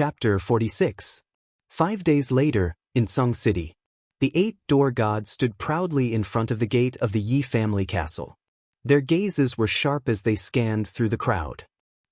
Chapter 46. 5 days later, in Song City, the 8 door gods stood proudly in front of the gate of the Yi family castle. Their gazes were sharp as they scanned through the crowd.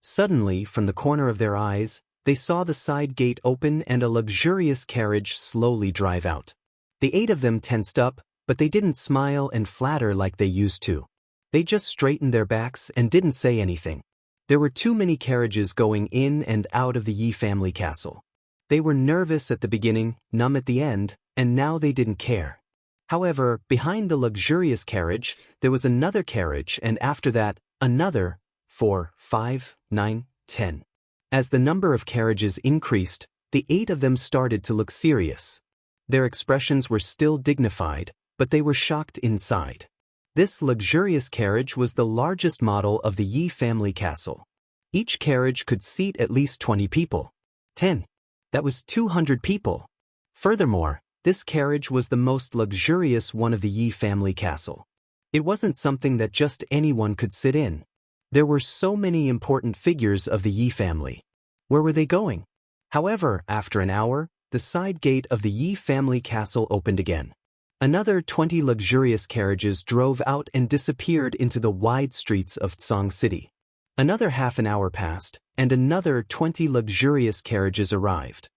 Suddenly, from the corner of their eyes, they saw the side gate open and a luxurious carriage slowly drive out. The 8 of them tensed up, but they didn't smile and flatter like they used to. They just straightened their backs and didn't say anything. There were too many carriages going in and out of the Yi family castle. They were nervous at the beginning, numb at the end, and now they didn't care. However, behind the luxurious carriage, there was another carriage, and after that, another, 4, 5, 9, 10. As the number of carriages increased, the 8 of them started to look serious. Their expressions were still dignified, but they were shocked inside. This luxurious carriage was the largest model of the Yi family castle. Each carriage could seat at least 20 people. 10. That was 200 people. Furthermore, this carriage was the most luxurious one of the Yi family castle. It wasn't something that just anyone could sit in. There were so many important figures of the Yi family. Where were they going? However, after an hour, the side gate of the Yi family castle opened again. Another 20 luxurious carriages drove out and disappeared into the wide streets of Song City. Another half an hour passed, and another 20 luxurious carriages arrived.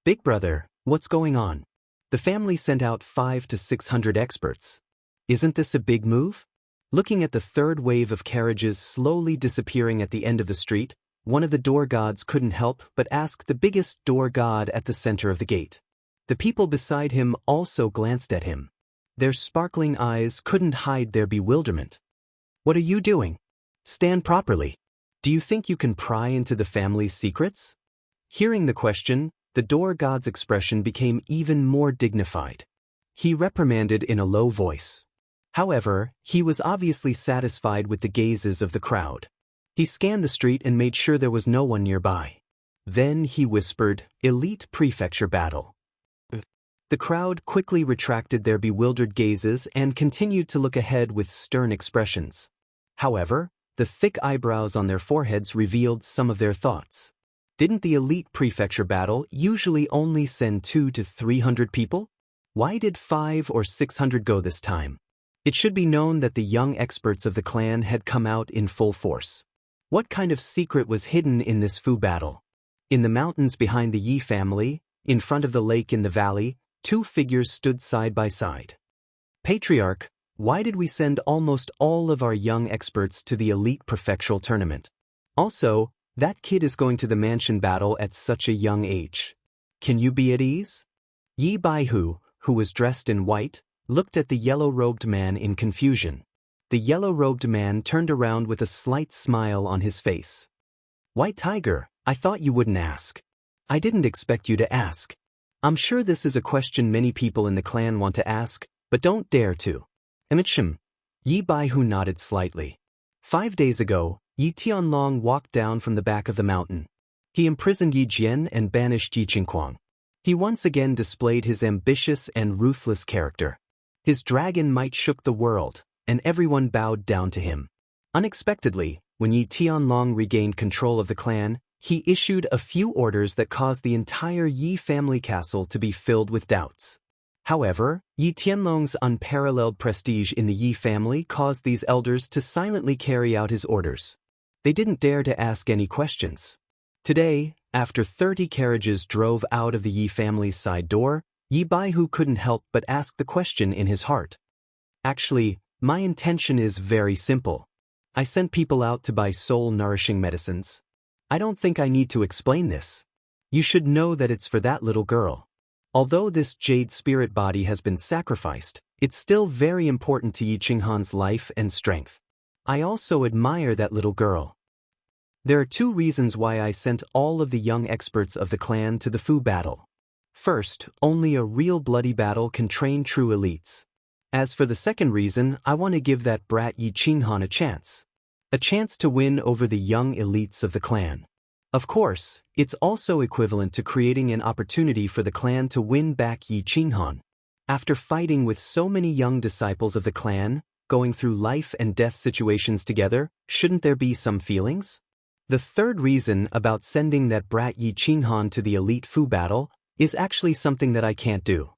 Big brother, what's going on? The family sent out 500 to 600 experts. Isn't this a big move? Looking at the third wave of carriages slowly disappearing at the end of the street, one of the door gods couldn't help but ask the biggest door god at the center of the gate. The people beside him also glanced at him. Their sparkling eyes couldn't hide their bewilderment. What are you doing? Stand properly. Do you think you can pry into the family's secrets? Hearing the question, the door god's expression became even more dignified. He reprimanded in a low voice. However, he was obviously satisfied with the gazes of the crowd. He scanned the street and made sure there was no one nearby. Then he whispered, "Elite Prefecture Battle." The crowd quickly retracted their bewildered gazes and continued to look ahead with stern expressions. However, the thick eyebrows on their foreheads revealed some of their thoughts. Didn't the elite prefecture battle usually only send 200 to 300 people? Why did 500 or 600 go this time? It should be known that the young experts of the clan had come out in full force. What kind of secret was hidden in this Fu battle? In the mountains behind the Yi family, in front of the lake in the valley, 2 figures stood side by side. Patriarch, why did we send almost all of our young experts to the elite prefectural tournament? Also, that kid is going to the mansion battle at such a young age. Can you be at ease? Yi Baihu, who was dressed in white, looked at the yellow-robed man in confusion. The yellow-robed man turned around with a slight smile on his face. White Tiger, I thought you wouldn't ask. I didn't expect you to ask. I'm sure this is a question many people in the clan want to ask, but don't dare to. Emichim. Yi Baihu nodded slightly. 5 days ago, Yi Tianlong walked down from the back of the mountain. He imprisoned Yi Jian and banished Yi Qingquang. He once again displayed his ambitious and ruthless character. His dragon might shook the world, and everyone bowed down to him. Unexpectedly, when Yi Tianlong regained control of the clan, he issued a few orders that caused the entire Yi family castle to be filled with doubts. However, Yi Tianlong's unparalleled prestige in the Yi family caused these elders to silently carry out his orders. They didn't dare to ask any questions. Today, after 30 carriages drove out of the Yi family's side door, Yi Baihu couldn't help but ask the question in his heart. Actually, my intention is very simple. I sent people out to buy soul-nourishing medicines. I don't think I need to explain this. You should know that it's for that little girl. Although this jade spirit body has been sacrificed, it's still very important to Yi Qinghan's life and strength. I also admire that little girl. There are 2 reasons why I sent all of the young experts of the clan to the Fu battle. First, only a real bloody battle can train true elites. As for the second reason, I want to give that brat Yi Qinghan a chance. A chance to win over the young elites of the clan. Of course, it's also equivalent to creating an opportunity for the clan to win back Yi Qinghan. After fighting with so many young disciples of the clan, going through life and death situations together, shouldn't there be some feelings? The third reason about sending that brat Yi Qinghan to the elite Fu battle is actually something that I can't do.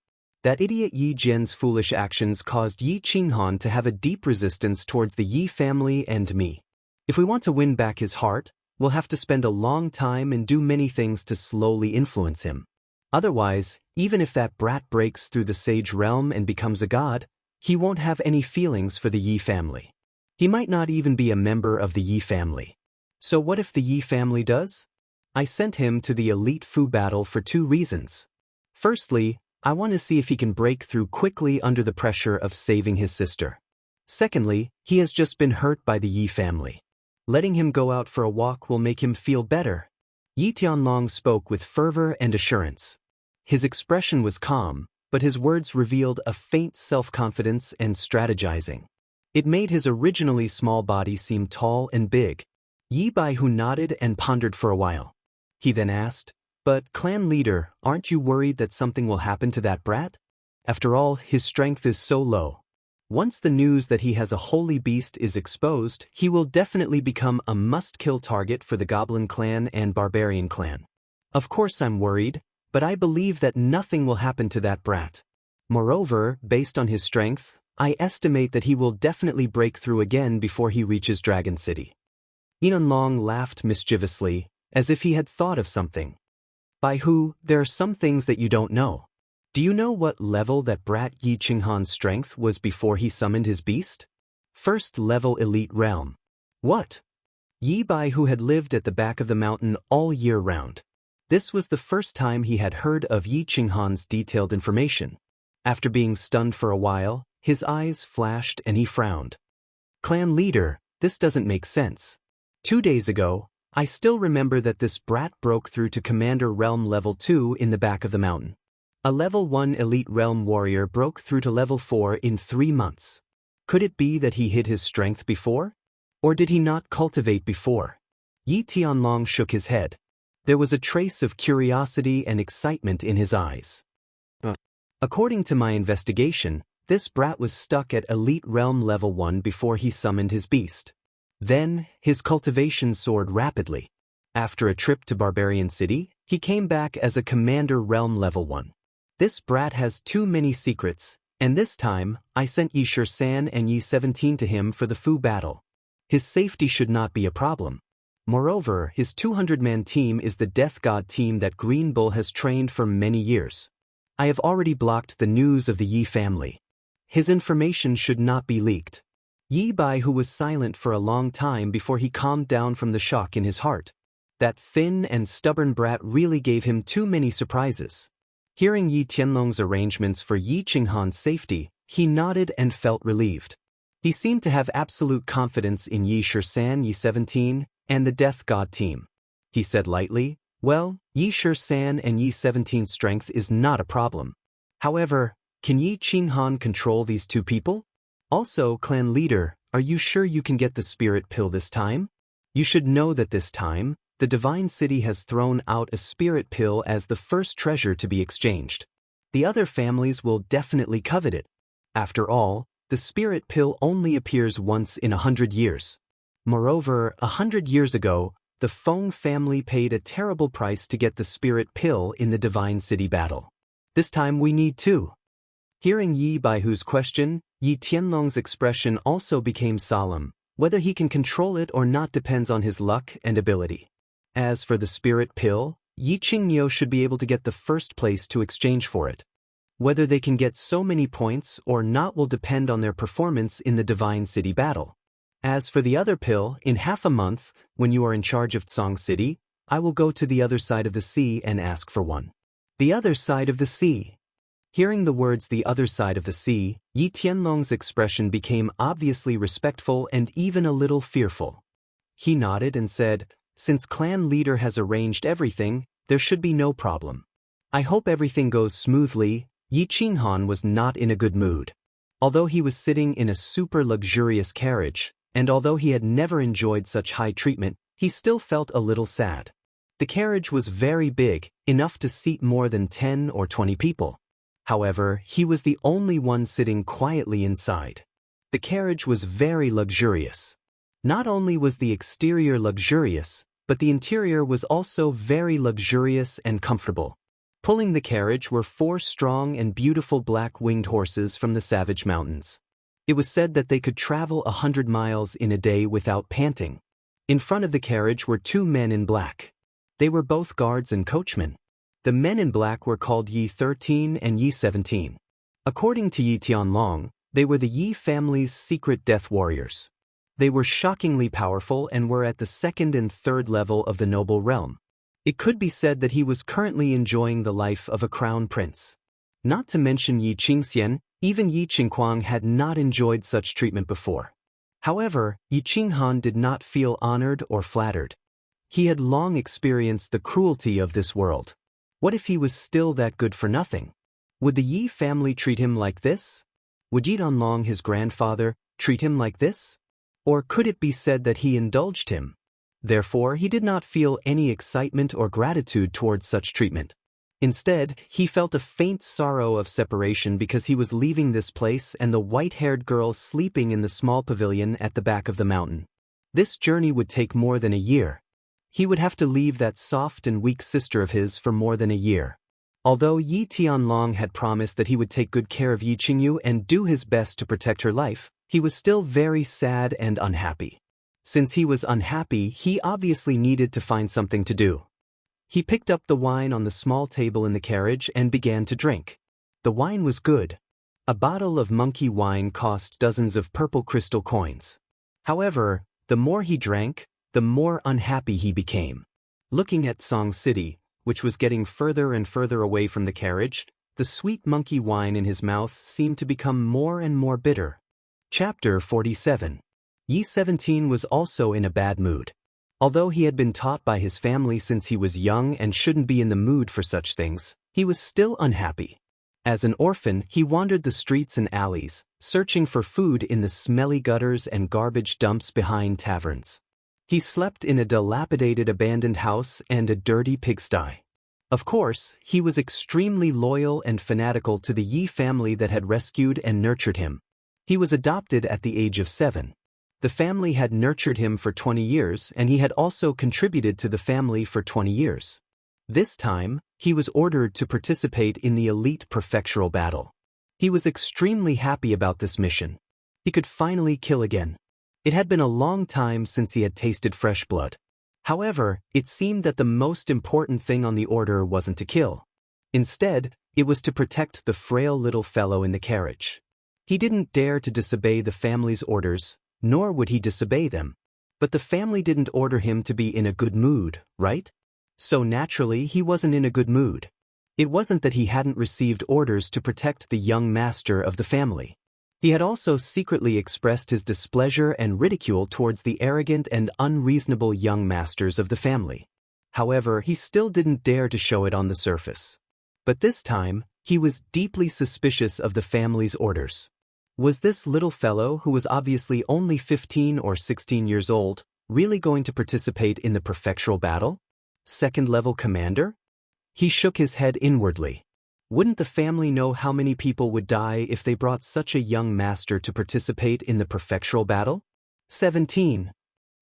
That idiot Yi Jian's foolish actions caused Yi Qinghan to have a deep resistance towards the Yi family and me. If we want to win back his heart, we'll have to spend a long time and do many things to slowly influence him. Otherwise, even if that brat breaks through the sage realm and becomes a god, he won't have any feelings for the Yi family. He might not even be a member of the Yi family. So what if the Yi family does? I sent him to the elite Fu battle for 2 reasons. Firstly, I want to see if he can break through quickly under the pressure of saving his sister. Secondly, he has just been hurt by the Yi family. Letting him go out for a walk will make him feel better. Yi Tianlong spoke with fervor and assurance. His expression was calm, but his words revealed a faint self-confidence and strategizing. It made his originally small body seem tall and big. Yi Baihu nodded and pondered for a while. He then asked, "But, clan leader, aren't you worried that something will happen to that brat? After all, his strength is so low. Once the news that he has a holy beast is exposed, he will definitely become a must-kill target for the Goblin clan and Barbarian clan. Of course I'm worried, but I believe that nothing will happen to that brat. Moreover, based on his strength, I estimate that he will definitely break through again before he reaches Dragon City." Yianlong laughed mischievously, as if he had thought of something. "Baihu, there are some things that you don't know. Do you know what level that brat Yi Qinghan's strength was before he summoned his beast? First level elite realm." "What?" Yi Baihu had lived at the back of the mountain all year round. This was the first time he had heard of Yi Qinghan's detailed information. After being stunned for a while, his eyes flashed and he frowned. "Clan leader, this doesn't make sense. 2 days ago, I still remember that this brat broke through to Commander Realm Level 2 in the back of the mountain. A Level 1 Elite Realm Warrior broke through to Level 4 in 3 months. Could it be that he hid his strength before? Or did he not cultivate before?" Yi Tianlong shook his head. There was a trace of curiosity and excitement in his eyes. "According to my investigation, this brat was stuck at Elite Realm Level 1 before he summoned his beast. Then, his cultivation soared rapidly. After a trip to Barbarian City, he came back as a Commander Realm Level 1. This brat has too many secrets, and this time, I sent Yi Shisan and Yi 17 to him for the Fu battle. His safety should not be a problem. Moreover, his 200-man team is the Death God team that Green Bull has trained for many years. I have already blocked the news of the Yi family. His information should not be leaked." Yi Baihu was silent for a long time before he calmed down from the shock in his heart. That thin and stubborn brat really gave him too many surprises. Hearing Yi Tianlong's arrangements for Yi Qinghan's safety, he nodded and felt relieved. He seemed to have absolute confidence in Yi Shisan, Yi 17, and the Death God team. He said lightly, "Well, Yi Shisan and Yi 17's strength is not a problem. However, can Yi Qinghan control these 2 people? Also, clan leader, are you sure you can get the spirit pill this time? You should know that this time, the Divine City has thrown out a spirit pill as the first treasure to be exchanged. The other families will definitely covet it. After all, the spirit pill only appears once in 100 years. Moreover, 100 years ago, the Feng family paid a terrible price to get the spirit pill in the Divine City battle. This time we need 2. Hearing Yi Baihu's question, Yi Tianlong's expression also became solemn. Whether he can control it or not depends on his luck and ability. As for the spirit pill, Yi Qingniu should be able to get the first place to exchange for it. Whether they can get so many points or not will depend on their performance in the Divine City battle. As for the other pill, in half a month, when you are in charge of Tsong City, I will go to the other side of the sea and ask for one." The other side of the sea. Hearing the words "the other side of the sea," Yi Tianlong's expression became obviously respectful and even a little fearful. He nodded and said, "Since clan leader has arranged everything, there should be no problem. I hope everything goes smoothly." Yi Qinghan was not in a good mood. Although he was sitting in a super luxurious carriage, and although he had never enjoyed such high treatment, he still felt a little sad. The carriage was very big, enough to seat more than 10 or 20 people. However, he was the only one sitting quietly inside. The carriage was very luxurious. Not only was the exterior luxurious, but the interior was also very luxurious and comfortable. Pulling the carriage were 4 strong and beautiful black-winged horses from the Savage Mountains. It was said that they could travel 100 miles in a day without panting. In front of the carriage were 2 men in black. They were both guards and coachmen. The men in black were called Yi 13 and Yi 17. According to Yi Tianlong, they were the Yi family's secret death warriors. They were shockingly powerful and were at the 2nd and 3rd level of the noble realm. It could be said that he was currently enjoying the life of a crown prince. Not to mention Yi Qingxian, even Yi Qingquang had not enjoyed such treatment before. However, Yi Qinghan did not feel honored or flattered. He had long experienced the cruelty of this world. What if he was still that good for nothing? Would the Yi family treat him like this? Would Yi Danlong, his grandfather, treat him like this? Or could it be said that he indulged him? Therefore, he did not feel any excitement or gratitude towards such treatment. Instead, he felt a faint sorrow of separation because he was leaving this place and the white-haired girl sleeping in the small pavilion at the back of the mountain. This journey would take more than a year. He would have to leave that soft and weak sister of his for more than a year. Although Yi Tianlong had promised that he would take good care of Yi Qingyu and do his best to protect her life, he was still very sad and unhappy. Since he was unhappy, he obviously needed to find something to do. He picked up the wine on the small table in the carriage and began to drink. The wine was good. A bottle of monkey wine cost dozens of purple crystal coins. However, the more he drank, the more unhappy he became. Looking at Song City, which was getting further and further away from the carriage, the sweet monkey wine in his mouth seemed to become more and more bitter. Chapter 47. Yi 17 was also in a bad mood. Although he had been taught by his family since he was young and shouldn't be in the mood for such things, he was still unhappy. As an orphan, he wandered the streets and alleys, searching for food in the smelly gutters and garbage dumps behind taverns. He slept in a dilapidated abandoned house and a dirty pigsty. Of course, he was extremely loyal and fanatical to the Yi family that had rescued and nurtured him. He was adopted at the age of 7. The family had nurtured him for 20 years and he had also contributed to the family for 20 years. This time, he was ordered to participate in the elite prefectural battle. He was extremely happy about this mission. He could finally kill again. It had been a long time since he had tasted fresh blood. However, it seemed that the most important thing on the order wasn't to kill. Instead, it was to protect the frail little fellow in the carriage. He didn't dare to disobey the family's orders, nor would he disobey them. But the family didn't order him to be in a good mood, right? So naturally, he wasn't in a good mood. It wasn't that he hadn't received orders to protect the young master of the family. He had also secretly expressed his displeasure and ridicule towards the arrogant and unreasonable young masters of the family. However, he still didn't dare to show it on the surface. But this time, he was deeply suspicious of the family's orders. Was this little fellow, who was obviously only 15 or 16 years old, really going to participate in the prefectural battle? Second-level commander? He shook his head inwardly. Wouldn't the family know how many people would die if they brought such a young master to participate in the prefectural battle? 17.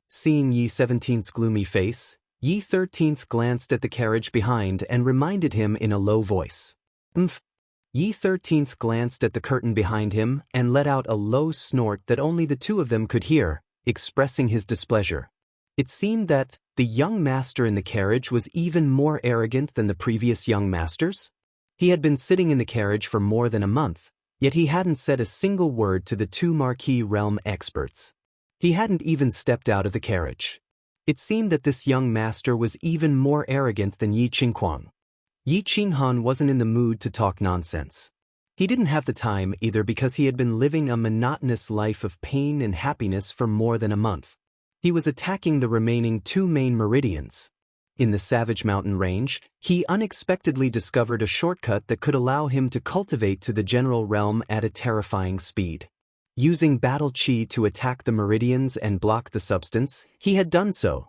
Seeing Yi 17's gloomy face, Yi 13th glanced at the carriage behind and reminded him in a low voice. Yi 13th glanced at the curtain behind him and let out a low snort that only the two of them could hear, expressing his displeasure. It seemed that the young master in the carriage was even more arrogant than the previous young masters. He had been sitting in the carriage for more than a month, yet he hadn't said a single word to the 2 marquee realm experts. He hadn't even stepped out of the carriage. It seemed that this young master was even more arrogant than Yi Qingquang. Yi Qinghan wasn't in the mood to talk nonsense. He didn't have the time either because he had been living a monotonous life of pain and happiness for more than a month. He was attacking the remaining 2 main meridians. In the Savage Mountain range, he unexpectedly discovered a shortcut that could allow him to cultivate to the general realm at a terrifying speed. Using battle chi to attack the meridians and block the substance, he had done so.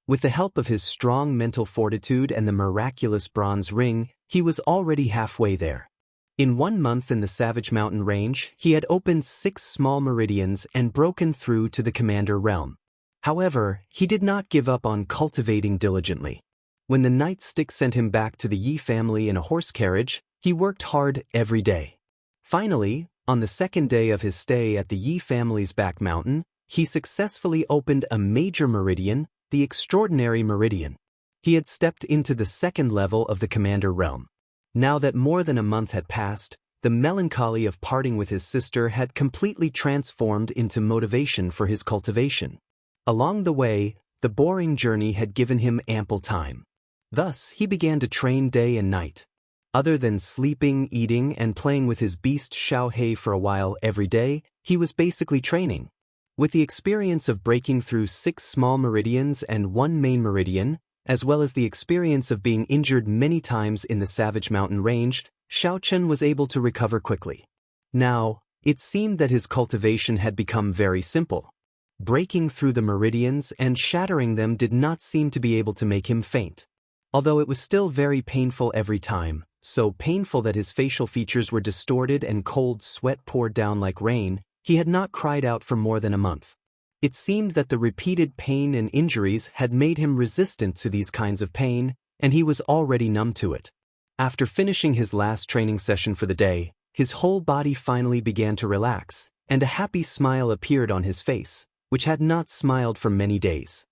With the help of his strong mental fortitude and the miraculous bronze ring, he was already halfway there. In 1 month in the Savage Mountain range, he had opened 6 small meridians and broken through to the Commander realm. However, he did not give up on cultivating diligently. When the nightstick sent him back to the Yi family in a horse carriage, he worked hard every day. Finally, on the second day of his stay at the Yi family's back mountain, he successfully opened a major meridian, the Extraordinary Meridian. He had stepped into the second level of the Commander realm. Now that more than a month had passed, the melancholy of parting with his sister had completely transformed into motivation for his cultivation. Along the way, the boring journey had given him ample time. Thus, he began to train day and night. Other than sleeping, eating, and playing with his beast Xiaohei for a while every day, he was basically training. With the experience of breaking through 6 small meridians and 1 main meridian, as well as the experience of being injured many times in the Savage Mountain range, Xiaochen was able to recover quickly. Now, it seemed that his cultivation had become very simple. Breaking through the meridians and shattering them did not seem to be able to make him faint. Although it was still very painful every time, so painful that his facial features were distorted and cold sweat poured down like rain, he had not cried out for more than a month. It seemed that the repeated pain and injuries had made him resistant to these kinds of pain, and he was already numb to it. After finishing his last training session for the day, his whole body finally began to relax, and a happy smile appeared on his face, which had not smiled for many days.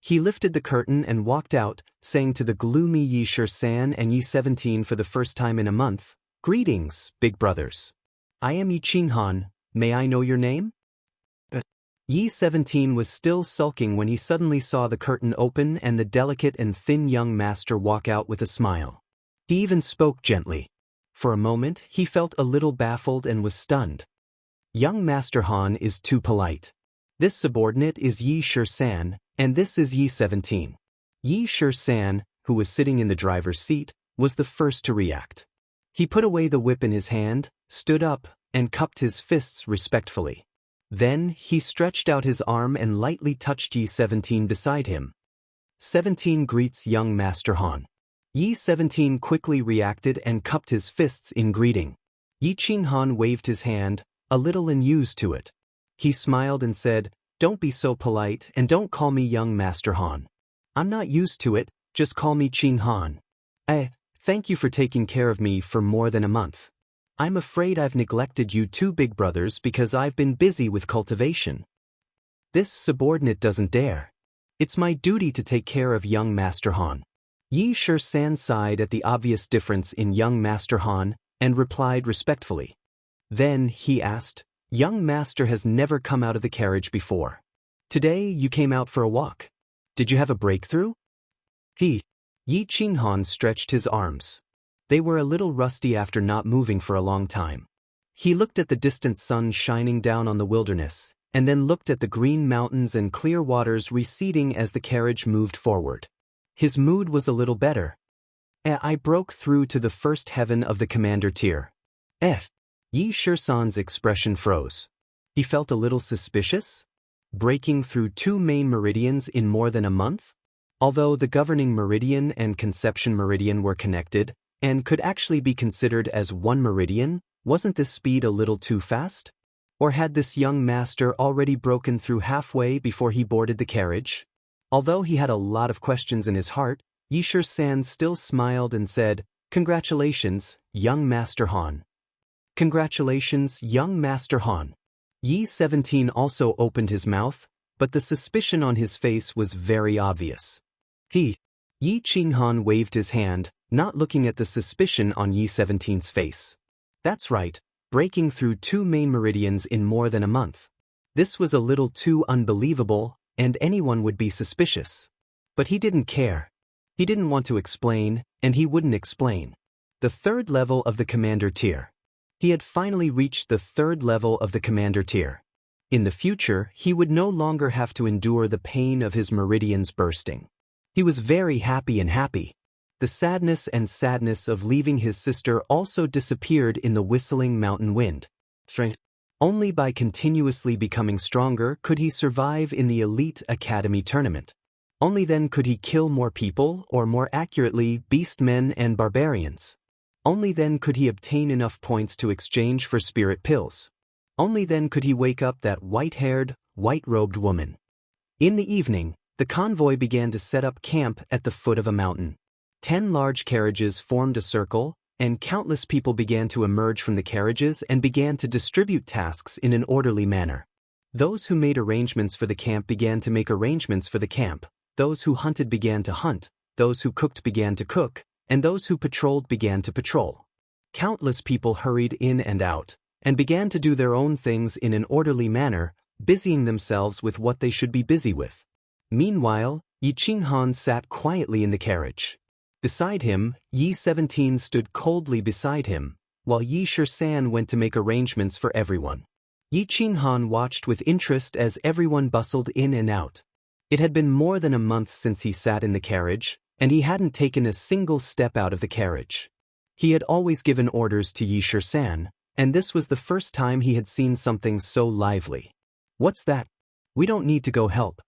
He lifted the curtain and walked out, saying to the gloomy Yi Shi-san and Yi 17 for the first time in a month, "Greetings, big brothers. I am Yi Qinghan, may I know your name?" Yi 17 was still sulking when he suddenly saw the curtain open and the delicate and thin young master walk out with a smile. He even spoke gently. For a moment, he felt a little baffled and was stunned. Young Master Han is too polite. This subordinate is Yi Shi-san, and this is Yi 17. Yi Shi-san, who was sitting in the driver's seat, was the first to react. He put away the whip in his hand, stood up, and cupped his fists respectfully. Then, he stretched out his arm and lightly touched Yi 17 beside him. 17 greets young Master Han. Yi 17 quickly reacted and cupped his fists in greeting. Yi Qinghan waved his hand, a little unused to it. He smiled and said, "Don't be so polite and don't call me young Master Han. I'm not used to it, just call me Qinghan. Thank you for taking care of me for more than a month. I'm afraid I've neglected you 2 big brothers because I've been busy with cultivation." This subordinate doesn't dare. It's my duty to take care of young Master Han. Yi Shi-san sighed at the obvious difference in young Master Han and replied respectfully. Then he asked, "Young Master has never come out of the carriage before. Today you came out for a walk. Did you have a breakthrough?" Yi Qinghan stretched his arms. They were a little rusty after not moving for a long time. He looked at the distant sun shining down on the wilderness, and then looked at the green mountains and clear waters receding as the carriage moved forward. His mood was a little better. I broke through to the first heaven of the commander tier. Yi Shi-san's expression froze. He felt a little suspicious. Breaking through 2 main meridians in more than a month? Although the governing meridian and conception meridian were connected, and could actually be considered as 1 meridian, wasn't this speed a little too fast? Or had this young master already broken through halfway before he boarded the carriage? Although he had a lot of questions in his heart, Yi Shi-san still smiled and said, "Congratulations, young Master Han." "Congratulations, young Master Han." Yi 17 also opened his mouth, but the suspicion on his face was very obvious. Yi Qinghan waved his hand, not looking at the suspicion on Yi 17's face. That's right, breaking through 2 main meridians in more than a month. This was a little too unbelievable, and anyone would be suspicious. But he didn't care. He didn't want to explain, and he wouldn't explain. The 3rd level of the commander tier. He had finally reached the 3rd level of the commander tier. In the future, he would no longer have to endure the pain of his meridians bursting. He was very happy and happy. The sadness of leaving his sister also disappeared in the whistling mountain wind. Only by continuously becoming stronger could he survive in the Elite Academy tournament. Only then could he kill more people, or more accurately, beastmen and barbarians. Only then could he obtain enough points to exchange for spirit pills. Only then could he wake up that white-haired, white-robed woman. In the evening, the convoy began to set up camp at the foot of a mountain. 10 large carriages formed a circle, and countless people began to emerge from the carriages and began to distribute tasks in an orderly manner. Those who made arrangements for the camp began to make arrangements for the camp, those who hunted began to hunt, those who cooked began to cook, and those who patrolled began to patrol. Countless people hurried in and out, and began to do their own things in an orderly manner, busying themselves with what they should be busy with. Meanwhile, Yi Qinghan sat quietly in the carriage. Beside him, Yi 17 stood coldly beside him, while Yi Shisan went to make arrangements for everyone. Yi Qinghan watched with interest as everyone bustled in and out. It had been more than a month since he sat in the carriage, and he hadn't taken a single step out of the carriage. He had always given orders to Yi Shisan, and this was the first time he had seen something so lively. "What's that? We don't need to go help."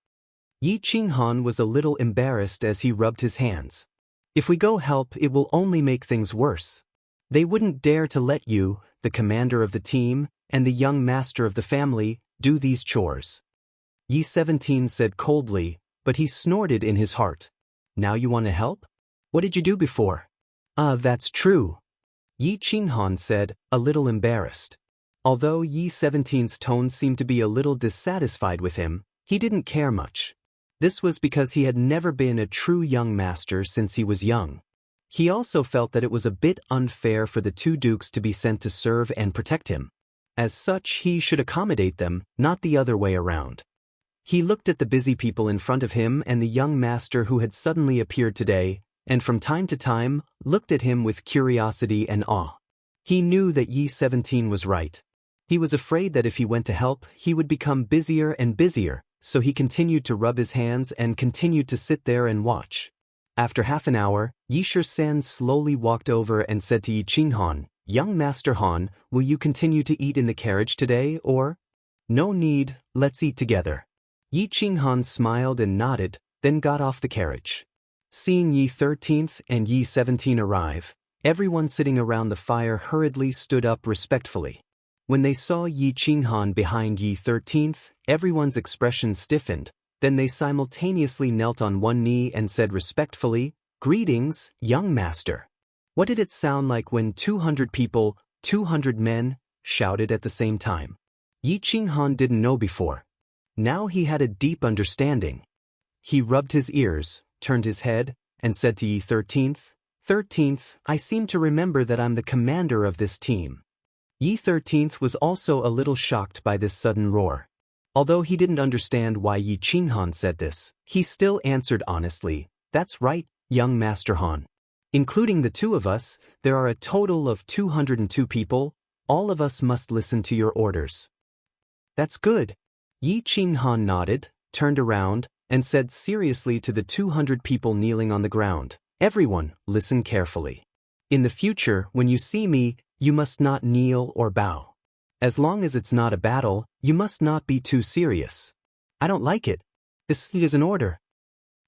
Yi Qinghan was a little embarrassed as he rubbed his hands. "If we go help, it will only make things worse. They wouldn't dare to let you, the commander of the team, and the young master of the family, do these chores." Yi 17 said coldly, but he snorted in his heart. "Now you want to help? What did you do before?" That's true," Yi Qinghan said, a little embarrassed. Although Yi 17's tone seemed to be a little dissatisfied with him, he didn't care much. This was because he had never been a true young master since he was young. He also felt that it was a bit unfair for the 2 dukes to be sent to serve and protect him. As such, he should accommodate them, not the other way around. He looked at the busy people in front of him and the young master who had suddenly appeared today, and from time to time, looked at him with curiosity and awe. He knew that Yi 17 was right. He was afraid that if he went to help, he would become busier and busier, so he continued to rub his hands and continued to sit there and watch. After half an hour, Yi Shisan slowly walked over and said to Yi Qinghan, "Young Master Han, will you continue to eat in the carriage today, or?" "No need, let's eat together." Yi Qinghan smiled and nodded, then got off the carriage. Seeing Yi 13th and Yi 17 arrive, everyone sitting around the fire hurriedly stood up respectfully. When they saw Yi Qinghan behind Yi 13th, everyone's expression stiffened, then they simultaneously knelt on one knee and said respectfully, "Greetings, young master." What did it sound like when 200 people, 200 men, shouted at the same time? Yi Qinghan didn't know before. Now he had a deep understanding. He rubbed his ears, turned his head, and said to Yi 13th, "13th, I seem to remember that I'm the commander of this team." Yi 13th was also a little shocked by this sudden roar. Although he didn't understand why Yi Qinghan said this, he still answered honestly, "That's right, young Master Han. Including the 2 of us, there are a total of 202 people. All of us must listen to your orders." "That's good." Yi Qinghan nodded, turned around, and said seriously to the 200 people kneeling on the ground, "Everyone, listen carefully. In the future, when you see me, you must not kneel or bow. As long as it's not a battle, you must not be too serious." "I don't like it. This is an order."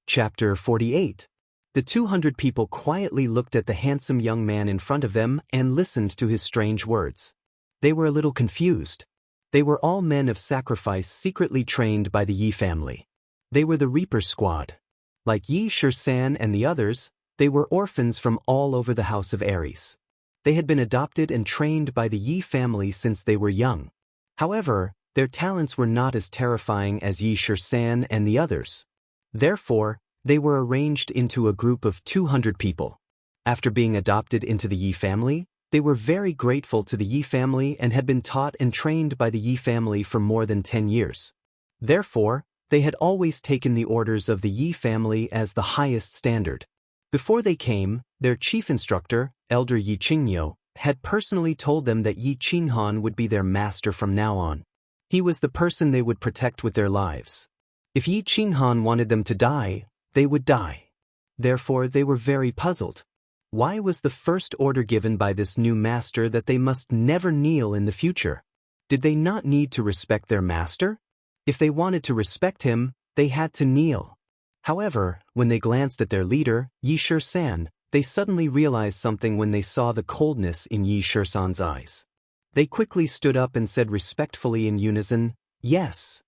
Chapter 48. The 200 people quietly looked at the handsome young man in front of them and listened to his strange words. They were a little confused. They were all men of sacrifice secretly trained by the Yi family. They were the Reaper Squad. Like Yi Shisan and the others, they were orphans from all over the House of Aries. They had been adopted and trained by the Yi family since they were young. However, their talents were not as terrifying as Yi Shisan and the others. Therefore, they were arranged into a group of 200 people. After being adopted into the Yi family, they were very grateful to the Yi family and had been taught and trained by the Yi family for more than 10 years. Therefore, they had always taken the orders of the Yi family as the highest standard. Before they came, their chief instructor, Elder Yi Qingyo, had personally told them that Yi Qinghan would be their master from now on. He was the person they would protect with their lives. If Yi Qinghan wanted them to die, they would die. Therefore, they were very puzzled. Why was the first order given by this new master that they must never kneel in the future? Did they not need to respect their master? If they wanted to respect him, they had to kneel. However, when they glanced at their leader, Yi Shisan, they suddenly realized something when they saw the coldness in Yi Shisan's eyes. They quickly stood up and said respectfully in unison, "Yes."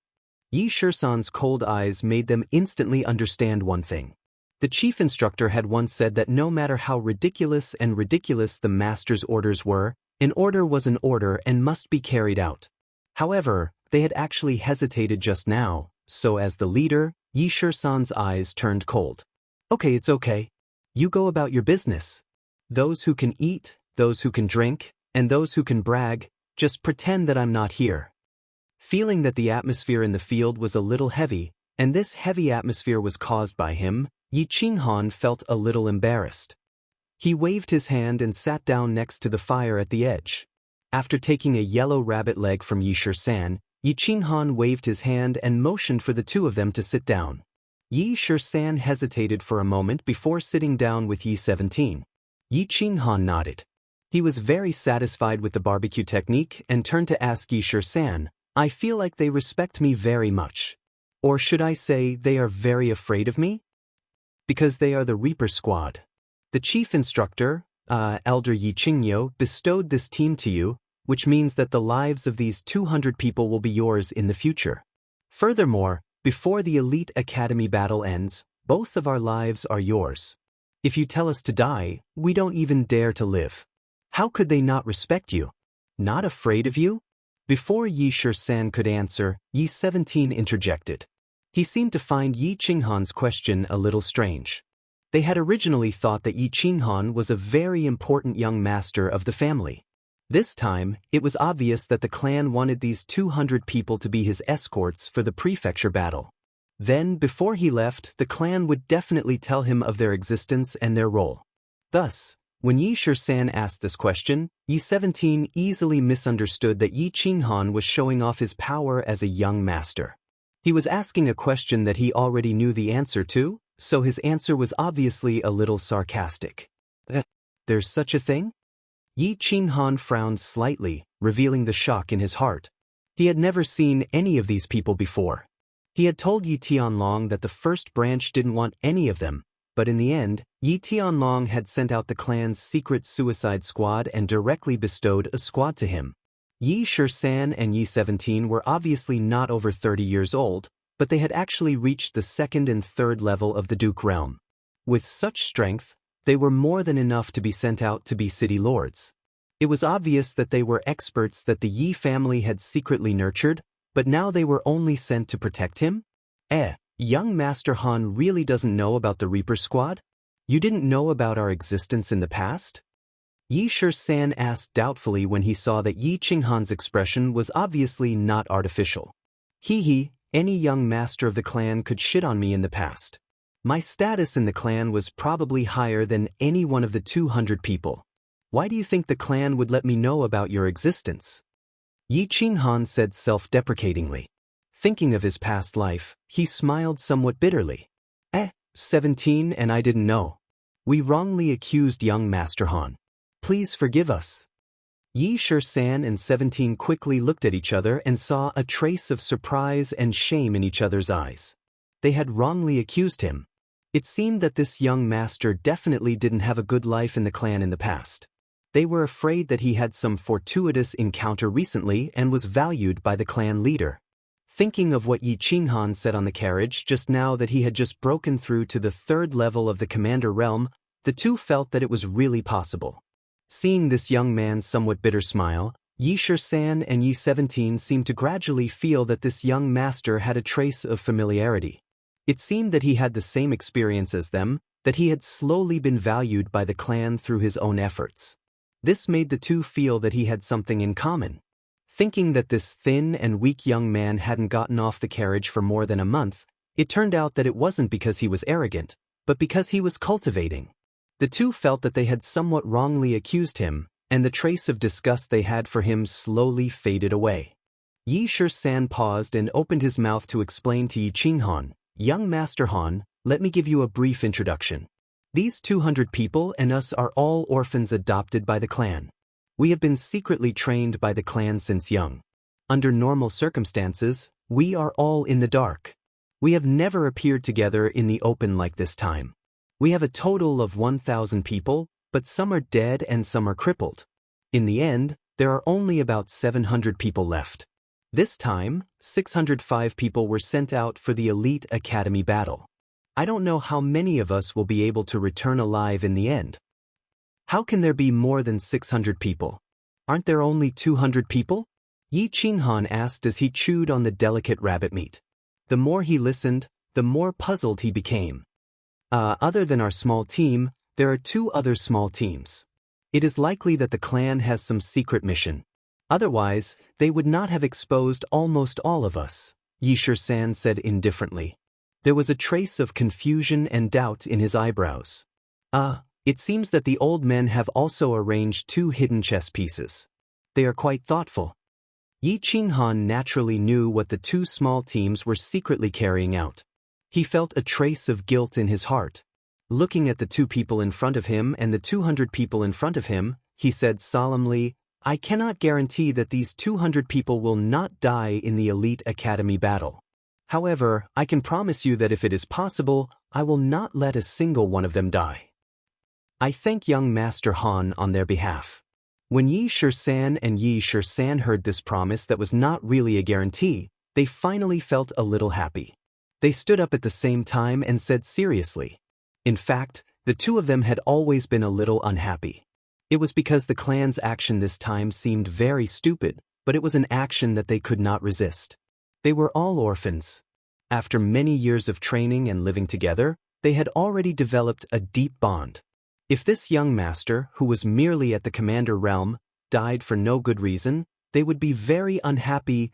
Yi Shisan's cold eyes made them instantly understand one thing. The chief instructor had once said that no matter how ridiculous the master's orders were, an order was an order and must be carried out. However, they had actually hesitated just now, so as the leader, Yi Shisan's eyes turned cold. Okay, it's okay. You go about your business. Those who can eat, those who can drink, and those who can brag, just pretend that I'm not here. Feeling that the atmosphere in the field was a little heavy, and this heavy atmosphere was caused by him, Yi Qinghan felt a little embarrassed. He waved his hand and sat down next to the fire at the edge. After taking a yellow rabbit leg from Yi Shisan, Yi Qinghan waved his hand and motioned for the two of them to sit down. Yi Shisan hesitated for a moment before sitting down with Yi 17. Yi Qinghan nodded. He was very satisfied with the barbecue technique and turned to ask Yi Shisan, I feel like they respect me very much. Or should I say they are very afraid of me? Because they are the Reaper Squad. The chief instructor, Elder Yi Qingyo, bestowed this team to you, which means that the lives of these 200 people will be yours in the future. Furthermore, before the Elite Academy battle ends, both of our lives are yours. If you tell us to die, we don't even dare to live. How could they not respect you? Not afraid of you? Before Yi Shisan could answer, Yi 17 interjected. He seemed to find Yi Qinghan's question a little strange. They had originally thought that Yi Qinghan was a very important young master of the family. This time, it was obvious that the clan wanted these 200 people to be his escorts for the prefecture battle. Then, before he left, the clan would definitely tell him of their existence and their role. Thus, when Yi Shisan asked this question, Yi 17 easily misunderstood that Yi Qinghan was showing off his power as a young master. He was asking a question that he already knew the answer to, so his answer was obviously a little sarcastic. There's such a thing? Yi Qinghan frowned slightly, revealing the shock in his heart. He had never seen any of these people before. He had told Yi Tianlong that the first branch didn't want any of them, but in the end, Yi Tianlong had sent out the clan's secret suicide squad and directly bestowed a squad to him. Yi Shisan and Yi 17 were obviously not over 30 years old, but they had actually reached the second and third level of the Duke realm. With such strength, they were more than enough to be sent out to be city lords. It was obvious that they were experts that the Yi family had secretly nurtured, but now they were only sent to protect him? Young Master Han really doesn't know about the Reaper Squad? You didn't know about our existence in the past? Yi Shisan asked doubtfully when he saw that Yi Qinghan's expression was obviously not artificial. Any young master of the clan could shit on me in the past. My status in the clan was probably higher than any one of the 200 people. Why do you think the clan would let me know about your existence? Yi Qinghan said self-deprecatingly. Thinking of his past life, he smiled somewhat bitterly. 17 and I didn't know. We wrongly accused young Master Han. Please forgive us. Yi Shisan and 17 quickly looked at each other and saw a trace of surprise and shame in each other's eyes. They had wrongly accused him. It seemed that this young master definitely didn't have a good life in the clan in the past. They were afraid that he had some fortuitous encounter recently and was valued by the clan leader. Thinking of what Yi Qinghan said on the carriage just now that he had just broken through to the third level of the commander realm, the two felt that it was really possible. Seeing this young man's somewhat bitter smile, Yi Shisan and Yi 17 seemed to gradually feel that this young master had a trace of familiarity. It seemed that he had the same experience as them, that he had slowly been valued by the clan through his own efforts. This made the two feel that he had something in common. Thinking that this thin and weak young man hadn't gotten off the carriage for more than a month, it turned out that it wasn't because he was arrogant, but because he was cultivating. The two felt that they had somewhat wrongly accused him, and the trace of disgust they had for him slowly faded away. Yi Shisan paused and opened his mouth to explain to Yi Qinghan, Young Master Han, let me give you a brief introduction. These 200 people and us are all orphans adopted by the clan. We have been secretly trained by the clan since young. Under normal circumstances, we are all in the dark. We have never appeared together in the open like this time. We have a total of 1,000 people, but some are dead and some are crippled. In the end, there are only about 700 people left. This time, 605 people were sent out for the Elite Academy battle. I don't know how many of us will be able to return alive in the end. How can there be more than 600 people? Aren't there only 200 people? Yi Qinghan asked as he chewed on the delicate rabbit meat. The more he listened, the more puzzled he became. Other than our small team, there are 2 other small teams. It is likely that the clan has some secret mission. Otherwise, they would not have exposed almost all of us, Yi Shisan said indifferently. There was a trace of confusion and doubt in his eyebrows. It seems that the old men have also arranged 2 hidden chess pieces. They are quite thoughtful. Yi Qinghan naturally knew what the 2 small teams were secretly carrying out. He felt a trace of guilt in his heart. Looking at the 2 people in front of him and the 200 people in front of him, he said solemnly, I cannot guarantee that these 200 people will not die in the Elite Academy battle. However, I can promise you that if it is possible, I will not let a single one of them die. I thank young Master Han on their behalf. When Yi Shisan and Yi Shisan heard this promise that was not really a guarantee, they finally felt a little happy. They stood up at the same time and said seriously. In fact, the 2 of them had always been a little unhappy. It was because the clan's action this time seemed very stupid, but it was an action that they could not resist. They were all orphans. After many years of training and living together, they had already developed a deep bond. If this young master, who was merely at the commander realm, died for no good reason, they would be very unhappy,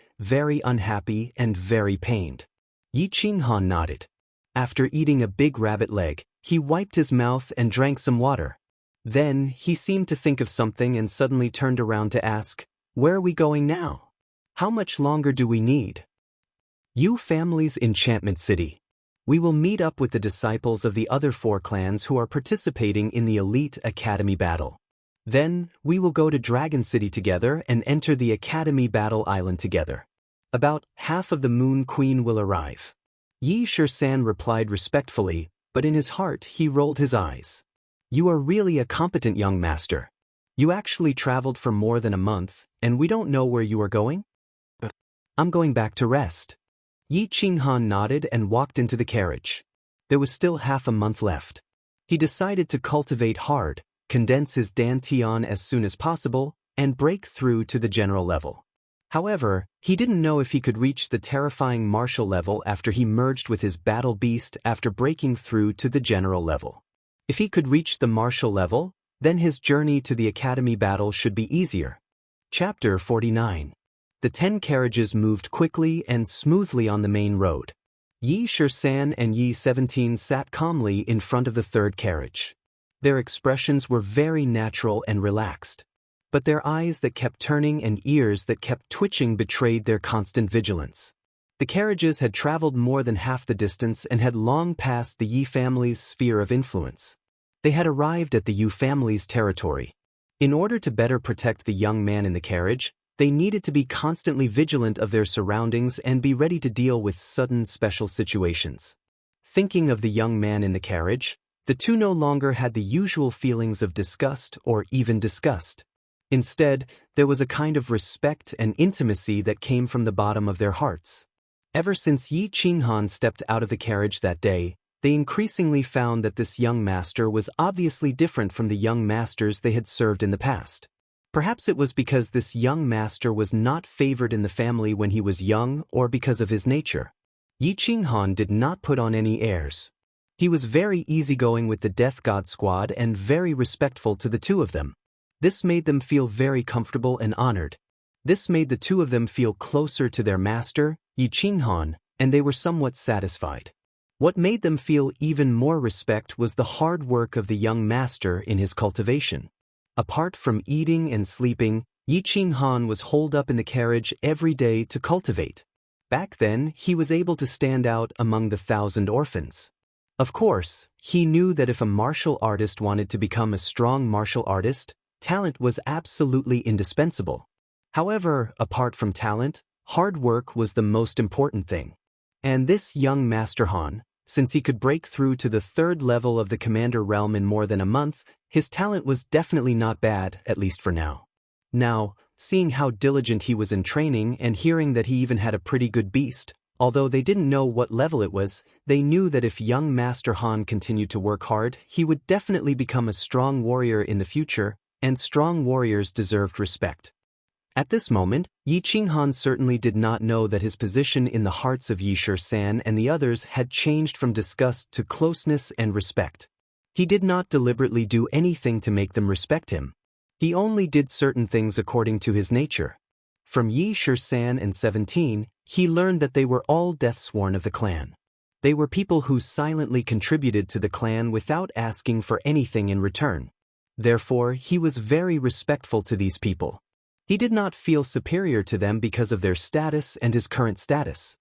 and very pained. Yi Qinghan nodded. After eating a big rabbit leg, he wiped his mouth and drank some water. Then, he seemed to think of something and suddenly turned around to ask, Where are we going now? How much longer do we need? You family's Enchantment City. We will meet up with the disciples of the other 4 clans who are participating in the Elite Academy battle. Then, we will go to Dragon City together and enter the Academy Battle Island together. About half of the Moon Queen will arrive. Yi Shisan replied respectfully, but in his heart he rolled his eyes. You are really a competent young master. You actually traveled for more than a month, and we don't know where you are going? I'm going back to rest. Yi Qinghan nodded and walked into the carriage. There was still half a month left. He decided to cultivate hard, condense his dantian as soon as possible, and break through to the general level. However, he didn't know if he could reach the terrifying martial level after he merged with his battle beast after breaking through to the general level. If he could reach the martial level, then his journey to the academy battle should be easier. Chapter 49. The 10 carriages moved quickly and smoothly on the main road. Yi Shisan and Yi 17 sat calmly in front of the 3rd carriage. Their expressions were very natural and relaxed. But their eyes that kept turning and ears that kept twitching betrayed their constant vigilance. The carriages had traveled more than half the distance and had long passed the Yi family's sphere of influence. They had arrived at the Yu family's territory. In order to better protect the young man in the carriage, they needed to be constantly vigilant of their surroundings and be ready to deal with sudden special situations. Thinking of the young man in the carriage, the 2 no longer had the usual feelings of disgust or even disgust. Instead, there was a kind of respect and intimacy that came from the bottom of their hearts. Ever since Yi Qinghan stepped out of the carriage that day, they increasingly found that this young master was obviously different from the young masters they had served in the past. Perhaps it was because this young master was not favored in the family when he was young or because of his nature. Yi Qinghan did not put on any airs. He was very easygoing with the Death God squad and very respectful to the 2 of them. This made them feel very comfortable and honored. This made the 2 of them feel closer to their master, Yi Qinghan, and they were somewhat satisfied. What made them feel even more respect was the hard work of the young master in his cultivation. Apart from eating and sleeping, Yi Qinghan was holed up in the carriage every day to cultivate. Back then, he was able to stand out among the 1,000 orphans. Of course, he knew that if a martial artist wanted to become a strong martial artist, talent was absolutely indispensable. However, apart from talent, hard work was the most important thing. And this young Master Han, since he could break through to the 3rd level of the commander realm in more than a month, his talent was definitely not bad, at least for now. Now, seeing how diligent he was in training and hearing that he even had a pretty good beast, although they didn't know what level it was, they knew that if young Master Han continued to work hard, he would definitely become a strong warrior in the future, and strong warriors deserved respect. At this moment, Yi Qinghan certainly did not know that his position in the hearts of Yi Shisan and the others had changed from disgust to closeness and respect. He did not deliberately do anything to make them respect him. He only did certain things according to his nature. From Yi Shisan and 17, he learned that they were all deathsworn of the clan. They were people who silently contributed to the clan without asking for anything in return. Therefore, he was very respectful to these people. He did not feel superior to them because of their status and his current status.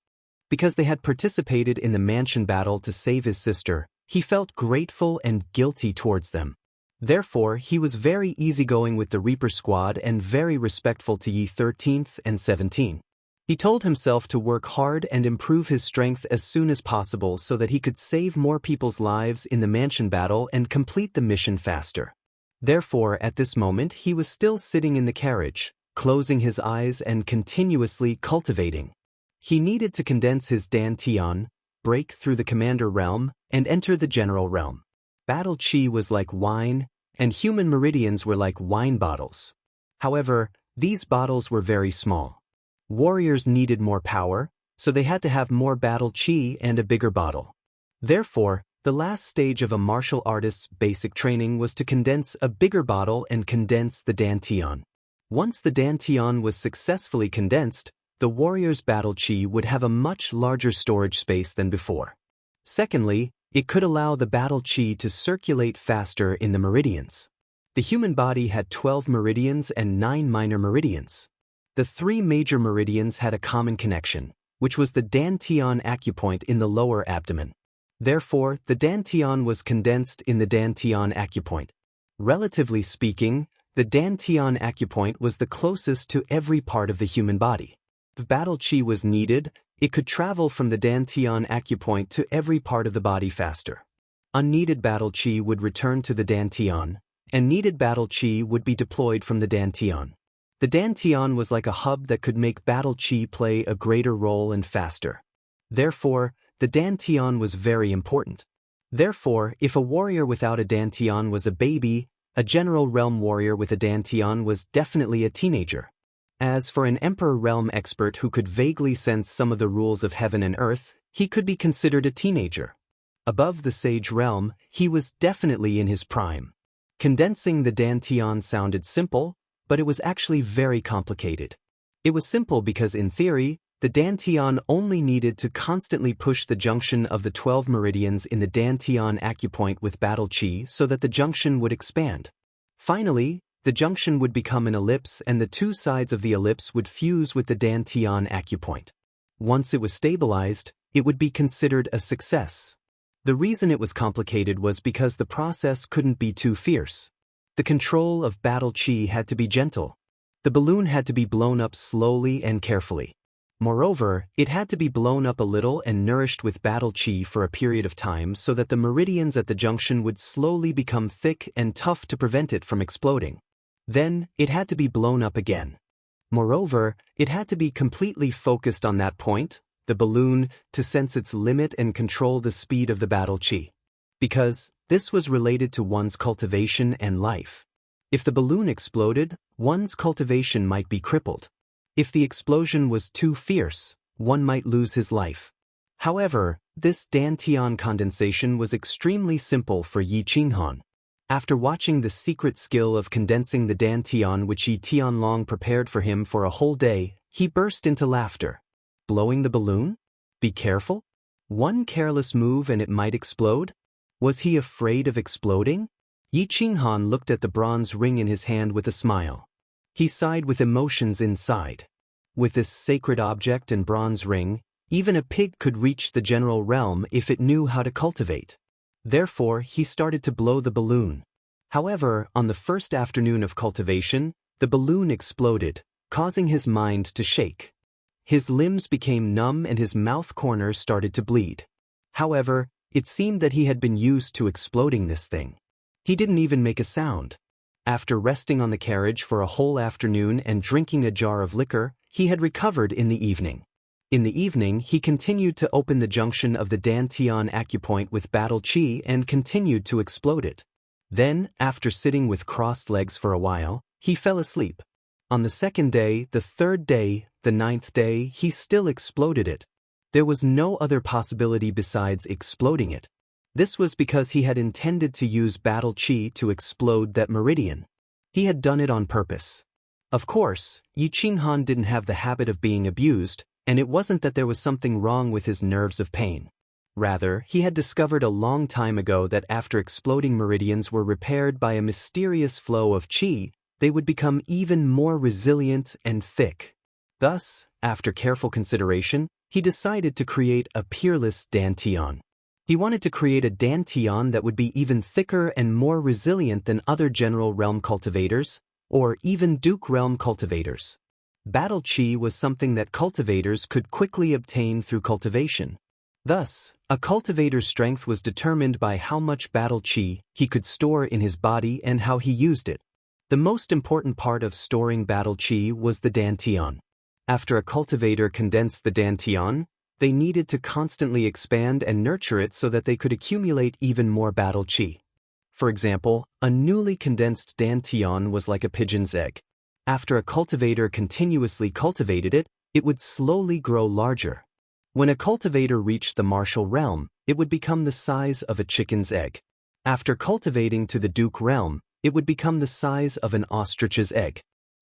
Because they had participated in the mansion battle to save his sister, he felt grateful and guilty towards them. Therefore, he was very easygoing with the Reaper squad and very respectful to Yi 13th and 17. He told himself to work hard and improve his strength as soon as possible so that he could save more people's lives in the mansion battle and complete the mission faster. Therefore, at this moment, he was still sitting in the carriage, closing his eyes and continuously cultivating. He needed to condense his dantian, break through the commander realm, and enter the general realm. Battle chi was like wine, and human meridians were like wine bottles. However, these bottles were very small. Warriors needed more power, so they had to have more battle chi and a bigger bottle. Therefore, the last stage of a martial artist's basic training was to condense a bigger bottle and condense the dantian. Once the dantian was successfully condensed, the warrior's battle chi would have a much larger storage space than before. Secondly, it could allow the battle chi to circulate faster in the meridians. The human body had 12 meridians and 9 minor meridians. The 3 major meridians had a common connection, which was the dantian acupoint in the lower abdomen. Therefore, the dantian was condensed in the dantian acupoint. Relatively speaking, the dantian acupoint was the closest to every part of the human body. If battle chi was needed, it could travel from the dantian acupoint to every part of the body faster. Unneeded battle chi would return to the dantian, and needed battle chi would be deployed from the dantian. The dantian was like a hub that could make battle chi play a greater role and faster. Therefore, the dantian was very important. Therefore, if a warrior without a dantian was a baby, a general realm warrior with a dantian was definitely a teenager. As for an emperor realm expert who could vaguely sense some of the rules of heaven and earth, he could be considered a teenager. Above the sage realm, he was definitely in his prime. Condensing the dantian sounded simple, but it was actually very complicated. It was simple because in theory, the dantian only needed to constantly push the junction of the 12 meridians in the dantian acupoint with battle chi so that the junction would expand. Finally, the junction would become an ellipse and the 2 sides of the ellipse would fuse with the dantian acupoint. Once it was stabilized, it would be considered a success. The reason it was complicated was because the process couldn't be too fierce. The control of battle chi had to be gentle. The balloon had to be blown up slowly and carefully. Moreover, it had to be blown up a little and nourished with battle chi for a period of time so that the meridians at the junction would slowly become thick and tough to prevent it from exploding. Then, it had to be blown up again. Moreover, it had to be completely focused on that point, the balloon, to sense its limit and control the speed of the battle chi. Because this was related to one's cultivation and life. If the balloon exploded, one's cultivation might be crippled. If the explosion was too fierce, one might lose his life. However, this dantian condensation was extremely simple for Yi Qinghan. After watching the secret skill of condensing the dantian which Yi Tianlong prepared for him for a whole day, he burst into laughter. Blowing the balloon? Be careful. One careless move and it might explode? Was he afraid of exploding? Yi Qinghan looked at the bronze ring in his hand with a smile. He sighed with emotions inside. With this sacred object and bronze ring, even a pig could reach the general realm if it knew how to cultivate. Therefore, he started to blow the balloon. However, on the first afternoon of cultivation, the balloon exploded, causing his mind to shake. His limbs became numb and his mouth corners started to bleed. However, it seemed that he had been used to exploding this thing. He didn't even make a sound. After resting on the carriage for a whole afternoon and drinking a jar of liquor, he had recovered in the evening. In the evening, he continued to open the junction of the Dantian acupoint with battle qi and continued to explode it. Then, after sitting with crossed legs for a while, he fell asleep. On the second day, the third day, the ninth day, he still exploded it. There was no other possibility besides exploding it. This was because he had intended to use battle qi to explode that meridian. He had done it on purpose. Of course, Yi Qinghan didn't have the habit of being abused, and it wasn't that there was something wrong with his nerves of pain. Rather, he had discovered a long time ago that after exploding meridians were repaired by a mysterious flow of qi, they would become even more resilient and thick. Thus, after careful consideration, he decided to create a peerless Dantian. He wanted to create a Dantian that would be even thicker and more resilient than other general realm cultivators, or even Duke realm cultivators. Battle qi was something that cultivators could quickly obtain through cultivation. Thus, a cultivator's strength was determined by how much battle qi he could store in his body and how he used it. The most important part of storing battle qi was the Dantian. After a cultivator condensed the Dantian, they needed to constantly expand and nurture it so that they could accumulate even more battle qi. For example, a newly condensed Dantian was like a pigeon's egg. After a cultivator continuously cultivated it, it would slowly grow larger. When a cultivator reached the martial realm, it would become the size of a chicken's egg. After cultivating to the Duke realm, it would become the size of an ostrich's egg.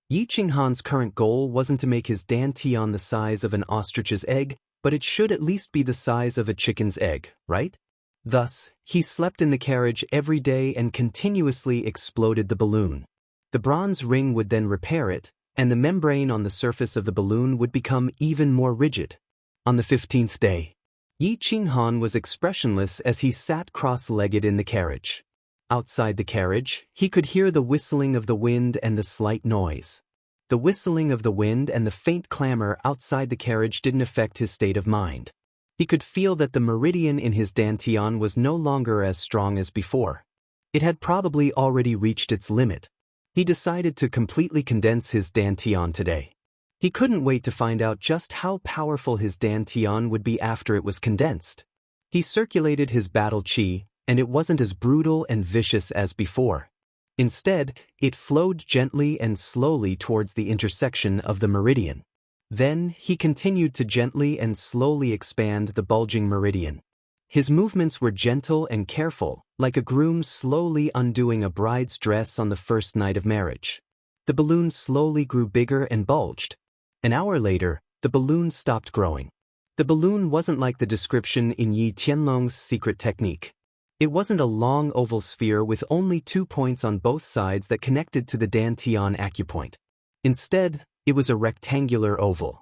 Yi Qinghan's current goal wasn't to make his Dantian the size of an ostrich's egg, but it should at least be the size of a chicken's egg, right? Thus, he slept in the carriage every day and continuously exploded the balloon. The bronze ring would then repair it, and the membrane on the surface of the balloon would become even more rigid. On the 15th day, Yi Qinghan was expressionless as he sat cross-legged in the carriage. Outside the carriage, he could hear the whistling of the wind and the slight noise. The whistling of the wind and the faint clamor outside the carriage didn't affect his state of mind. He could feel that the meridian in his Dantian was no longer as strong as before. It had probably already reached its limit. He decided to completely condense his Dantian today. He couldn't wait to find out just how powerful his Dantian would be after it was condensed. He circulated his battle qi, and it wasn't as brutal and vicious as before. Instead, it flowed gently and slowly towards the intersection of the meridian. Then, he continued to gently and slowly expand the bulging meridian. His movements were gentle and careful, like a groom slowly undoing a bride's dress on the first night of marriage. The balloon slowly grew bigger and bulged. An hour later, the balloon stopped growing. The balloon wasn't like the description in Yi Tianlong's secret technique. It wasn't a long oval sphere with only 2 points on both sides that connected to the Dantian acupoint. Instead, it was a rectangular oval.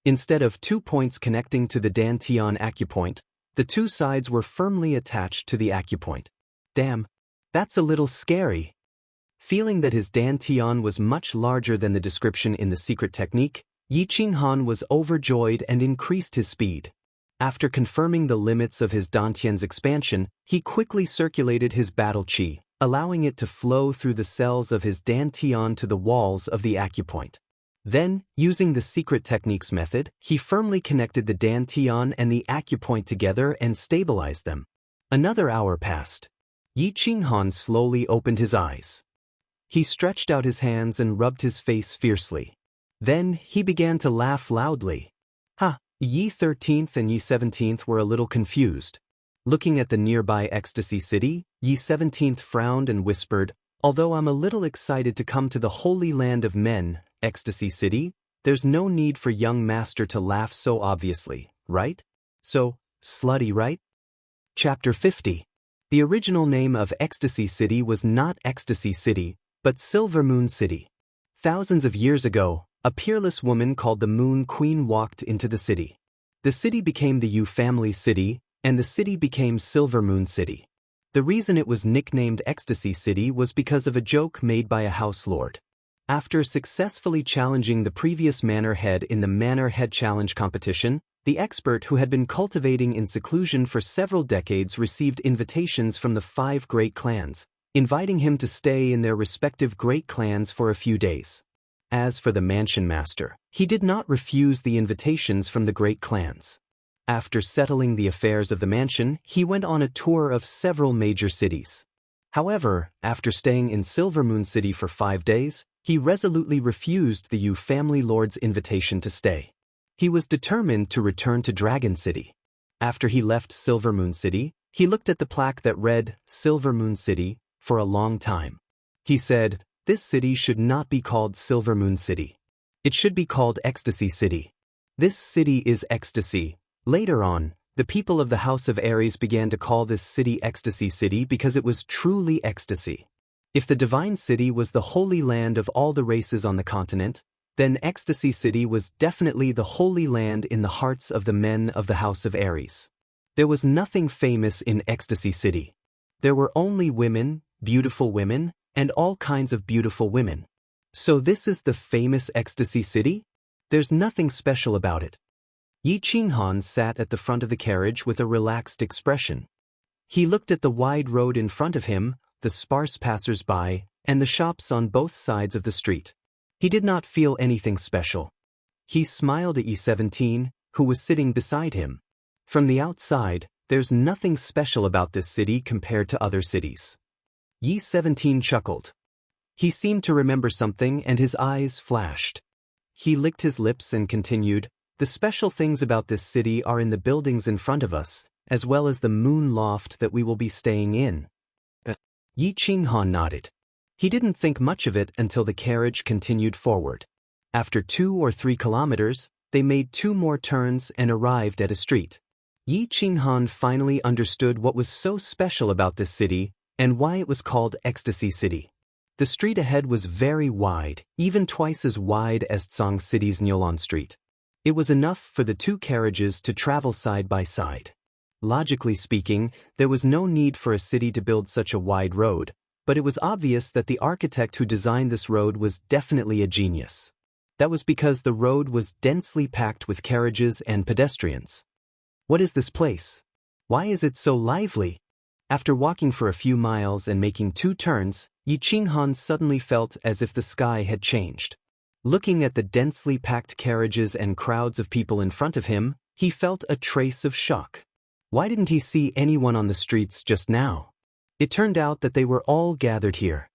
Instead of 2 points connecting to the Dantian acupoint, the 2 sides were firmly attached to the acupoint. Damn, that's a little scary. Feeling that his Dantian was much larger than the description in the secret technique, Yi Qinghan was overjoyed and increased his speed. After confirming the limits of his Dantian's expansion, he quickly circulated his battle qi, allowing it to flow through the cells of his Dantian to the walls of the acupoint. Then, using the secret techniques method, he firmly connected the Dantian and the acupoint together and stabilized them. Another hour passed. Yi Qinghan slowly opened his eyes. He stretched out his hands and rubbed his face fiercely. Then, he began to laugh loudly. Ha! Yi 13th and Yi 17th were a little confused. Looking at the nearby Ecstasy City, Yi 17th frowned and whispered, "Although I'm a little excited to come to the Holy Land of Men, Ecstasy City, there's no need for young master to laugh so obviously, right? So, slutty, right?" Chapter 50. The original name of Ecstasy City was not Ecstasy City, but Silver Moon City. Thousands of years ago, a peerless woman called the Moon Queen walked into the city. The city became the Yu family city, and the city became Silver Moon City. The reason it was nicknamed Ecstasy City was because of a joke made by a house lord. After successfully challenging the previous manor head in the Manor Head Challenge competition, the expert who had been cultivating in seclusion for several decades received invitations from the 5 great clans, inviting him to stay in their respective great clans for a few days. As for the mansion master, he did not refuse the invitations from the great clans. After settling the affairs of the mansion, he went on a tour of several major cities. However, after staying in Silvermoon City for 5 days, he resolutely refused the Yu family lord's invitation to stay. He was determined to return to Dragon City. After he left Silvermoon City, he looked at the plaque that read Silvermoon City for a long time. He said, "This city should not be called Silvermoon City. It should be called Ecstasy City. This city is ecstasy." Later on, the people of the House of Aries began to call this city Ecstasy City because it was truly ecstasy. If the Divine City was the holy land of all the races on the continent, then Ecstasy City was definitely the holy land in the hearts of the men of the House of Aries. There was nothing famous in Ecstasy City. There were only women, beautiful women, and all kinds of beautiful women. So this is the famous Ecstasy City? There's nothing special about it. Yi Qinghan sat at the front of the carriage with a relaxed expression. He looked at the wide road in front of him, the sparse passers-by, and the shops on both sides of the street. He did not feel anything special. He smiled at Yi-17, who was sitting beside him. From the outside, there's nothing special about this city compared to other cities. Yi-17 chuckled. He seemed to remember something and his eyes flashed. He licked his lips and continued, "The special things about this city are in the buildings in front of us, as well as the moon loft that we will be staying in." Yi Qinghan nodded. He didn't think much of it until the carriage continued forward. After 2 or 3 kilometers, they made 2 more turns and arrived at a street. Yi Qinghan finally understood what was so special about this city and why it was called Ecstasy City. The street ahead was very wide, even twice as wide as Tsang City's Nyolan Street. It was enough for the 2 carriages to travel side by side. Logically speaking, there was no need for a city to build such a wide road, but it was obvious that the architect who designed this road was definitely a genius. That was because the road was densely packed with carriages and pedestrians. What is this place? Why is it so lively? After walking for a few miles and making 2 turns, Yi Qinghan suddenly felt as if the sky had changed. Looking at the densely packed carriages and crowds of people in front of him, he felt a trace of shock. Why didn't he see anyone on the streets just now? It turned out that they were all gathered here.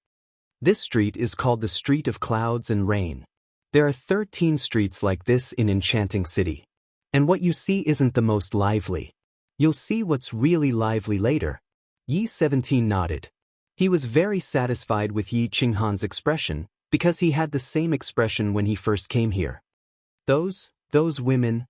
This street is called the Street of Clouds and Rain. There are 13 streets like this in Enchanting City. And what you see isn't the most lively. You'll see what's really lively later. Yi-17 nodded. He was very satisfied with Yi Qinghan's expression, because he had the same expression when he first came here. Those women.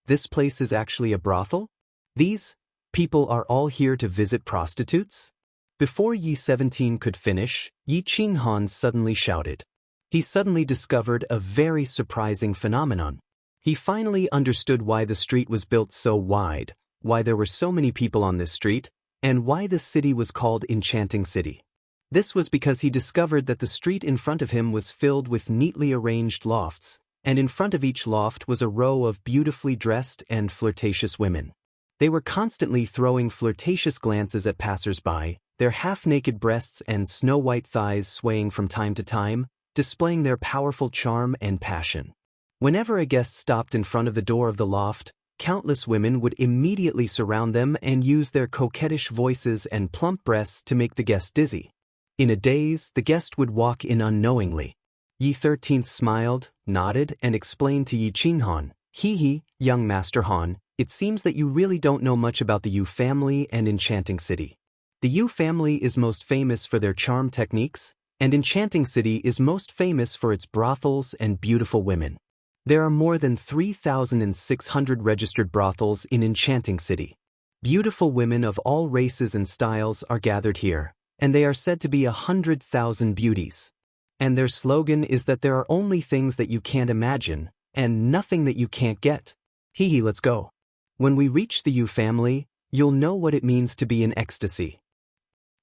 This place is actually a brothel? These people are all here to visit prostitutes? Before Yi-17 could finish, Yi Qinghan suddenly shouted. He suddenly discovered a very surprising phenomenon. He finally understood why the street was built so wide, why there were so many people on this street, and why the city was called Enchanting City. This was because he discovered that the street in front of him was filled with neatly arranged lofts, and in front of each loft was a row of beautifully dressed and flirtatious women. They were constantly throwing flirtatious glances at passers-by, their half-naked breasts and snow-white thighs swaying from time to time, displaying their powerful charm and passion. Whenever a guest stopped in front of the door of the loft, countless women would immediately surround them and use their coquettish voices and plump breasts to make the guest dizzy. In a daze, the guest would walk in unknowingly. Yi-13 smiled, nodded, and explained to Yi Qinghan, "Hee, young Master Han, it seems that you really don't know much about the Yu family and Enchanting City. The Yu family is most famous for their charm techniques, and Enchanting City is most famous for its brothels and beautiful women. There are more than 3,600 registered brothels in Enchanting City. Beautiful women of all races and styles are gathered here, and they are said to be 100,000 beauties. And their slogan is that there are only things that you can't imagine, and nothing that you can't get. Hee, let's go. When we reach the Yu family, you'll know what it means to be in ecstasy."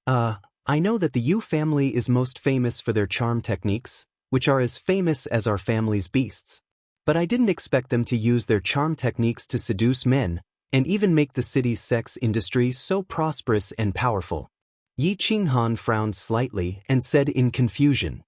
I know that the Yu family is most famous for their charm techniques, which are as famous as our family's beasts. But I didn't expect them to use their charm techniques to seduce men, and even make the city's sex industry so prosperous and powerful. Yi Qinghan frowned slightly and said in confusion.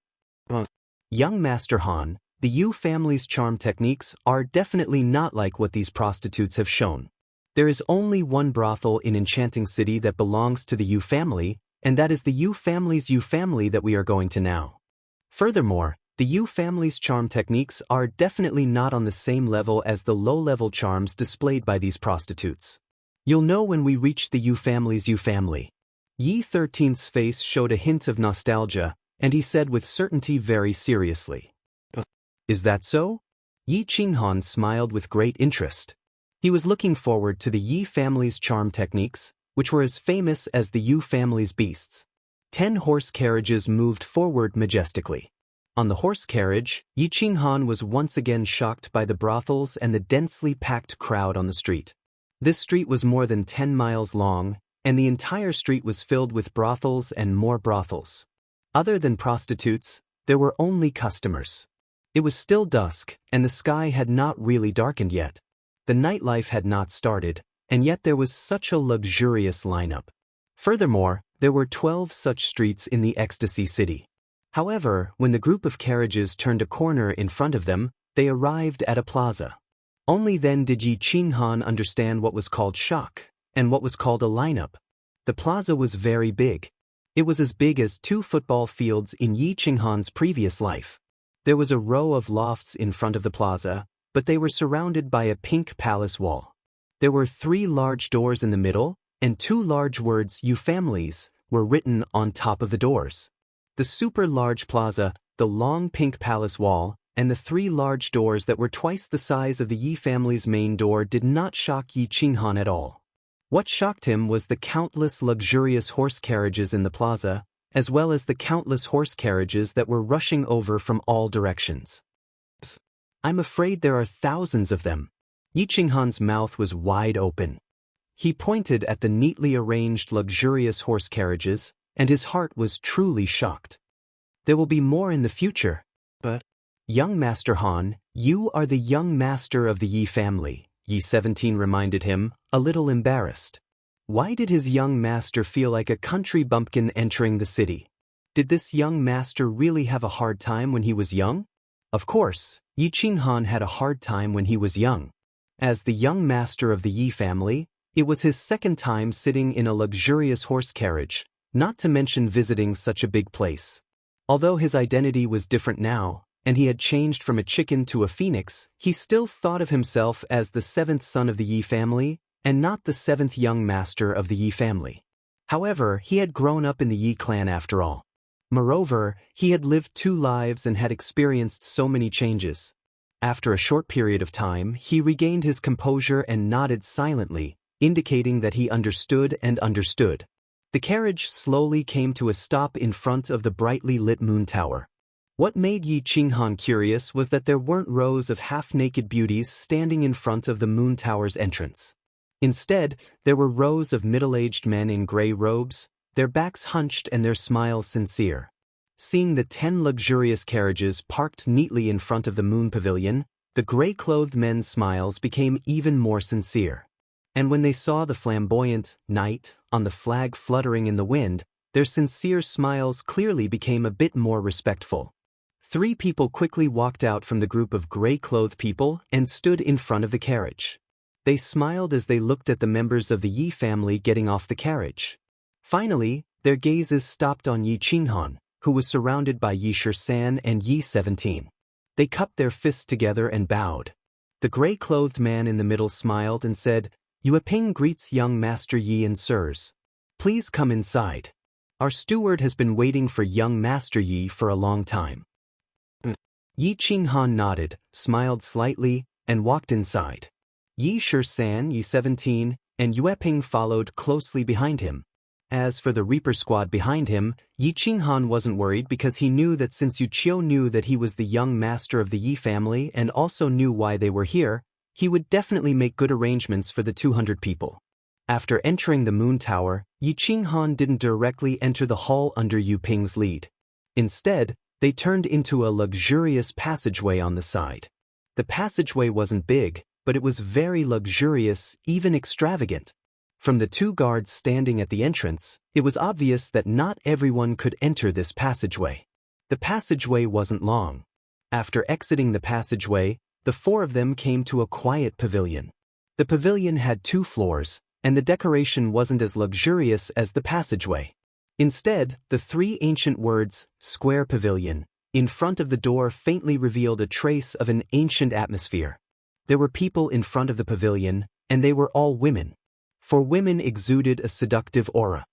Young Master Han, the Yu family's charm techniques are definitely not like what these prostitutes have shown. There is only one brothel in Enchanting City that belongs to the Yu family, and that is the Yu family's Yu family that we are going to now. Furthermore, the Yu family's charm techniques are definitely not on the same level as the low-level charms displayed by these prostitutes. You'll know when we reach the Yu family's Yu family. Yi 13th's face showed a hint of nostalgia, and he said with certainty very seriously. Is that so? Yi Qinghan smiled with great interest. He was looking forward to the Yi family's charm techniques, which were as famous as the Yu family's beasts. 10 horse carriages moved forward majestically. On the horse carriage, Yi Qinghan was once again shocked by the brothels and the densely packed crowd on the street. This street was more than 10 miles long, and the entire street was filled with brothels and more brothels. Other than prostitutes, there were only customers. It was still dusk, and the sky had not really darkened yet. The nightlife had not started, and yet there was such a luxurious lineup. Furthermore, there were 12 such streets in the Ecstasy City. However, when the group of carriages turned a corner in front of them, they arrived at a plaza. Only then did Yi Qinghan understand what was called shock, and what was called a lineup. The plaza was very big. It was as big as 2 football fields in Yi Qinghan's previous life. There was a row of lofts in front of the plaza, but they were surrounded by a pink palace wall. There were 3 large doors in the middle, and 2 large words "Yu families" were written on top of the doors. The super large plaza, the long pink palace wall, and the 3 large doors that were twice the size of the Yi family's main door did not shock Yi Qinghan at all. What shocked him was the countless luxurious horse carriages in the plaza, as well as the countless horse carriages that were rushing over from all directions. I'm afraid there are thousands of them. Yi Qinghan's mouth was wide open. He pointed at the neatly arranged luxurious horse carriages, and his heart was truly shocked. There will be more in the future. But, young Master Han, you are the young master of the Yi family, Yi 17 reminded him, a little embarrassed. Why did his young master feel like a country bumpkin entering the city? Did this young master really have a hard time when he was young? Of course, Yi Qinghan had a hard time when he was young. As the young master of the Yi family, it was his second time sitting in a luxurious horse carriage, not to mention visiting such a big place. Although his identity was different now, and he had changed from a chicken to a phoenix, he still thought of himself as the 7th son of the Yi family, and not the 7th young master of the Yi family. However, he had grown up in the Yi clan after all. Moreover, he had lived 2 lives and had experienced so many changes. After a short period of time, he regained his composure and nodded silently, indicating that he understood and understood. The carriage slowly came to a stop in front of the brightly lit moon tower. What made Yi Qinghan curious was that there weren't rows of half-naked beauties standing in front of the moon tower's entrance. Instead, there were rows of middle-aged men in gray robes, their backs hunched and their smiles sincere. Seeing the 10 luxurious carriages parked neatly in front of the moon pavilion, the gray-clothed men's smiles became even more sincere. And when they saw the flamboyant knight on the flag fluttering in the wind, their sincere smiles clearly became a bit more respectful. 3 people quickly walked out from the group of gray-clothed people and stood in front of the carriage. They smiled as they looked at the members of the Yi family getting off the carriage. Finally, their gazes stopped on Yi Qinghan, who was surrounded by Yi Shisan and Yi 17. They cupped their fists together and bowed. The gray-clothed man in the middle smiled and said, "Yue Ping greets young Master Yi and sirs. Please come inside. Our steward has been waiting for young Master Yi for a long time." Yi Qinghan nodded, smiled slightly, and walked inside. Yi Shisan, Yi 17, and Yue Ping followed closely behind him. As for the Reaper squad behind him, Yi Qinghan wasn't worried because he knew that since Yu Qiu knew that he was the young master of the Yi family and also knew why they were here, he would definitely make good arrangements for the 200 people. After entering the moon tower, Yi Qinghan didn't directly enter the hall under Yu Ping's lead. Instead, they turned into a luxurious passageway on the side. The passageway wasn't big, but it was very luxurious, even extravagant. From the two guards standing at the entrance, it was obvious that not everyone could enter this passageway. The passageway wasn't long. After exiting the passageway, the four of them came to a quiet pavilion. The pavilion had 2 floors, and the decoration wasn't as luxurious as the passageway. Instead, the 3 ancient words, "Square Pavilion," in front of the door faintly revealed a trace of an ancient atmosphere. There were people in front of the pavilion, and they were all women. For women exuded a seductive aura.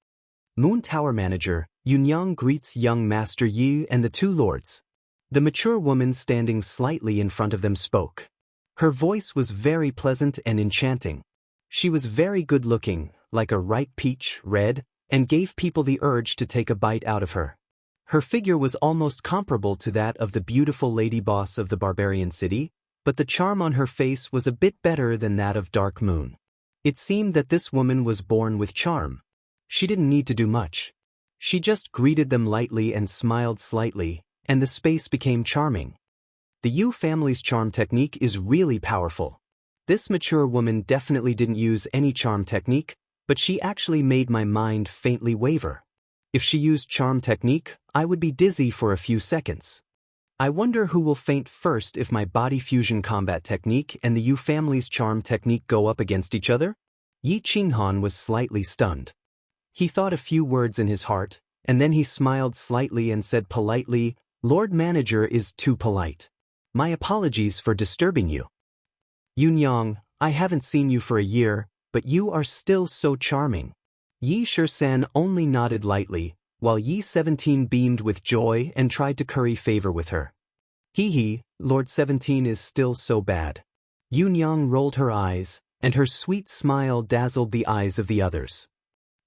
Moon Tower Manager, Yunyang greets young Master Yi and the 2 lords. The mature woman standing slightly in front of them spoke. Her voice was very pleasant and enchanting. She was very good-looking, like a ripe peach, red, and gave people the urge to take a bite out of her. Her figure was almost comparable to that of the beautiful lady boss of the barbarian city, but the charm on her face was a bit better than that of Dark Moon. It seemed that this woman was born with charm. She didn't need to do much. She just greeted them lightly and smiled slightly, and the space became charming. The Yu family's charm technique is really powerful. This mature woman definitely didn't use any charm technique, but she actually made my mind faintly waver. If she used charm technique, I would be dizzy for a few seconds. I wonder who will faint first if my body fusion combat technique and the Yu family's charm technique go up against each other? Yi Qinghan was slightly stunned. He thought a few words in his heart, and then he smiled slightly and said politely, "Lord Manager is too polite. My apologies for disturbing you. Yunyang, I haven't seen you for a year, but you are still so charming." Yi Shisan only nodded lightly, while Yi 17 beamed with joy and tried to curry favor with her. Hee, Lord 17 is still so bad. Yunyang rolled her eyes, and her sweet smile dazzled the eyes of the others.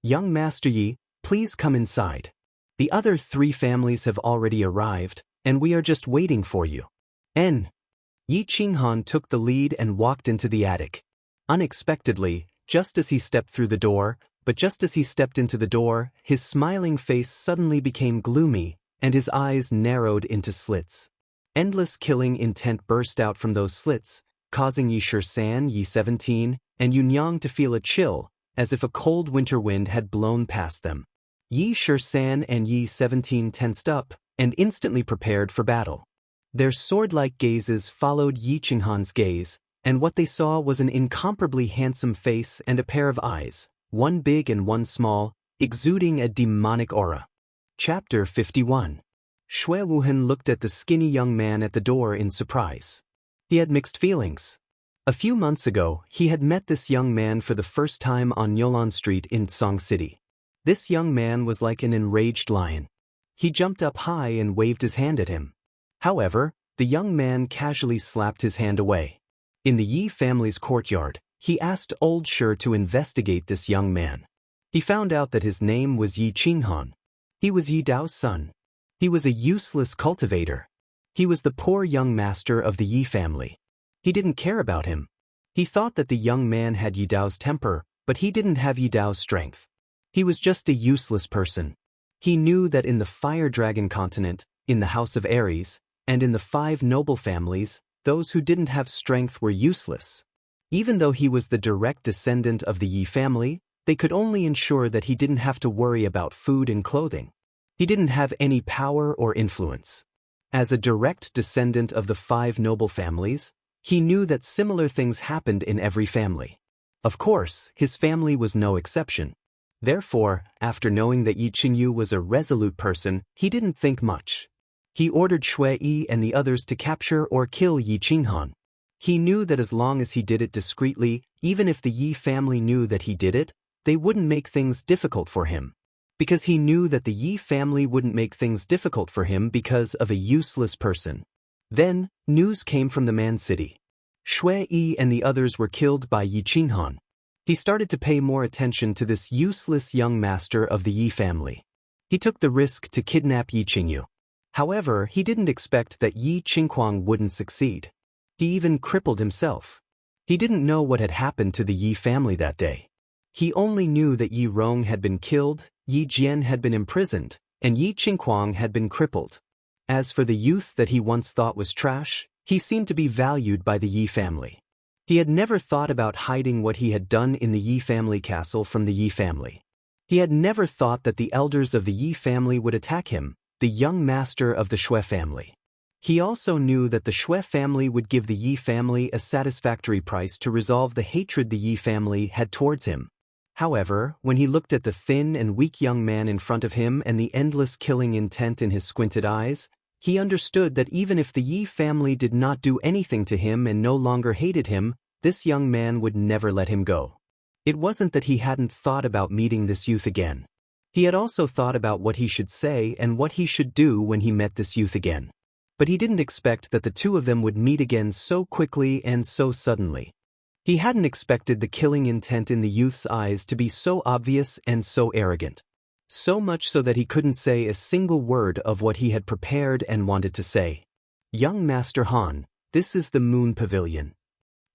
"Young Master Yi, please come inside. The other 3 families have already arrived, and we are just waiting for you." Yi Qinghan took the lead and walked into the attic. Unexpectedly, just as he stepped into the door, his smiling face suddenly became gloomy, and his eyes narrowed into slits. Endless killing intent burst out from those slits, causing Yi Shisan, Yi 17, and Yunyang to feel a chill, as if a cold winter wind had blown past them. Yi Shisan and Yi 17 tensed up, and instantly prepared for battle. Their sword-like gazes followed Yi Qinghan's gaze, and what they saw was an incomparably handsome face and a pair of eyes, one big and one small, exuding a demonic aura. Chapter 51. Shui Wuhan looked at the skinny young man at the door in surprise. He had mixed feelings. A few months ago, he had met this young man for the first time on Yolan Street in Song City. This young man was like an enraged lion. He jumped up high and waved his hand at him. However, the young man casually slapped his hand away. In the Yi family's courtyard, he asked Old Shi to investigate this young man. He found out that his name was Yi Qinghan. He was Yi Dao's son. He was a useless cultivator. He was the poor young master of the Yi family. He didn't care about him. He thought that the young man had Yi Dao's temper, but he didn't have Yi Dao's strength. He was just a useless person. He knew that in the Fire Dragon continent, in the House of Ares, and in the 5 noble families, those who didn't have strength were useless. Even though he was the direct descendant of the Yi family, they could only ensure that he didn't have to worry about food and clothing. He didn't have any power or influence. As a direct descendant of the 5 noble families, he knew that similar things happened in every family. Of course, his family was no exception. Therefore, after knowing that Yi Qingyu was a resolute person, he didn't think much. He ordered Shui Yi and the others to capture or kill Yi Qinghan. He knew that as long as he did it discreetly, even if the Yi family knew that he did it, they wouldn't make things difficult for him. Because he knew that the Yi family wouldn't make things difficult for him because of a useless person. Then, news came from the Man City. Shui Yi and the others were killed by Yi Qinghan. He started to pay more attention to this useless young master of the Yi family. He took the risk to kidnap Yi Qingyu. However, he didn't expect that Yi Qinghuang wouldn't succeed. He even crippled himself. He didn't know what had happened to the Yi family that day. He only knew that Yi Rong had been killed, Yi Jian had been imprisoned, and Yi Qinghuang had been crippled. As for the youth that he once thought was trash, he seemed to be valued by the Yi family. He had never thought about hiding what he had done in the Yi family castle from the Yi family. He had never thought that the elders of the Yi family would attack him, the young master of the Shui family. He also knew that the Shui family would give the Yi family a satisfactory price to resolve the hatred the Yi family had towards him. However, when he looked at the thin and weak young man in front of him and the endless killing intent in his squinted eyes, he understood that even if the Yi family did not do anything to him and no longer hated him, this young man would never let him go. It wasn't that he hadn't thought about meeting this youth again. He had also thought about what he should say and what he should do when he met this youth again. But he didn't expect that the two of them would meet again so quickly and so suddenly. He hadn't expected the killing intent in the youth's eyes to be so obvious and so arrogant. So much so that he couldn't say a single word of what he had prepared and wanted to say. Young Master Han, this is the Moon Pavilion.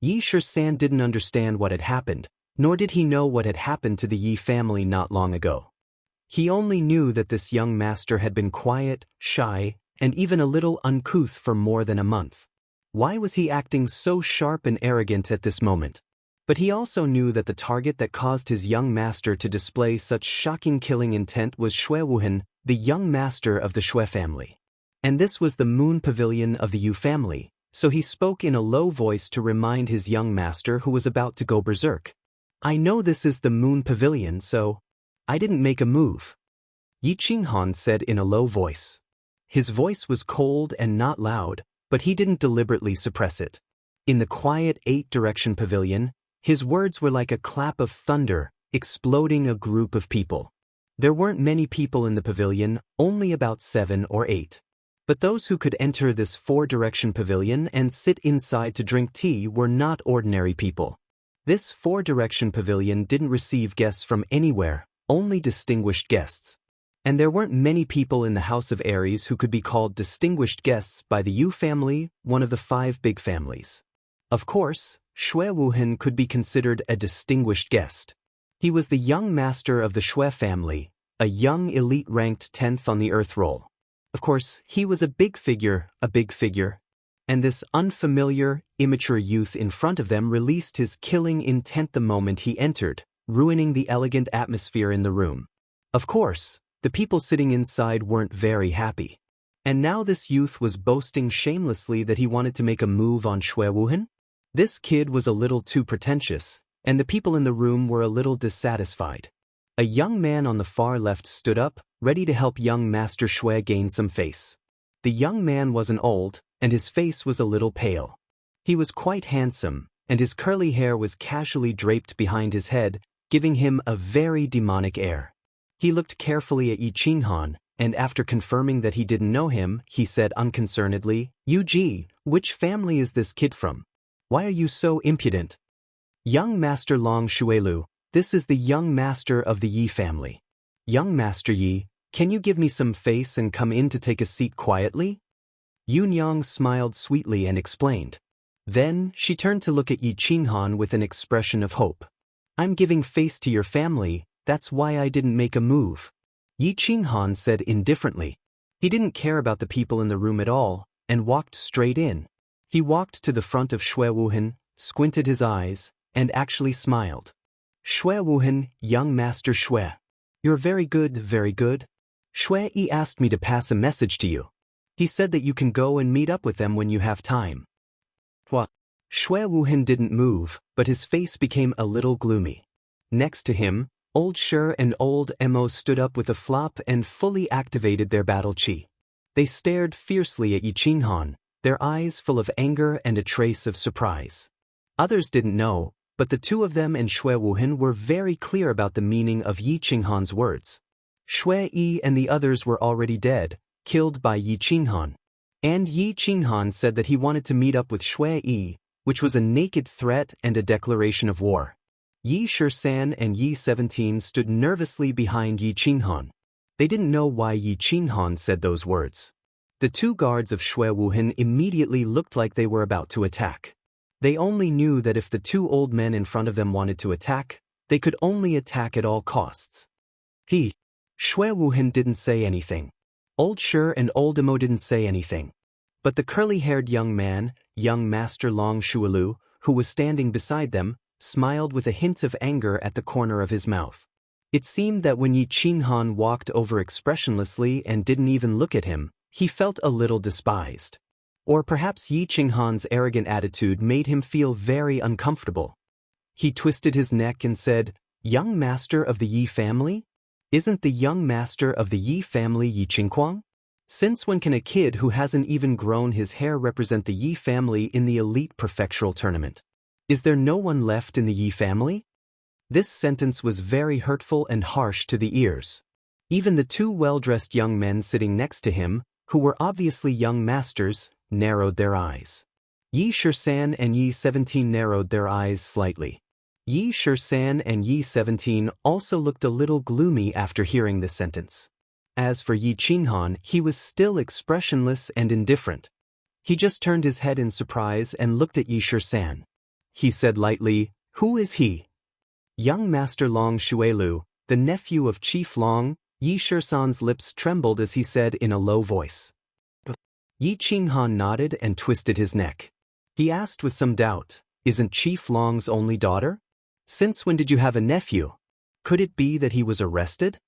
Yi Shisan didn't understand what had happened, nor did he know what had happened to the Yi family not long ago. He only knew that this young master had been quiet, shy, and even a little uncouth for more than a month. Why was he acting so sharp and arrogant at this moment? But he also knew that the target that caused his young master to display such shocking killing intent was Shui Wuhan, the young master of the Shui family. And this was the Moon Pavilion of the Yu family, so he spoke in a low voice to remind his young master who was about to go berserk. I know this is the Moon Pavilion, so I didn't make a move. Yi Qinghan said in a low voice. His voice was cold and not loud, but he didn't deliberately suppress it. In the quiet 8-direction pavilion, his words were like a clap of thunder, exploding a group of people. There weren't many people in the pavilion, only about 7 or 8. But those who could enter this 4-direction pavilion and sit inside to drink tea were not ordinary people. This 4-direction pavilion didn't receive guests from anywhere, only distinguished guests. And there weren't many people in the House of Aries who could be called distinguished guests by the Yu family, one of the 5 big families. Of course, Shui Wuhan could be considered a distinguished guest. He was the young master of the Shui family, a young elite ranked 10th on the Earth roll. Of course, he was a big figure, and this unfamiliar, immature youth in front of them released his killing intent the moment he entered, ruining the elegant atmosphere in the room. Of course, the people sitting inside weren't very happy. And now this youth was boasting shamelessly that he wanted to make a move on Shui Wuhan? This kid was a little too pretentious, and the people in the room were a little dissatisfied. A young man on the far left stood up, ready to help young Master Shui gain some face. The young man wasn't old, and his face was a little pale. He was quite handsome, and his curly hair was casually draped behind his head, giving him a very demonic air. He looked carefully at Yi Qinghan, and after confirming that he didn't know him, he said unconcernedly, Yu Ji, which family is this kid from? Why are you so impudent? Young Master Long Shuelu, this is the young master of the Yi family. Young Master Yi, can you give me some face and come in to take a seat quietly? Yunyang smiled sweetly and explained. Then, she turned to look at Yi Qinghan with an expression of hope. I'm giving face to your family, that's why I didn't make a move. Yi Qinghan said indifferently. He didn't care about the people in the room at all, and walked straight in. He walked to the front of Shui Wuhan, squinted his eyes, and actually smiled. Shui Wuhan, young Master Shui. You're very good, very good. Shui Yi asked me to pass a message to you. He said that you can go and meet up with them when you have time. What? Shui Wuhan didn't move, but his face became a little gloomy. Next to him, Old Shi and Old Mo stood up with a flop and fully activated their battle chi. They stared fiercely at Yi Qinghan, their eyes full of anger and a trace of surprise. Others didn't know, but the two of them and Shui Wuhan were very clear about the meaning of Yi Qinghan's words. Shui Yi and the others were already dead, killed by Yi Qinghan. And Yi Qinghan said that he wanted to meet up with Shui Yi, which was a naked threat and a declaration of war. Yi Shisan and Yi 17 stood nervously behind Yi Qinghan. They didn't know why Yi Qinghan said those words. The two guards of Shui Wuhan immediately looked like they were about to attack. They only knew that if the two old men in front of them wanted to attack, they could only attack at all costs. Shui Wuhan didn't say anything. Old Shi and Old Mo didn't say anything. But the curly-haired young man, young Master Long Shuelu, who was standing beside them, smiled with a hint of anger at the corner of his mouth. It seemed that when Yi Qinghan walked over expressionlessly and didn't even look at him, he felt a little despised. Or perhaps Yi Qinghan's arrogant attitude made him feel very uncomfortable. He twisted his neck and said, "Young master of the Yi family? Isn't the young master of the Yi family Yi Qingquang? Since when can a kid who hasn't even grown his hair represent the Yi family in the elite prefectural tournament? Is there no one left in the Yi family?" This sentence was very hurtful and harsh to the ears. Even the two well-dressed young men sitting next to him, who were obviously young masters, narrowed their eyes. Yi Shisan and Yi 17 narrowed their eyes slightly. Yi Shisan and Yi 17 also looked a little gloomy after hearing this sentence. As for Yi Qinghan, he was still expressionless and indifferent. He just turned his head in surprise and looked at Yi Shisan. He said lightly, "Who is he?" "Young Master Long Xuelu, the nephew of Chief Long." Yi Shisan's lips trembled as he said in a low voice. Yi Qinghan nodded and twisted his neck. He asked with some doubt, "Isn't Chief Long's only daughter? Since when did you have a nephew? Could it be that he was arrested?"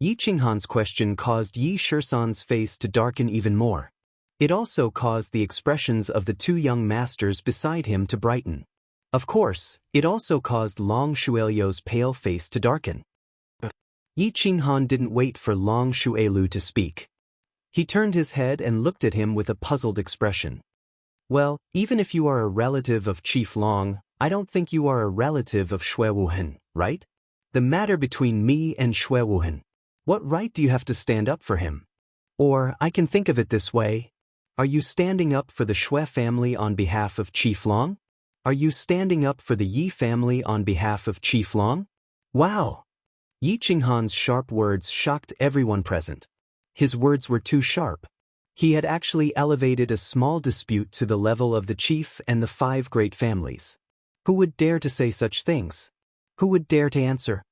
Yi Qinghan's question caused Yi Shisan's face to darken even more. It also caused the expressions of the two young masters beside him to brighten. Of course, it also caused Long Xuelu's pale face to darken. Yi Qinghan didn't wait for Long Xuelu to speak. He turned his head and looked at him with a puzzled expression. "Well, even if you are a relative of Chief Long, I don't think you are a relative of Xue Wuhan, right? The matter between me and Xue Wuhan. What right do you have to stand up for him? Or, I can think of it this way. Are you standing up for the Xue family on behalf of Chief Long? Are you standing up for the Yi family on behalf of Chief Long?" Wow! Yi Qinghan's sharp words shocked everyone present. His words were too sharp. He had actually elevated a small dispute to the level of the chief and the 5 great families. Who would dare to say such things? Who would dare to answer?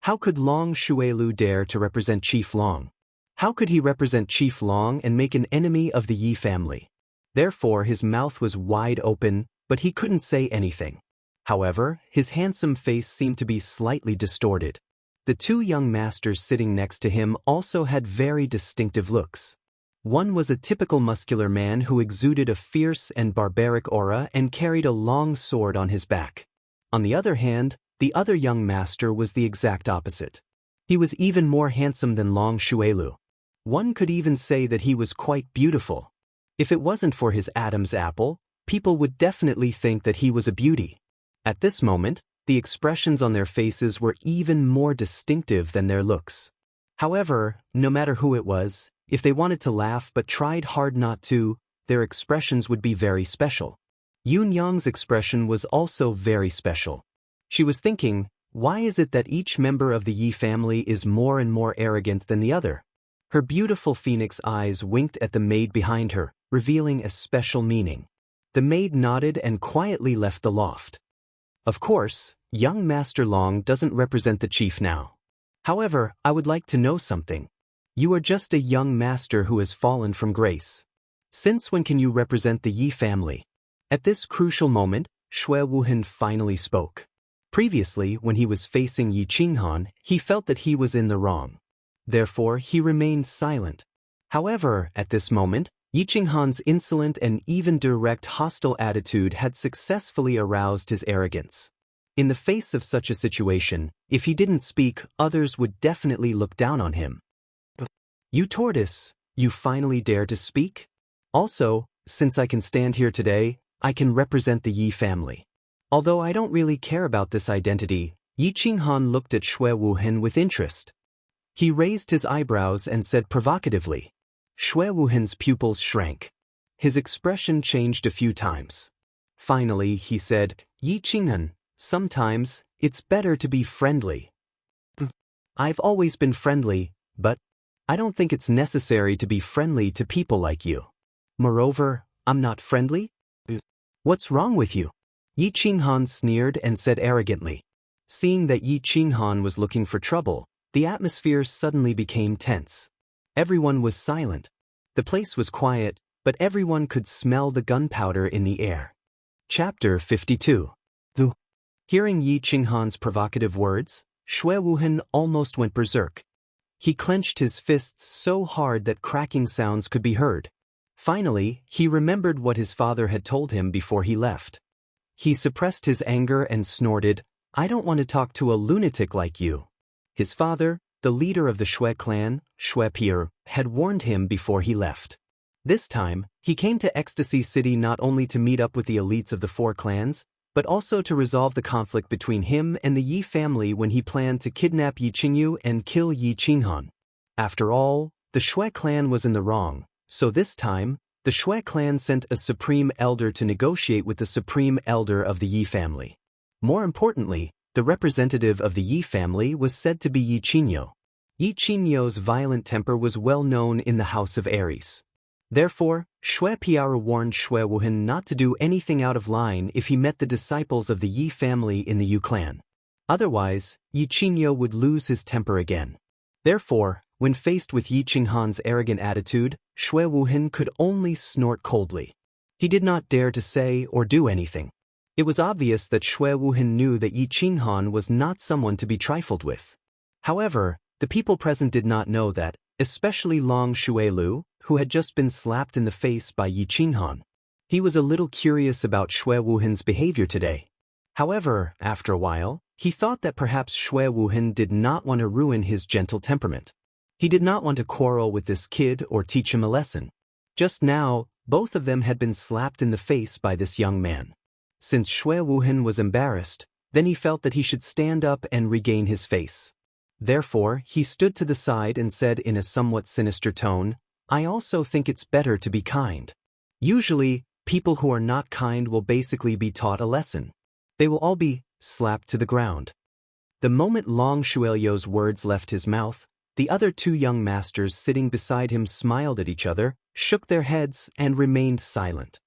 How could Long Xuelu dare to represent Chief Long? How could he represent Chief Long and make an enemy of the Yi family? Therefore his mouth was wide open, but he couldn't say anything. However, his handsome face seemed to be slightly distorted. The two young masters sitting next to him also had very distinctive looks. One was a typical muscular man who exuded a fierce and barbaric aura and carried a long sword on his back. On the other hand, the other young master was the exact opposite. He was even more handsome than Long Xuelu. One could even say that he was quite beautiful. If it wasn't for his Adam's apple, people would definitely think that he was a beauty. At this moment, the expressions on their faces were even more distinctive than their looks. However, no matter who it was, if they wanted to laugh but tried hard not to, their expressions would be very special. Yun Yang's expression was also very special. She was thinking, why is it that each member of the Yi family is more and more arrogant than the other? Her beautiful phoenix eyes winked at the maid behind her, revealing a special meaning. The maid nodded and quietly left the loft. Of course, young Master Long doesn't represent the chief now. However, I would like to know something. You are just a young master who has fallen from grace. Since when can you represent the Yi family? At this crucial moment, Xue Wuhan finally spoke. Previously, when he was facing Yi Qinghan, he felt that he was in the wrong. Therefore, he remained silent. However, at this moment, Yi Qinghan's insolent and even direct hostile attitude had successfully aroused his arrogance. In the face of such a situation, if he didn't speak, others would definitely look down on him. You tortoise, you finally dare to speak? Also, since I can stand here today, I can represent the Yi family. Although I don't really care about this identity, Yi Qinghan looked at Xue Wuhan with interest. He raised his eyebrows and said provocatively. Xue Wuhan's pupils shrank. His expression changed a few times. Finally, he said, Yi Qinghan, sometimes, it's better to be friendly. I've always been friendly, but I don't think it's necessary to be friendly to people like you. Moreover, I'm not friendly? What's wrong with you? Yi Qinghan sneered and said arrogantly. Seeing that Yi Qinghan was looking for trouble, the atmosphere suddenly became tense. Everyone was silent. The place was quiet, but everyone could smell the gunpowder in the air. Chapter 52. Hearing Yi Qinghan's provocative words, Shui Wuhan almost went berserk. He clenched his fists so hard that cracking sounds could be heard. Finally, he remembered what his father had told him before he left. He suppressed his anger and snorted, "I don't want to talk to a lunatic like you." His father, the leader of the Shui clan, Shui Pier, had warned him before he left. This time, he came to Ecstasy City not only to meet up with the elites of the four clans, but also to resolve the conflict between him and the Yi family when he planned to kidnap Yi Qingyu and kill Yi Qinghan. After all, the Shui clan was in the wrong, so this time, the Shui clan sent a supreme elder to negotiate with the supreme elder of the Yi family. More importantly, the representative of the Yi family was said to be Yi Qingyu. Yi Qingyu's violent temper was well known in the House of Aries. Therefore, Shui Piara warned Shui Wuhan not to do anything out of line if he met the disciples of the Yi family in the Yu clan. Otherwise, Yi Qingyu would lose his temper again. Therefore, when faced with Yi Qinghan's arrogant attitude, Shui Wuhan could only snort coldly. He did not dare to say or do anything. It was obvious that Shui Wuhan knew that Yi Qinghan was not someone to be trifled with. However, the people present did not know that, especially Long Shuilu, who had just been slapped in the face by Yi Qinghan. He was a little curious about Shui Wuhan's behavior today. However, after a while, he thought that perhaps Shui Wuhan did not want to ruin his gentle temperament. He did not want to quarrel with this kid or teach him a lesson. Just now, both of them had been slapped in the face by this young man. Since Shui Wuhan was embarrassed, then he felt that he should stand up and regain his face. Therefore, he stood to the side and said in a somewhat sinister tone, "I also think it's better to be kind. Usually, people who are not kind will basically be taught a lesson. They will all be slapped to the ground." The moment Long Shuilu's words left his mouth, the other two young masters sitting beside him smiled at each other, shook their heads, and remained silent.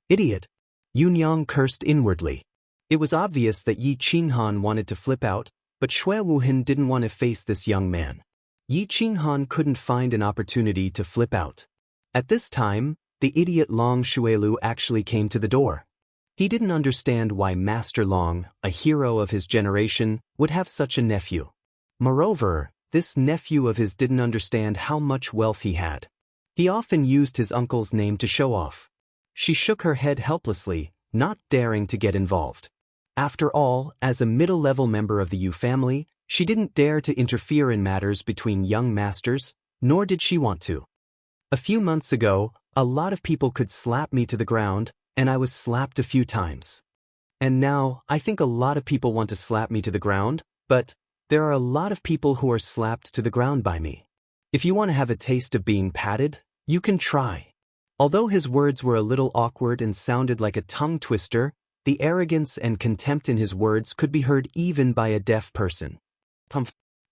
"Idiot!" Yunyang cursed inwardly. It was obvious that Yi Qinghan wanted to flip out, but Shui Wuhan didn't want to face this young man. Yi Qinghan couldn't find an opportunity to flip out. At this time, the idiot Long Shuilu actually came to the door. He didn't understand why Master Long, a hero of his generation, would have such a nephew. Moreover, this nephew of his didn't understand how much wealth he had. He often used his uncle's name to show off. She shook her head helplessly, not daring to get involved. After all, as a middle-level member of the Yu family, she didn't dare to interfere in matters between young masters, nor did she want to. A few months ago, a lot of people could slap me to the ground, and I was slapped a few times. And now, I think a lot of people want to slap me to the ground, but there are a lot of people who are slapped to the ground by me. If you want to have a taste of being patted, you can try. Although his words were a little awkward and sounded like a tongue twister, the arrogance and contempt in his words could be heard even by a deaf person.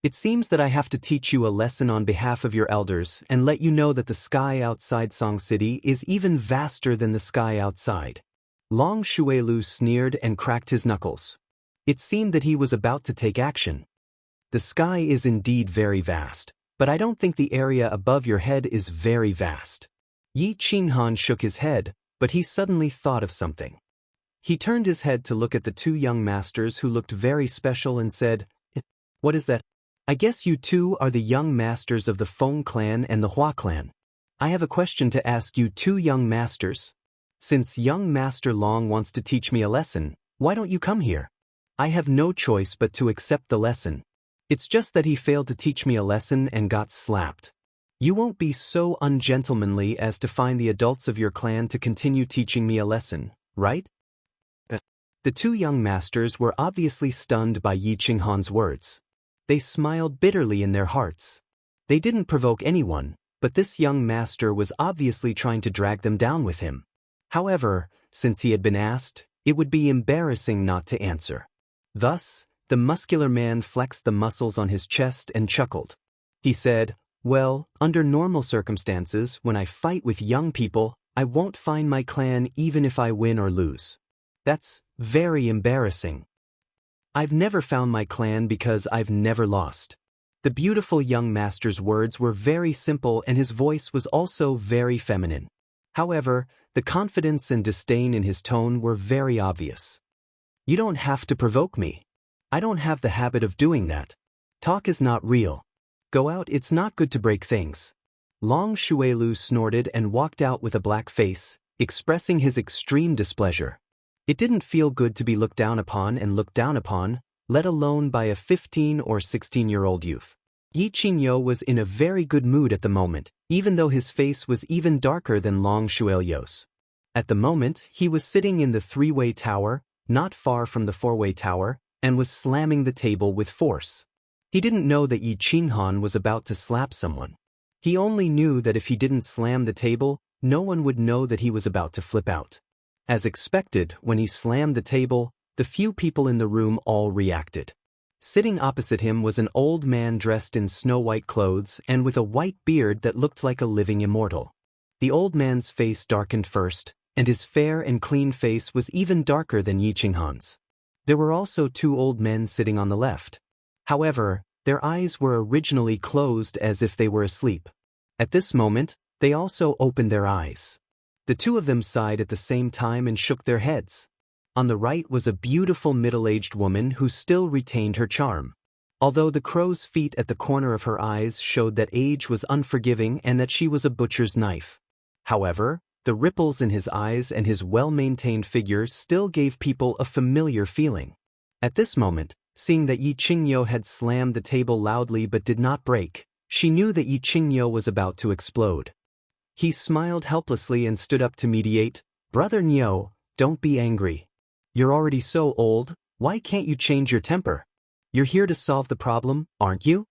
"It seems that I have to teach you a lesson on behalf of your elders and let you know that the sky outside Song City is even vaster than the sky outside." Long Shuilu sneered and cracked his knuckles. It seemed that he was about to take action. "The sky is indeed very vast, but I don't think the area above your head is very vast." Yi Qinghan shook his head, but he suddenly thought of something. He turned his head to look at the two young masters who looked very special and said, "What is that? I guess you two are the young masters of the Feng clan and the Hua clan. I have a question to ask you two young masters. Since young Master Long wants to teach me a lesson, why don't you come here? I have no choice but to accept the lesson. It's just that he failed to teach me a lesson and got slapped. You won't be so ungentlemanly as to find the adults of your clan to continue teaching me a lesson, right?" The two young masters were obviously stunned by Yi Qinghan's words. They smiled bitterly in their hearts. They didn't provoke anyone, but this young master was obviously trying to drag them down with him. However, since he had been asked, it would be embarrassing not to answer. Thus, the muscular man flexed the muscles on his chest and chuckled. He said, "Well, under normal circumstances, when I fight with young people, I won't find my clan even if I win or lose. That's very embarrassing. I've never found my clan because I've never lost." The beautiful young master's words were very simple and his voice was also very feminine. However, The confidence and disdain in his tone were very obvious. You don't have to provoke me. I don't have the habit of doing that. Talk is not real. Go out, it's not good to break things. Long Shuelu snorted and walked out with a black face, expressing his extreme displeasure. It didn't feel good to be looked down upon, let alone by a 15 or 16-year-old youth. Yi Qingyo was in a very good mood at the moment, even though his face was even darker than Long Shuelyo's. At the moment, he was sitting in the three-way tower, not far from the four-way tower, and was slamming the table with force. He didn't know that Yi Qinghan was about to slap someone. He only knew that if he didn't slam the table, no one would know that he was about to flip out. As expected, when he slammed the table, the few people in the room all reacted. Sitting opposite him was an old man dressed in snow-white clothes and with a white beard that looked like a living immortal. The old man's face darkened first, and his fair and clean face was even darker than Yi Qinghan's. There were also two old men sitting on the left. However, their eyes were originally closed as if they were asleep. At this moment, they also opened their eyes. The two of them sighed at the same time and shook their heads. On the right was a beautiful middle-aged woman who still retained her charm. Although the crow's feet at the corner of her eyes showed that age was unforgiving and that she was a butcher's knife. However, the ripples in his eyes and his well-maintained figure still gave people a familiar feeling. At this moment, seeing that Yi Qingyo had slammed the table loudly but did not break, she knew that Yi Qingyo was about to explode. He smiled helplessly and stood up to mediate. "Brother Nyo, don't be angry. You're already so old, why can't you change your temper? You're here to solve the problem, aren't you?"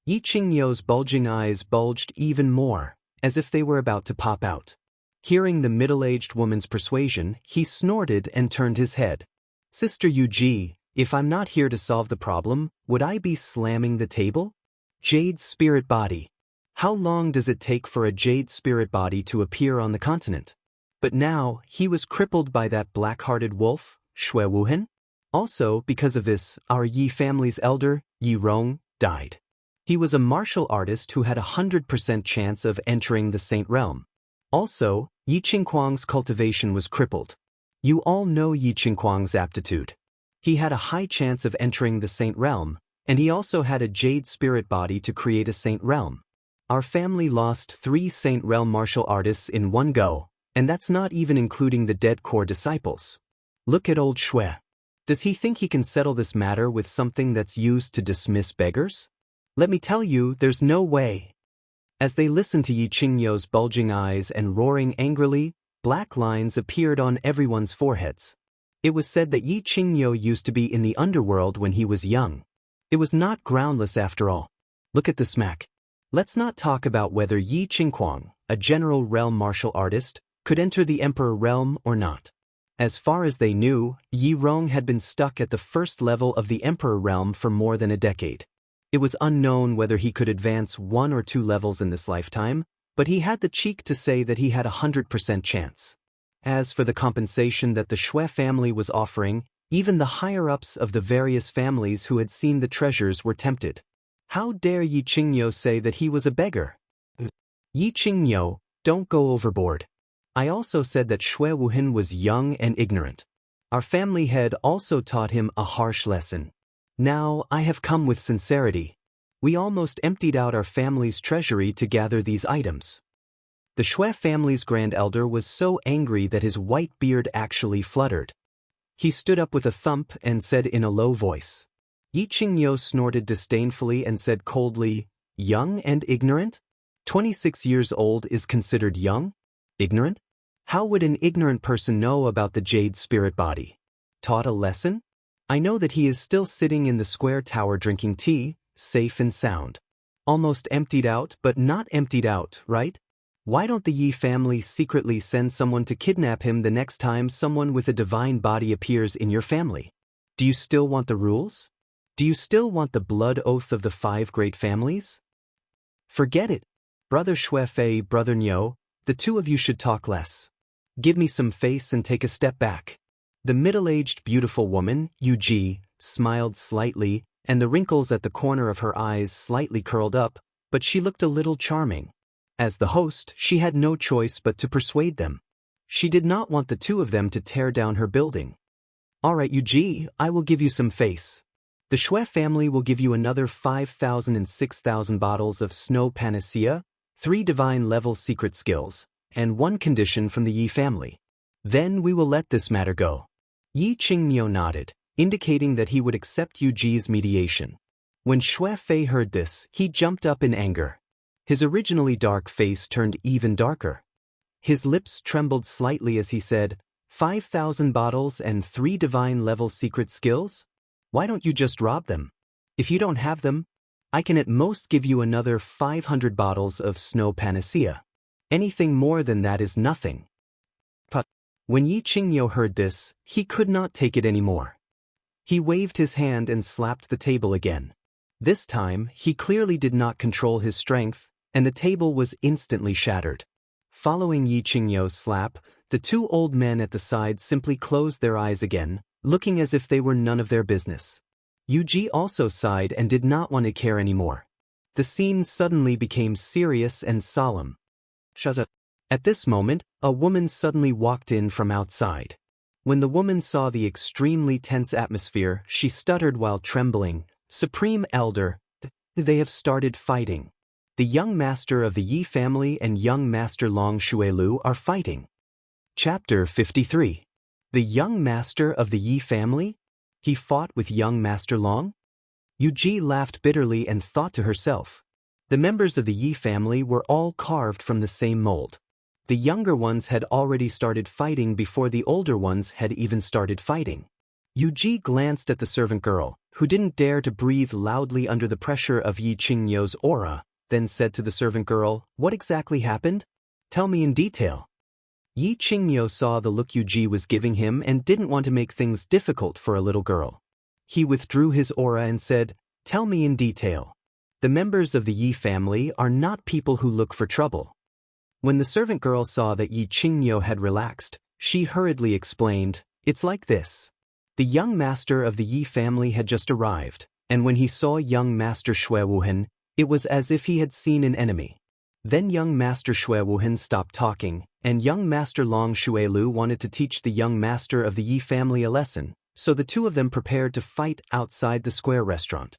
Yi Qingyo's bulging eyes bulged even more, as if they were about to pop out. Hearing the middle-aged woman's persuasion, he snorted and turned his head. "Sister Yuji, if I'm not here to solve the problem, would I be slamming the table? Jade spirit body. How long does it take for a jade spirit body to appear on the continent?" But now, he was crippled by that black-hearted wolf, Shui Wuhan. Also, because of this, our Yi family's elder, Yi Rong, died. He was a martial artist who had a 100% chance of entering the Saint Realm. Also, Yi Qingquang's cultivation was crippled. You all know Yi Qingquang's aptitude. He had a high chance of entering the Saint Realm, and he also had a jade spirit body to create a Saint Realm. Our family lost 3 Saint Realm martial artists in one go, and that's not even including the dead core disciples. Look at old Shui. Does he think he can settle this matter with something that's used to dismiss beggars? Let me tell you, there's no way. As they listened to Yi Qingyo's bulging eyes and roaring angrily, black lines appeared on everyone's foreheads. It was said that Yi Qingyo used to be in the underworld when he was young. It was not groundless after all. Look at the smack. Let's not talk about whether Yi Qingquang, a general realm martial artist, could enter the Emperor realm or not. As far as they knew, Yi Rong had been stuck at the first level of the Emperor realm for more than a decade. It was unknown whether he could advance 1 or 2 levels in this lifetime, but he had the cheek to say that he had a 100% chance. As for the compensation that the Shui family was offering, even the higher-ups of the various families who had seen the treasures were tempted. How dare Yi Qingyo say that he was a beggar? Yi Qingyo, don't go overboard. I also said that Shui Wuhan was young and ignorant. Our family head also taught him a harsh lesson. Now, I have come with sincerity. We almost emptied out our family's treasury to gather these items. The Shui family's grand elder was so angry that his white beard actually fluttered. He stood up with a thump and said in a low voice. Yi Qingyo snorted disdainfully and said coldly, "Young and ignorant? 26 years old is considered young? Ignorant? How would an ignorant person know about the jade spirit body? Taught a lesson? I know that he is still sitting in the square tower drinking tea, safe and sound. Almost emptied out, but not emptied out, right? Why don't the Yi family secretly send someone to kidnap him the next time someone with a divine body appears in your family? Do you still want the rules? Do you still want the blood oath of the 5 great families? Forget it. Brother Shuifei, Brother Nyo, the two of you should talk less. Give me some face and take a step back." The middle-aged beautiful woman, Yuji, smiled slightly, and the wrinkles at the corner of her eyes slightly curled up, but she looked a little charming. As the host, she had no choice but to persuade them. She did not want the two of them to tear down her building. Alright Yuji, I will give you some face. The Shui family will give you another 5,000 and 6,000 bottles of snow panacea, 3 divine-level secret skills, and 1 condition from the Yi family. Then we will let this matter go. Yi Qingniu nodded, indicating that he would accept Yuji's mediation. When Shui Fei heard this, he jumped up in anger. His originally dark face turned even darker. His lips trembled slightly as he said, 5,000 bottles and 3 divine-level secret skills? Why don't you just rob them? If you don't have them, I can at most give you another 500 bottles of snow panacea. Anything more than that is nothing. But when Yi Qingniu heard this, he could not take it anymore. He waved his hand and slapped the table again. This time, he clearly did not control his strength, and the table was instantly shattered. Following Yi Qingniu's slap, the 2 old men at the side simply closed their eyes again, looking as if they were none of their business. Yuji also sighed and did not want to care anymore. The scene suddenly became serious and solemn. At this moment, a woman suddenly walked in from outside. When the woman saw the extremely tense atmosphere, she stuttered while trembling, "Supreme Elder, they have started fighting. The young master of the Yi family and young master Long Xuelu are fighting." Chapter 53. The young master of the Yi family? He fought with young master Long? Yuji laughed bitterly and thought to herself. The members of the Yi family were all carved from the same mold. The younger ones had already started fighting before the older ones had even started fighting. Yuji glanced at the servant girl, who didn't dare to breathe loudly under the pressure of Yi Qingniu's aura, then said to the servant girl, "What exactly happened? Tell me in detail." Yi Qingniu saw the look Yuji was giving him and didn't want to make things difficult for a little girl. He withdrew his aura and said, "Tell me in detail. The members of the Yi family are not people who look for trouble." When the servant girl saw that Yi Qingniu had relaxed, she hurriedly explained, "It's like this. The young master of the Yi family had just arrived, and when he saw young master Shui Wuhan, it was as if he had seen an enemy. Then young master Shui Wuhan stopped talking, and young master Long Xuelu wanted to teach the young master of the Yi family a lesson, so the two of them prepared to fight outside the square restaurant.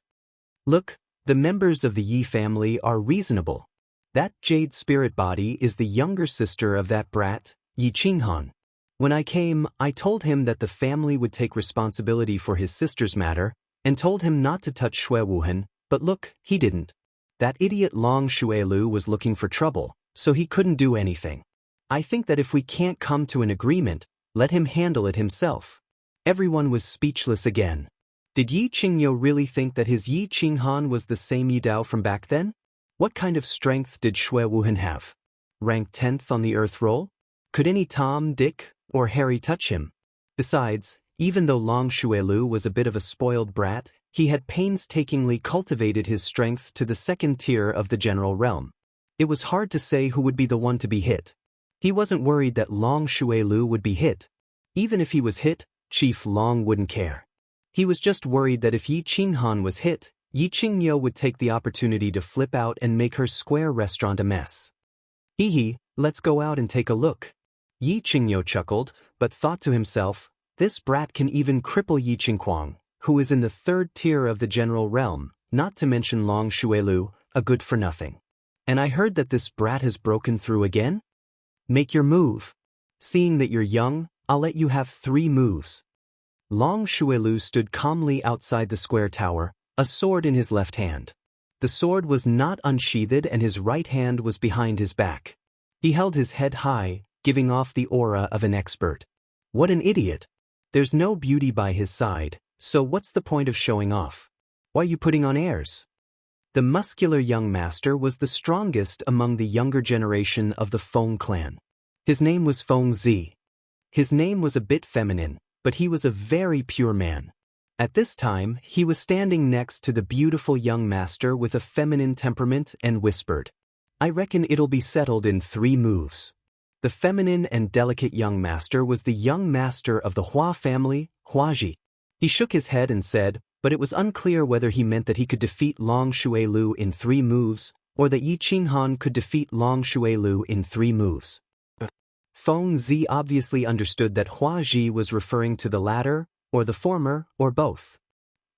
Look, the members of the Yi family are reasonable. That jade spirit body is the younger sister of that brat, Yi Qinghan. When I came, I told him that the family would take responsibility for his sister's matter, and told him not to touch Shui Wuhan, but look, he didn't. That idiot Long Xuelu was looking for trouble, so he couldn't do anything. I think that if we can't come to an agreement, let him handle it himself." Everyone was speechless again. Did Yi Qingniu really think that his Yi Qinghan was the same Yi Dao from back then? What kind of strength did Shui Wuhan have? Ranked 10th on the Earth roll? Could any Tom, Dick, or Harry touch him? Besides, even though Long Xuelu was a bit of a spoiled brat, he had painstakingly cultivated his strength to the 2nd tier of the general realm. It was hard to say who would be the one to be hit. He wasn't worried that Long Xuelu would be hit. Even if he was hit, Chief Long wouldn't care. He was just worried that if Yi Qinghan was hit, Yi Qingniu would take the opportunity to flip out and make her square restaurant a mess. "Hee, let's go out and take a look." Yi Qingniu chuckled, but thought to himself, this brat can even cripple Yi Qingquang, who is in the 3rd tier of the general realm, not to mention Long Xuelu, a good-for-nothing. And I heard that this brat has broken through again? Make your move. Seeing that you're young, I'll let you have 3 moves. Long Xuelu stood calmly outside the square tower, a sword in his left hand. The sword was not unsheathed and his right hand was behind his back. He held his head high, giving off the aura of an expert. What an idiot. There's no beauty by his side, so what's the point of showing off? Why are you putting on airs? The muscular young master was the strongest among the younger generation of the Feng clan. His name was Feng Zi. His name was a bit feminine, but he was a very pure man. At this time, he was standing next to the beautiful young master with a feminine temperament and whispered, "I reckon it'll be settled in 3 moves." The feminine and delicate young master was the young master of the Hua family, Huaji. He shook his head and said, but it was unclear whether he meant that he could defeat Long Xuelu in 3 moves, or that Yi Qinghan could defeat Long Xuelu in 3 moves. Feng Zi obviously understood that Hua Ji was referring to the latter, or the former, or both.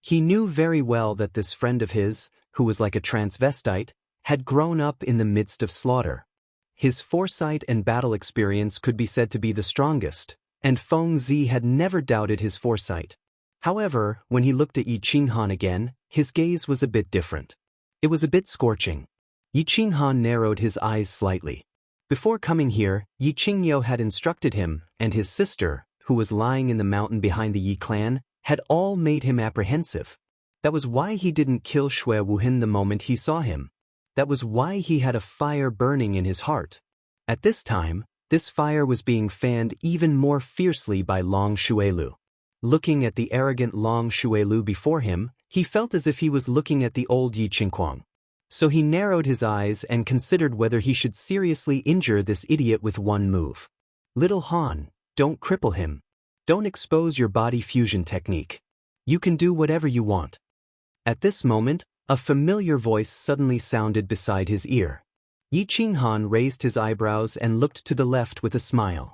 He knew very well that this friend of his, who was like a transvestite, had grown up in the midst of slaughter. His foresight and battle experience could be said to be the strongest, and Feng Zi had never doubted his foresight. However, when he looked at Yi Qinghan again, his gaze was a bit different. It was a bit scorching. Yi Qinghan narrowed his eyes slightly. Before coming here, Yi Qingyo had instructed him, and his sister, who was lying in the mountain behind the Yi clan, had all made him apprehensive. That was why he didn't kill Shui Wuhan the moment he saw him. That was why he had a fire burning in his heart. At this time, this fire was being fanned even more fiercely by Long Xuelu. Looking at the arrogant Long Xuelu before him, he felt as if he was looking at the old Yi Qingquang. So he narrowed his eyes and considered whether he should seriously injure this idiot with one move. Little Han, don't cripple him. Don't expose your body fusion technique. You can do whatever you want. At this moment, a familiar voice suddenly sounded beside his ear. Yi Qinghan raised his eyebrows and looked to the left with a smile.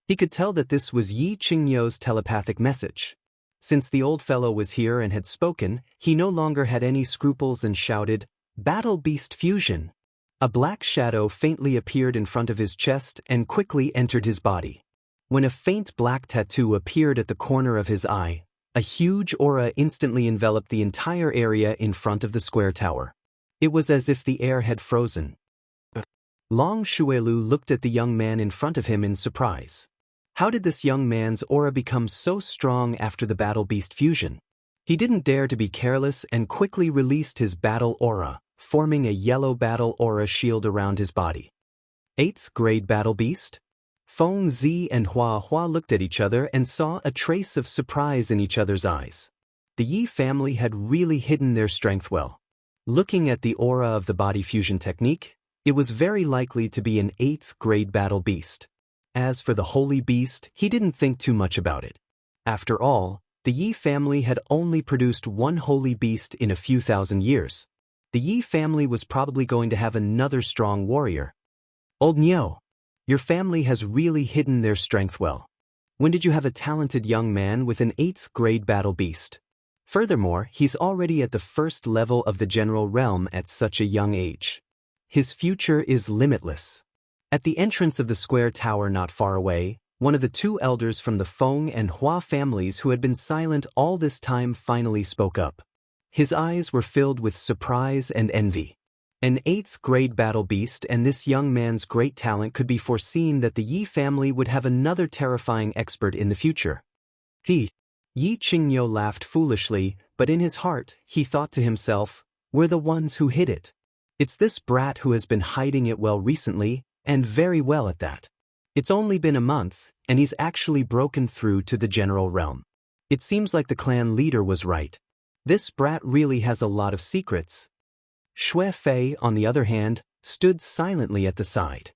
He could tell that this was Yi Qingyo's telepathic message. Since the old fellow was here and had spoken, he no longer had any scruples and shouted, "Battle Beast Fusion!" A black shadow faintly appeared in front of his chest and quickly entered his body. When a faint black tattoo appeared at the corner of his eye, a huge aura instantly enveloped the entire area in front of the square tower. It was as if the air had frozen. Long Xuelu looked at the young man in front of him in surprise. How did this young man's aura become so strong after the Battle Beast fusion? He didn't dare to be careless and quickly released his battle aura, forming a yellow battle aura shield around his body. 8th grade Battle Beast? Feng Zi and Hua Hua looked at each other and saw a trace of surprise in each other's eyes. The Yi family had really hidden their strength well. Looking at the aura of the body fusion technique, it was very likely to be an 8th grade Battle Beast. As for the Holy Beast, he didn't think too much about it. After all, the Yi family had only produced one Holy Beast in a few thousand years. The Yi family was probably going to have another strong warrior. Old Nyo, your family has really hidden their strength well. When did you have a talented young man with an 8th grade Battle Beast? Furthermore, he's already at the first level of the general realm at such a young age. His future is limitless. At the entrance of the square tower not far away, one of the two elders from the Feng and Hua families who had been silent all this time finally spoke up. His eyes were filled with surprise and envy. An 8th grade Battle Beast and this young man's great talent could be foreseen that the Yi family would have another terrifying expert in the future. Yi Qingyo laughed foolishly, but in his heart, he thought to himself, we're the ones who hid it. It's this brat who has been hiding it well recently, and very well at that. It's only been a month, and he's actually broken through to the general realm. It seems like the clan leader was right. This brat really has a lot of secrets. Shui Fei, on the other hand, stood silently at the side.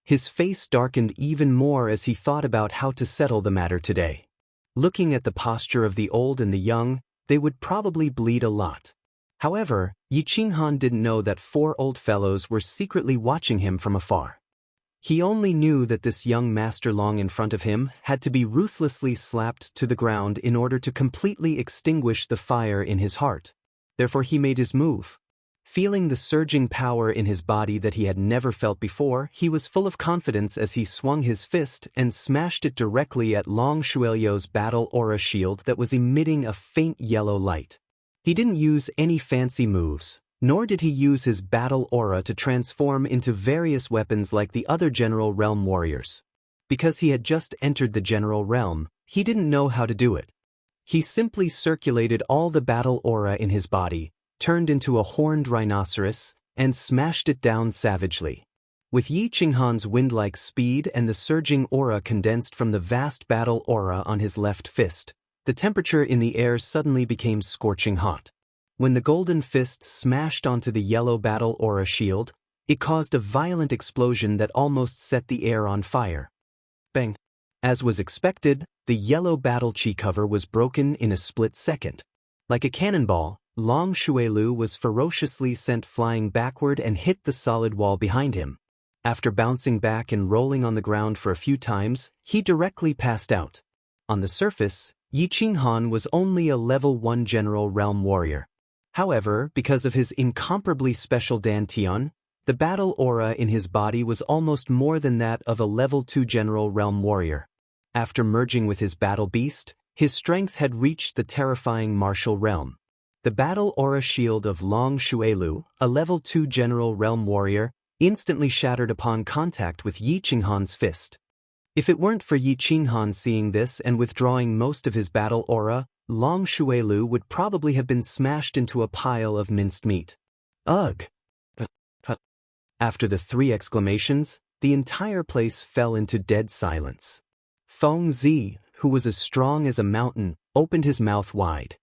His face darkened even more as he thought about how to settle the matter today. Looking at the posture of the old and the young, they would probably bleed a lot. However, Yi Qinghan didn't know that 4 old fellows were secretly watching him from afar. He only knew that this young Master Long in front of him had to be ruthlessly slapped to the ground in order to completely extinguish the fire in his heart. Therefore he made his move. Feeling the surging power in his body that he had never felt before, he was full of confidence as he swung his fist and smashed it directly at Long Xuelio's battle aura shield that was emitting a faint yellow light. He didn't use any fancy moves, nor did he use his battle aura to transform into various weapons like the other General Realm warriors. Because he had just entered the General Realm, he didn't know how to do it. He simply circulated all the battle aura in his body, turned into a horned rhinoceros, and smashed it down savagely. With Yi Qinghan's wind-like speed and the surging aura condensed from the vast battle aura on his left fist, the temperature in the air suddenly became scorching hot. When the golden fist smashed onto the yellow battle aura shield, it caused a violent explosion that almost set the air on fire. Bang! As was expected, the yellow battle chi cover was broken in a split second. Like a cannonball, Long Xuelu was ferociously sent flying backward and hit the solid wall behind him. After bouncing back and rolling on the ground for a few times, he directly passed out. On the surface, Yi Qinghan was only a level 1 general realm warrior. However, because of his incomparably special dantian, the battle aura in his body was almost more than that of a level 2 general realm warrior. After merging with his battle beast, his strength had reached the terrifying martial realm. The battle aura shield of Long Xuelu, a level 2 general realm warrior, instantly shattered upon contact with Yi Qinghan's fist. If it weren't for Yi Qinghan seeing this and withdrawing most of his battle aura, Long Xuelu would probably have been smashed into a pile of minced meat. Ugh! After the 3 exclamations, the entire place fell into dead silence. Feng Zi, who was as strong as a mountain, opened his mouth wide.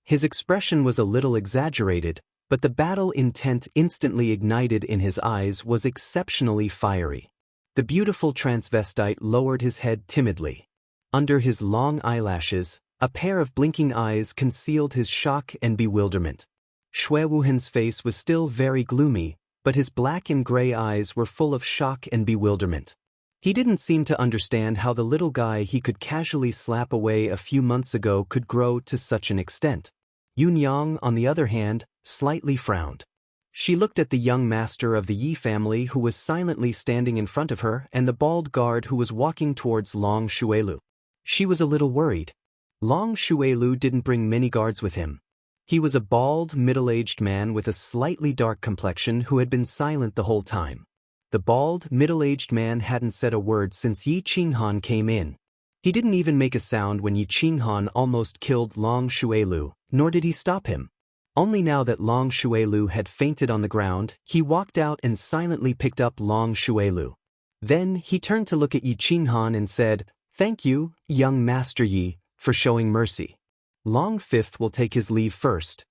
His expression was a little exaggerated, but the battle intent instantly ignited in his eyes was exceptionally fiery. The beautiful transvestite lowered his head timidly. Under his long eyelashes, a pair of blinking eyes concealed his shock and bewilderment. Xue Wuhan's face was still very gloomy, but his black and gray eyes were full of shock and bewilderment. He didn't seem to understand how the little guy he could casually slap away a few months ago could grow to such an extent. Yunyang, on the other hand, slightly frowned. She looked at the young master of the Yi family who was silently standing in front of her and the bald guard who was walking towards Long Xuelu. She was a little worried. Long Xuelu didn't bring many guards with him. He was a bald, middle-aged man with a slightly dark complexion who had been silent the whole time. The bald, middle-aged man hadn't said a word since Yi Qinghan came in. He didn't even make a sound when Yi Qinghan almost killed Long Xuelu, nor did he stop him. Only now that Long Xuelu had fainted on the ground, he walked out and silently picked up Long Xuelu. Then he turned to look at Yi Qinghan and said, "Thank you, young Master Yi, for showing mercy. Long Fifth will take his leave first."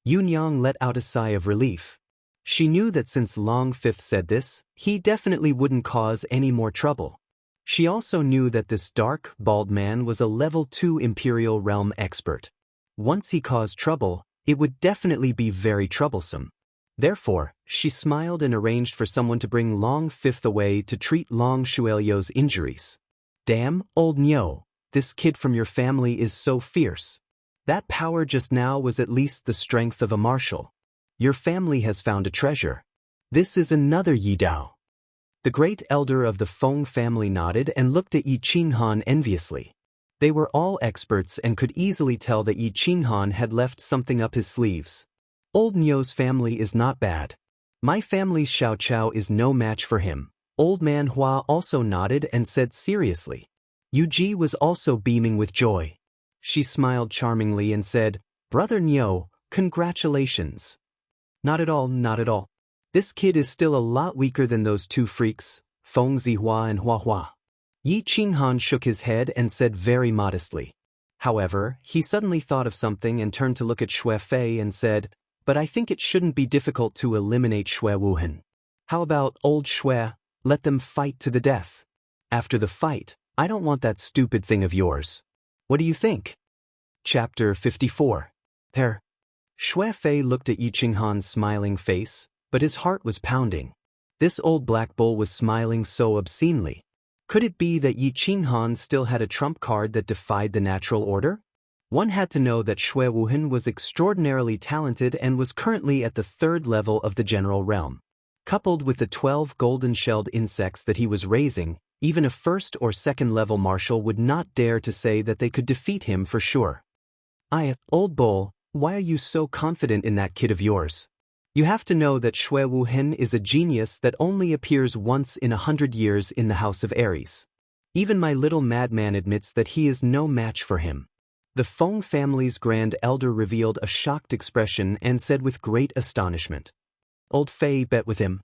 Yunyang let out a sigh of relief. She knew that since Long Fifth said this, he definitely wouldn't cause any more trouble. She also knew that this dark, bald man was a level 2 Imperial Realm expert. Once he caused trouble, it would definitely be very troublesome. Therefore, she smiled and arranged for someone to bring Long Fifth away to treat Long Xuelio's injuries. "Damn, old Nyo, this kid from your family is so fierce. That power just now was at least the strength of a marshal. Your family has found a treasure. This is another Yi Dao." The great elder of the Feng family nodded and looked at Yi Qinghan enviously. They were all experts and could easily tell that Yi Qinghan had left something up his sleeves. "Old Nyo's family is not bad. My family's Xiao Chao is no match for him." Old man Hua also nodded and said seriously. Yu Ji was also beaming with joy. She smiled charmingly and said, "Brother Nyo, congratulations." "Not at all, not at all. This kid is still a lot weaker than those 2 freaks, Feng Zihua and Hua Hua." Yi Qinghan shook his head and said very modestly. However, he suddenly thought of something and turned to look at Xue Fei and said, "But I think it shouldn't be difficult to eliminate Xue Wuhan. How about old Xue, let them fight to the death? After the fight, I don't want that stupid thing of yours. What do you think?" Chapter 54. There. Xue Fei looked at Yi Qinghan's smiling face, but his heart was pounding. This old black bull was smiling so obscenely. Could it be that Yi Qinghan still had a trump card that defied the natural order? One had to know that Xue Wuhan was extraordinarily talented and was currently at the 3rd level of the general realm. Coupled with the 12 golden-shelled insects that he was raising, even a 1st or 2nd level marshal would not dare to say that they could defeat him for sure. Old bull, why are you so confident in that kid of yours? You have to know that Xue Wuhan is a genius that only appears once in 100 years in the House of Aries. Even my little madman admits that he is no match for him." The Feng family's grand elder revealed a shocked expression and said with great astonishment, "Old Fei bet with him.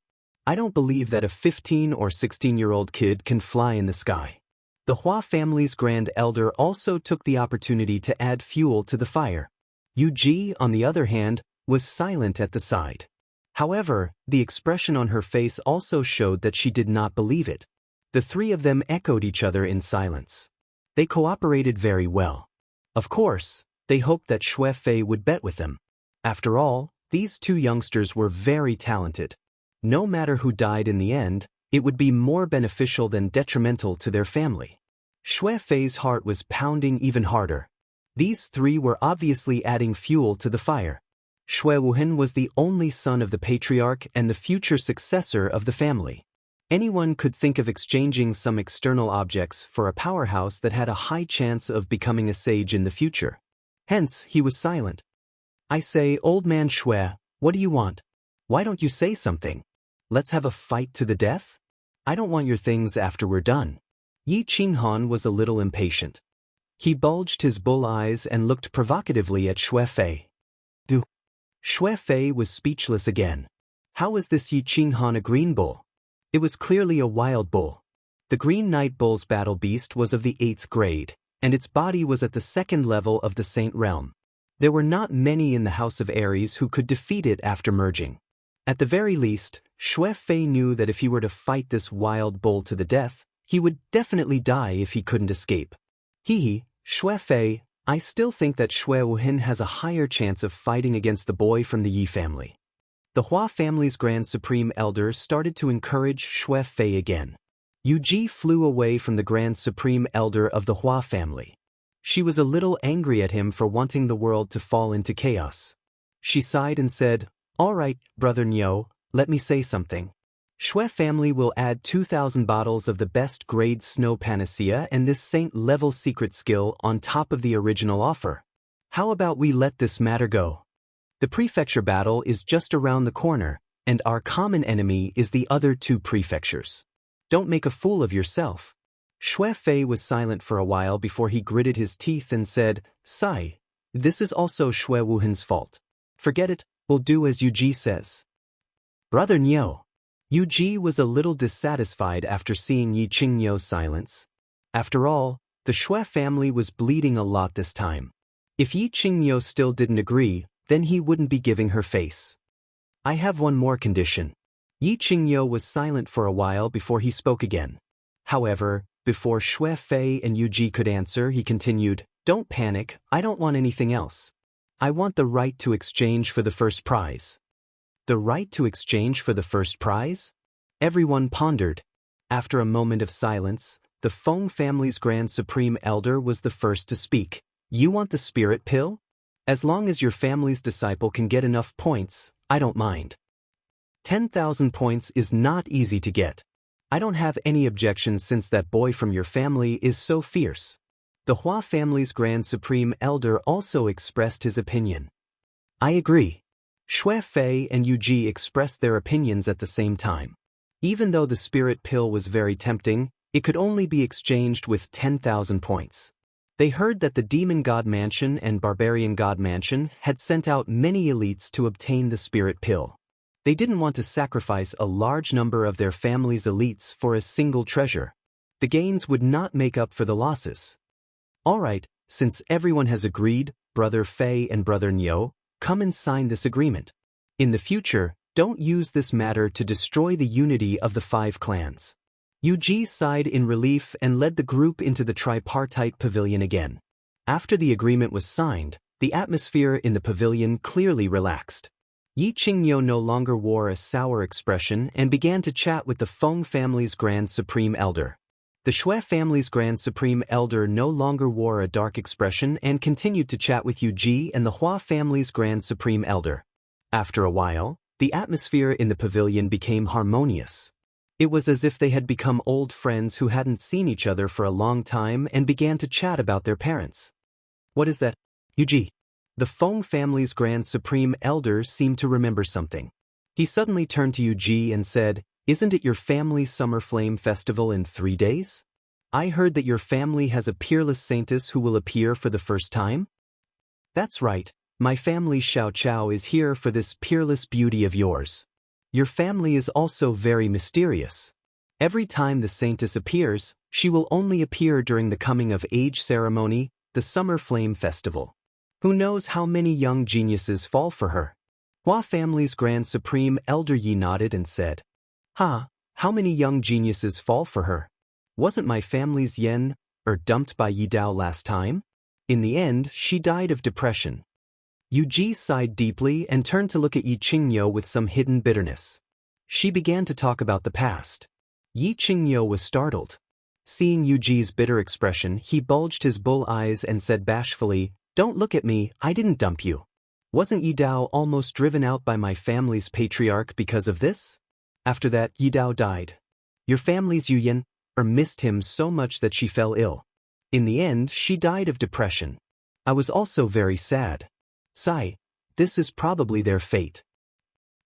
I don't believe that a 15 or 16-year-old kid can fly in the sky." The Hua family's grand elder also took the opportunity to add fuel to the fire. Yu Ji, on the other hand, was silent at the side. However, the expression on her face also showed that she did not believe it. The 3 of them echoed each other in silence. They cooperated very well. Of course, they hoped that Xue Fei would bet with them. After all, these 2 youngsters were very talented. No matter who died in the end, It would be more beneficial than detrimental to their family. Xue Fei's heart was pounding even harder. These three were obviously adding fuel to the fire. Xue Wuhan was the only son of the patriarch and the future successor of the family. Anyone could think of exchanging some external objects for a powerhouse that had a high chance of becoming a sage in the future. Hence, he was silent. I say, old man Xue, what do you want? Why don't you say something? Let's have a fight to the death? I don't want your things after we're done. Yi Qinghan was a little impatient. He bulged his bull eyes and looked provocatively at Xue Fei. Xue Fei was speechless again. How was this Yi Qinghan a green bull? It was clearly a wild bull. The Green Night Bull's battle beast was of the 8th grade, and its body was at the 2nd level of the Saint Realm. There were not many in the House of Aries who could defeat it after merging. At the very least, Xue Fei knew that if he were to fight this wild bull to the death, he would definitely die if he couldn't escape. Xue Fei, I still think that Xue Wuhan has a higher chance of fighting against the boy from the Yi family. The Hua family's Grand Supreme Elder started to encourage Xue Fei again. Yu Ji flew away from the Grand Supreme Elder of the Hua family. She was a little angry at him for wanting the world to fall into chaos. She sighed and said, All right, Brother Niu, let me say something. Xue family will add 2,000 bottles of the best grade snow panacea and this saint-level secret skill on top of the original offer. How about we let this matter go? The prefecture battle is just around the corner, and our common enemy is the other 2 prefectures. Don't make a fool of yourself. Xue Fei was silent for a while before he gritted his teeth and said, Sai, this is also Xue Wuhan's fault. Forget it, we'll do as Yu Ji says. Brother Niu. Yu Ji was a little dissatisfied after seeing Yi Qingyou's silence. After all, the Xue family was bleeding a lot this time. If Yi Qingyou still didn't agree, then he wouldn't be giving her face. I have one more condition. Yi Qingyou was silent for a while before he spoke again. However, before Xue Fei and Yu Ji could answer, he continued, Don't panic, I don't want anything else. I want the right to exchange for the first prize. The right to exchange for the first prize? Everyone pondered. After a moment of silence, the Feng family's Grand Supreme Elder was the first to speak. You want the spirit pill? As long as your family's disciple can get enough points, I don't mind. 10,000 points is not easy to get. I don't have any objections since that boy from your family is so fierce. The Hua family's Grand Supreme Elder also expressed his opinion. I agree. Xue Fei and Yu Ji expressed their opinions at the same time. Even though the spirit pill was very tempting, it could only be exchanged with 10,000 points. They heard that the Demon God Mansion and Barbarian God Mansion had sent out many elites to obtain the spirit pill. They didn't want to sacrifice a large number of their family's elites for a single treasure. The gains would not make up for the losses. All right, since everyone has agreed, Brother Fei and Brother Niu, come and sign this agreement. In the future, don't use this matter to destroy the unity of the 5 clans. Yu Ji sighed in relief and led the group into the tripartite pavilion again. After the agreement was signed, the atmosphere in the pavilion clearly relaxed. Yi Qingyou no longer wore a sour expression and began to chat with the Feng family's Grand Supreme Elder. The Xue family's Grand Supreme Elder no longer wore a dark expression and continued to chat with Yu Ji and the Hua family's Grand Supreme Elder. After a while, the atmosphere in the pavilion became harmonious. It was as if they had become old friends who hadn't seen each other for a long time and began to chat about their parents. What is that? Yu Ji. The Feng family's Grand Supreme Elder seemed to remember something. He suddenly turned to Yu Ji and said, Isn't it your family's Summer Flame Festival in 3 days? I heard that your family has a peerless saintess who will appear for the first time? That's right, my family Xiao Chao is here for this peerless beauty of yours. Your family is also very mysterious. Every time the saintess appears, she will only appear during the coming of age ceremony, the Summer Flame Festival. Who knows how many young geniuses fall for her? Hua family's Grand Supreme Elder Yi nodded and said, how many young geniuses fall for her? Wasn't my family's Yen, dumped by Yi Dao last time? In the end, she died of depression. Yu Ji sighed deeply and turned to look at Yi Qingyou with some hidden bitterness. She began to talk about the past. Yi Qingyo was startled. Seeing Yuji's bitter expression, he bulged his bull eyes and said bashfully, "Don't look at me, I didn't dump you. Wasn't Yi Dao almost driven out by my family's patriarch because of this? After that, Yi Dao died. Your family's Yuyan missed him so much that she fell ill. In the end, she died of depression. I was also very sad. Sigh, this is probably their fate."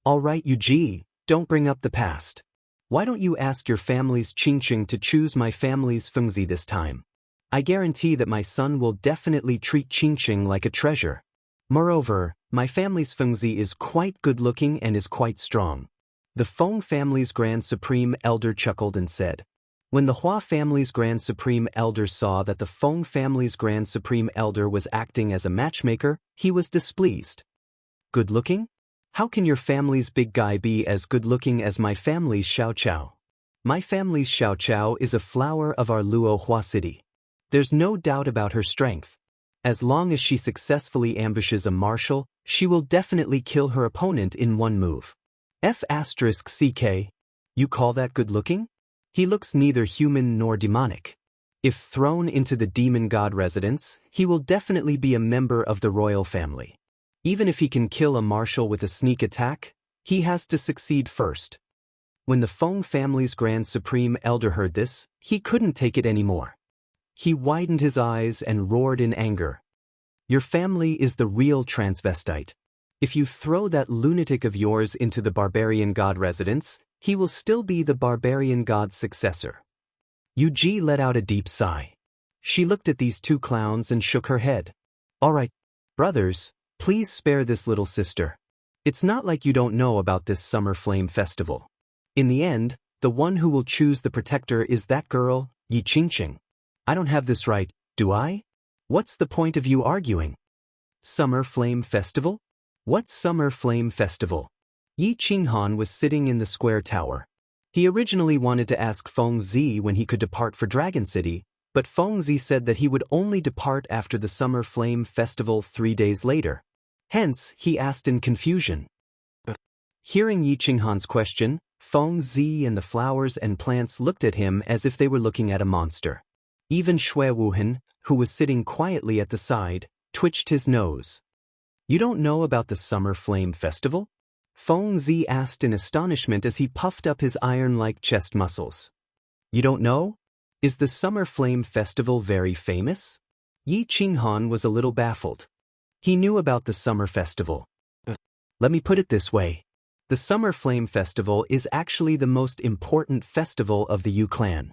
"All right, Yuji, don't bring up the past. Why don't you ask your family's Qingqing to choose my family's Fengzi this time? I guarantee that my son will definitely treat Qingqing like a treasure. Moreover, my family's Fengzi is quite good-looking and is quite strong." The Feng family's Grand Supreme Elder chuckled and said. When the Hua family's Grand Supreme Elder saw that the Feng family's Grand Supreme Elder was acting as a matchmaker, he was displeased. "Good-looking? How can your family's big guy be as good-looking as my family's Xiao Chao? My family's Xiao Chao is a flower of our Luo Hua city. There's no doubt about her strength. As long as she successfully ambushes a marshal, she will definitely kill her opponent in one move. F***CK. You call that good-looking? He looks neither human nor demonic. If thrown into the demon god residence, he will definitely be a member of the royal family. Even if he can kill a marshal with a sneak attack, he has to succeed first." When the Feng family's Grand Supreme Elder heard this, he couldn't take it anymore. He widened his eyes and roared in anger. "Your family is the real transvestite. If you throw that lunatic of yours into the barbarian god residence, he will still be the barbarian god's successor." Yuji let out a deep sigh. She looked at these two clowns and shook her head. "All right, brothers, please spare this little sister. It's not like you don't know about this Summer Flame Festival. In the end, the one who will choose the protector is that girl, Yi Qingqing. I don't have this right, do I? What's the point of you arguing?" "Summer Flame Festival? What Summer Flame Festival?" Yi Qinghan was sitting in the square tower. He originally wanted to ask Feng Zi when he could depart for Dragon City, but Feng Zi said that he would only depart after the Summer Flame Festival 3 days later. Hence, he asked in confusion. Hearing Yi Qinghan's question, Feng Zi and the flowers and plants looked at him as if they were looking at a monster. Even Shui Wuhan, who was sitting quietly at the side, twitched his nose. "You don't know about the Summer Flame Festival?" Feng Zi asked in astonishment as he puffed up his iron-like chest muscles. "You don't know? Is the Summer Flame Festival very famous?" Yi Qinghan was a little baffled. He knew about the Summer Festival. Let me put it this way. The Summer Flame Festival is actually the most important festival of the Yu clan.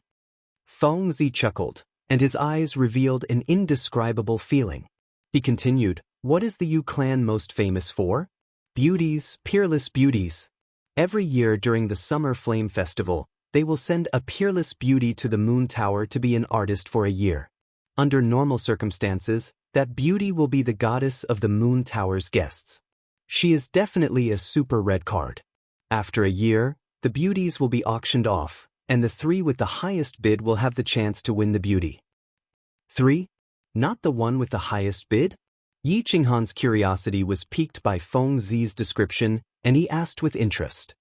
Feng Zi chuckled, and his eyes revealed an indescribable feeling. He continued, "What is the Yu clan most famous for? Beauties, peerless beauties. Every year during the Summer Flame Festival, they will send a peerless beauty to the Moon Tower to be an artist for a year. Under normal circumstances, that beauty will be the goddess of the Moon Tower's guests. She is definitely a super red card. After a year, the beauties will be auctioned off, and the 3 with the highest bid will have the chance to win the beauty." 3? Not the one with the highest bid? Yi Qinghan's curiosity was piqued by Feng Zi's description, and he asked with interest.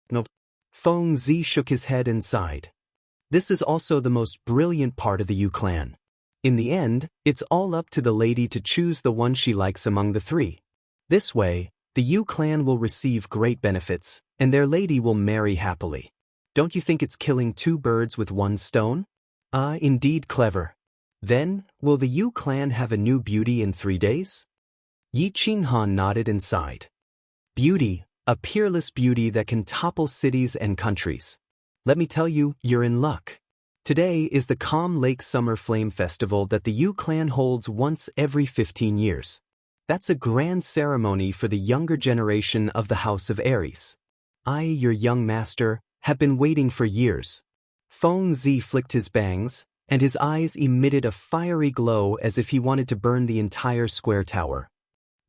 "Nope." Feng Zi shook his head and sighed. "This is also the most brilliant part of the Yu clan. In the end, it's all up to the lady to choose the one she likes among the 3. This way, the Yu clan will receive great benefits, and their lady will marry happily. Don't you think it's killing 2 birds with 1 stone? Ah, indeed clever. Then, will the Yu clan have a new beauty in 3 days?" Yi Qinghan nodded and sighed. "Beauty, a peerless beauty that can topple cities and countries. Let me tell you, you're in luck. Today is the Calm Lake Summer Flame Festival that the Yu clan holds once every 15 years. That's a grand ceremony for the younger generation of the House of Aries. I, your young master, have been waiting for years." Feng Zi flicked his bangs, and his eyes emitted a fiery glow as if he wanted to burn the entire square tower.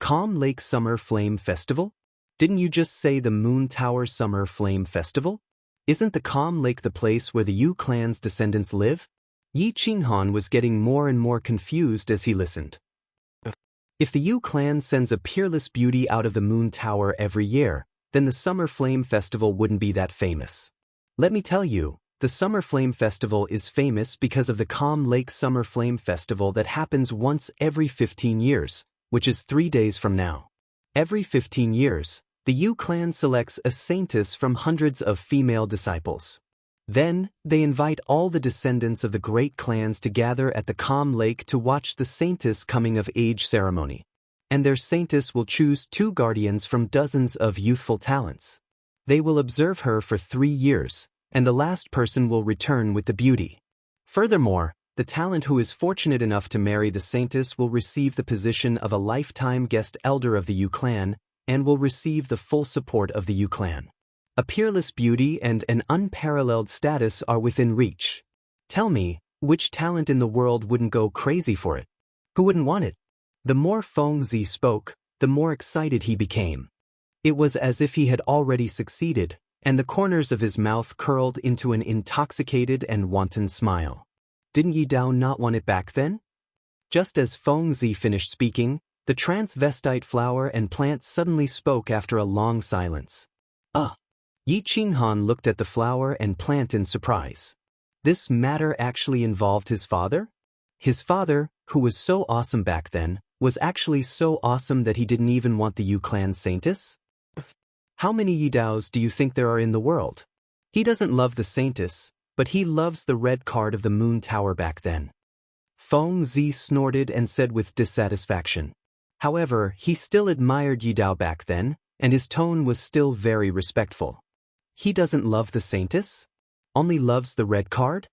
"Calm Lake Summer Flame Festival? Didn't you just say the Moon Tower Summer Flame Festival? Isn't the Calm Lake the place where the Yu clan's descendants live?" Yi Qinghan was getting more and more confused as he listened. If the Yu clan sends a peerless beauty out of the Moon Tower every year, then the Summer Flame Festival wouldn't be that famous. Let me tell you, The Summer Flame Festival is famous because of the Calm Lake Summer Flame Festival that happens once every 15 years, which is 3 days from now. Every 15 years, the Yu clan selects a saintess from hundreds of female disciples. Then, they invite all the descendants of the great clans to gather at the Calm Lake to watch the saintess coming of age ceremony. And their saintess will choose 2 guardians from dozens of youthful talents. They will observe her for 3 years, and the last person will return with the beauty. Furthermore, the talent who is fortunate enough to marry the saintess will receive the position of a lifetime guest elder of the Yu clan, and will receive the full support of the Yu clan. A peerless beauty and an unparalleled status are within reach. Tell me, which talent in the world wouldn't go crazy for it? Who wouldn't want it? The more Feng Zi spoke, the more excited he became. It was as if he had already succeeded, and the corners of his mouth curled into an intoxicated and wanton smile. Didn't Yi Dao not want it back then? Just as Feng Zi finished speaking, the transvestite flower and plant suddenly spoke after a long silence. Yi Qinghan looked at the flower and plant in surprise. This matter actually involved his father? His father, who was so awesome back then, was actually so awesome that he didn't even want the Yu clan saintess? How many Yi Daos do you think there are in the world? He doesn't love the saintess, but he loves the red card of the moon tower back then. Feng Zi snorted and said with dissatisfaction. However, he still admired Yi Dao back then, and his tone was still very respectful. He doesn't love the saintess? Only loves the red card?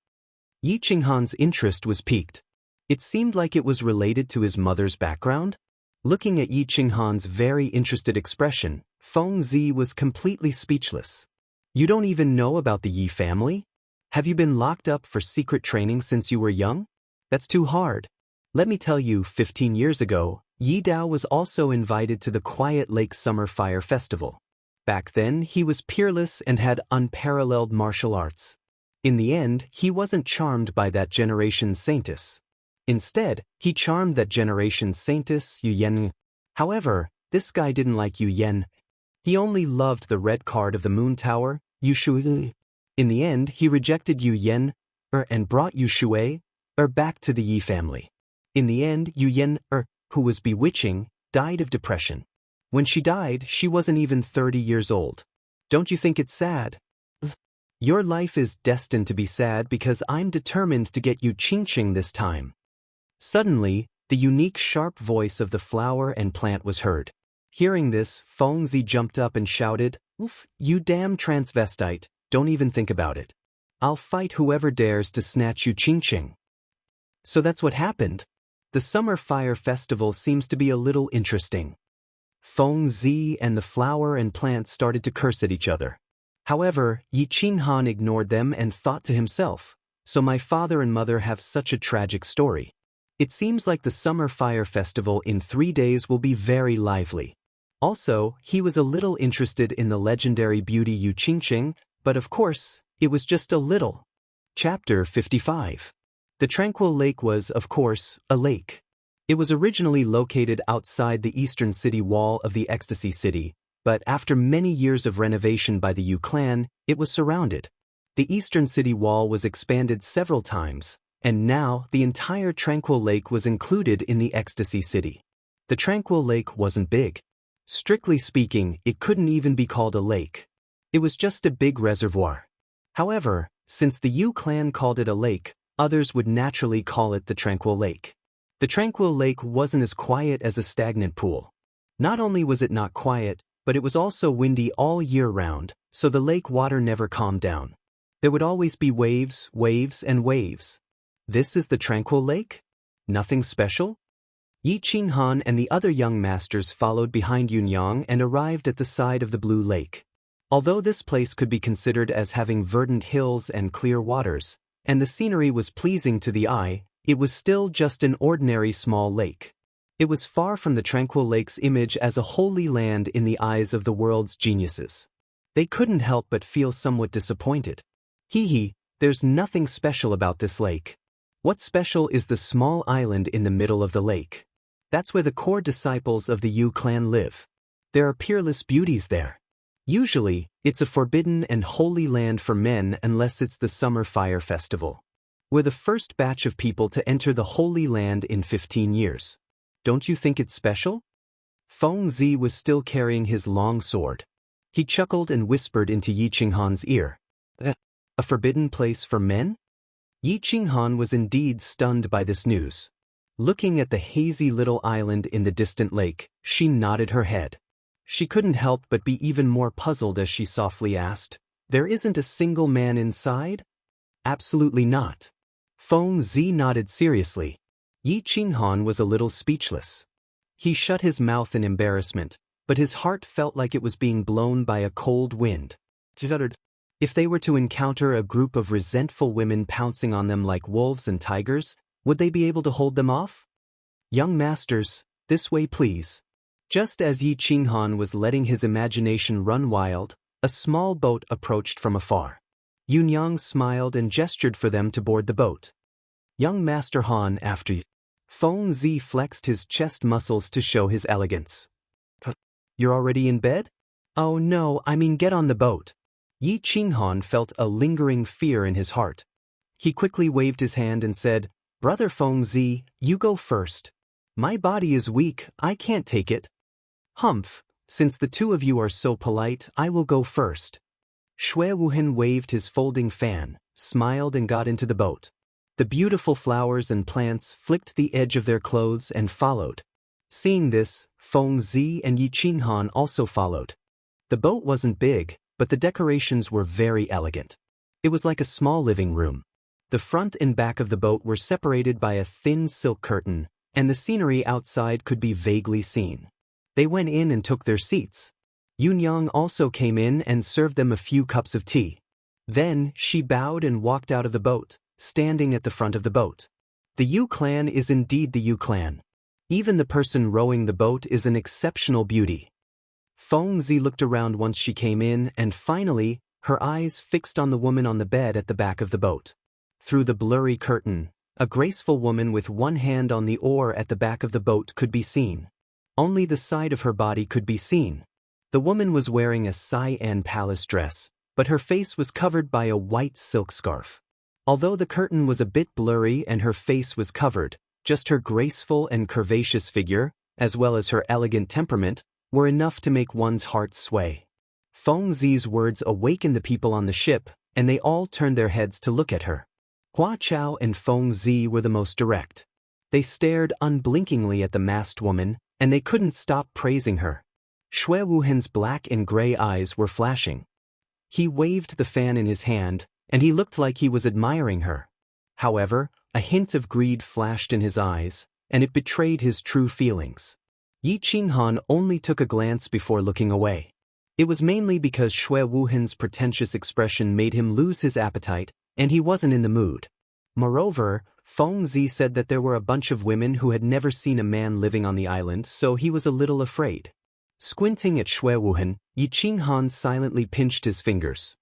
Yi Qinghan's interest was piqued. It seemed like it was related to his mother's background. Looking at Yi Qinghan's very interested expression, Feng Zi was completely speechless. You don't even know about the Yi family? Have you been locked up for secret training since you were young? That's too hard. Let me tell you, 15 years ago, Yi Dao was also invited to the Quiet Lake Summer Fire Festival. Back then, he was peerless and had unparalleled martial arts. In the end, he wasn't charmed by that generation's saintess. Instead, he charmed that generation's saintess, Yu Yan. However, this guy didn't like Yu Yan. He only loved the red card of the moon tower, Yu Shui. In the end, he rejected Yu Yan, and brought Yu Shui, back to the Yi family. In the end, Yu Yan, who was bewitching, died of depression. When she died, she wasn't even 30 years old. Don't you think it's sad? Your life is destined to be sad because I'm determined to get you Qingqing this time. Suddenly, the unique sharp voice of the flower and plant was heard. Hearing this, Feng Zi jumped up and shouted, "Oof, you damn transvestite, don't even think about it. I'll fight whoever dares to snatch you Qingqing." So that's what happened. The Summer Fire Festival seems to be a little interesting. Feng Zi and the flower and plant started to curse at each other. However, Yi Qinghan ignored them and thought to himself, so my father and mother have such a tragic story. It seems like the Summer Fire Festival in 3 days will be very lively. Also, he was a little interested in the legendary beauty Yu Qingqing, but of course, it was just a little. Chapter 55. The Tranquil Lake was, of course, a lake. It was originally located outside the eastern city wall of the Ecstasy City, but after many years of renovation by the Yu clan, it was surrounded. The eastern city wall was expanded several times, and now the entire Tranquil Lake was included in the Ecstasy City. The Tranquil Lake wasn't big. Strictly speaking, it couldn't even be called a lake. It was just a big reservoir. However, since the Yu clan called it a lake, others would naturally call it the Tranquil Lake. The Tranquil Lake wasn't as quiet as a stagnant pool. Not only was it not quiet, but it was also windy all year round, so the lake water never calmed down. There would always be waves, waves, and waves. This is the Tranquil Lake? Nothing special? Yi Qinghan and the other young masters followed behind Yunyang and arrived at the side of the blue lake. Although this place could be considered as having verdant hills and clear waters, and the scenery was pleasing to the eye, it was still just an ordinary small lake. It was far from the Tranquil Lake's image as a holy land in the eyes of the world's geniuses. They couldn't help but feel somewhat disappointed. There's nothing special about this lake. What's special is the small island in the middle of the lake. That's where the core disciples of the Yu clan live. There are peerless beauties there. Usually, it's a forbidden and holy land for men unless it's the Summer Fire Festival. We're the first batch of people to enter the Holy Land in 15 years. Don't you think it's special? Feng Zi was still carrying his long sword. He chuckled and whispered into Yi Qinghan's ear. A forbidden place for men? Yi Qinghan was indeed stunned by this news. Looking at the hazy little island in the distant lake, she nodded her head. She couldn't help but be even more puzzled as she softly asked, "There isn't a single man inside?" "Absolutely not." Feng Zi nodded seriously. Yi Qinghan was a little speechless. He shut his mouth in embarrassment, but his heart felt like it was being blown by a cold wind. If they were to encounter a group of resentful women pouncing on them like wolves and tigers, would they be able to hold them off? "Young masters, this way please." Just as Yi Qinghan was letting his imagination run wild, a small boat approached from afar. Yunyang smiled and gestured for them to board the boat. "Young Master Han, after you." Feng Zi flexed his chest muscles to show his elegance. "You're already in bed?" "Oh no, I mean get on the boat." Yi Qinghan felt a lingering fear in his heart. He quickly waved his hand and said, "Brother Feng Zi, you go first. My body is weak, I can't take it." "Humph, since the two of you are so polite, I will go first." Xue Wuhan waved his folding fan, smiled and got into the boat. The beautiful flowers and plants flicked the edge of their clothes and followed. Seeing this, Feng Zi and Yi Qinghan also followed. The boat wasn't big, but the decorations were very elegant. It was like a small living room. The front and back of the boat were separated by a thin silk curtain, and the scenery outside could be vaguely seen. They went in and took their seats. Yunyang also came in and served them a few cups of tea. Then, she bowed and walked out of the boat, standing at the front of the boat. The Yu clan is indeed the Yu clan. Even the person rowing the boat is an exceptional beauty. Feng Zi looked around once she came in and finally, her eyes fixed on the woman on the bed at the back of the boat. Through the blurry curtain, a graceful woman with one hand on the oar at the back of the boat could be seen. Only the side of her body could be seen. The woman was wearing a cyan palace dress, but her face was covered by a white silk scarf. Although the curtain was a bit blurry and her face was covered, just her graceful and curvaceous figure, as well as her elegant temperament, were enough to make one's heart sway. Feng Zi's words awakened the people on the ship, and they all turned their heads to look at her. Hua Chao and Feng Zi were the most direct. They stared unblinkingly at the masked woman, and they couldn't stop praising her. Xue Wuhan's black and gray eyes were flashing. He waved the fan in his hand, and he looked like he was admiring her. However, a hint of greed flashed in his eyes, and it betrayed his true feelings. Yi Qinghan only took a glance before looking away. It was mainly because Xue Wuhan's pretentious expression made him lose his appetite, and he wasn't in the mood. Moreover, Feng Zi said that there were a bunch of women who had never seen a man living on the island, so he was a little afraid. Squinting at Xue Wuhan, Yi Qinghan silently pinched his fingers.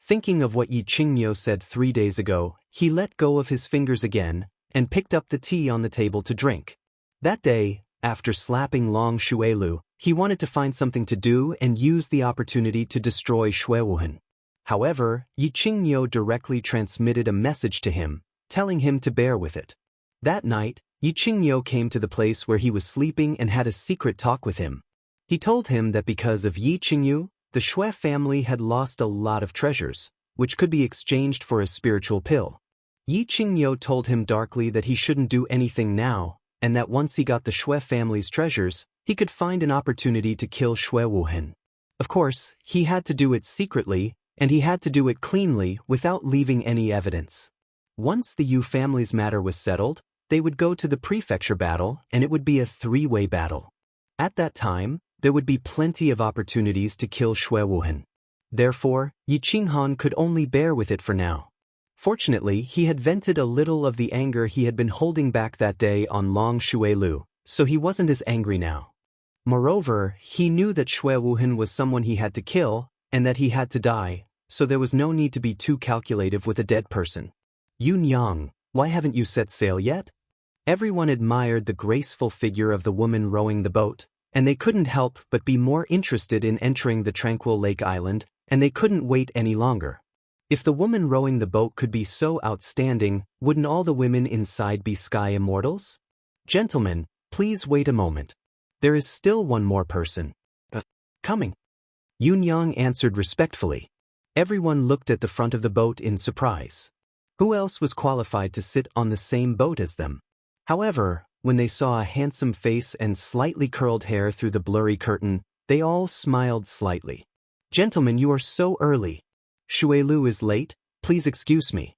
Thinking of what Yi Qingyo said 3 days ago, he let go of his fingers again, and picked up the tea on the table to drink. That day, after slapping Long Xuelu, he wanted to find something to do and use the opportunity to destroy Xue Wuhan. However, Yi Qingyo directly transmitted a message to him, telling him to bear with it. That night, Yi Qingyo came to the place where he was sleeping and had a secret talk with him. He told him that because of Yi Qingyu, the Xue family had lost a lot of treasures, which could be exchanged for a spiritual pill. Yi Qingyo told him darkly that he shouldn't do anything now, and that once he got the Xue family's treasures, he could find an opportunity to kill Xue Wuhan. Of course, he had to do it secretly, and he had to do it cleanly without leaving any evidence. Once the Yu family's matter was settled, they would go to the prefecture battle, and it would be a 3-way battle. At that time, there would be plenty of opportunities to kill Xue Wuhan. Therefore, Yi Qinghan could only bear with it for now. Fortunately, he had vented a little of the anger he had been holding back that day on Long Xuelu, so he wasn't as angry now. Moreover, he knew that Xue Wuhan was someone he had to kill, and that he had to die, so there was no need to be too calculative with a dead person. Yunyang, why haven't you set sail yet? Everyone admired the graceful figure of the woman rowing the boat, and they couldn't help but be more interested in entering the tranquil lake island, and they couldn't wait any longer. If the woman rowing the boat could be so outstanding, wouldn't all the women inside be sky immortals? Gentlemen, please wait a moment. There is still one more person. Coming. Yunyang answered respectfully. Everyone looked at the front of the boat in surprise. Who else was qualified to sit on the same boat as them? However, when they saw a handsome face and slightly curled hair through the blurry curtain, they all smiled slightly. Gentlemen, you are so early. Xuelu is late, please excuse me.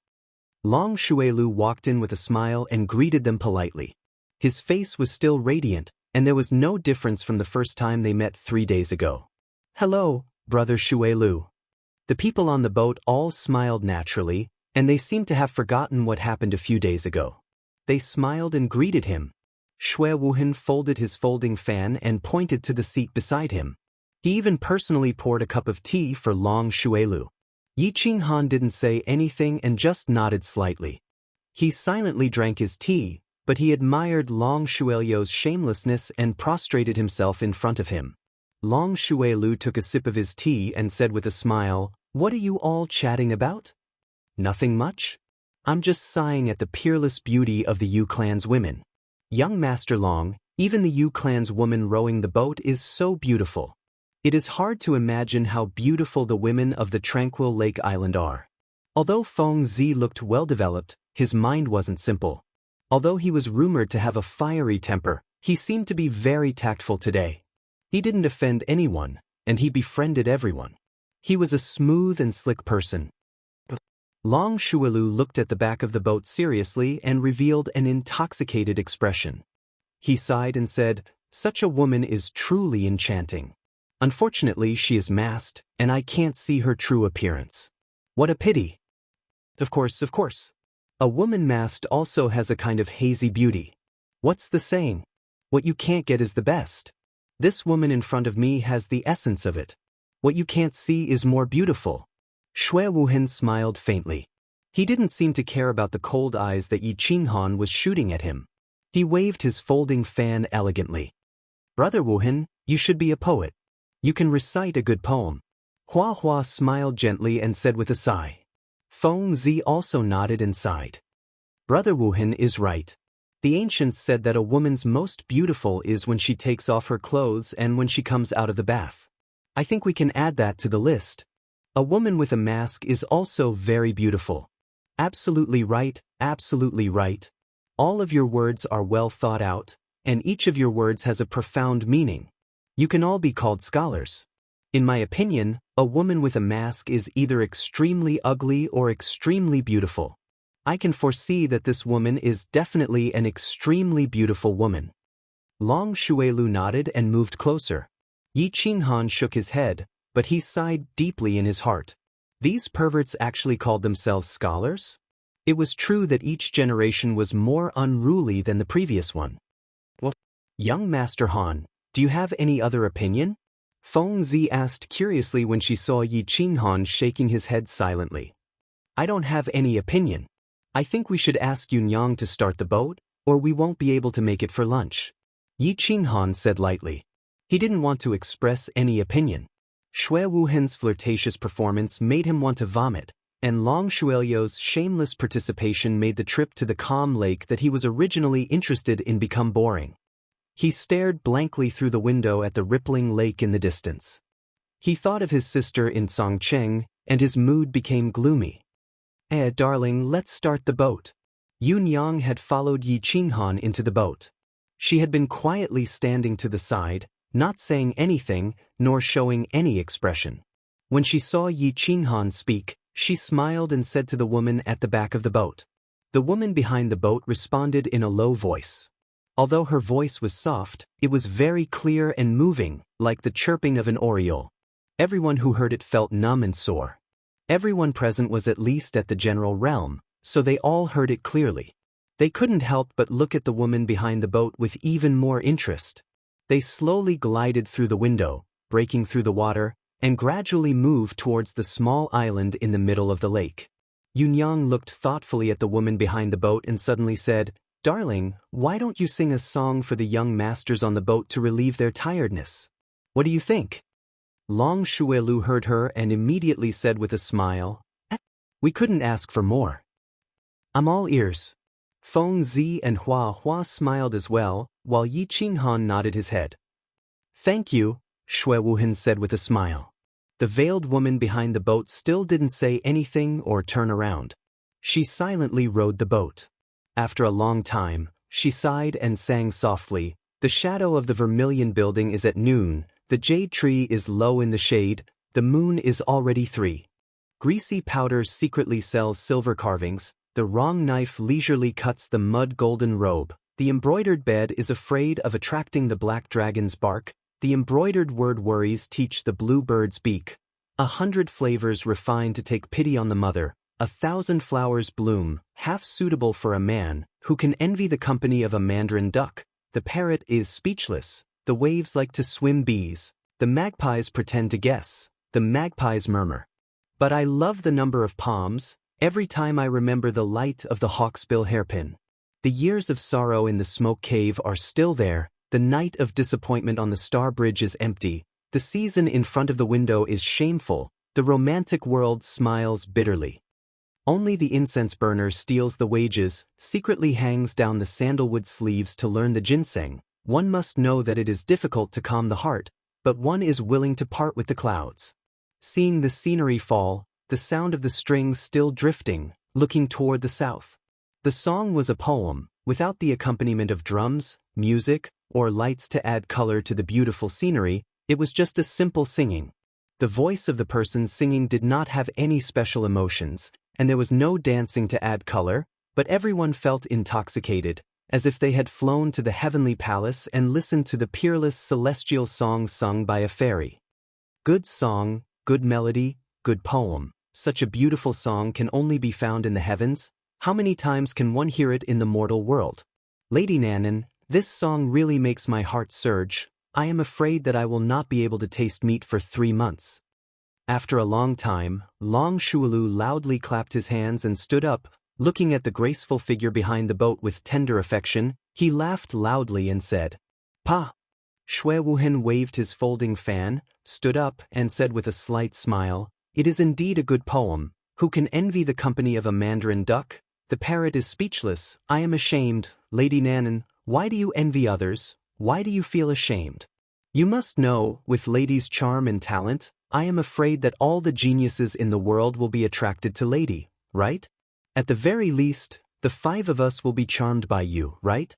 Long Xuelu walked in with a smile and greeted them politely. His face was still radiant, and there was no difference from the first time they met 3 days ago. Hello, brother Xuelu. The people on the boat all smiled naturally, and they seemed to have forgotten what happened a few days ago. They smiled and greeted him. Shui Wuhan folded his folding fan and pointed to the seat beside him. He even personally poured a cup of tea for Long Xuelu. Yi Qinghan didn't say anything and just nodded slightly. He silently drank his tea, but he admired Long Xuelu's shamelessness and prostrated himself in front of him. Long Xuelu took a sip of his tea and said with a smile, "What are you all chatting about?" "Nothing much. I'm just sighing at the peerless beauty of the Yu clan's women. Young Master Long, even the Yu clan's woman rowing the boat is so beautiful. It is hard to imagine how beautiful the women of the tranquil lake island are." Although Feng Zi looked well-developed, his mind wasn't simple. Although he was rumored to have a fiery temper, he seemed to be very tactful today. He didn't offend anyone, and he befriended everyone. He was a smooth and slick person. Long Xuelu looked at the back of the boat seriously and revealed an intoxicated expression. He sighed and said, "Such a woman is truly enchanting. Unfortunately, she is masked, and I can't see her true appearance. What a pity." Of course. A woman masked also has a kind of hazy beauty. What's the saying? What you can't get is the best. This woman in front of me has the essence of it. What you can't see is more beautiful. Shui Wuhan smiled faintly. He didn't seem to care about the cold eyes that Yi Qinghan was shooting at him. He waved his folding fan elegantly. "Brother Wuhan, you should be a poet. You can recite a good poem." Hua Hua smiled gently and said with a sigh. Feng Zi also nodded and sighed. Brother Wuhan is right. The ancients said that a woman's most beautiful is when she takes off her clothes and when she comes out of the bath. I think we can add that to the list. A woman with a mask is also very beautiful. Absolutely right, absolutely right. All of your words are well thought out, and each of your words has a profound meaning. You can all be called scholars. In my opinion, a woman with a mask is either extremely ugly or extremely beautiful. I can foresee that this woman is definitely an extremely beautiful woman. Long Xuelu nodded and moved closer. Yi Qinghan shook his head, but he sighed deeply in his heart. These perverts actually called themselves scholars? It was true that each generation was more unruly than the previous one. Well, young Master Han, do you have any other opinion? Feng Zi asked curiously when she saw Yi Qinghan shaking his head silently. I don't have any opinion. I think we should ask Yunyang to start the boat, or we won't be able to make it for lunch. Yi Qinghan said lightly. He didn't want to express any opinion. Shui Wuhan's flirtatious performance made him want to vomit, and Long Xuelu's shameless participation made the trip to the calm lake that he was originally interested in become boring. He stared blankly through the window at the rippling lake in the distance. He thought of his sister in Songcheng, and his mood became gloomy. Darling, let's start the boat." Yunyang had followed Yi Qinghan into the boat. She had been quietly standing to the side, not saying anything, nor showing any expression. When she saw Yi Qinghan speak, she smiled and said to the woman at the back of the boat. The woman behind the boat responded in a low voice. Although her voice was soft, it was very clear and moving, like the chirping of an oriole. Everyone who heard it felt numb and sore. Everyone present was at least at the general realm, so they all heard it clearly. They couldn't help but look at the woman behind the boat with even more interest. They slowly glided through the window, breaking through the water, and gradually moved towards the small island in the middle of the lake. Yunyang looked thoughtfully at the woman behind the boat and suddenly said, "Darling, why don't you sing a song for the young masters on the boat to relieve their tiredness? What do you think?" Long Shuelu heard her and immediately said with a smile, "We couldn't ask for more. I'm all ears." Feng Zi and Hua Hua smiled as well, while Yi Qinghan nodded his head. "Thank you," Shui Wuhan said with a smile. The veiled woman behind the boat still didn't say anything or turn around. She silently rowed the boat. After a long time, she sighed and sang softly, "The shadow of the vermilion building is at noon, the jade tree is low in the shade, the moon is already 3. Greasy powder secretly sells silver carvings, the wrong knife leisurely cuts the mud golden robe, the embroidered bed is afraid of attracting the black dragon's bark, the embroidered word worries teach the blue bird's beak. 100 flavors refine to take pity on the mother, 1,000 flowers bloom, half suitable for a man, who can envy the company of a mandarin duck. The parrot is speechless, the waves like to swim bees, the magpies pretend to guess, the magpies murmur. But I love the number of palms, every time I remember the light of the hawksbill hairpin. The years of sorrow in the smoke cave are still there, the night of disappointment on the star bridge is empty, the season in front of the window is shameful, the romantic world smiles bitterly. Only the incense burner steals the wages, secretly hangs down the sandalwood sleeves to learn the ginseng. One must know that it is difficult to calm the heart, but one is willing to part with the clouds. Seeing the scenery fall, the sound of the strings still drifting, looking toward the south. The song was a poem, without the accompaniment of drums, music, or lights to add color to the beautiful scenery. It was just a simple singing. The voice of the person singing did not have any special emotions, and there was no dancing to add color, but everyone felt intoxicated, as if they had flown to the heavenly palace and listened to the peerless celestial songs sung by a fairy. Good song, good melody, good poem. Such a beautiful song can only be found in the heavens. How many times can one hear it in the mortal world? Lady Nanan, this song really makes my heart surge. I am afraid that I will not be able to taste meat for 3 months. After a long time, Long Shuelu loudly clapped his hands and stood up, looking at the graceful figure behind the boat with tender affection. He laughed loudly and said, "Pa." Shui Wuhan waved his folding fan, stood up, and said with a slight smile, "It is indeed a good poem. Who can envy the company of a mandarin duck? The parrot is speechless. I am ashamed. Lady Nanan, why do you envy others? Why do you feel ashamed? You must know, with ladies' charm and talent, I am afraid that all the geniuses in the world will be attracted to Lady, right? At the very least, the 5 of us will be charmed by you, right?"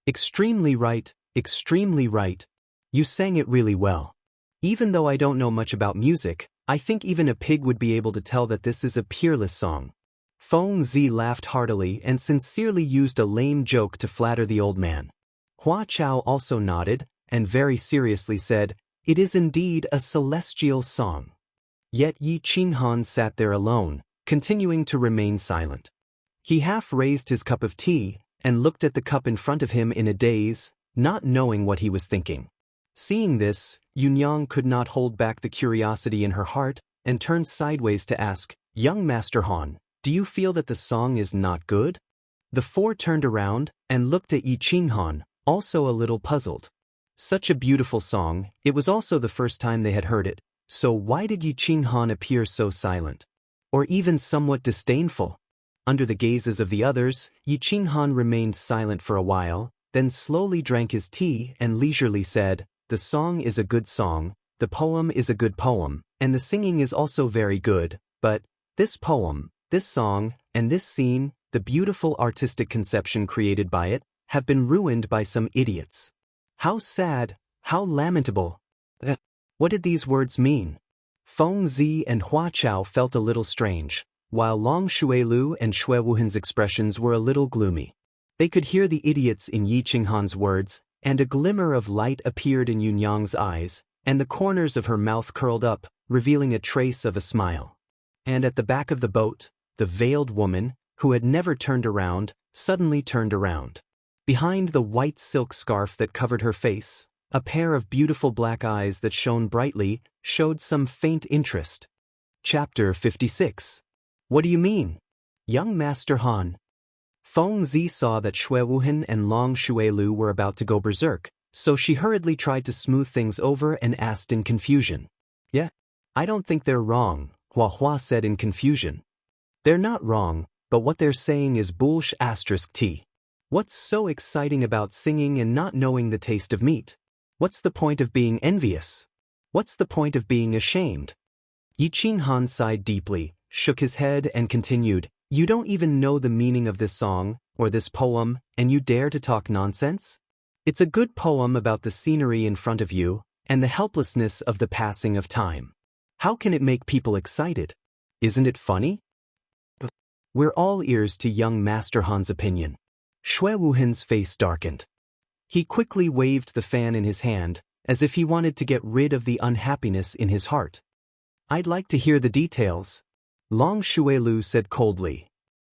"Extremely right, extremely right. You sang it really well. Even though I don't know much about music, I think even a pig would be able to tell that this is a peerless song." Feng Zi laughed heartily and sincerely used a lame joke to flatter the old man. Hua Chao also nodded, and very seriously said, "It is indeed a celestial song." Yet Yi Qinghan sat there alone, continuing to remain silent. He half raised his cup of tea, and looked at the cup in front of him in a daze, not knowing what he was thinking. Seeing this, Yunyang could not hold back the curiosity in her heart, and turned sideways to ask, "Young Master Han, do you feel that the song is not good?" The 4 turned around, and looked at Yi Qinghan, also a little puzzled. Such a beautiful song, it was also the first time they had heard it, so why did Yi Qinghan appear so silent? Or even somewhat disdainful? Under the gazes of the others, Yi Qinghan remained silent for a while, then slowly drank his tea and leisurely said, "The song is a good song, the poem is a good poem, and the singing is also very good, but this poem, this song, and this scene, the beautiful artistic conception created by it, have been ruined by some idiots. How sad, how lamentable." What did these words mean? Feng Zi and Hua Chao felt a little strange, while Long Shuelu and Shui Wuhan's expressions were a little gloomy. They could hear the idiots in Yi Qinghan's words, and a glimmer of light appeared in Yunyang's eyes, and the corners of her mouth curled up, revealing a trace of a smile. And at the back of the boat, the veiled woman, who had never turned around, suddenly turned around. Behind the white silk scarf that covered her face, a pair of beautiful black eyes that shone brightly showed some faint interest. Chapter 56. What do you mean? Young Master Han. Feng Zi saw that Xue Wuhan and Long Xuelu were about to go berserk, so she hurriedly tried to smooth things over and asked in confusion. Yeah, I don't think they're wrong, Hua Hua said in confusion. They're not wrong, but what they're saying is bullsh*t. What's so exciting about singing and not knowing the taste of meat? What's the point of being envious? What's the point of being ashamed? Yi Qinghan sighed deeply, shook his head and continued, You don't even know the meaning of this song, or this poem, and you dare to talk nonsense? It's a good poem about the scenery in front of you, and the helplessness of the passing of time. How can it make people excited? Isn't it funny? We're all ears to young Master Han's opinion. Xue Wuhan's face darkened. He quickly waved the fan in his hand, as if he wanted to get rid of the unhappiness in his heart. I'd like to hear the details. Long Xuelu said coldly.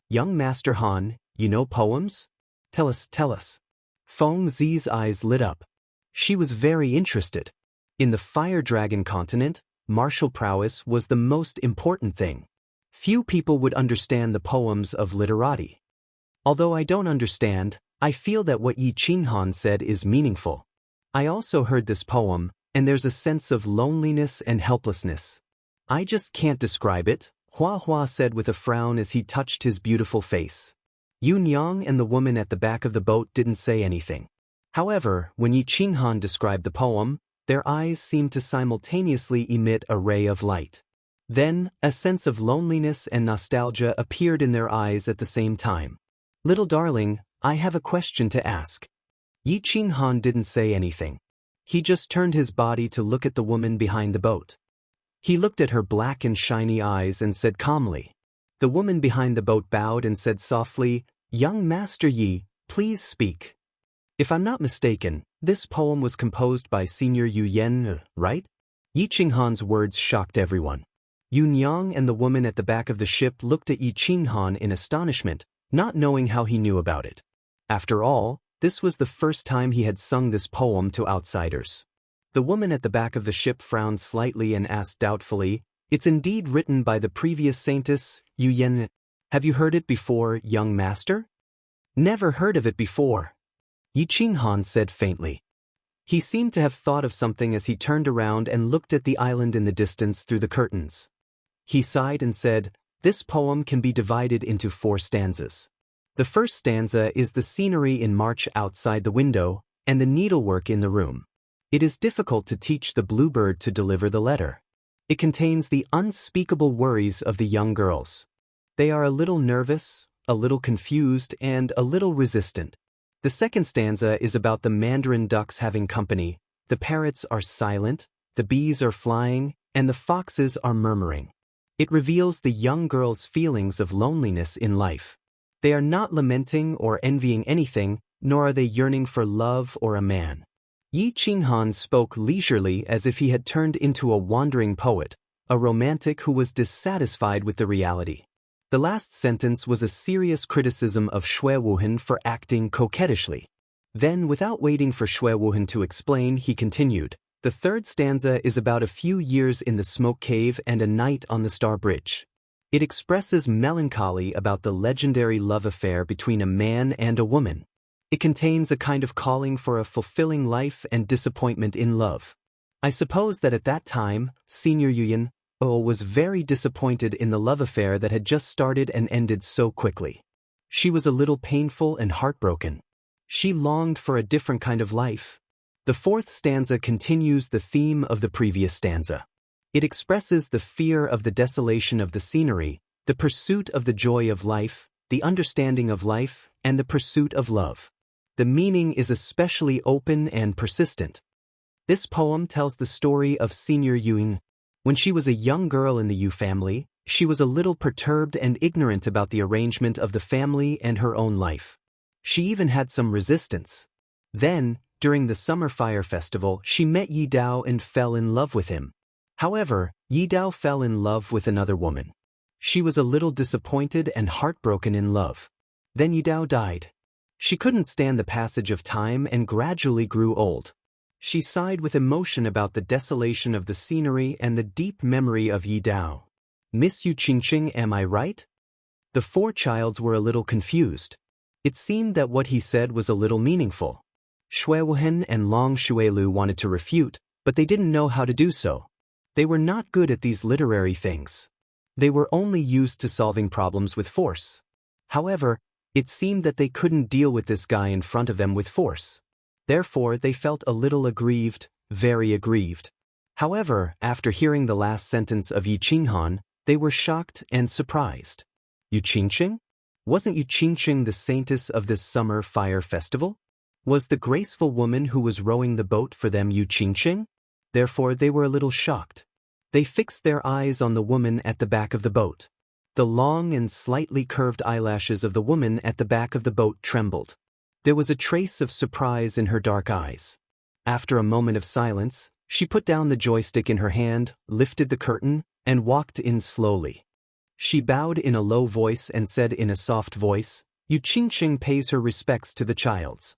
Young Master Han, you know poems? Tell us, tell us. Feng Zi's eyes lit up. She was very interested. In the Fire Dragon continent, martial prowess was the most important thing. Few people would understand the poems of literati. Although I don't understand, I feel that what Yi Qinghan said is meaningful. I also heard this poem, and there's a sense of loneliness and helplessness. I just can't describe it, Hua Hua said with a frown as he touched his beautiful face. Yun Yang and the woman at the back of the boat didn't say anything. However, when Yi Qinghan described the poem, their eyes seemed to simultaneously emit a ray of light. Then, a sense of loneliness and nostalgia appeared in their eyes at the same time. Little darling, I have a question to ask. Yi Qinghan didn't say anything. He just turned his body to look at the woman behind the boat. He looked at her black and shiny eyes and said calmly. The woman behind the boat bowed and said softly, Young Master Yi, please speak. If I'm not mistaken, this poem was composed by Senior Yu Yen, right? Yi Qinghan's words shocked everyone. Yun Yang and the woman at the back of the ship looked at Yi Qinghan in astonishment, not knowing how he knew about it. After all, this was the first time he had sung this poem to outsiders. The woman at the back of the ship frowned slightly and asked doubtfully, It's indeed written by the previous saintess, Yu Yen. Have you heard it before, young master? Never heard of it before. Yi Qinghan said faintly. He seemed to have thought of something as he turned around and looked at the island in the distance through the curtains. He sighed and said, This poem can be divided into 4 stanzas. The first stanza is the scenery in March outside the window, and the needlework in the room. It is difficult to teach the bluebird to deliver the letter. It contains the unspeakable worries of the young girls. They are a little nervous, a little confused, and a little resistant. The second stanza is about the mandarin ducks having company. The parrots are silent, the bees are flying, and the foxes are murmuring. It reveals the young girls' feelings of loneliness in life. They are not lamenting or envying anything, nor are they yearning for love or a man. Yi Qinghan spoke leisurely as if he had turned into a wandering poet, a romantic who was dissatisfied with the reality. The last sentence was a serious criticism of Xue Wuhan for acting coquettishly. Then, without waiting for Xue Wuhan to explain, he continued, The third stanza is about a few years in the smoke cave and a night on the Star Bridge. It expresses melancholy about the legendary love affair between a man and a woman. It contains a kind of calling for a fulfilling life and disappointment in love. I suppose that at that time, Senior Yuyan was very disappointed in the love affair that had just started and ended so quickly. She was a little painful and heartbroken. She longed for a different kind of life. The fourth stanza continues the theme of the previous stanza. It expresses the fear of the desolation of the scenery, the pursuit of the joy of life, the understanding of life, and the pursuit of love. The meaning is especially open and persistent. This poem tells the story of Senior Yuing. When she was a young girl in the Yu family, she was a little perturbed and ignorant about the arrangement of the family and her own life. She even had some resistance. Then, during the Summer Fire Festival, she met Yi Dao and fell in love with him. However, Yi Dao fell in love with another woman. She was a little disappointed and heartbroken in love. Then Yi Dao died. She couldn't stand the passage of time and gradually grew old. She sighed with emotion about the desolation of the scenery and the deep memory of Yi Dao. Miss Yu Qingqing, am I right? The 4 childs were a little confused. It seemed that what he said was a little meaningful. Shui Wuhen and Long Shuelu wanted to refute, but they didn't know how to do so. They were not good at these literary things. They were only used to solving problems with force. However, it seemed that they couldn't deal with this guy in front of them with force. Therefore, they felt a little aggrieved, very aggrieved. However, after hearing the last sentence of Yi Qinghan, they were shocked and surprised. Yu Qingqing? Wasn't Yu Qingqing the saintess of this summer fire festival? Was the graceful woman who was rowing the boat for them Yu Qingqing? Therefore, they were a little shocked. They fixed their eyes on the woman at the back of the boat. The long and slightly curved eyelashes of the woman at the back of the boat trembled. There was a trace of surprise in her dark eyes. After a moment of silence, she put down the joystick in her hand, lifted the curtain, and walked in slowly. She bowed in a low voice and said in a soft voice, Yu Qingqing pays her respects to the childs.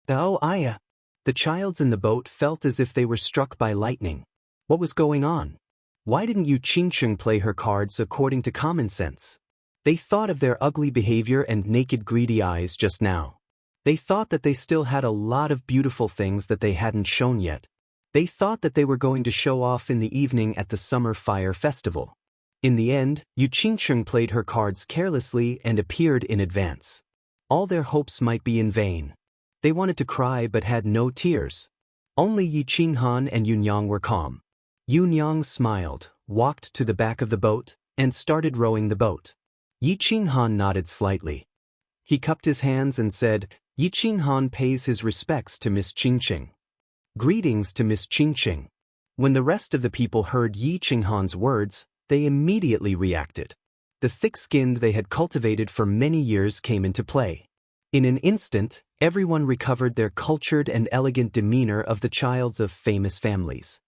Oh, Aya! The childs in the boat felt as if they were struck by lightning. What was going on? Why didn't Yu Qingqing play her cards according to common sense? They thought of their ugly behavior and naked greedy eyes just now. They thought that they still had a lot of beautiful things that they hadn't shown yet. They thought that they were going to show off in the evening at the summer fire festival. In the end, Yu Qingqing played her cards carelessly and appeared in advance. All their hopes might be in vain. They wanted to cry but had no tears. Only Yi Qinghan and Yunyang were calm. Yunyang smiled, walked to the back of the boat, and started rowing the boat. Yi Qinghan nodded slightly. He cupped his hands and said, Yi Qinghan pays his respects to Miss Qingqing. Greetings to Miss Qingqing. When the rest of the people heard Yi Qinghan's words, they immediately reacted. The thick skin they had cultivated for many years came into play. In an instant, everyone recovered their cultured and elegant demeanor of the childs of famous families.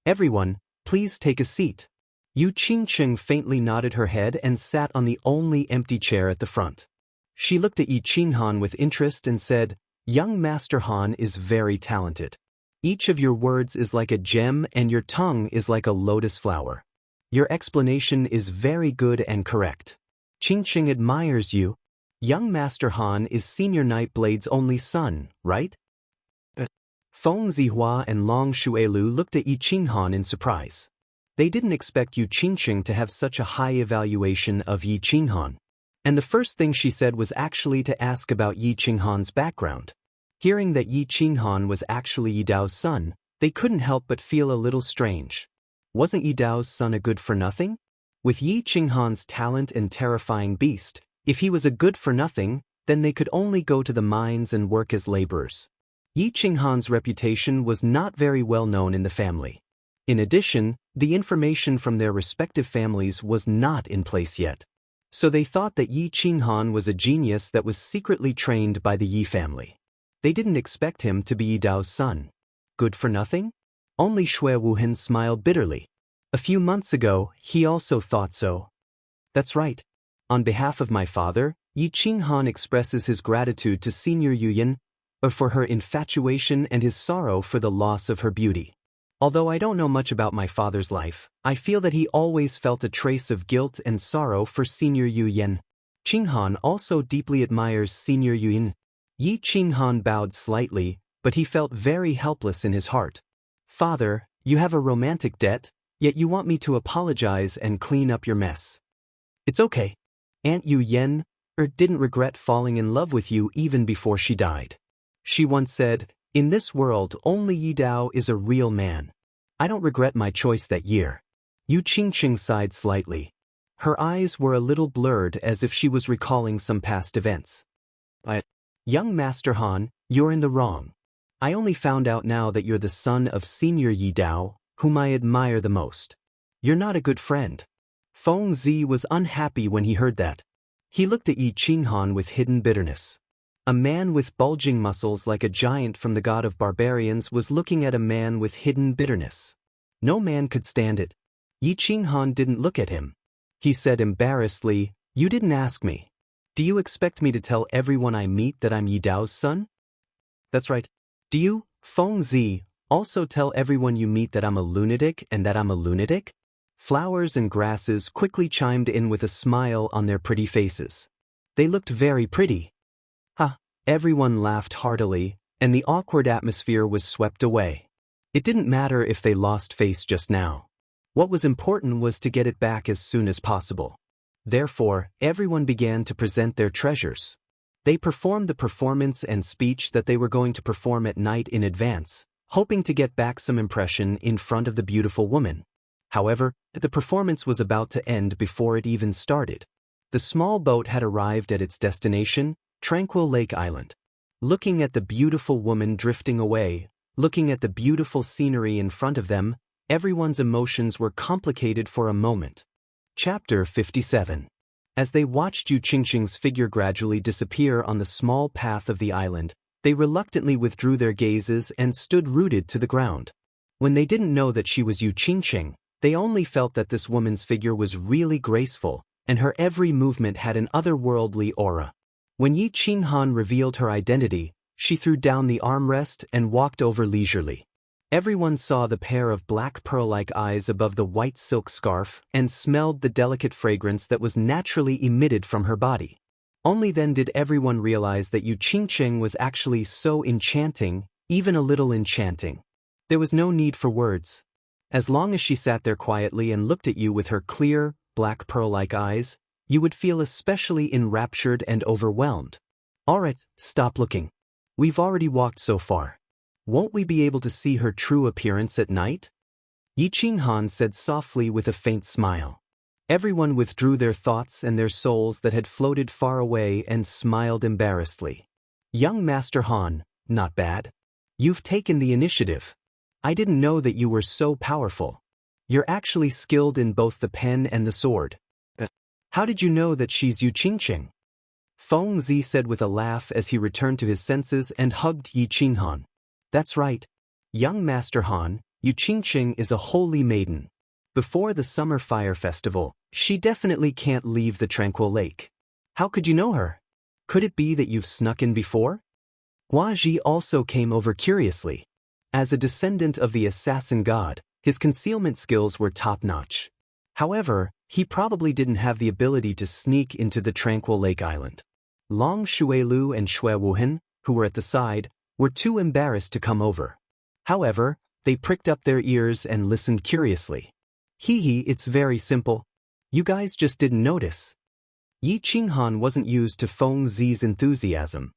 Everyone, please take a seat. Yu Qingqing faintly nodded her head and sat on the only empty chair at the front. She looked at Yi Qinghan with interest and said, Young Master Han is very talented. Each of your words is like a gem and your tongue is like a lotus flower. Your explanation is very good and correct. Qingqing admires you. Young Master Han is Senior Nightblade's only son, right? Feng Zihua and Long Shuelu looked at Yi Qinghan in surprise. They didn't expect Yu Qingqing to have such a high evaluation of Yi Qinghan. And the first thing she said was actually to ask about Yi Qinghan's background. Hearing that Yi Qinghan was actually Yi Dao's son, they couldn't help but feel a little strange. Wasn't Yi Dao's son a good-for-nothing? With Yi Qinghan's talent and terrifying beast, if he was a good-for-nothing, then they could only go to the mines and work as laborers. Yi Qinghan's reputation was not very well known in the family. In addition, the information from their respective families was not in place yet. So they thought that Yi Qinghan was a genius that was secretly trained by the Yi family. They didn't expect him to be Yi Dao's son. Good for nothing? Only Shui Wuhen smiled bitterly. A few months ago, he also thought so. That's right. On behalf of my father, Yi Qinghan expresses his gratitude to Senior Yuyan for her infatuation and his sorrow for the loss of her beauty. Although I don't know much about my father's life, I feel that he always felt a trace of guilt and sorrow for Senior Yuyan. Qinghan also deeply admires Senior Yuyan. Yi Qinghan bowed slightly, but he felt very helpless in his heart. Father, you have a romantic debt, yet you want me to apologize and clean up your mess. It's okay. Aunt Yuyan didn't regret falling in love with you even before she died. She once said, in this world only Yi Dao is a real man. I don't regret my choice that year. Yu Qingqing sighed slightly. Her eyes were a little blurred as if she was recalling some past events. Young Master Han, you're in the wrong. I only found out now that you're the son of Senior Yi Dao, whom I admire the most. You're not a good friend. Feng Zi was unhappy when he heard that. He looked at Yi Qinghan with hidden bitterness. A man with bulging muscles like a giant from the god of barbarians was looking at a man with hidden bitterness. No man could stand it. Yi Qinghan didn't look at him. He said embarrassedly, You didn't ask me. Do you expect me to tell everyone I meet that I'm Yi Dao's son? That's right. Do you, Feng Zi, also tell everyone you meet that I'm a lunatic and that I'm a lunatic? Flowers and grasses quickly chimed in with a smile on their pretty faces. They looked very pretty. Everyone laughed heartily, and the awkward atmosphere was swept away. It didn't matter if they lost face just now. What was important was to get it back as soon as possible. Therefore, everyone began to present their treasures. They performed the performance and speech that they were going to perform at night in advance, hoping to get back some impression in front of the beautiful woman. However, the performance was about to end before it even started. The small boat had arrived at its destination, Tranquil Lake Island. Looking at the beautiful woman drifting away, looking at the beautiful scenery in front of them, everyone's emotions were complicated for a moment. Chapter 57. As they watched Yu Qingqing's figure gradually disappear on the small path of the island, they reluctantly withdrew their gazes and stood rooted to the ground. When they didn't know that she was Yu Qingqing, they only felt that this woman's figure was really graceful, and her every movement had an otherworldly aura. When Yi Qinghan revealed her identity, she threw down the armrest and walked over leisurely. Everyone saw the pair of black pearl-like eyes above the white silk scarf and smelled the delicate fragrance that was naturally emitted from her body. Only then did everyone realize that Yu Qingqing was actually so enchanting, even a little enchanting. There was no need for words. As long as she sat there quietly and looked at you with her clear, black pearl-like eyes, you would feel especially enraptured and overwhelmed. Alright, stop looking. We've already walked so far. Won't we be able to see her true appearance at night? Yi Qinghan said softly with a faint smile. Everyone withdrew their thoughts and their souls that had floated far away and smiled embarrassedly. Young Master Han, not bad. You've taken the initiative. I didn't know that you were so powerful. You're actually skilled in both the pen and the sword. How did you know that she's Yu Qingqing? Feng Zi said with a laugh as he returned to his senses and hugged Yi Qinghan. That's right. Young Master Han, Yu Qingqing is a holy maiden. Before the Summer Fire Festival, she definitely can't leave the Tranquil Lake. How could you know her? Could it be that you've snuck in before? Hua Ji also came over curiously. As a descendant of the assassin god, his concealment skills were top-notch. However, he probably didn't have the ability to sneak into the Tranquil Lake Island. Long Xuelu and Xue Wuhan, who were at the side, were too embarrassed to come over. However, they pricked up their ears and listened curiously. It's very simple. You guys just didn't notice. Yi Qinghan wasn't used to Feng Zi's enthusiasm.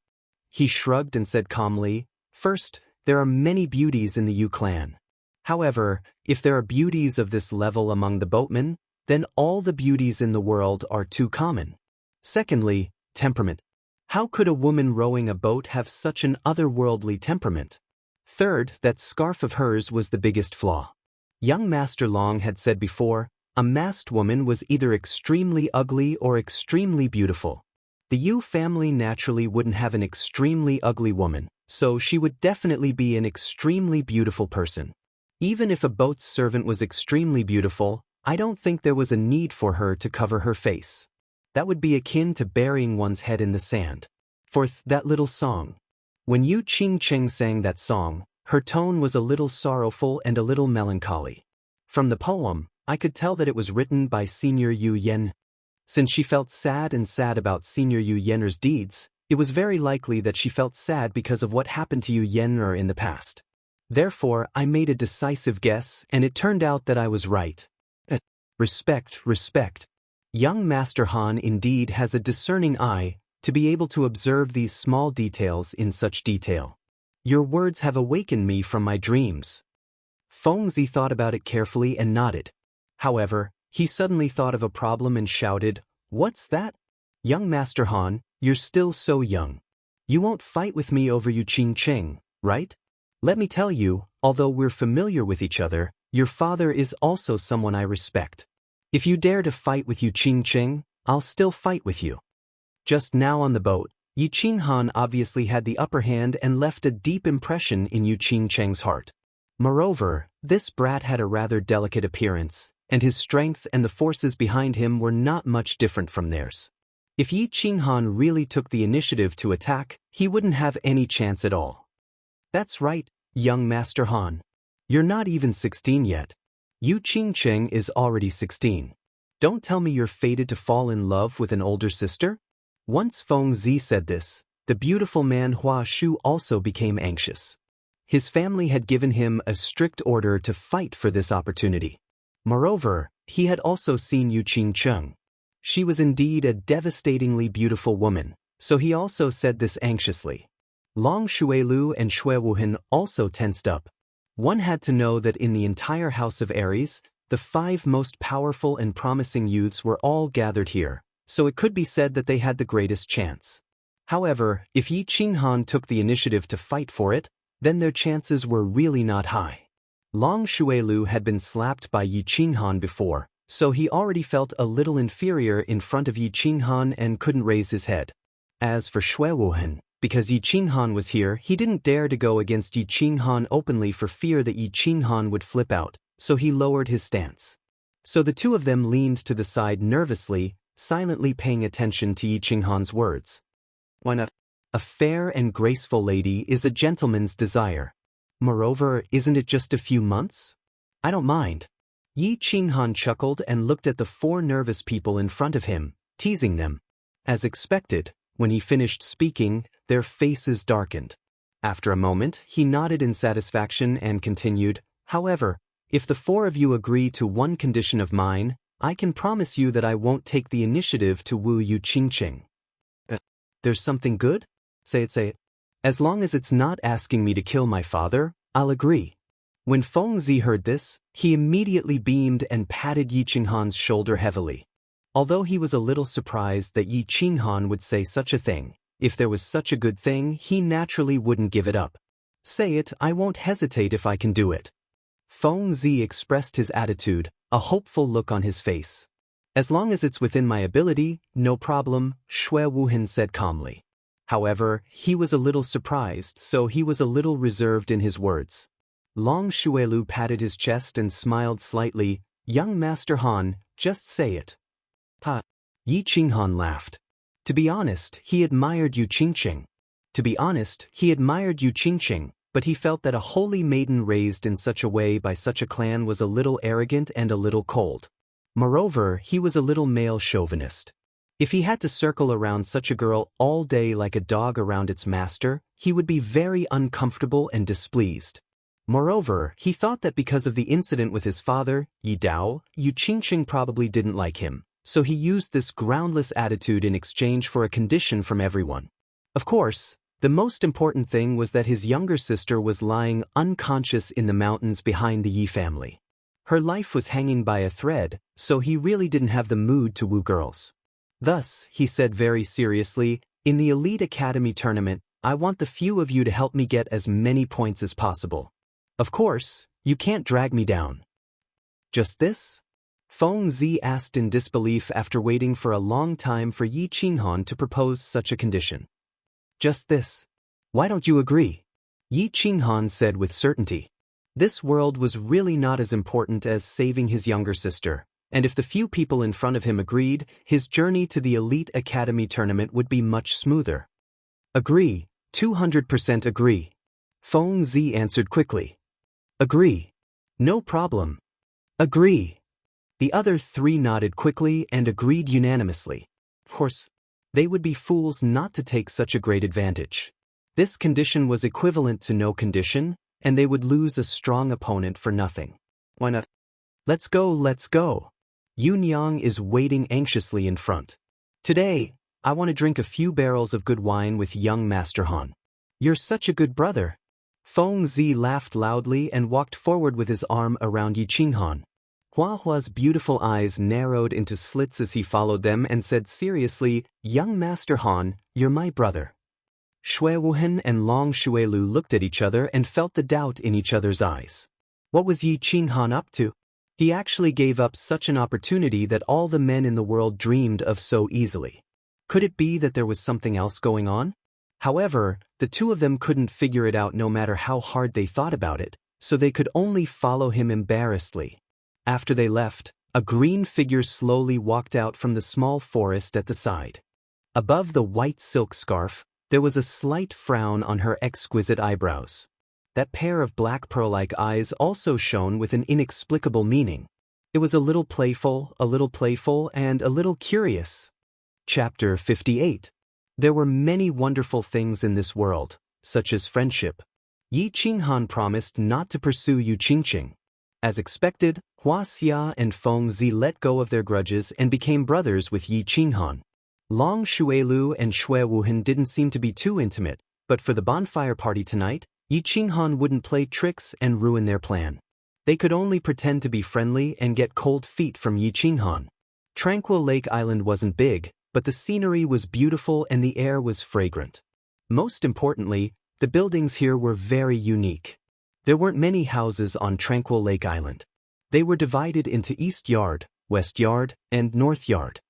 He shrugged and said calmly, First, there are many beauties in the Yu clan. However, if there are beauties of this level among the boatmen, then all the beauties in the world are too common. Secondly, temperament. How could a woman rowing a boat have such an otherworldly temperament? Third, that scarf of hers was the biggest flaw. Young Master Long had said before, a masked woman was either extremely ugly or extremely beautiful. The Yu family naturally wouldn't have an extremely ugly woman, so she would definitely be an extremely beautiful person. Even if a boat's servant was extremely beautiful, I don't think there was a need for her to cover her face. That would be akin to burying one's head in the sand. Fourth, that little song. When Yu Qingqing sang that song, her tone was a little sorrowful and a little melancholy. From the poem, I could tell that it was written by Senior Yu Yen. Since she felt sad about Senior Yu Yenner's deeds, it was very likely that she felt sad because of what happened to Yu Yenner in the past. Therefore, I made a decisive guess, and it turned out that I was right. Respect. Young Master Han indeed has a discerning eye to be able to observe these small details in such detail. Your words have awakened me from my dreams. Feng Zi thought about it carefully and nodded. However, he suddenly thought of a problem and shouted, What's that? Young Master Han, you're still so young. You won't fight with me over Yu Qingqing, right? Let me tell you, although we're familiar with each other, your father is also someone I respect. If you dare to fight with Yu Qingqing, I'll still fight with you. Just now on the boat, Yi Qinghan obviously had the upper hand and left a deep impression in Yu Qingqing's heart. Moreover, this brat had a rather delicate appearance, and his strength and the forces behind him were not much different from theirs. If Yi Qinghan really took the initiative to attack, he wouldn't have any chance at all. That's right, young Master Han. You're not even 16 yet. Yu Qingqing is already 16. Don't tell me you're fated to fall in love with an older sister? Once Feng Zi said this, the beautiful man Hua Shu also became anxious. His family had given him a strict order to fight for this opportunity. Moreover, he had also seen Yu Qingcheng. She was indeed a devastatingly beautiful woman, so he also said this anxiously. Long Xuelu and Xue Wuhan also tensed up. One had to know that in the entire house of Aries, the 5 most powerful and promising youths were all gathered here, so it could be said that they had the greatest chance. However, if Yi Qinghan took the initiative to fight for it, then their chances were really not high. Long Xuelu had been slapped by Yi Qinghan before, so he already felt a little inferior in front of Yi Qinghan and couldn't raise his head. As for Xue Wuhan, because Yi Qinghan was here, he didn't dare to go against Yi Qinghan openly for fear that Yi Qinghan would flip out, so he lowered his stance. So the two of them leaned to the side nervously, silently paying attention to Yi Qinghan's words. When a fair and graceful lady is a gentleman's desire. Moreover, isn't it just a few months? I don't mind. Yi Qinghan chuckled and looked at the 4 nervous people in front of him, teasing them. As expected, when he finished speaking, their faces darkened. After a moment, he nodded in satisfaction and continued, however, if the 4 of you agree to one condition of mine, I can promise you that I won't take the initiative to woo Yu Qingcheng. There's something good? Say it. As long as it's not asking me to kill my father, I'll agree. When Feng Zi heard this, he immediately beamed and patted Yi Qinghan's shoulder heavily. Although he was a little surprised that Yi Qinghan would say such a thing, if there was such a good thing, he naturally wouldn't give it up. Say it, I won't hesitate if I can do it. Feng Zi expressed his attitude, a hopeful look on his face. As long as it's within my ability, no problem, Xue Wuhan said calmly. However, he was a little surprised, so he was a little reserved in his words. Long Xuelu patted his chest and smiled slightly. Young Master Han, just say it. Ha! Yi Qinghan laughed. To be honest, he admired Yu Qingcheng. But he felt that a holy maiden raised in such a way by such a clan was a little arrogant and a little cold. Moreover, he was a little male chauvinist. If he had to circle around such a girl all day like a dog around its master, he would be very uncomfortable and displeased. Moreover, he thought that because of the incident with his father, Yi Dao, Yu Qingcheng probably didn't like him, so he used this groundless attitude in exchange for a condition from everyone. Of course, the most important thing was that his younger sister was lying unconscious in the mountains behind the Yi family. Her life was hanging by a thread, so he really didn't have the mood to woo girls. Thus, he said very seriously, in the Elite Academy tournament, I want the few of you to help me get as many points as possible. Of course, you can't drag me down. Just this? Feng Zi asked in disbelief after waiting for a long time for Yi Qinghan to propose such a condition. Just this. Why don't you agree? Yi Qinghan said with certainty. This world was really not as important as saving his younger sister, and if the few people in front of him agreed, his journey to the Elite Academy tournament would be much smoother. Agree, 200% agree. Feng Zi answered quickly. Agree. No problem. Agree. The other 3 nodded quickly and agreed unanimously. Of course, they would be fools not to take such a great advantage. This condition was equivalent to no condition, and they would lose a strong opponent for nothing. Why not? Let's go. Yun Yang is waiting anxiously in front. Today, I want to drink a few barrels of good wine with young Master Han. You're such a good brother. Feng Zi laughed loudly and walked forward with his arm around Yi Qinghan. Hua's beautiful eyes narrowed into slits as he followed them and said seriously, Young Master Han, you're my brother. Xue Wuhan and Long Xuelu looked at each other and felt the doubt in each other's eyes. What was Yi Qinghan up to? He actually gave up such an opportunity that all the men in the world dreamed of so easily. Could it be that there was something else going on? However, the two of them couldn't figure it out no matter how hard they thought about it, so they could only follow him embarrassedly. After they left, a green figure slowly walked out from the small forest at the side. Above the white silk scarf, there was a slight frown on her exquisite eyebrows. That pair of black pearl-like eyes also shone with an inexplicable meaning. It was a little playful, and a little curious. Chapter 58. There were many wonderful things in this world, such as friendship. Yi Qinghan promised not to pursue Yu Qingqing. As expected, Wuxia and Feng Zi let go of their grudges and became brothers with Yi Qinghan. Long Shuelu and Xue Wuhan didn't seem to be too intimate, but for the bonfire party tonight, Yi Qinghan wouldn't play tricks and ruin their plan. They could only pretend to be friendly and get cold feet from Yi Qinghan. Tranquil Lake Island wasn't big, but the scenery was beautiful and the air was fragrant. Most importantly, the buildings here were very unique. There weren't many houses on Tranquil Lake Island. They were divided into East Yard, West Yard, and North Yard.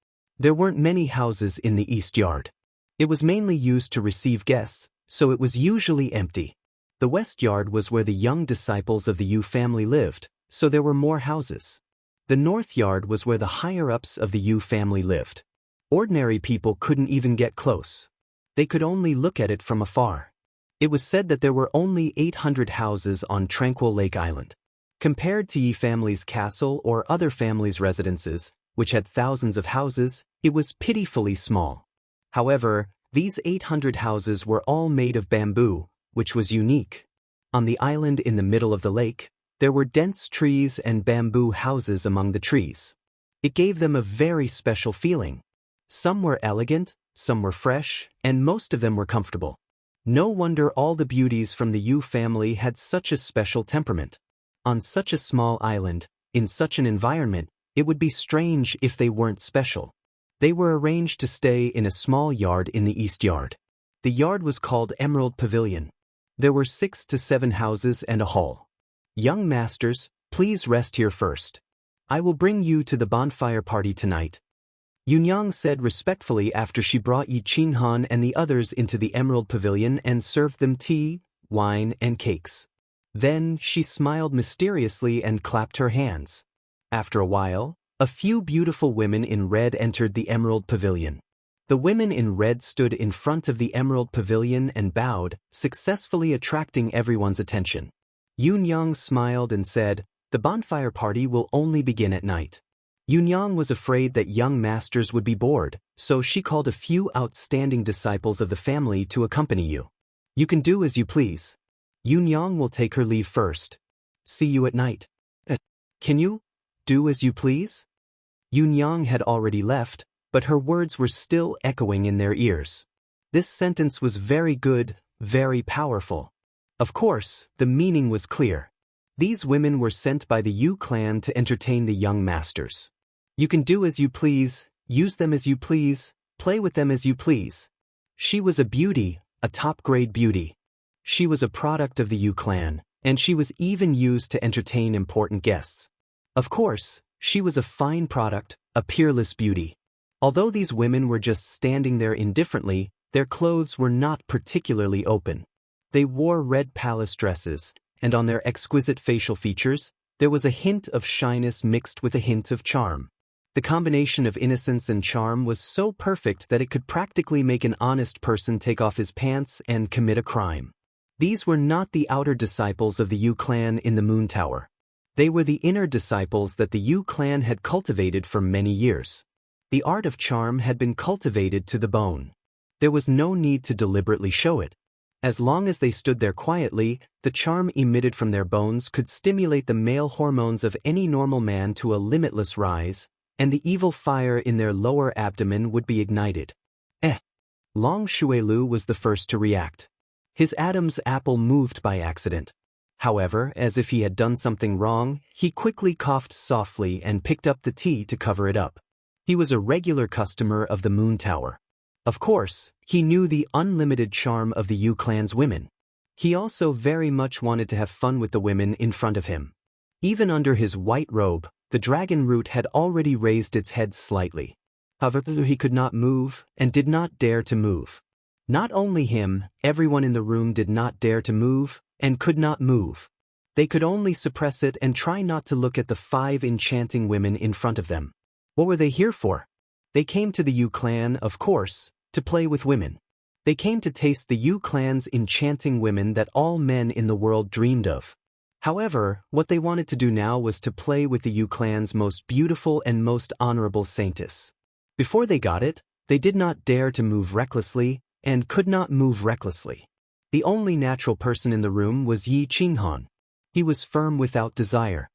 There weren't many houses in the East Yard. It was mainly used to receive guests, so it was usually empty. The West Yard was where the young disciples of the Yu family lived, so there were more houses. The North Yard was where the higher-ups of the Yu family lived. Ordinary people couldn't even get close. They could only look at it from afar. It was said that there were only 800 houses on Tranquil Lake Island. Compared to Yi family's castle or other families' residences, which had thousands of houses, it was pitifully small. However, these 800 houses were all made of bamboo, which was unique. On the island in the middle of the lake, there were dense trees and bamboo houses among the trees. It gave them a very special feeling. Some were elegant, some were fresh, and most of them were comfortable. No wonder all the beauties from the Yu family had such a special temperament. On such a small island, in such an environment, it would be strange if they weren't special. They were arranged to stay in a small yard in the East Yard. The yard was called Emerald Pavilion. There were 6 to 7 houses and a hall. Young masters, please rest here first. I will bring you to the bonfire party tonight. Yunyang said respectfully after she brought Yi Qinghan and the others into the Emerald Pavilion and served them tea, wine, and cakes. Then she smiled mysteriously and clapped her hands. After a while, a few beautiful women in red entered the Emerald Pavilion. The women in red stood in front of the Emerald Pavilion and bowed, successfully attracting everyone's attention. Yunyang smiled and said, "The bonfire party will only begin at night." Yunyang was afraid that young masters would be bored, so she called a few outstanding disciples of the family to accompany you. You can do as you please. Yunyang will take her leave first. See you at night. Can you do as you please? Yunyang had already left, but her words were still echoing in their ears. This sentence was very good, very powerful. Of course, the meaning was clear. These women were sent by the Yu clan to entertain the young masters. You can do as you please, use them as you please, play with them as you please. She was a beauty, a top-grade beauty. She was a product of the Yu clan, and she was even used to entertain important guests. Of course, she was a fine product, a peerless beauty. Although these women were just standing there indifferently, their clothes were not particularly open. They wore red palace dresses, and on their exquisite facial features, there was a hint of shyness mixed with a hint of charm. The combination of innocence and charm was so perfect that it could practically make an honest person take off his pants and commit a crime. These were not the outer disciples of the Yu clan in the Moon Tower. They were the inner disciples that the Yu clan had cultivated for many years. The art of charm had been cultivated to the bone. There was no need to deliberately show it. As long as they stood there quietly, the charm emitted from their bones could stimulate the male hormones of any normal man to a limitless rise, and the evil fire in their lower abdomen would be ignited. Long Shuelu was the first to react. His Adam's apple moved by accident. However, as if he had done something wrong, he quickly coughed softly and picked up the tea to cover it up. He was a regular customer of the Moon Tower. Of course, he knew the unlimited charm of the Yu clan's women. He also very much wanted to have fun with the women in front of him. Even under his white robe, the dragon root had already raised its head slightly. However, he could not move and did not dare to move. Not only him, everyone in the room did not dare to move and could not move. They could only suppress it and try not to look at the 5 enchanting women in front of them. What were they here for? They came to the Yu clan, of course, to play with women. They came to taste the Yu clan's enchanting women that all men in the world dreamed of. However, what they wanted to do now was to play with the Yu clan's most beautiful and most honorable saintess. Before they got it, They did not dare to move recklessly, and could not move recklessly. The only natural person in the room was Yi Qinghan. He was firm without desire.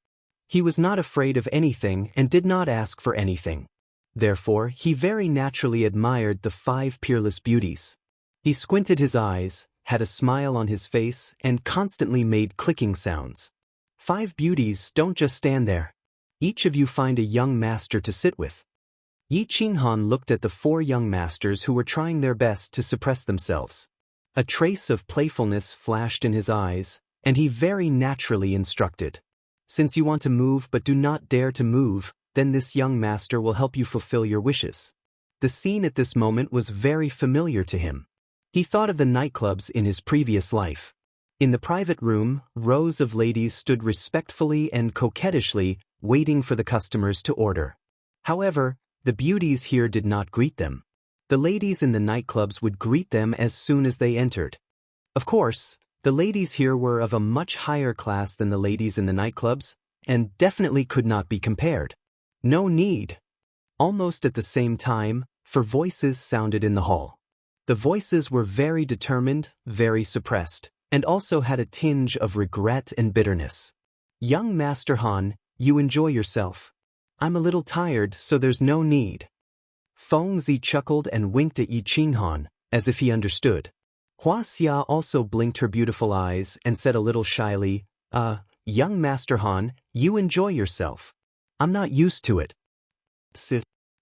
He was not afraid of anything and did not ask for anything. Therefore, he very naturally admired the 5 peerless beauties. He squinted his eyes, had a smile on his face, and constantly made clicking sounds. 5 beauties don't just stand there. Each of you find a young master to sit with. Yi Qinghan looked at the 4 young masters who were trying their best to suppress themselves. A trace of playfulness flashed in his eyes, and he very naturally instructed. Since you want to move but do not dare to move, then this young master will help you fulfill your wishes. The scene at this moment was very familiar to him. He thought of the nightclubs in his previous life. In the private room, rows of ladies stood respectfully and coquettishly, waiting for the customers to order. However, the beauties here did not greet them. The ladies in the nightclubs would greet them as soon as they entered. Of course, the ladies here were of a much higher class than the ladies in the nightclubs, and definitely could not be compared. No need. Almost at the same time, 4 voices sounded in the hall. The voices were very determined, very suppressed, and also had a tinge of regret and bitterness. Young Master Han, you enjoy yourself. I'm a little tired, so there's no need. Fengzi chuckled and winked at Yi Qinghan, as if he understood. Wuxia also blinked her beautiful eyes and said a little shyly, young Master Han, you enjoy yourself. I'm not used to it.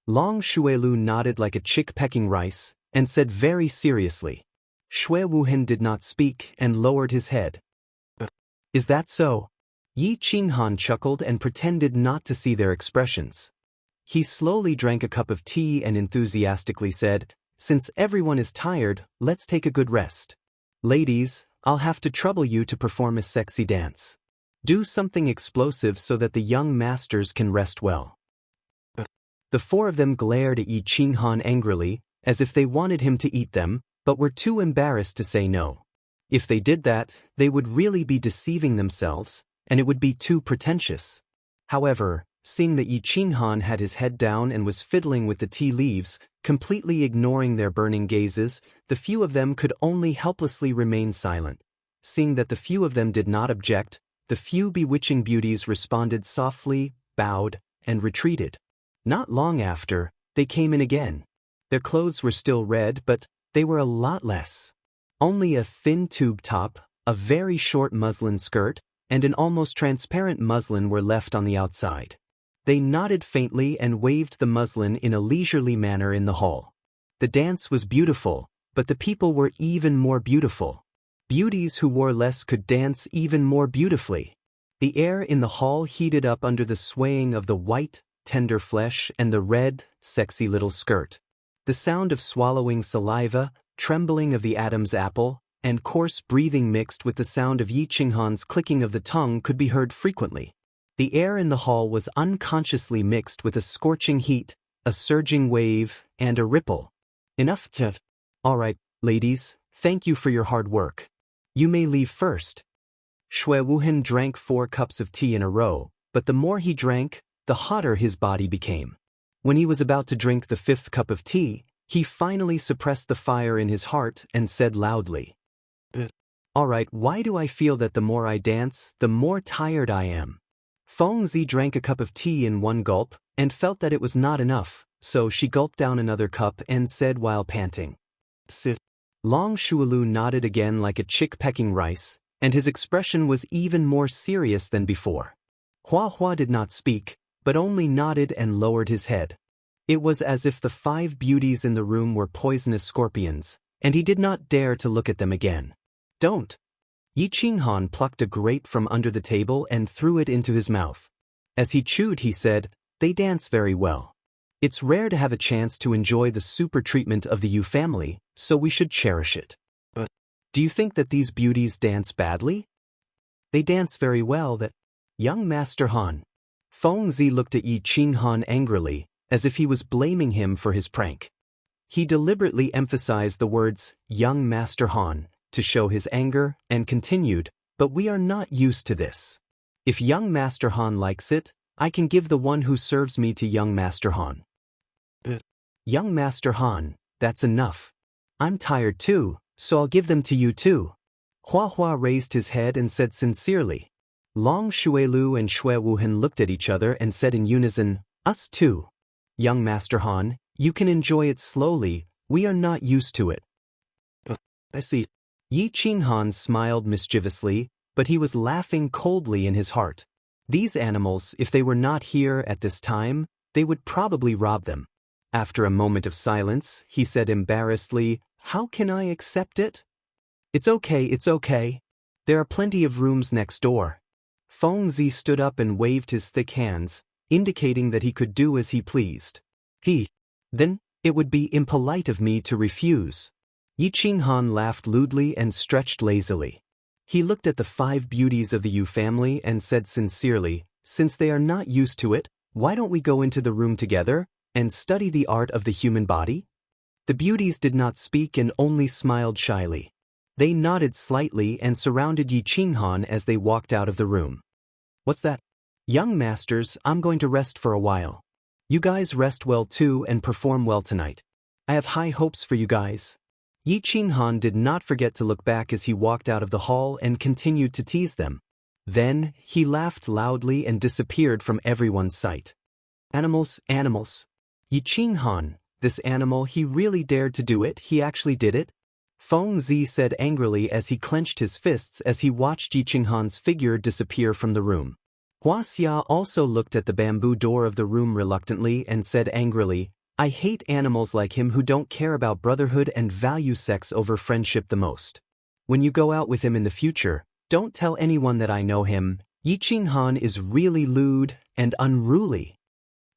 Long Shuelu nodded like a chick pecking rice, and said very seriously. Shui Wuhan did not speak and lowered his head. Is that so? Yi Qinghan chuckled and pretended not to see their expressions. He slowly drank a cup of tea and enthusiastically said, since everyone is tired, let's take a good rest. Ladies, I'll have to trouble you to perform a sexy dance. Do something explosive so that the young masters can rest well. The 4 of them glared at Yi Qinghan angrily, as if they wanted him to eat them, but were too embarrassed to say no. If they did that, they would really be deceiving themselves, and it would be too pretentious. However, seeing that Yi Qinghan had his head down and was fiddling with the tea leaves, completely ignoring their burning gazes, the few of them could only helplessly remain silent. Seeing that the few of them did not object, the few bewitching beauties responded softly, bowed, and retreated. Not long after, they came in again. Their clothes were still red, but they were a lot less. Only a thin tube top, a very short muslin skirt, and an almost transparent muslin were left on the outside. They nodded faintly and waved the muslin in a leisurely manner in the hall. The dance was beautiful, but the people were even more beautiful. Beauties who wore less could dance even more beautifully. The air in the hall heated up under the swaying of the white, tender flesh and the red, sexy little skirt. The sound of swallowing saliva, trembling of the Adam's apple, and coarse breathing mixed with the sound of Yi Qinghan's clicking of the tongue could be heard frequently. The air in the hall was unconsciously mixed with a scorching heat, a surging wave, and a ripple. Enough. All right, ladies, thank you for your hard work. You may leave first. Shui Wuhan drank 4 cups of tea in a row, but the more he drank, the hotter his body became. When he was about to drink the 5th cup of tea, he finally suppressed the fire in his heart and said loudly, all right, why do I feel that the more I dance, the more tired I am? Fengzi drank a cup of tea in one gulp, and felt that it was not enough, so she gulped down another cup and said while panting. Long Shuelu nodded again like a chick pecking rice, and his expression was even more serious than before. Hua did not speak, but only nodded and lowered his head. It was as if the 5 beauties in the room were poisonous scorpions, and he did not dare to look at them again. Don't. Yi Qinghan plucked a grape from under the table and threw it into his mouth. As he chewed, he said, they dance very well. It's rare to have a chance to enjoy the super treatment of the Yu family, so we should cherish it. But do you think that these beauties dance badly? They dance very well, that young Master Han. Fengzi looked at Yi Qinghan angrily, as if he was blaming him for his prank. He deliberately emphasized the words, young Master Han, to show his anger, and continued, but we are not used to this. If young Master Han likes it, I can give the one who serves me to young Master Han. Young Master Han, that's enough. I'm tired too, so I'll give them to you too. Hua Hua raised his head and said sincerely. Long Shuelu and Xue Wuhan looked at each other and said in unison, us too. Young Master Han, you can enjoy it slowly, we are not used to it. I see. Yi Qinghan smiled mischievously, but he was laughing coldly in his heart. These animals, if they were not here at this time, they would probably rob them. After a moment of silence, he said embarrassedly, how can I accept it? It's okay, it's okay. There are plenty of rooms next door. Feng Zi stood up and waved his thick hands, indicating that he could do as he pleased. Then, it would be impolite of me to refuse. Yi Qinghan laughed lewdly and stretched lazily. He looked at the 5 beauties of the Yu family and said sincerely, since they are not used to it, why don't we go into the room together and study the art of the human body? The beauties did not speak and only smiled shyly. They nodded slightly and surrounded Yi Qinghan as they walked out of the room. What's that? Young masters, I'm going to rest for a while. You guys rest well too and perform well tonight. I have high hopes for you guys. Yi Qinghan did not forget to look back as he walked out of the hall and continued to tease them. Then, he laughed loudly and disappeared from everyone's sight. Animals, animals. Yi Qinghan, this animal, he really dared to do it, he actually did it? Feng Zi said angrily as he clenched his fists as he watched Yi Qinghan's figure disappear from the room. Wuxia also looked at the bamboo door of the room reluctantly and said angrily, I hate animals like him who don't care about brotherhood and value sex over friendship the most. When you go out with him in the future, don't tell anyone that I know him. Yi Qinghan is really lewd and unruly.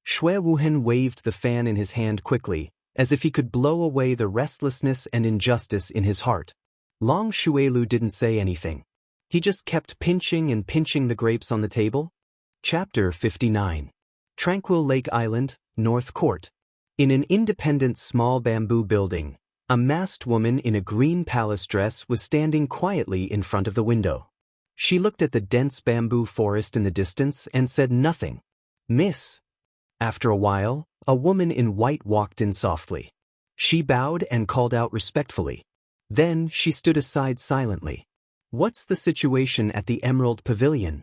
Xue Wuhan waved the fan in his hand quickly, as if he could blow away the restlessness and injustice in his heart. Long Shuelu didn't say anything. He just kept pinching and pinching the grapes on the table. Chapter 59. Tranquil Lake Island, North Court. In an independent small bamboo building, a masked woman in a green palace dress was standing quietly in front of the window. She looked at the dense bamboo forest in the distance and said nothing. Miss. After a while, a woman in white walked in softly. She bowed and called out respectfully. Then she stood aside silently. What's the situation at the Emerald Pavilion?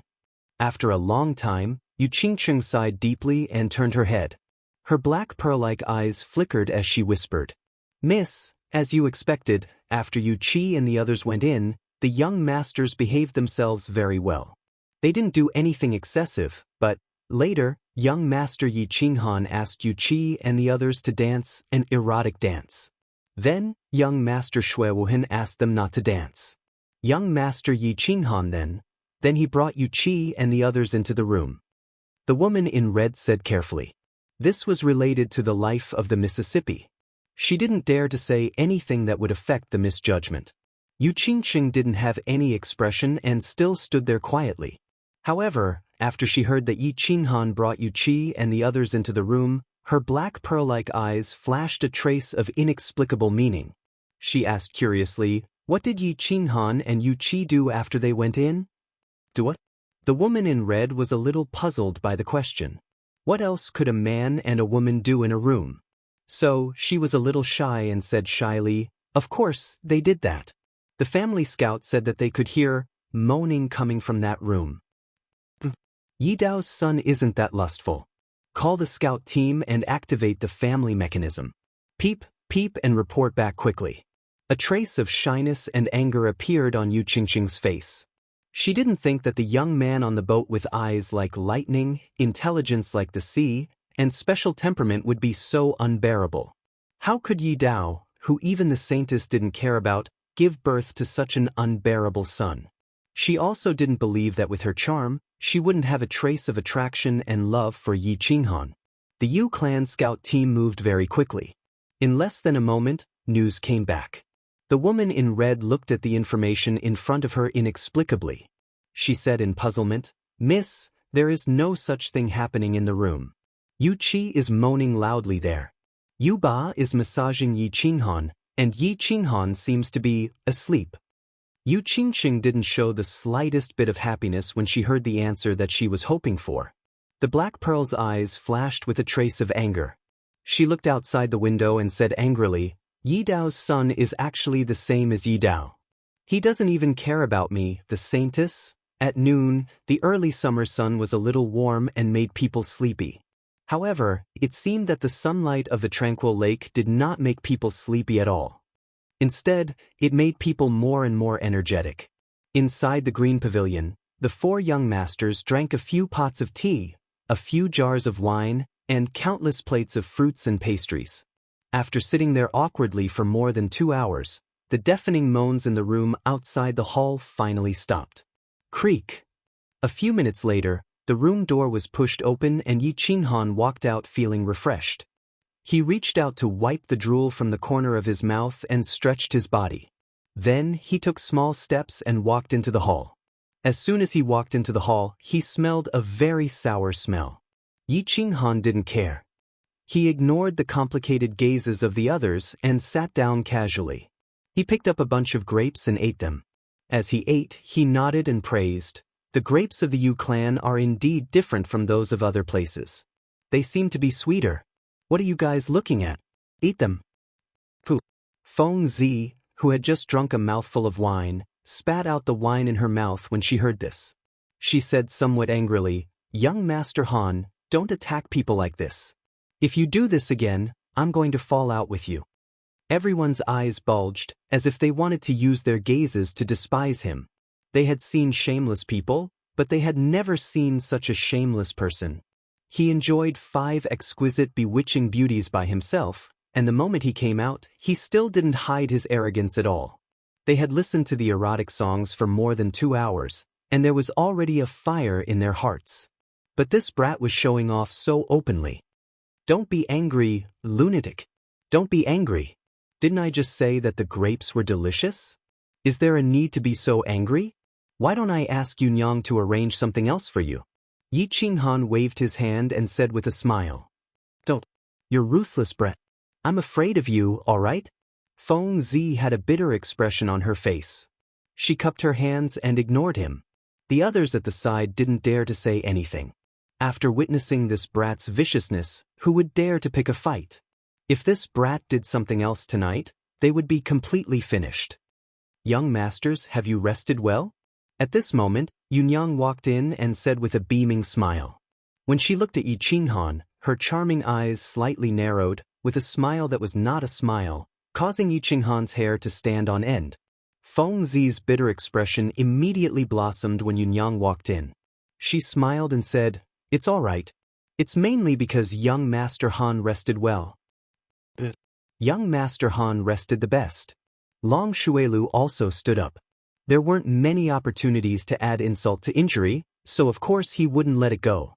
After a long time, Yu Qingqing sighed deeply and turned her head. Her black pearl-like eyes flickered as she whispered. Miss, as you expected, after Yu Qi and the others went in, the young masters behaved themselves very well. They didn't do anything excessive, but, later, young master Yi Qinghan asked Yu Qi and the others to dance an erotic dance. Then, young master Xue Wuhan asked them not to dance. Young master Yi Qinghan then he brought Yu Qi and the others into the room. The woman in red said carefully. This was related to the life of the Mississippi. She didn't dare to say anything that would affect the misjudgment. Yu Qingqing didn't have any expression and still stood there quietly. However, after she heard that Yi Qinghan brought Yu Qi and the others into the room, her black pearl-like eyes flashed a trace of inexplicable meaning. She asked curiously, what did Yi Qinghan and Yu Qi do after they went in? Do what? The woman in red was a little puzzled by the question. What else could a man and a woman do in a room? So, she was a little shy and said shyly, of course, they did that. The family scout said that they could hear moaning coming from that room. Yi Dao's son isn't that lustful. Call the scout team and activate the family mechanism. Peep, peep and report back quickly. A trace of shyness and anger appeared on Yu Qingqing's face. She didn't think that the young man on the boat with eyes like lightning, intelligence like the sea, and special temperament would be so unbearable. How could Yi Dao, who even the saintess didn't care about, give birth to such an unbearable son? She also didn't believe that with her charm, she wouldn't have a trace of attraction and love for Yi Qinghan. The Yu clan scout team moved very quickly. In less than a moment, news came back. The woman in red looked at the information in front of her inexplicably. She said in puzzlement, Miss, there is no such thing happening in the room. Yu Qi is moaning loudly there. Yu Ba is massaging Yi Qinghan, and Yi Qinghan seems to be asleep. Yu Qingqing didn't show the slightest bit of happiness when she heard the answer that she was hoping for. The Black Pearl's eyes flashed with a trace of anger. She looked outside the window and said angrily, Yi Dao's son is actually the same as Yi Dao. He doesn't even care about me, the saintess. At noon, the early summer sun was a little warm and made people sleepy. However, it seemed that the sunlight of the tranquil lake did not make people sleepy at all. Instead, it made people more and more energetic. Inside the green pavilion, the 4 young masters drank a few pots of tea, a few jars of wine, and countless plates of fruits and pastries. After sitting there awkwardly for more than 2 hours, the deafening moans in the room outside the hall finally stopped. Creak! A few minutes later, the room door was pushed open and Yi Qinghan walked out feeling refreshed. He reached out to wipe the drool from the corner of his mouth and stretched his body. Then he took small steps and walked into the hall. As soon as he walked into the hall, he smelled a very sour smell. Yi Qinghan didn't care. He ignored the complicated gazes of the others and sat down casually. He picked up a bunch of grapes and ate them. As he ate, he nodded and praised. The grapes of the Yu clan are indeed different from those of other places. They seem to be sweeter. What are you guys looking at? Eat them. Pooh. Feng Zi, who had just drunk a mouthful of wine, spat out the wine in her mouth when she heard this. She said somewhat angrily, Young Master Han, don't attack people like this. If you do this again, I'm going to fall out with you. Everyone's eyes bulged, as if they wanted to use their gazes to despise him. They had seen shameless people, but they had never seen such a shameless person. He enjoyed 5 exquisite bewitching beauties by himself, and the moment he came out, he still didn't hide his arrogance at all. They had listened to the erotic songs for more than 2 hours, and there was already a fire in their hearts. But this brat was showing off so openly. Don't be angry, lunatic. Don't be angry. Didn't I just say that the grapes were delicious? Is there a need to be so angry? Why don't I ask Yunyang to arrange something else for you? Yi Qinghan waved his hand and said with a smile. Don't. You're ruthless, brat. I'm afraid of you, all right? Feng Zi had a bitter expression on her face. She cupped her hands and ignored him. The others at the side didn't dare to say anything. After witnessing this brat's viciousness, who would dare to pick a fight? If this brat did something else tonight, they would be completely finished. Young masters, have you rested well? At this moment, Yunyang walked in and said with a beaming smile. When she looked at Yi Qinghan, her charming eyes slightly narrowed, with a smile that was not a smile, causing Yi Qinghan's hair to stand on end. Feng Zi's bitter expression immediately blossomed when Yunyang walked in. She smiled and said, It's all right. It's mainly because young Master Han rested well. Young Master Han rested the best. Long Xuelu also stood up. There weren't many opportunities to add insult to injury, so of course he wouldn't let it go.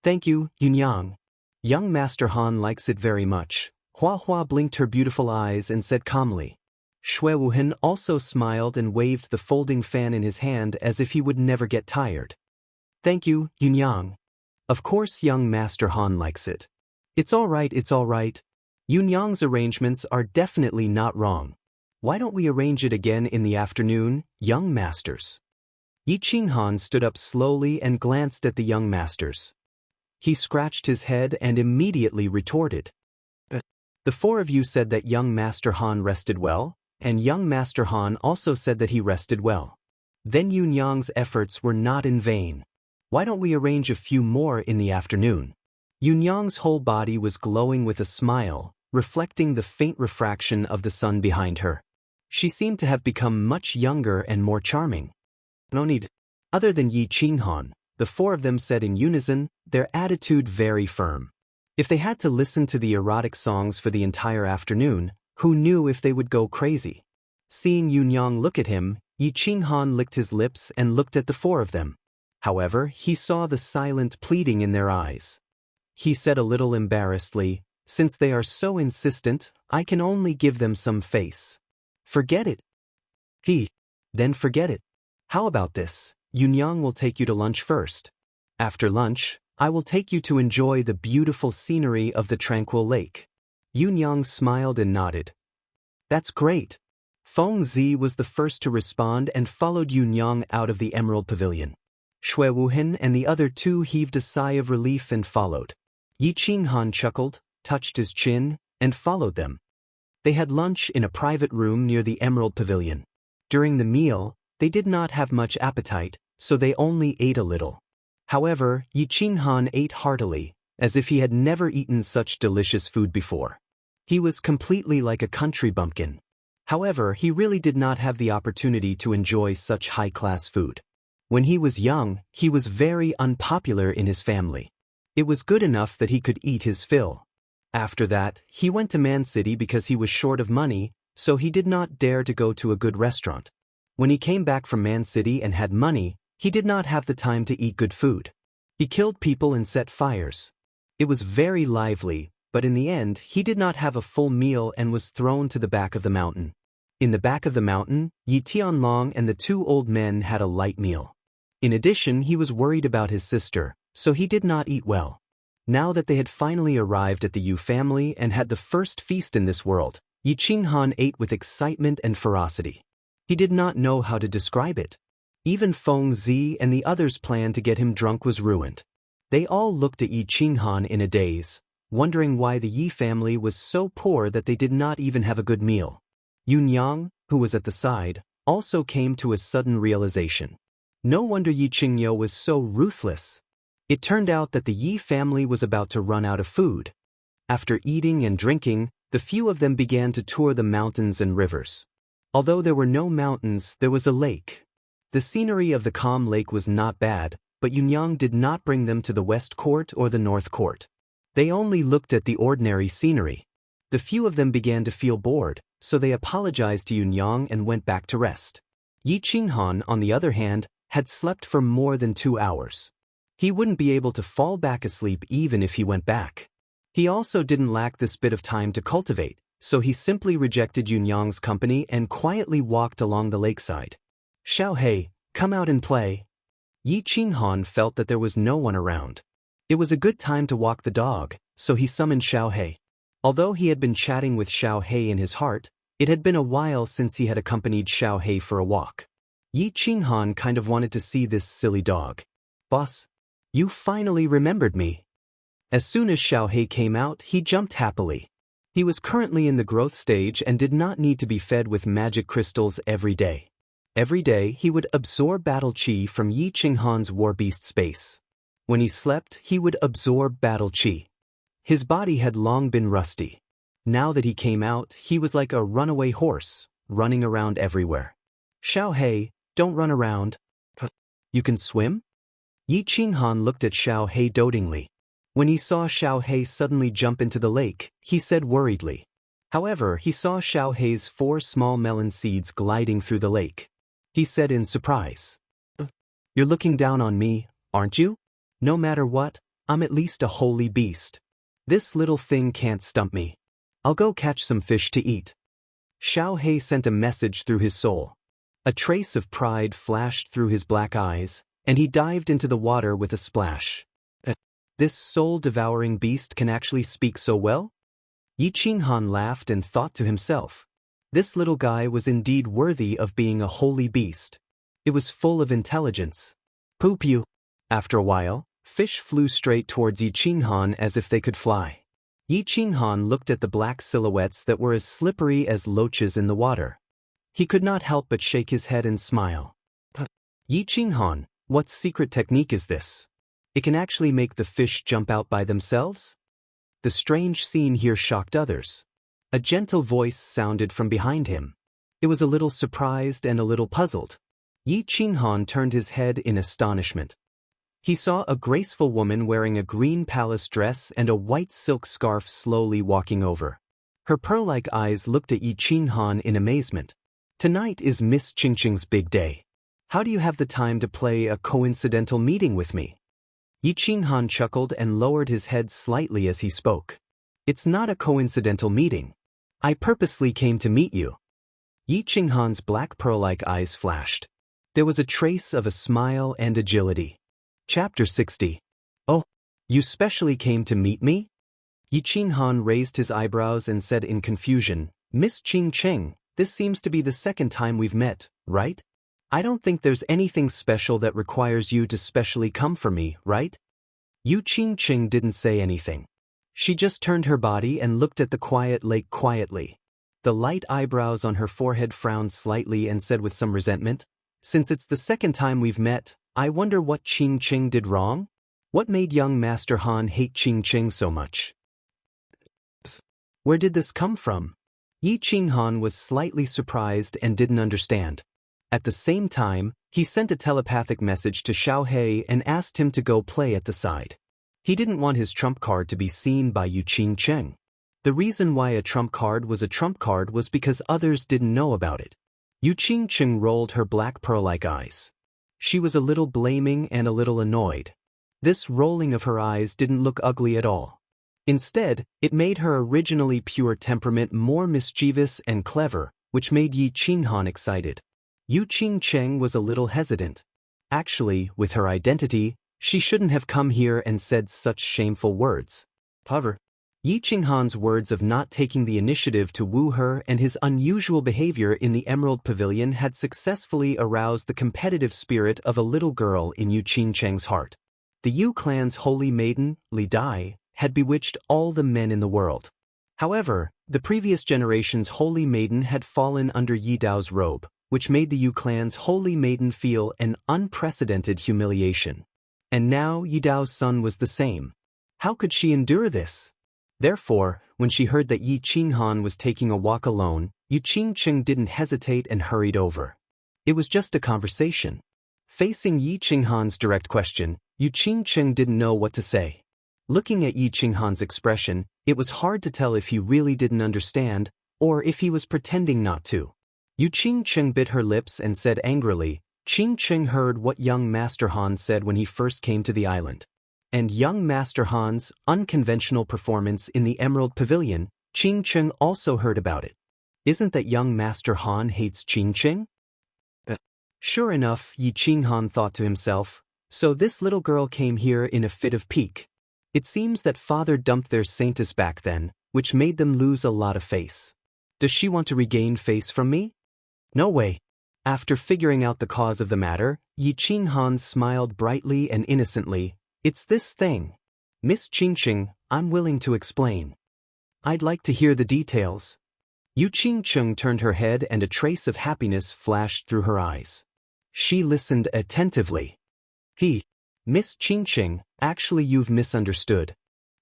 Thank you, Yunyang. Young Master Han likes it very much. Hua Hua blinked her beautiful eyes and said calmly. Xue Wuhan also smiled and waved the folding fan in his hand as if he would never get tired. Thank you, Yunyang. Of course young Master Han likes it. It's all right, it's all right. Yunyang's arrangements are definitely not wrong. Why don't we arrange it again in the afternoon, young masters? Yi Qinghan stood up slowly and glanced at the young masters. He scratched his head and immediately retorted. The 4 of you said that young Master Han rested well, and young Master Han also said that he rested well. Then Yunyang's efforts were not in vain. Why don't we arrange a few more in the afternoon? Yunyang's whole body was glowing with a smile, reflecting the faint refraction of the sun behind her. She seemed to have become much younger and more charming. No need. Other than Yi Qinghan, the 4 of them said in unison, their attitude very firm. If they had to listen to the erotic songs for the entire afternoon, who knew if they would go crazy? Seeing Yunyang look at him, Yi Qinghan licked his lips and looked at the 4 of them. However, he saw the silent pleading in their eyes. He said a little embarrassedly, Since they are so insistent, I can only give them some face. Forget it. Then forget it. How about this? Yunyang will take you to lunch first. After lunch, I will take you to enjoy the beautiful scenery of the tranquil lake. Yunyang smiled and nodded. That's great. Feng Zi was the first to respond and followed Yunyang out of the Emerald Pavilion. Xue Wuhan and the other 2 heaved a sigh of relief and followed. Yi Qinghan chuckled, touched his chin, and followed them. They had lunch in a private room near the Emerald Pavilion. During the meal, they did not have much appetite, so they only ate a little. However, Yi Qinghan ate heartily, as if he had never eaten such delicious food before. He was completely like a country bumpkin. However, he really did not have the opportunity to enjoy such high-class food. When he was young, he was very unpopular in his family. It was good enough that he could eat his fill. After that, he went to Man City because he was short of money, so he did not dare to go to a good restaurant. When he came back from Man City and had money, he did not have the time to eat good food. He killed people and set fires. It was very lively, but in the end, he did not have a full meal and was thrown to the back of the mountain. In the back of the mountain, Yi Tianlong and the two old men had a light meal. In addition, he was worried about his sister, so he did not eat well. Now that they had finally arrived at the Yu family and had the first feast in this world, Yi Qinghan ate with excitement and ferocity. He did not know how to describe it. Even Feng Zi and the others' plan to get him drunk was ruined. They all looked at Yi Qinghan in a daze, wondering why the Yi family was so poor that they did not even have a good meal. Yunyang, who was at the side, also came to a sudden realization. No wonder Yi Qingyo was so ruthless. It turned out that the Yi family was about to run out of food. After eating and drinking, the few of them began to tour the mountains and rivers. Although there were no mountains, there was a lake. The scenery of the calm lake was not bad, but Yunyang did not bring them to the West Court or the North Court. They only looked at the ordinary scenery. The few of them began to feel bored, so they apologized to Yunyang and went back to rest. Yi Qinghan, on the other hand, had slept for more than 2 hours. He wouldn't be able to fall back asleep even if he went back. He also didn't lack this bit of time to cultivate, so he simply rejected Yunyang's company and quietly walked along the lakeside. Xiaohei, come out and play. Yi Qinghan felt that there was no one around. It was a good time to walk the dog, so he summoned Xiaohei. Although he had been chatting with Xiaohei in his heart, it had been a while since he had accompanied Xiaohei for a walk. Yi Qinghan kind of wanted to see this silly dog. Boss, you finally remembered me. As soon as Xiaohei came out, he jumped happily. He was currently in the growth stage and did not need to be fed with magic crystals every day. Every day, he would absorb battle chi from Yi Qinghan's war beast space. When he slept, he would absorb battle chi. His body had long been rusty. Now that he came out, he was like a runaway horse, running around everywhere. Xiaohei, don't run around. You can swim? Yi Qinghan looked at Xiaohei dotingly. When he saw Xiaohei suddenly jump into the lake, he said worriedly. However, he saw Xiaohei's 4 small melon seeds gliding through the lake. He said in surprise. You're looking down on me, aren't you? No matter what, I'm at least a holy beast. This little thing can't stump me. I'll go catch some fish to eat. Xiaohei sent a message through his soul. A trace of pride flashed through his black eyes, and he dived into the water with a splash. This soul-devouring beast can actually speak so well? Yi Qinghan laughed and thought to himself. This little guy was indeed worthy of being a holy beast. It was full of intelligence. Poo-pew. After a while, fish flew straight towards Yi Qinghan as if they could fly. Yi Qinghan looked at the black silhouettes that were as slippery as loaches in the water. He could not help but shake his head and smile. Yi Qinghan, what secret technique is this? It can actually make the fish jump out by themselves? The strange scene here shocked others. A gentle voice sounded from behind him. It was a little surprised and a little puzzled. Yi Qinghan turned his head in astonishment. He saw a graceful woman wearing a green palace dress and a white silk scarf slowly walking over. Her pearl-like eyes looked at Yi Qinghan in amazement. Tonight is Miss Qingqing's big day. How do you have the time to play a coincidental meeting with me? Yi Qinghan chuckled and lowered his head slightly as he spoke. It's not a coincidental meeting. I purposely came to meet you. Yi Qinghan's black pearl-like eyes flashed. There was a trace of a smile and agility. Chapter 60. Oh, you specially came to meet me? Yi Qinghan raised his eyebrows and said in confusion, Miss Qingqing, this seems to be the second time we've met, right? I don't think there's anything special that requires you to specially come for me, right? Yu Qingqing didn't say anything. She just turned her body and looked at the quiet lake quietly. The light eyebrows on her forehead frowned slightly and said with some resentment, "Since it's the second time we've met, I wonder what Qing did wrong? What made young Master Han hate Qing so much? Where did this come from?" Yi Qinghan was slightly surprised and didn't understand. At the same time, he sent a telepathic message to Xiao He and asked him to go play at the side. He didn't want his trump card to be seen by Yu Qingcheng. The reason why a trump card was because others didn't know about it. Yu Qingcheng rolled her black pearl-like eyes. She was a little blaming and a little annoyed. This rolling of her eyes didn't look ugly at all. Instead, it made her originally pure temperament more mischievous and clever, which made Yi Qinghan excited. Yu Qingcheng was a little hesitant. Actually, with her identity, she shouldn't have come here and said such shameful words. However, Yi Qinghan's words of not taking the initiative to woo her and his unusual behavior in the Emerald Pavilion had successfully aroused the competitive spirit of a little girl in Yu Qingcheng's heart. The Yu clan's holy maiden, Li Dai, had bewitched all the men in the world. However, the previous generation's holy maiden had fallen under Yi Dao's robe, which made the Yu clan's holy maiden feel an unprecedented humiliation. And now Yi Dao's son was the same. How could she endure this? Therefore, when she heard that Yi Qinghan was taking a walk alone, Yu Qingcheng didn't hesitate and hurried over. It was just a conversation. Facing Yi Qinghan's direct question, Yu Qingcheng didn't know what to say. Looking at Yi Qinghan's expression, it was hard to tell if he really didn't understand, or if he was pretending not to. Yu Qingcheng bit her lips and said angrily, "Qingcheng heard what young Master Han said when he first came to the island. And young Master Han's unconventional performance in the Emerald Pavilion, Qingcheng also heard about it. Isn't that young Master Han hates Qingcheng?" Sure enough, Yi Qinghan thought to himself, so this little girl came here in a fit of pique. It seems that father dumped their saintess back then, which made them lose a lot of face. Does she want to regain face from me? No way. After figuring out the cause of the matter, Yi Qinghan smiled brightly and innocently. "It's this thing. Miss Qingcheng, I'm willing to explain. I'd like to hear the details." Yu Qingcheng turned her head and a trace of happiness flashed through her eyes. She listened attentively. "Miss Qingcheng, actually you've misunderstood.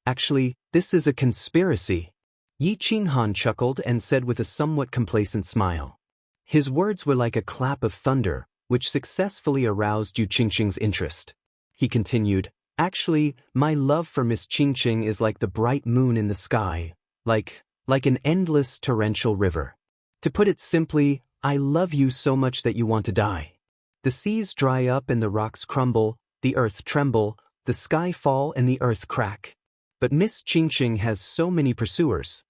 Actually, this is a conspiracy." Yi Qinghan chuckled and said with a somewhat complacent smile. His words were like a clap of thunder, which successfully aroused Yu Qingcheng's interest. He continued, "Actually, my love for Miss Qingcheng is like the bright moon in the sky, like an endless torrential river. To put it simply, I love you so much that you want to die. The seas dry up and the rocks crumble, the earth tremble, the sky fall and the earth crack. But Miss Qingcheng has so many pursuers.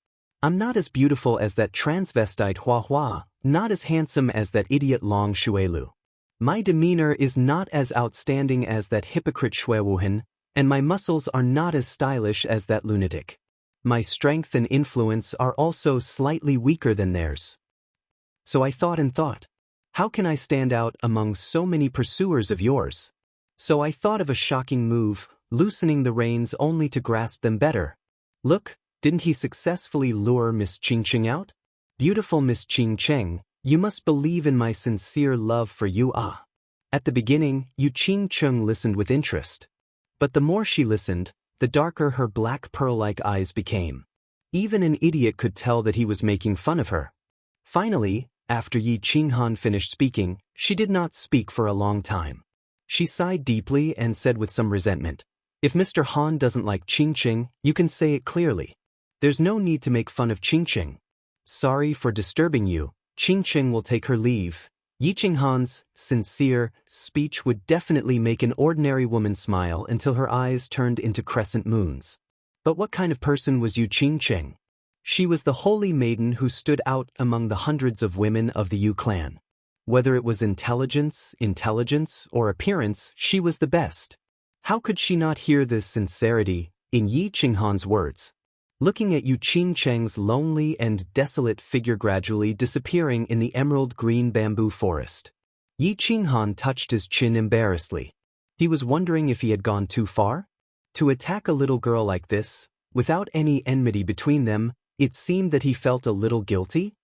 I'm not as beautiful as that transvestite Hua Hua, not as handsome as that idiot Long Shuelu. My demeanor is not as outstanding as that hypocrite Shui Wuhan, and my muscles are not as stylish as that lunatic. My strength and influence are also slightly weaker than theirs. So I thought and thought, how can I stand out among so many pursuers of yours? So I thought of a shocking move, loosening the reins only to grasp them better. Look, didn't he successfully lure Miss Qingcheng out? Beautiful Miss Qingcheng, you must believe in my sincere love for you. At the beginning, Yu Qingcheng listened with interest. But the more she listened, the darker her black pearl-like eyes became. Even an idiot could tell that he was making fun of her. Finally, after Yi Qinghan finished speaking, she did not speak for a long time. She sighed deeply and said with some resentment, "If Mr. Han doesn't like Qingcheng, you can say it clearly. There's no need to make fun of Qingcheng. Sorry for disturbing you, Qingcheng will take her leave." Yi Qinghan's sincere speech would definitely make an ordinary woman smile until her eyes turned into crescent moons. But what kind of person was Yu Qingcheng? She was the holy maiden who stood out among the hundreds of women of the Yu clan. Whether it was intelligence, or appearance, she was the best. How could she not hear this sincerity in Yi Qinghan's words? Looking at Yu Qingcheng's lonely and desolate figure gradually disappearing in the emerald green bamboo forest, Yi Qinghan touched his chin embarrassedly. He was wondering if he had gone too far. To attack a little girl like this, Without any enmity between them, it seemed that he felt a little guilty.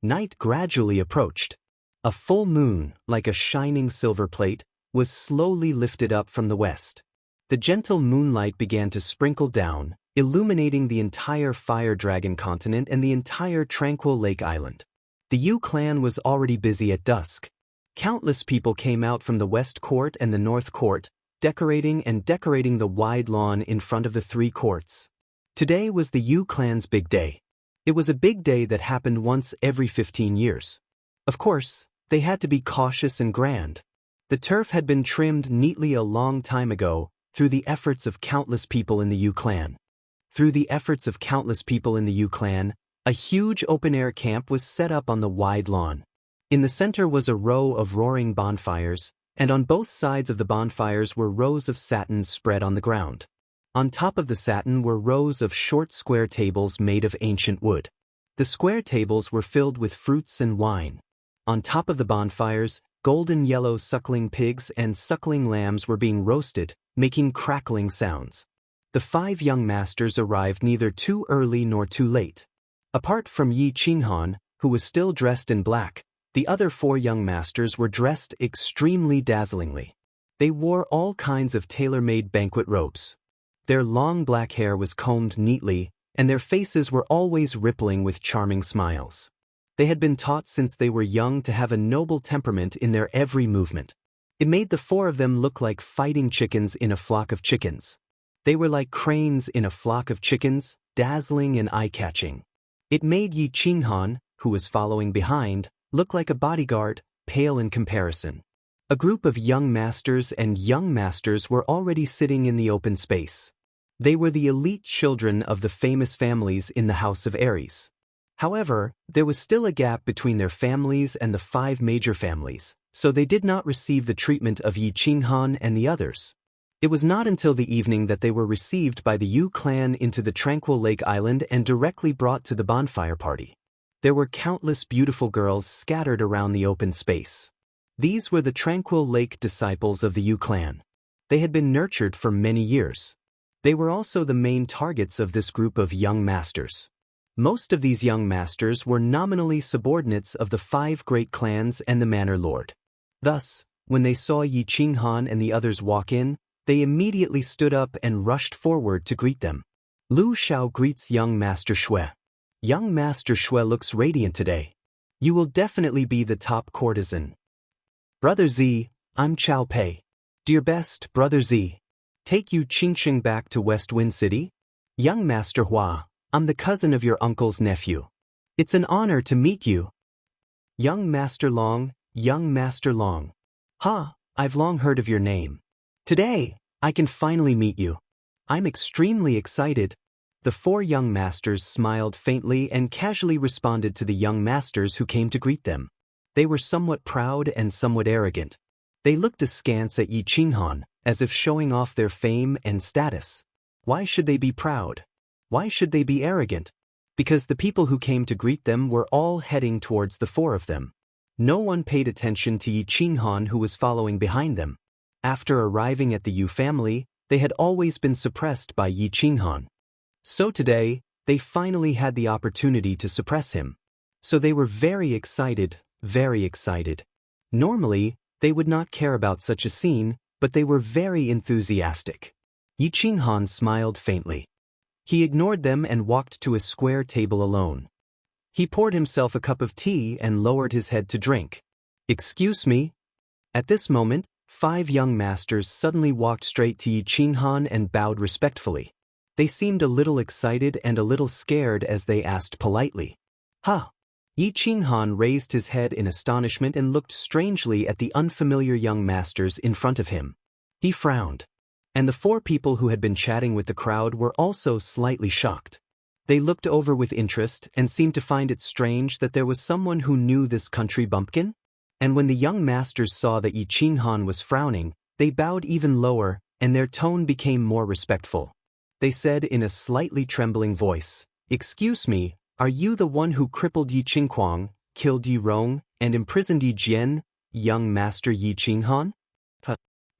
Night gradually approached. A full moon, like a shining silver plate, was slowly lifted up from the west. The gentle moonlight began to sprinkle down, illuminating the entire Fire Dragon continent and the entire Tranquil Lake Island. The Yu clan was already busy at dusk. Countless people came out from the West Court and the North Court, decorating the wide lawn in front of the three courts. Today was the Yu clan's big day. It was a big day that happened once every 15 years. Of course, they had to be cautious and grand. The turf had been trimmed neatly a long time ago, through the efforts of countless people in the Yu clan. A huge open-air camp was set up on the wide lawn. In the center was a row of roaring bonfires, and on both sides of the bonfires were rows of satins spread on the ground. On top of the satin were rows of short square tables made of ancient wood. The square tables were filled with fruits and wine. On top of the bonfires, golden yellow suckling pigs and suckling lambs were being roasted, making crackling sounds. The 5 young masters arrived neither too early nor too late. Apart from Yi Qinghan, who was still dressed in black, the other 4 young masters were dressed extremely dazzlingly. They wore all kinds of tailor-made banquet robes. Their long black hair was combed neatly, and their faces were always rippling with charming smiles. They had been taught since they were young to have a noble temperament in their every movement. It made the 4 of them look like fighting chickens in a flock of chickens. They were like cranes in a flock of chickens, dazzling and eye-catching. It made Yi Qinghan, who was following behind, look like a bodyguard, pale in comparison. A group of young masters were already sitting in the open space. They were the elite children of the famous families in the House of Aries. However, there was still a gap between their families and the 5 major families, so they did not receive the treatment of Yi Qinghan and the others. It was not until the evening that they were received by the Yu clan into the Tranquil Lake Island and directly brought to the bonfire party. There were countless beautiful girls scattered around the open space. These were the Tranquil Lake disciples of the Yu clan. They had been nurtured for many years. They were also the main targets of this group of young masters. Most of these young masters were nominally subordinates of the 5 great clans and the Manor Lord. Thus, when they saw Yi Qinghan and the others walk in, they immediately stood up and rushed forward to greet them. Lu Xiao greets young Master Shui. Young Master Shui looks radiant today. You will definitely be the top courtesan. Brother Z, I'm Chao Pei. Dear best, Brother Z. Take you Qingxing back to West Wind City? Young Master Hua, I'm the cousin of your uncle's nephew. It's an honor to meet you. Young Master Long, Ha, I've long heard of your name. Today, I can finally meet you. I'm extremely excited. The 4 young masters smiled faintly and casually responded to the young masters who came to greet them. They were somewhat proud and somewhat arrogant. They looked askance at Yi Qinghan, as if showing off their fame and status. Why should they be proud? Why should they be arrogant? Because the people who came to greet them were all heading towards the 4 of them. No one paid attention to Yi Qinghan, who was following behind them. After arriving at the Yu family, they had always been suppressed by Yi Qinghan. So today, they finally had the opportunity to suppress him. So they were very excited, very excited. Normally, they would not care about such a scene, but they were very enthusiastic. Yi Qinghan smiled faintly. He ignored them and walked to a square table alone. He poured himself a cup of tea and lowered his head to drink. Excuse me? At this moment, 5 young masters suddenly walked straight to Yi Qinghan and bowed respectfully. They seemed a little excited and a little scared as they asked politely. Ha! Yi Qinghan raised his head in astonishment and looked strangely at the unfamiliar young masters in front of him. He frowned. And the 4 people who had been chatting with the crowd were also slightly shocked. They looked over with interest and seemed to find it strange that there was someone who knew this country bumpkin. And when the young masters saw that Yi Qinghan was frowning, they bowed even lower, and their tone became more respectful. They said in a slightly trembling voice, "Excuse me, are you the one who crippled Yi Qingquang, killed Yi Rong, and imprisoned Yi Jian, young master Yi Qinghan?"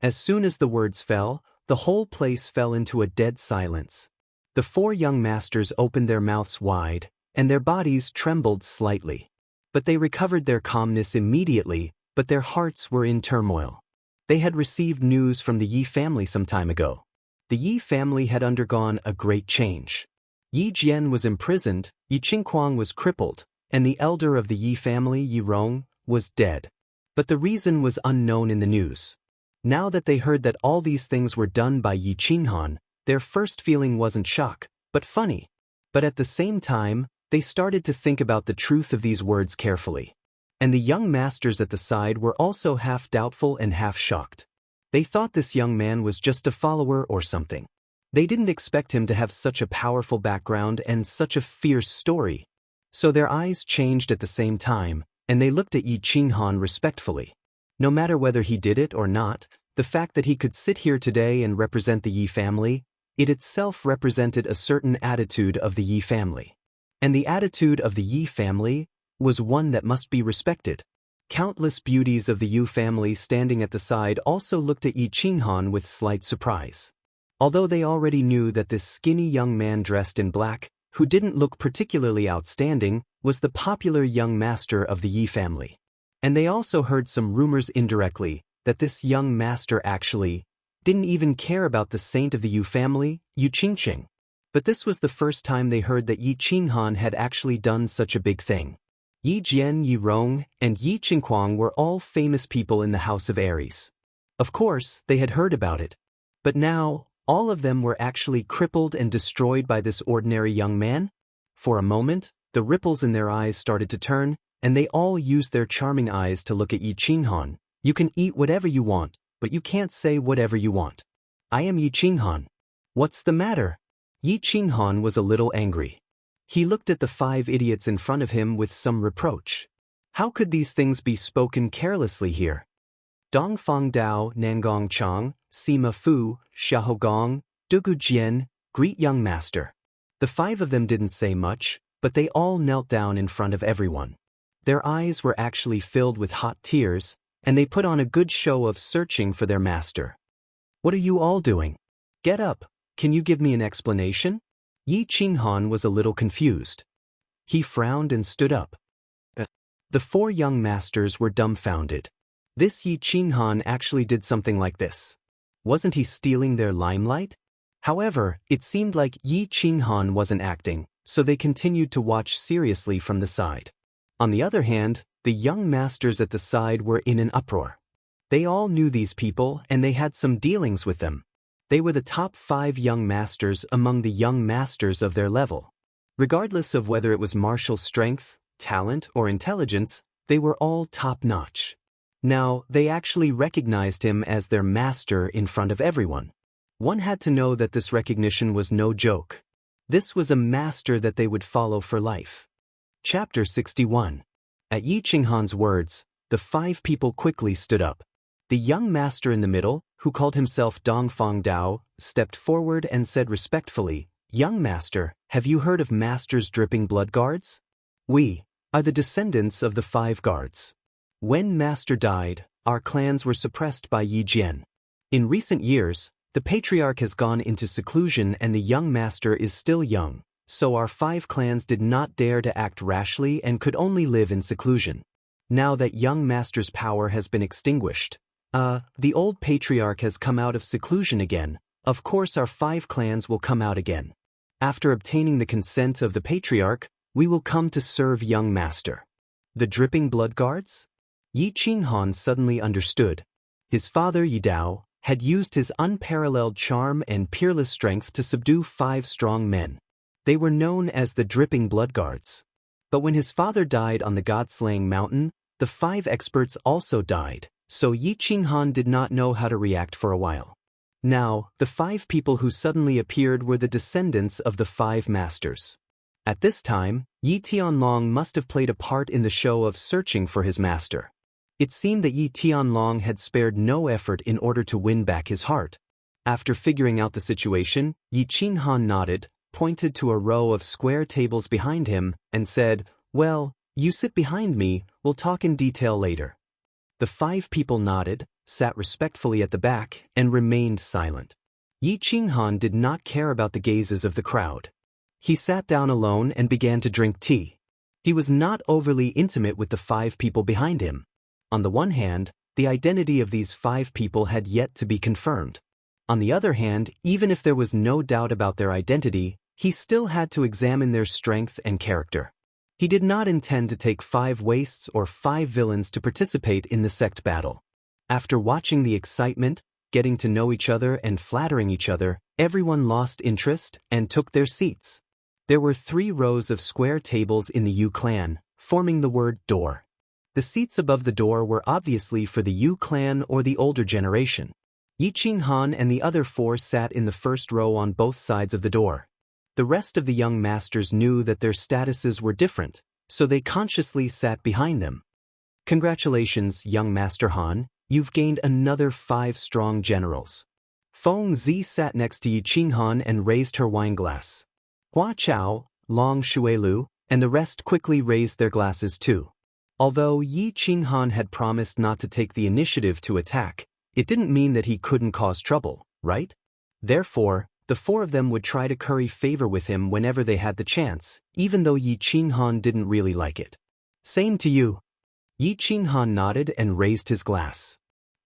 As soon as the words fell, the whole place fell into a dead silence. The 4 young masters opened their mouths wide, and their bodies trembled slightly. But they recovered their calmness immediately, but their hearts were in turmoil. They had received news from the Yi family some time ago. The Yi family had undergone a great change. Yi Jian was imprisoned, Yi Qingquang was crippled, and the elder of the Yi family, Yi Rong, was dead. But the reason was unknown in the news. Now that they heard that all these things were done by Yi Qinghan, their first feeling wasn't shock, but funny. But at the same time, they started to think about the truth of these words carefully. And the young masters at the side were also half doubtful and half shocked. They thought this young man was just a follower or something. They didn't expect him to have such a powerful background and such a fierce story. So their eyes changed at the same time, and they looked at Yi Qinghan respectfully. No matter whether he did it or not, the fact that he could sit here today and represent the Yi family, it itself represented a certain attitude of the Yi family. And the attitude of the Yi family was one that must be respected. Countless beauties of the Yu family standing at the side also looked at Yi Qinghan with slight surprise. Although they already knew that this skinny young man dressed in black, who didn't look particularly outstanding, was the popular young master of the Yi family. And they also heard some rumors indirectly that this young master actually didn't even care about the saint of the Yu family, Yu Qingqing. But this was the first time they heard that Yi Qinghan had actually done such a big thing. Yi Jian, Yi Rong, and Yi Qingquang were all famous people in the House of Aries. Of course, they had heard about it. But now, all of them were actually crippled and destroyed by this ordinary young man? For a moment, the ripples in their eyes started to turn, and they all used their charming eyes to look at Yi Qinghan. You can eat whatever you want, but you can't say whatever you want. I am Yi Qinghan. What's the matter? Yi Qinghan was a little angry. He looked at the 5 idiots in front of him with some reproach. How could these things be spoken carelessly here? Dongfang Dao, Nangong Chang, Sima Fu, Xiahou Gong, Dugu Jian, greet young master. The 5 of them didn't say much, but they all knelt down in front of everyone. Their eyes were actually filled with hot tears, and they put on a good show of searching for their master. What are you all doing? Get up. Can you give me an explanation? Yi Qinghan was a little confused. He frowned and stood up. The 4 young masters were dumbfounded. This Yi Qinghan actually did something like this. Wasn't he stealing their limelight? However, it seemed like Yi Qinghan wasn't acting, so they continued to watch seriously from the side. On the other hand, the young masters at the side were in an uproar. They all knew these people and they had some dealings with them. They were the top 5 young masters among the young masters of their level. Regardless of whether it was martial strength, talent, or intelligence, they were all top-notch. Now, they actually recognized him as their master in front of everyone. One had to know that this recognition was no joke. This was a master that they would follow for life. Chapter 61. At Yi Qinghan's words, the 5 people quickly stood up. The young master in the middle, who called himself Dongfang Dao, stepped forward and said respectfully, "Young master, have you heard of Master's dripping blood guards? We are the descendants of the 5 guards. When Master died, our clans were suppressed by Yi Jian. In recent years, the patriarch has gone into seclusion and the young master is still young, so our 5 clans did not dare to act rashly and could only live in seclusion. Now that young master's power has been extinguished, the old patriarch has come out of seclusion again. Of course our 5 clans will come out again. After obtaining the consent of the patriarch, we will come to serve young master." The dripping blood guards? Yi Qinghan suddenly understood. His father Yi Dao had used his unparalleled charm and peerless strength to subdue 5 strong men. They were known as the dripping blood guards. But when his father died on the god-slaying mountain, the 5 experts also died. So Yi Qinghan did not know how to react for a while. Now, the 5 people who suddenly appeared were the descendants of the 5 masters. At this time, Yi Tianlong must have played a part in the show of searching for his master. It seemed that Yi Tianlong had spared no effort in order to win back his heart. After figuring out the situation, Yi Qinghan nodded, pointed to a row of square tables behind him, and said, "Well, you sit behind me, we'll talk in detail later." The 5 people nodded, sat respectfully at the back, and remained silent. Yi Qinghan did not care about the gazes of the crowd. He sat down alone and began to drink tea. He was not overly intimate with the 5 people behind him. On the one hand, the identity of these 5 people had yet to be confirmed. On the other hand, even if there was no doubt about their identity, he still had to examine their strength and character. He did not intend to take 5 wastes or 5 villains to participate in the sect battle. After watching the excitement, getting to know each other and flattering each other, everyone lost interest and took their seats. There were 3 rows of square tables in the Yu clan, forming the word door. The seats above the door were obviously for the Yu clan or the older generation. Yi Qinghan and the other 4 sat in the first row on both sides of the door. The rest of the young masters knew that their statuses were different, so they consciously sat behind them. Congratulations, young Master Han, you've gained another 5 strong generals. Feng Zi sat next to Yi Qinghan and raised her wine glass. Hua Chao, Long Shuelu, and the rest quickly raised their glasses too. Although Yi Qinghan had promised not to take the initiative to attack, it didn't mean that he couldn't cause trouble, right? Therefore, the 4 of them would try to curry favor with him whenever they had the chance, even though Yi Qinghan didn't really like it. Same to you. Yi Qinghan nodded and raised his glass.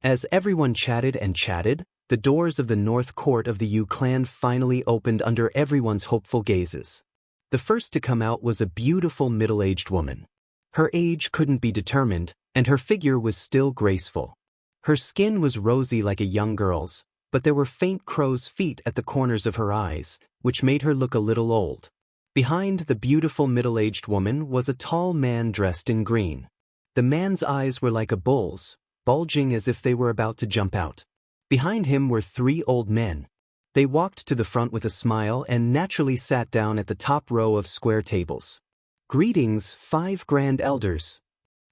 As everyone chatted and chatted, the doors of the north court of the Yu clan finally opened under everyone's hopeful gazes. The first to come out was a beautiful middle-aged woman. Her age couldn't be determined, and her figure was still graceful. Her skin was rosy like a young girl's, but there were faint crow's feet at the corners of her eyes, which made her look a little old. Behind the beautiful middle-aged woman was a tall man dressed in green. The man's eyes were like a bull's, bulging as if they were about to jump out. Behind him were 3 old men. They walked to the front with a smile and naturally sat down at the top row of square tables. Greetings, 5 grand elders.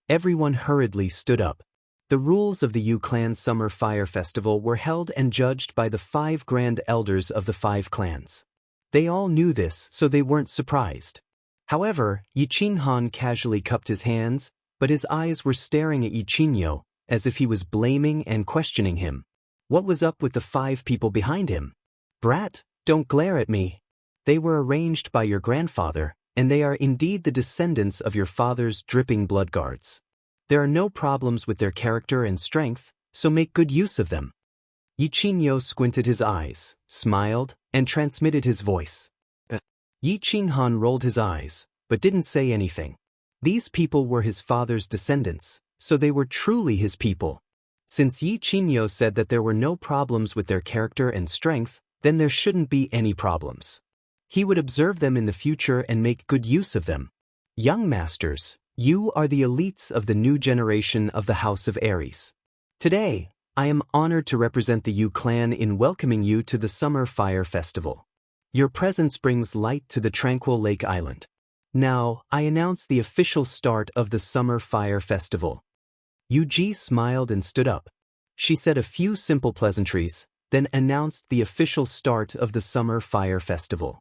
Everyone hurriedly stood up. The rules of the Yu clan Summer Fire Festival were held and judged by the 5 grand elders of the 5 clans. They all knew this, so they weren't surprised. However, Yi Qinghan casually cupped his hands, but his eyes were staring at Yi Qingyo, as if he was blaming and questioning him. What was up with the 5 people behind him? Brat, don't glare at me. They were arranged by your grandfather, and they are indeed the descendants of your father's dripping blood guards. There are no problems with their character and strength, so make good use of them. Yi Qingyo squinted his eyes, smiled, and transmitted his voice. Yi Qinghan rolled his eyes, but didn't say anything. These people were his father's descendants, so they were truly his people. Since Yi Qingyo said that there were no problems with their character and strength, then there shouldn't be any problems. He would observe them in the future and make good use of them. Young masters, you are the elites of the new generation of the House of Aries. Today, I am honored to represent the Yu clan in welcoming you to the Summer Fire Festival. Your presence brings light to the tranquil Lake Island. Now, I announce the official start of the Summer Fire Festival. Yu Ji smiled and stood up. She said a few simple pleasantries, then announced the official start of the Summer Fire Festival.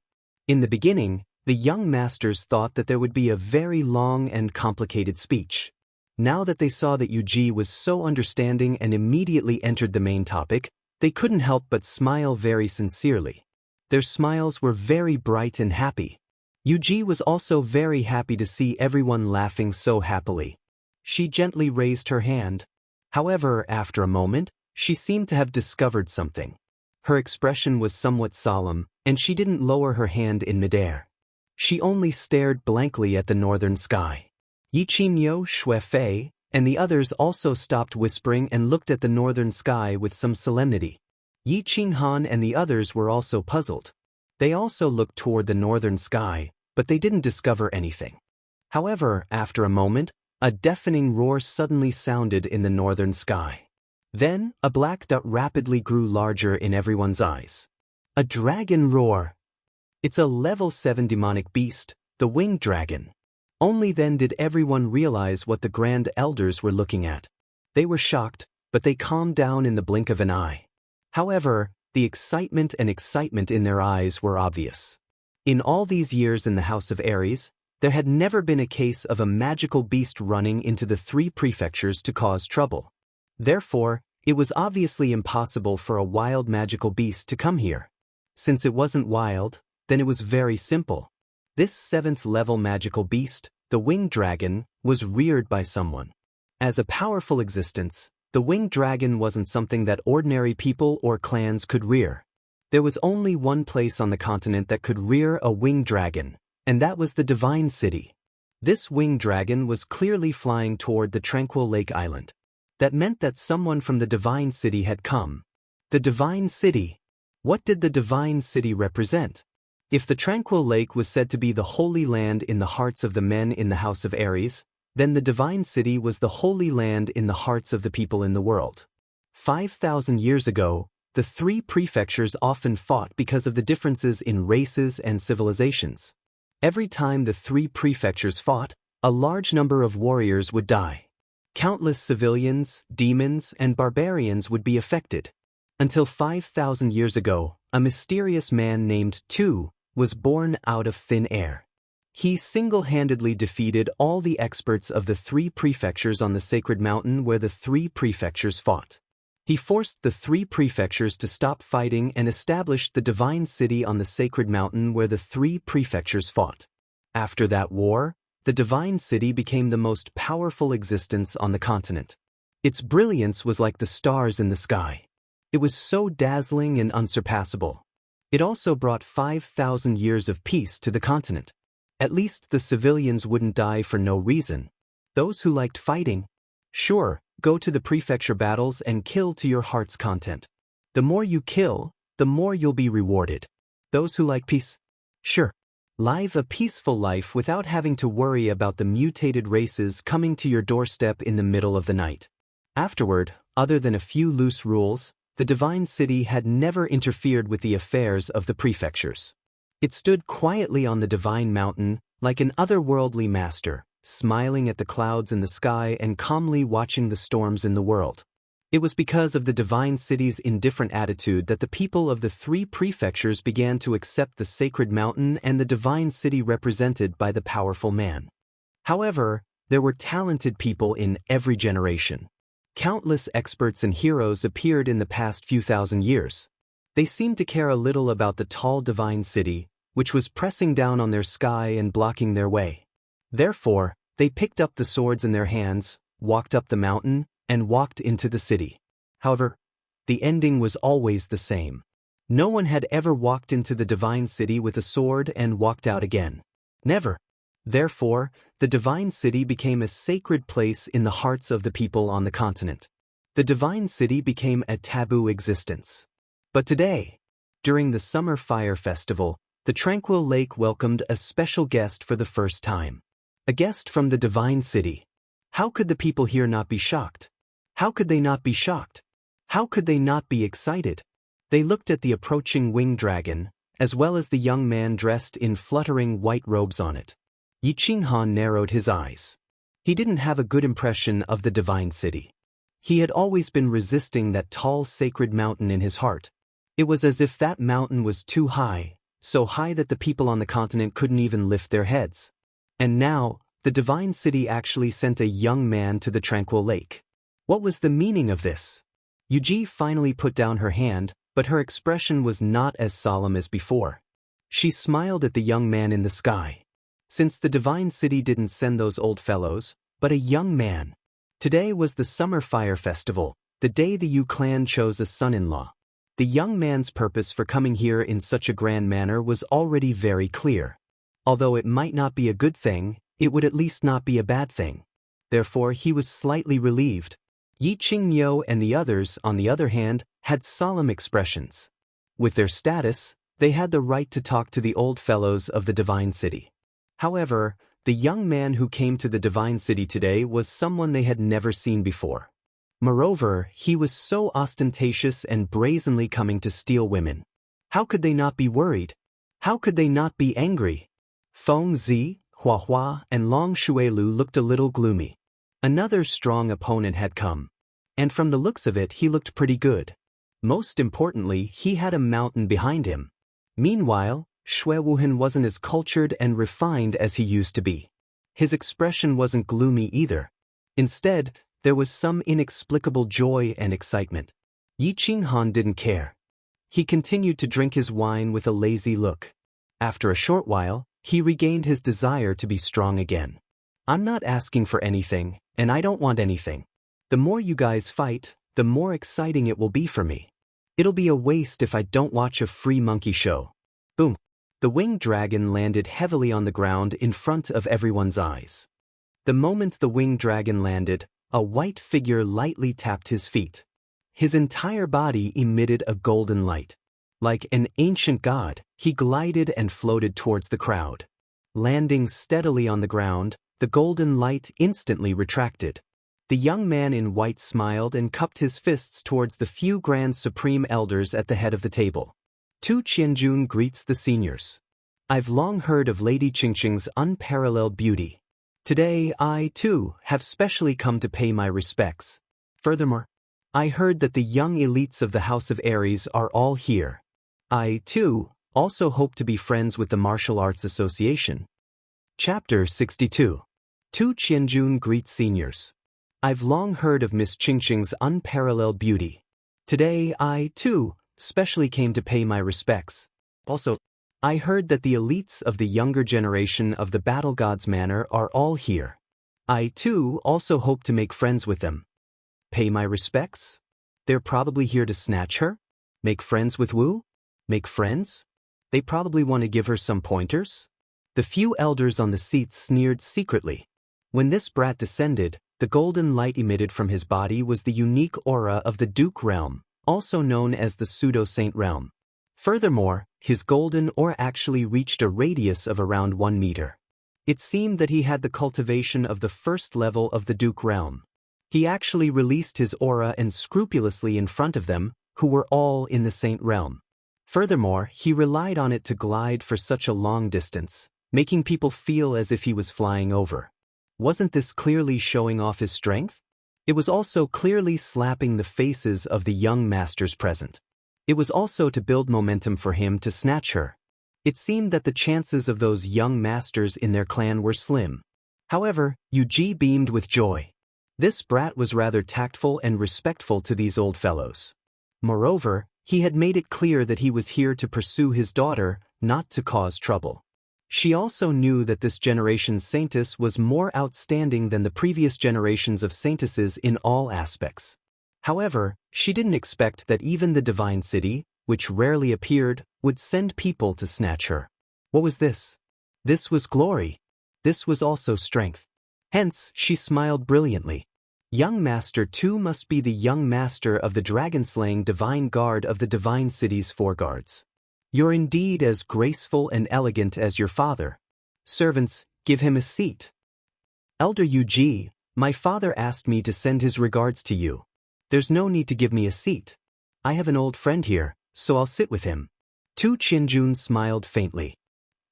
In the beginning, the young masters thought that there would be a very long and complicated speech. Now that they saw that Yu Ji was so understanding and immediately entered the main topic, they couldn't help but smile very sincerely. Their smiles were very bright and happy. Yu Ji was also very happy to see everyone laughing so happily. She gently raised her hand. However, after a moment, she seemed to have discovered something. Her expression was somewhat solemn, and she didn't lower her hand in midair. She only stared blankly at the northern sky. Yi Qingyo, Xue Fei, and the others also stopped whispering and looked at the northern sky with some solemnity. Yi Qinghan and the others were also puzzled. They also looked toward the northern sky, but they didn't discover anything. However, after a moment, a deafening roar suddenly sounded in the northern sky. Then, a black dot rapidly grew larger in everyone's eyes. A dragon roar! It's a level 7 demonic beast, the winged dragon. Only then did everyone realize what the Grand Elders were looking at. They were shocked, but they calmed down in the blink of an eye. However, the excitement in their eyes were obvious. In all these years in the House of Aries, there had never been a case of a magical beast running into the 3 prefectures to cause trouble. Therefore, It was obviously impossible for a wild magical beast to come here. Since it wasn't wild, then it was very simple. This 7th-level magical beast, the winged dragon, was reared by someone. As a powerful existence, the winged dragon wasn't something that ordinary people or clans could rear. There was only one place on the continent that could rear a winged dragon, and that was the Divine City. This winged dragon was clearly flying toward the tranquil lake island. That meant that someone from the Divine City had come. The Divine City. What did the Divine City represent? If the tranquil lake was said to be the holy land in the hearts of the men in the House of Ares, then the Divine City was the holy land in the hearts of the people in the world. 5,000 years ago, the 3 prefectures often fought because of the differences in races and civilizations. Every time the 3 prefectures fought, a large number of warriors would die. Countless civilians, demons, and barbarians would be affected. Until 5,000 years ago, a mysterious man named Tu was born out of thin air. He single-handedly defeated all the experts of the 3 prefectures on the sacred mountain where the 3 prefectures fought. He forced the 3 prefectures to stop fighting and established the Divine City on the sacred mountain where the 3 prefectures fought. After that war, the Divine City became the most powerful existence on the continent. Its brilliance was like the stars in the sky. It was so dazzling and unsurpassable. It also brought 5,000 years of peace to the continent. At least the civilians wouldn't die for no reason. Those who liked fighting, sure, go to the prefecture battles and kill to your heart's content. The more you kill, the more you'll be rewarded. Those who like peace, sure, live a peaceful life without having to worry about the mutated races coming to your doorstep in the middle of the night. Afterward, other than a few loose rules, the Divine City had never interfered with the affairs of the prefectures. It stood quietly on the Divine Mountain, like an otherworldly master, smiling at the clouds in the sky and calmly watching the storms in the world. It was because of the Divine City's indifferent attitude that the people of the 3 prefectures began to accept the sacred mountain and the Divine City represented by the powerful man. However, there were talented people in every generation. Countless experts and heroes appeared in the past few thousand years. They seemed to care a little about the tall Divine City, which was pressing down on their sky and blocking their way. Therefore, they picked up the swords in their hands, walked up the mountain, and walked into the city. However, the ending was always the same. No one had ever walked into the Divine City with a sword and walked out again. Never. Therefore, the Divine City became a sacred place in the hearts of the people on the continent. The Divine City became a taboo existence. But today, during the Summer Fire Festival, the tranquil lake welcomed a special guest for the first time. A guest from the Divine City. How could the people here not be shocked? How could they not be shocked? How could they not be excited? They looked at the approaching winged dragon, as well as the young man dressed in fluttering white robes on it. Yi Qinghan narrowed his eyes. He didn't have a good impression of the Divine City. He had always been resisting that tall sacred mountain in his heart. It was as if that mountain was too high, so high that the people on the continent couldn't even lift their heads. And now, the Divine City actually sent a young man to the tranquil lake. What was the meaning of this? Yuji finally put down her hand, but her expression was not as solemn as before. She smiled at the young man in the sky. Since the Divine City didn't send those old fellows, but a young man. Today was the Summer Fire Festival, the day the Yu clan chose a son-in-law. The young man's purpose for coming here in such a grand manner was already very clear. Although it might not be a good thing, it would at least not be a bad thing. Therefore, he was slightly relieved. Yi Qingmiu and the others, on the other hand, had solemn expressions. With their status, they had the right to talk to the old fellows of the Divine City. However, the young man who came to the Divine City today was someone they had never seen before. Moreover, he was so ostentatious and brazenly coming to steal women. How could they not be worried? How could they not be angry? Feng Zi, Hua Hua, and Long Shuelu looked a little gloomy. Another strong opponent had come. And from the looks of it, he looked pretty good. Most importantly, he had a mountain behind him. Meanwhile, Shui Wuhan wasn't as cultured and refined as he used to be. His expression wasn't gloomy either. Instead, There was some inexplicable joy and excitement. Yi Qinghan didn't care. He continued to drink his wine with a lazy look. After a short while, he regained his desire to be strong again. I'm not asking for anything, and I don't want anything. The more you guys fight, the more exciting it will be for me. It'll be a waste if I don't watch a free monkey show. Boom. The winged dragon landed heavily on the ground in front of everyone's eyes. The moment the winged dragon landed, a white figure lightly tapped his feet. His entire body emitted a golden light. Like an ancient god, he glided and floated towards the crowd. Landing steadily on the ground, the golden light instantly retracted. The young man in white smiled and cupped his fists towards the few grand supreme elders at the head of the table. Tu Qianjun greets the seniors. I've long heard of Lady Qingqing's unparalleled beauty. Today I, too, have specially come to pay my respects. Furthermore, I heard that the young elites of the House of Aries are all here. I, too, also hope to be friends with the Martial Arts Association. Chapter 62. Tu Qianjun greets seniors. I've long heard of Miss Qingqing's unparalleled beauty. Today I, too, specially came to pay my respects. Also, I heard that the elites of the younger generation of the Battle Gods Manor are all here. I, too, also hope to make friends with them. Pay my respects? They're probably here to snatch her? Make friends with Wu? Make friends? They probably want to give her some pointers? The few elders on the seats sneered secretly. When this brat descended, the golden light emitted from his body was the unique aura of the Duke realm, also known as the Pseudo-Saint realm. Furthermore, his golden aura actually reached a radius of around 1 meter. It seemed that he had the cultivation of the first level of the Duke realm. He actually released his aura and scrupulously in front of them, who were all in the Saint realm. Furthermore, he relied on it to glide for such a long distance, making people feel as if he was flying over. Wasn't this clearly showing off his strength? It was also clearly slapping the faces of the young masters present. It was also to build momentum for him to snatch her. It seemed that the chances of those young masters in their clan were slim. However, Yu beamed with joy. This brat was rather tactful and respectful to these old fellows. Moreover, he had made it clear that he was here to pursue his daughter, not to cause trouble. She also knew that this generation's saintess was more outstanding than the previous generations of saintesses in all aspects. However, she didn't expect that even the Divine City, which rarely appeared, would send people to snatch her. What was this? This was glory. This was also strength. Hence, she smiled brilliantly. Young Master too must be the young master of the dragon-slaying divine guard of the Divine City's 4 guards. You're indeed as graceful and elegant as your father. Servants, give him a seat. Elder Yu, my father asked me to send his regards to you. There's no need to give me a seat. I have an old friend here, so I'll sit with him. Tu Qianjun smiled faintly.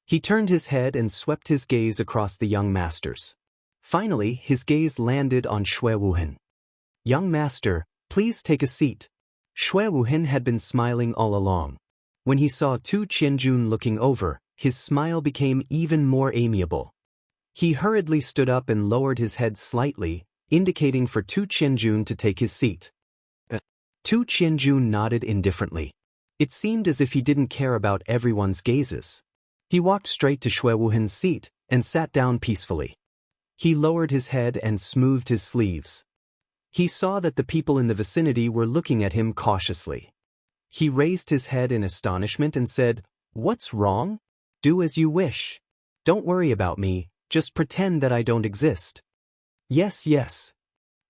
He turned his head and swept his gaze across the young masters. Finally, his gaze landed on Shui Wuhan. Young master, please take a seat. Shui Wuhan had been smiling all along. When he saw Tu Qianjun looking over, his smile became even more amiable. He hurriedly stood up and lowered his head slightly, indicating for Tu Qianjun to take his seat. Tu Qianjun nodded indifferently. It seemed as if he didn't care about everyone's gazes. He walked straight to Shui Wuhan's seat and sat down peacefully. He lowered his head and smoothed his sleeves. He saw that the people in the vicinity were looking at him cautiously. He raised his head in astonishment and said, "What's wrong? Do as you wish. Don't worry about me, just pretend that I don't exist." Yes, yes.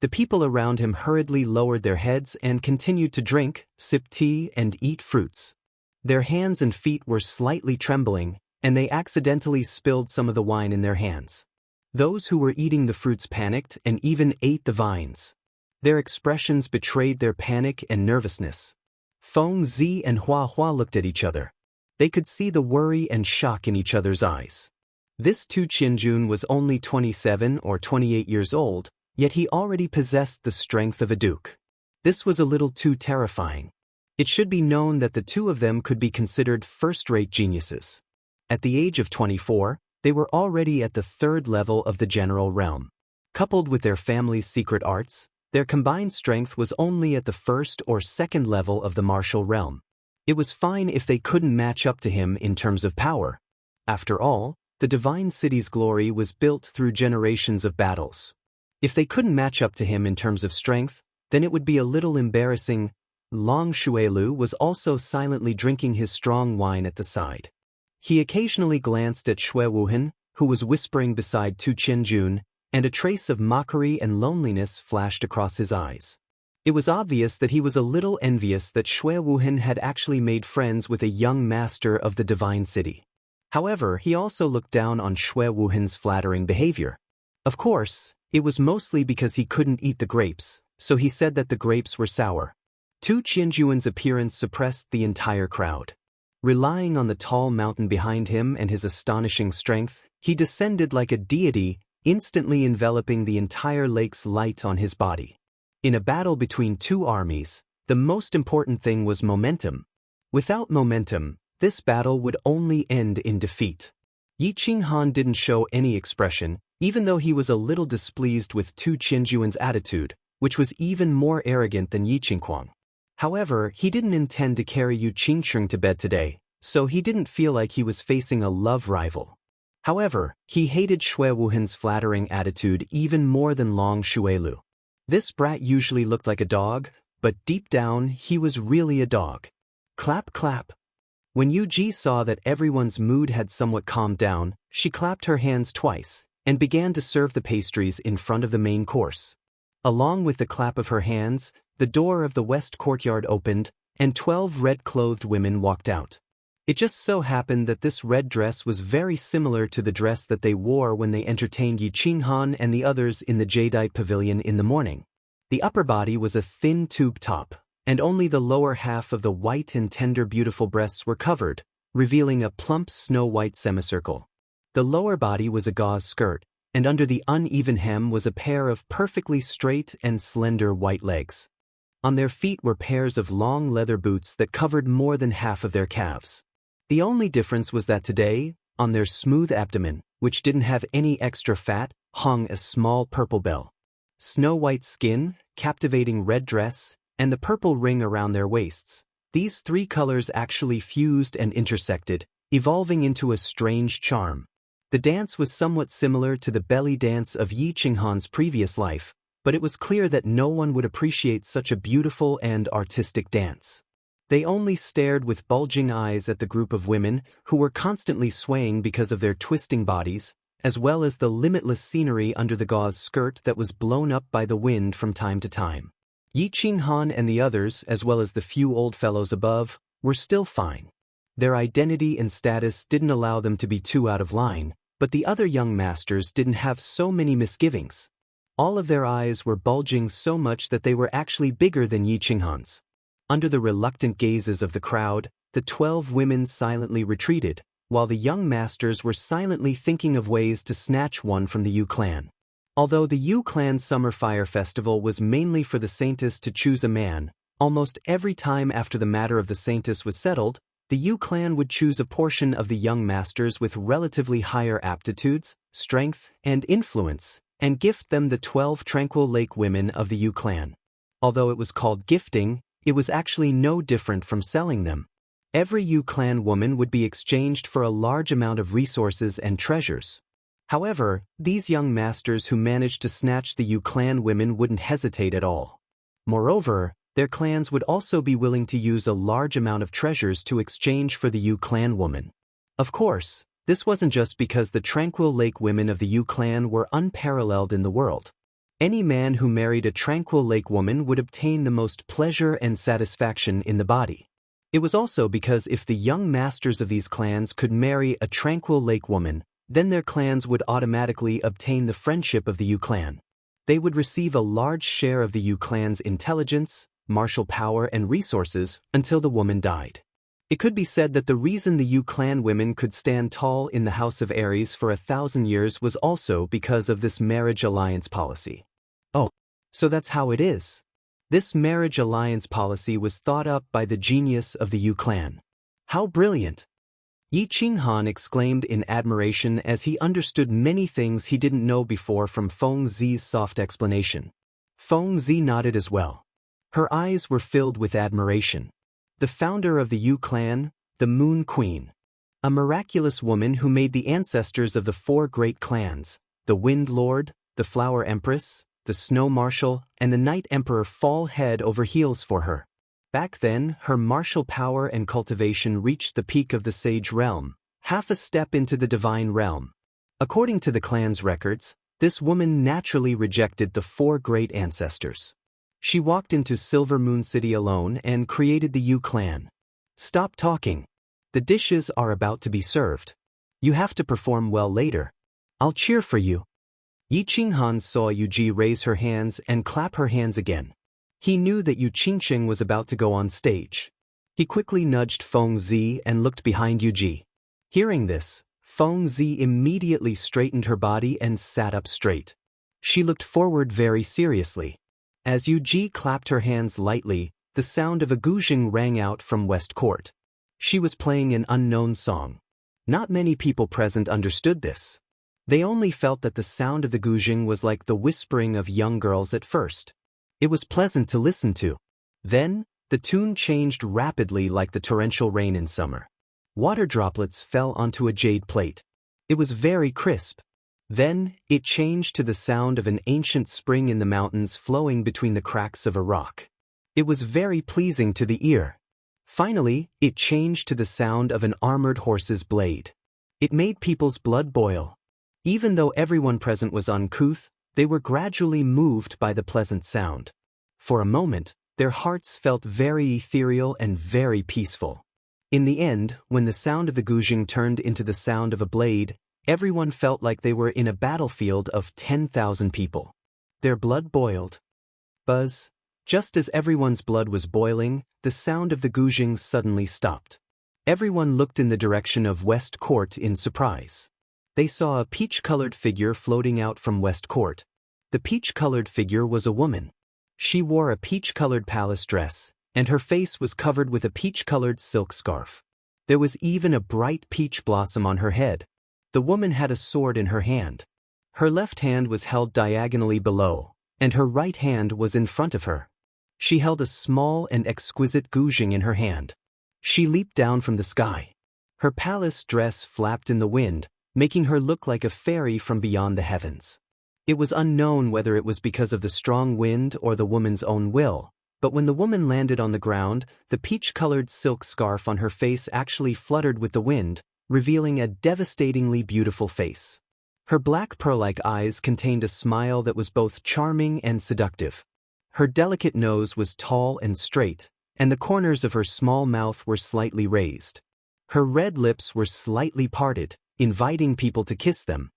The people around him hurriedly lowered their heads and continued to drink, sip tea, and eat fruits. Their hands and feet were slightly trembling, and they accidentally spilled some of the wine in their hands. Those who were eating the fruits panicked and even ate the vines. Their expressions betrayed their panic and nervousness. Feng Zi and Hua Hua looked at each other. They could see the worry and shock in each other's eyes. This Tu Qianjun was only 27 or 28 years old, yet he already possessed the strength of a duke. This was a little too terrifying. It should be known that the two of them could be considered first-rate geniuses. At the age of 24, they were already at the 3rd level of the general realm. Coupled with their family's secret arts, Their combined strength was only at the first or second level of the martial realm. It was fine if they couldn't match up to him in terms of power. After all, the divine city's glory was built through generations of battles. If they couldn't match up to him in terms of strength, then it would be a little embarrassing. Long Xuelu was also silently drinking his strong wine at the side. He occasionally glanced at Xue Wuhan, who was whispering beside Tu Qianjun, and a trace of mockery and loneliness flashed across his eyes. It was obvious that he was a little envious that Xue Wuhan had actually made friends with a young master of the divine city. However, he also looked down on Xue Wuhan's flattering behavior. Of course, it was mostly because he couldn't eat the grapes, so he said that the grapes were sour. Tu Qianjuan's appearance suppressed the entire crowd. Relying on the tall mountain behind him and his astonishing strength, he descended like a deity, instantly enveloping the entire lake's light on his body. In a battle between two armies, the most important thing was momentum. Without momentum, this battle would only end in defeat. Yi Qinghan didn't show any expression, even though he was a little displeased with Tu Qianjuan's attitude, which was even more arrogant than Yi Qinghuang. However, he didn't intend to carry Yu Qingsheng to bed today, so he didn't feel like he was facing a love rival. However, he hated Xue Wuhan's flattering attitude even more than Long Xuelu. This brat usually looked like a dog, but deep down he was really a dog. Clap clap. When Yu Ji saw that everyone's mood had somewhat calmed down, she clapped her hands twice, and began to serve the pastries in front of the main course. Along with the clap of her hands, the door of the west courtyard opened, and 12 red-clothed women walked out. It just so happened that this red dress was very similar to the dress that they wore when they entertained Yi Qinghan and the others in the jadeite pavilion in the morning. The upper body was a thin tube top, and only the lower half of the white and tender beautiful breasts were covered, revealing a plump snow-white semicircle. The lower body was a gauze skirt, and under the uneven hem was a pair of perfectly straight and slender white legs. On their feet were pairs of long leather boots that covered more than half of their calves. The only difference was that today, on their smooth abdomen, which didn't have any extra fat, hung a small purple bell. Snow-white skin, captivating red dress, and the purple ring around their waists. These three colors actually fused and intersected, evolving into a strange charm. The dance was somewhat similar to the belly dance of Yi Qinghan's previous life, but it was clear that no one would appreciate such a beautiful and artistic dance. They only stared with bulging eyes at the group of women who were constantly swaying because of their twisting bodies, as well as the limitless scenery under the gauze skirt that was blown up by the wind from time to time. Yi Qinghan and the others, as well as the few old fellows above, were still fine. Their identity and status didn't allow them to be too out of line, but the other young masters didn't have so many misgivings. All of their eyes were bulging so much that they were actually bigger than Yi Qinghan's. Under the reluctant gazes of the crowd, the 12 women silently retreated, while the young masters were silently thinking of ways to snatch one from the Yu clan. Although the Yu clan's summer fire festival was mainly for the saintess to choose a man, almost every time after the matter of the saintess was settled, the Yu clan would choose a portion of the young masters with relatively higher aptitudes, strength, and influence, and gift them the 12 tranquil lake women of the Yu clan. Although it was called gifting, it was actually no different from selling them. Every Yu clan woman would be exchanged for a large amount of resources and treasures. However, these young masters who managed to snatch the Yu clan women wouldn't hesitate at all. Moreover, their clans would also be willing to use a large amount of treasures to exchange for the Yu clan woman. Of course, this wasn't just because the tranquil lake women of the Yu clan were unparalleled in the world. Any man who married a tranquil lake woman would obtain the most pleasure and satisfaction in the body. It was also because if the young masters of these clans could marry a tranquil lake woman, then their clans would automatically obtain the friendship of the Yu clan. They would receive a large share of the Yu clan's intelligence, martial power, and resources until the woman died. It could be said that the reason the Yu clan women could stand tall in the House of Aries for 1,000 years was also because of this marriage alliance policy. Oh, so that's how it is. This marriage alliance policy was thought up by the genius of the Yu clan. How brilliant! Yi Qinghan exclaimed in admiration as he understood many things he didn't know before from Feng Zi's soft explanation. Fengzi nodded as well. Her eyes were filled with admiration. The founder of the Yu clan, the Moon Queen. A miraculous woman who made the ancestors of the 4 great clans, the Wind Lord, the Flower Empress, the Snow Marshal, and the Night Emperor fall head over heels for her. Back then, her martial power and cultivation reached the peak of the Sage Realm, half a step into the Divine Realm. According to the clan's records, this woman naturally rejected the 4 great ancestors. She walked into Silver Moon City alone and created the Yu clan. Stop talking. The dishes are about to be served. You have to perform well later. I'll cheer for you. Yi Qinghan saw Yu Ji raise her hands and clap her hands again. He knew that Yu Qingqing was about to go on stage. He quickly nudged Fengzi and looked behind Yu Ji. Hearing this, Fengzi immediately straightened her body and sat up straight. She looked forward very seriously. As Yu Ji clapped her hands lightly, the sound of a guzheng rang out from West Court. She was playing an unknown song. Not many people present understood this. They only felt that the sound of the guzheng was like the whispering of young girls at first. It was pleasant to listen to. Then, the tune changed rapidly like the torrential rain in summer. Water droplets fell onto a jade plate. It was very crisp. Then, it changed to the sound of an ancient spring in the mountains flowing between the cracks of a rock. It was very pleasing to the ear. Finally, it changed to the sound of an armored horse's blade. It made people's blood boil. Even though everyone present was uncouth, they were gradually moved by the pleasant sound. For a moment, their hearts felt very ethereal and very peaceful. In the end, when the sound of the guzheng turned into the sound of a blade, everyone felt like they were in a battlefield of 10,000 people. Their blood boiled. Buzz. Just as everyone's blood was boiling, the sound of the guzheng suddenly stopped. Everyone looked in the direction of West Court in surprise. They saw a peach-colored figure floating out from West Court. The peach-colored figure was a woman. She wore a peach-colored palace dress, and her face was covered with a peach-colored silk scarf. There was even a bright peach blossom on her head. The woman had a sword in her hand. Her left hand was held diagonally below, and her right hand was in front of her. She held a small and exquisite guzheng in her hand. She leaped down from the sky. Her palace dress flapped in the wind, making her look like a fairy from beyond the heavens. It was unknown whether it was because of the strong wind or the woman's own will, but when the woman landed on the ground, the peach-colored silk scarf on her face actually fluttered with the wind, revealing a devastatingly beautiful face. Her black pearl-like eyes contained a smile that was both charming and seductive. Her delicate nose was tall and straight, and the corners of her small mouth were slightly raised. Her red lips were slightly parted, inviting people to kiss them.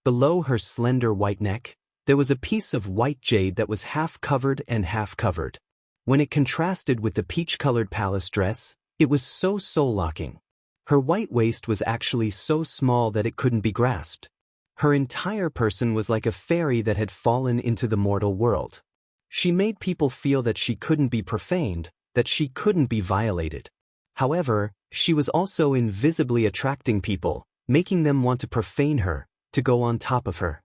Below her slender white neck, there was a piece of white jade that was half covered and half covered. When it contrasted with the peach-colored palace dress, it was so soul-locking. Her white waist was actually so small that it couldn't be grasped. Her entire person was like a fairy that had fallen into the mortal world. She made people feel that she couldn't be profaned, that she couldn't be violated. However, she was also invisibly attracting people, making them want to profane her, to go on top of her.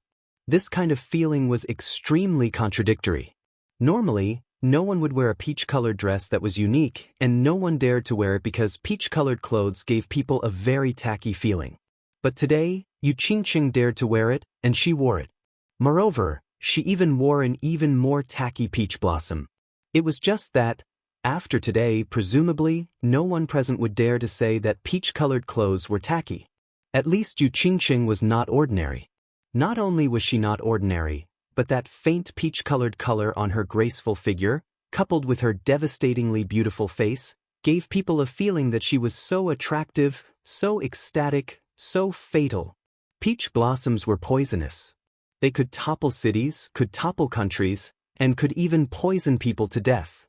This kind of feeling was extremely contradictory. Normally, no one would wear a peach-colored dress that was unique, and no one dared to wear it because peach-colored clothes gave people a very tacky feeling. But today, Yu Qingqing dared to wear it, and she wore it. Moreover, she even wore an even more tacky peach blossom. It was just that, after today, presumably, no one present would dare to say that peach-colored clothes were tacky. At least Yu Qingqing was not ordinary. Not only was she not ordinary, but that faint peach-colored color on her graceful figure, coupled with her devastatingly beautiful face, gave people a feeling that she was so attractive, so ecstatic, so fatal. Peach blossoms were poisonous. They could topple cities, could topple countries, and could even poison people to death.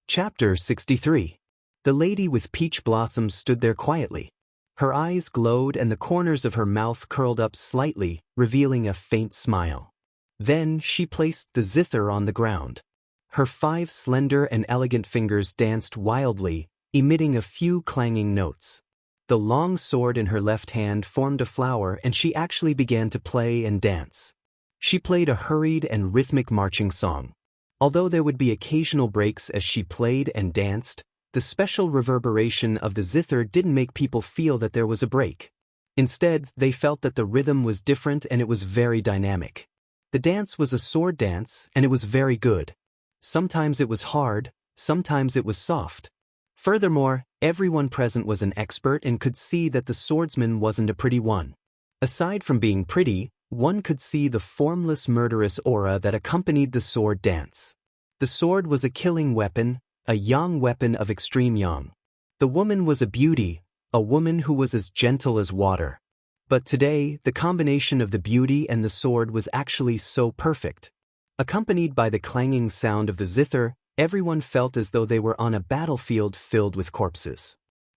Chapter 63. The lady with peach blossoms stood there quietly. Her eyes glowed and the corners of her mouth curled up slightly, revealing a faint smile. Then she placed the zither on the ground. Her 5 slender and elegant fingers danced wildly, emitting a few clanging notes. The long sword in her left hand formed a flower and she actually began to play and dance. She played a hurried and rhythmic marching song. Although there would be occasional breaks as she played and danced, the special reverberation of the zither didn't make people feel that there was a break. Instead, they felt that the rhythm was different and it was very dynamic. The dance was a sword dance, and it was very good. Sometimes it was hard, sometimes it was soft. Furthermore, everyone present was an expert and could see that the swordsman wasn't a pretty one. Aside from being pretty, one could see the formless murderous aura that accompanied the sword dance. The sword was a killing weapon, a yang weapon of extreme yang. The woman was a beauty, a woman who was as gentle as water. But today, the combination of the beauty and the sword was actually so perfect. Accompanied by the clanging sound of the zither, everyone felt as though they were on a battlefield filled with corpses.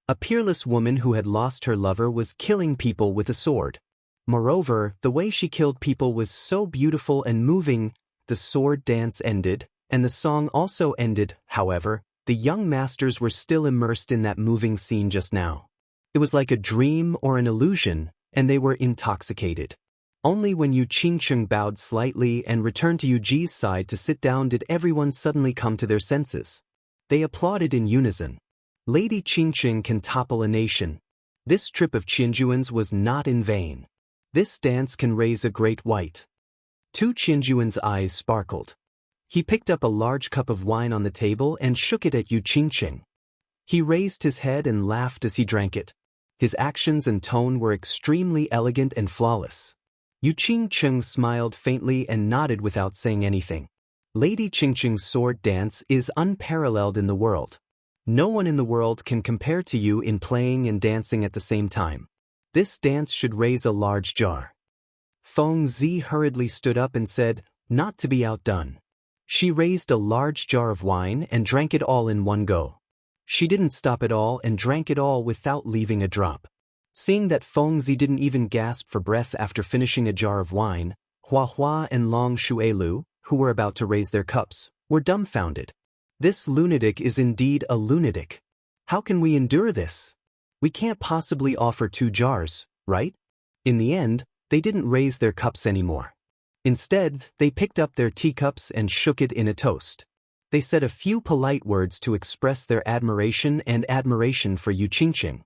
A peerless woman who had lost her lover was killing people with a sword. Moreover, the way she killed people was so beautiful and moving. The sword dance ended, and the song also ended. However, the young masters were still immersed in that moving scene just now. It was like a dream or an illusion, and they were intoxicated. Only when Yu Qingcheng bowed slightly and returned to Yu Ji's side to sit down did everyone suddenly come to their senses. They applauded in unison. Lady Qingcheng can topple a nation. This trip of Qinjuan's was not in vain. This dance can raise a great white. Tu Qinjuan's eyes sparkled. He picked up a large cup of wine on the table and shook it at Yu Qingcheng. He raised his head and laughed as he drank it. His actions and tone were extremely elegant and flawless. Yu Qingcheng smiled faintly and nodded without saying anything. Lady Qingcheng's sword dance is unparalleled in the world. No one in the world can compare to you in playing and dancing at the same time. This dance should raise a large jar. Feng Zi hurriedly stood up and said, not to be outdone. She raised a large jar of wine and drank it all in one go. She didn't stop at all and drank it all without leaving a drop. Seeing that Feng Zi didn't even gasp for breath after finishing a jar of wine, Hua Hua and Long Shuelu, who were about to raise their cups, were dumbfounded. This lunatic is indeed a lunatic. How can we endure this? We can't possibly offer 2 jars, right? In the end, they didn't raise their cups anymore. Instead, they picked up their teacups and shook it in a toast. They said a few polite words to express their admiration for Yu Qingcheng.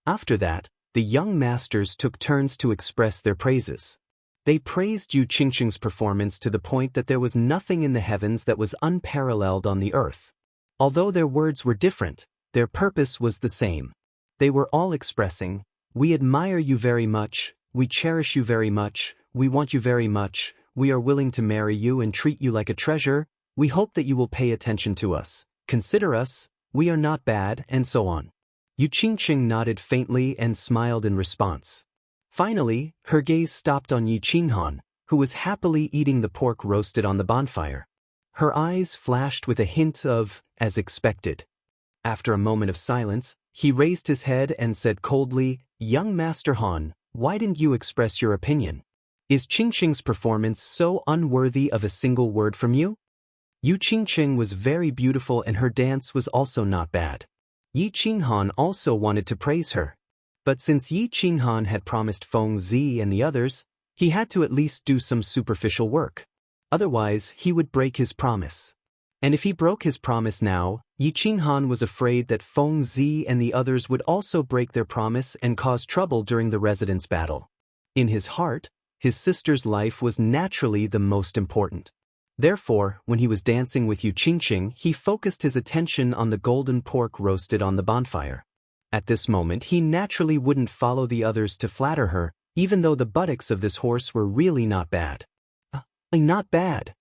After that, the young masters took turns to express their praises. They praised Yu Qingcheng's performance to the point that there was nothing in the heavens that was unparalleled on the earth. Although their words were different, their purpose was the same. They were all expressing, we admire you very much, we cherish you very much, we want you very much, we are willing to marry you and treat you like a treasure, we hope that you will pay attention to us, consider us, we are not bad, and so on. Yu Qingcheng nodded faintly and smiled in response. Finally, her gaze stopped on Yi Qinghan, who was happily eating the pork roasted on the bonfire. Her eyes flashed with a hint of, as expected. After a moment of silence, he raised his head and said coldly, young Master Han, why didn't you express your opinion? Is Qingcheng's performance so unworthy of a single word from you? Yu Qingcheng was very beautiful and her dance was also not bad. Yi Qinghan also wanted to praise her. But since Yi Qinghan had promised Feng Zi and the others, he had to at least do some superficial work. Otherwise, he would break his promise. And if he broke his promise now, Yi Qinghan was afraid that Feng Zi and the others would also break their promise and cause trouble during the residence battle. In his heart, his sister's life was naturally the most important. Therefore, when he was dancing with Yu Qingcheng, he focused his attention on the golden pork roasted on the bonfire. At this moment, he naturally wouldn't follow the others to flatter her, even though the buttocks of this horse were really not bad. Not bad.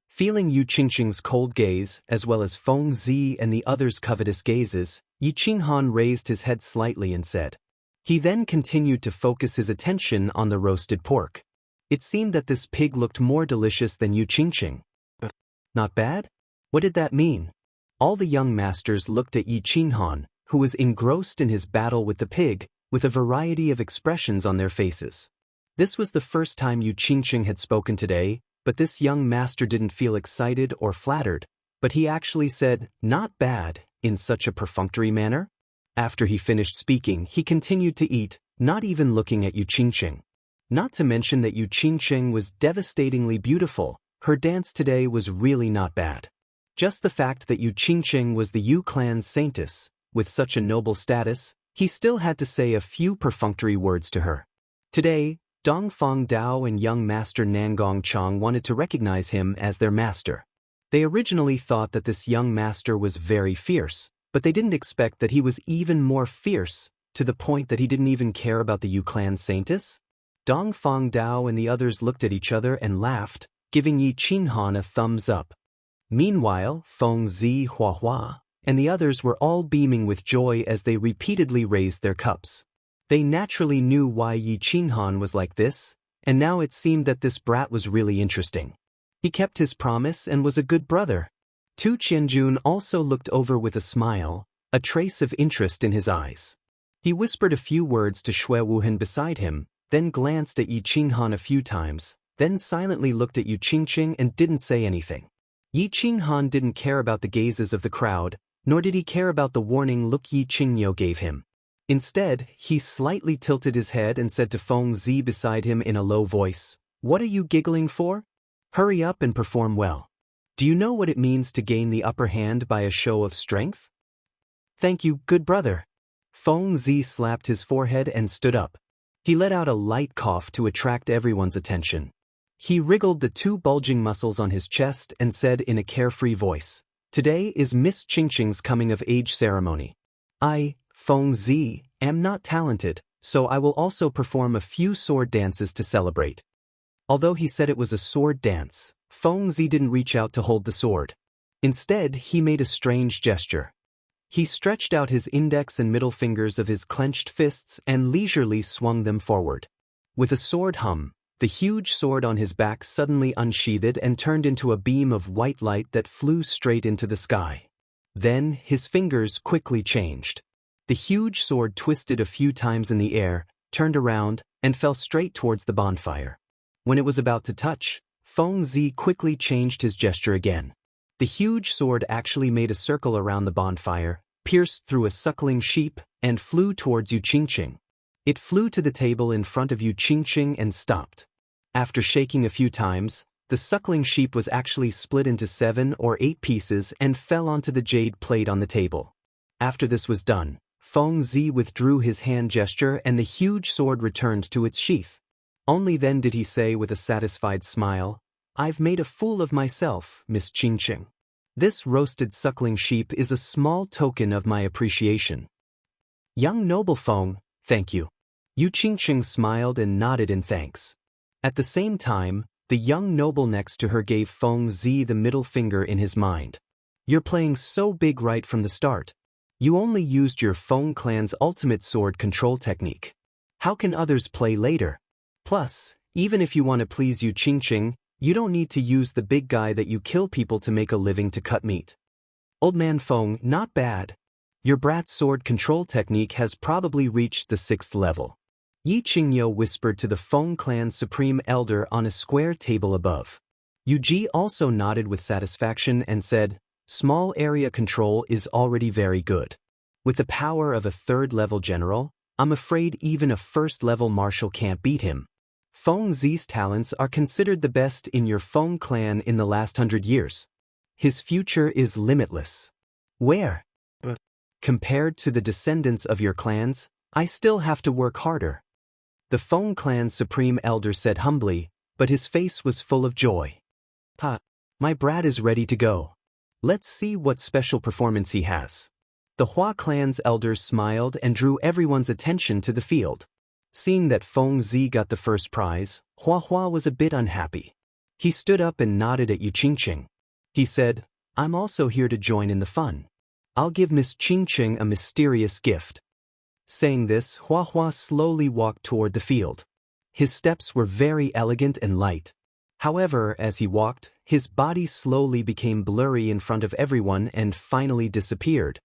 Feeling Yu Qingcheng's cold gaze, as well as Feng Zi and the others' covetous gazes, Yi Qinghan raised his head slightly and said. He then continued to focus his attention on the roasted pork. It seemed that this pig looked more delicious than Yu Qingcheng. Not bad? What did that mean? All the young masters looked at Yi Qinghan, who was engrossed in his battle with the pig, with a variety of expressions on their faces. This was the first time Yu Qingcheng had spoken today, but this young master didn't feel excited or flattered, but he actually said, not bad, in such a perfunctory manner. After he finished speaking, he continued to eat, not even looking at Yu Qingcheng. Not to mention that Yu Qingcheng was devastatingly beautiful, her dance today was really not bad. Just the fact that Yu Qingqing was the Yu clan's saintess, with such a noble status, he still had to say a few perfunctory words to her. Today, Dongfang Dao and young master Nangong Chong wanted to recognize him as their master. They originally thought that this young master was very fierce, but they didn't expect that he was even more fierce, to the point that he didn't even care about the Yu clan saintess. Dongfang Dao and the others looked at each other and laughed, giving Yi Qinghan a thumbs up. Meanwhile, Feng Zi, Hua Hua, and the others were all beaming with joy as they repeatedly raised their cups. They naturally knew why Yi Qinghan was like this, and now it seemed that this brat was really interesting. He kept his promise and was a good brother. Tu Qianjun also looked over with a smile, a trace of interest in his eyes. He whispered a few words to Xue Wuhan beside him, then glanced at Yi Qinghan a few times, then silently looked at Yu Qingqing and didn't say anything. Yi Qinghan didn't care about the gazes of the crowd, nor did he care about the warning look Yi Qingyo gave him. Instead, he slightly tilted his head and said to Feng Zi beside him in a low voice, "What are you giggling for? Hurry up and perform well. Do you know what it means to gain the upper hand by a show of strength?" "Thank you, good brother." Feng Zi slapped his forehead and stood up. He let out a light cough to attract everyone's attention. He wriggled the two bulging muscles on his chest and said in a carefree voice, "Today is Miss Qingqing's coming-of-age ceremony. I, Feng Zi, am not talented, so I will also perform a few sword dances to celebrate." Although he said it was a sword dance, Feng Zi didn't reach out to hold the sword. Instead, he made a strange gesture. He stretched out his index and middle fingers of his clenched fists and leisurely swung them forward. With a sword hum, the huge sword on his back suddenly unsheathed and turned into a beam of white light that flew straight into the sky. Then, his fingers quickly changed. The huge sword twisted a few times in the air, turned around, and fell straight towards the bonfire. When it was about to touch, Feng Zi quickly changed his gesture again. The huge sword actually made a circle around the bonfire, pierced through a suckling sheep, and flew towards Yu Qingqing. It flew to the table in front of Yu Qingqing and stopped. After shaking a few times, the suckling sheep was actually split into 7 or 8 pieces and fell onto the jade plate on the table. After this was done, Feng Zi withdrew his hand gesture and the huge sword returned to its sheath. Only then did he say with a satisfied smile, "I've made a fool of myself, Miss Qingqing. This roasted suckling sheep is a small token of my appreciation." "Young noble Feng, thank you." Yu Qingqing smiled and nodded in thanks. At the same time, the young noble next to her gave Feng Zi the middle finger in his mind. "You're playing so big right from the start. You only used your Feng clan's ultimate sword control technique. How can others play later? Plus, even if you want to please Yu Qingqing, you don't need to use the big guy that you kill people to make a living to cut meat." "Old man Feng, not bad. Your brat's sword control technique has probably reached the 6th level." Yi Qingyo whispered to the Feng clan's supreme elder on a square table above. Yu Ji also nodded with satisfaction and said, "Small area control is already very good. With the power of a 3rd-level general, I'm afraid even a 1st-level marshal can't beat him. Feng Zi's talents are considered the best in your Feng clan in the last 100 years. His future is limitless. Where? But compared to the descendants of your clans, I still have to work harder." The Feng clan's supreme elder said humbly, but his face was full of joy. "Ha, my brat is ready to go. Let's see what special performance he has." The Hua clan's elders smiled and drew everyone's attention to the field. Seeing that Feng Zi got the first prize, Hua Hua was a bit unhappy. He stood up and nodded at Yu Qingqing. He said, "I'm also here to join in the fun. I'll give Miss Qingqing a mysterious gift." Saying this, Hua Hua slowly walked toward the field. His steps were very elegant and light. However, as he walked, his body slowly became blurry in front of everyone and finally disappeared.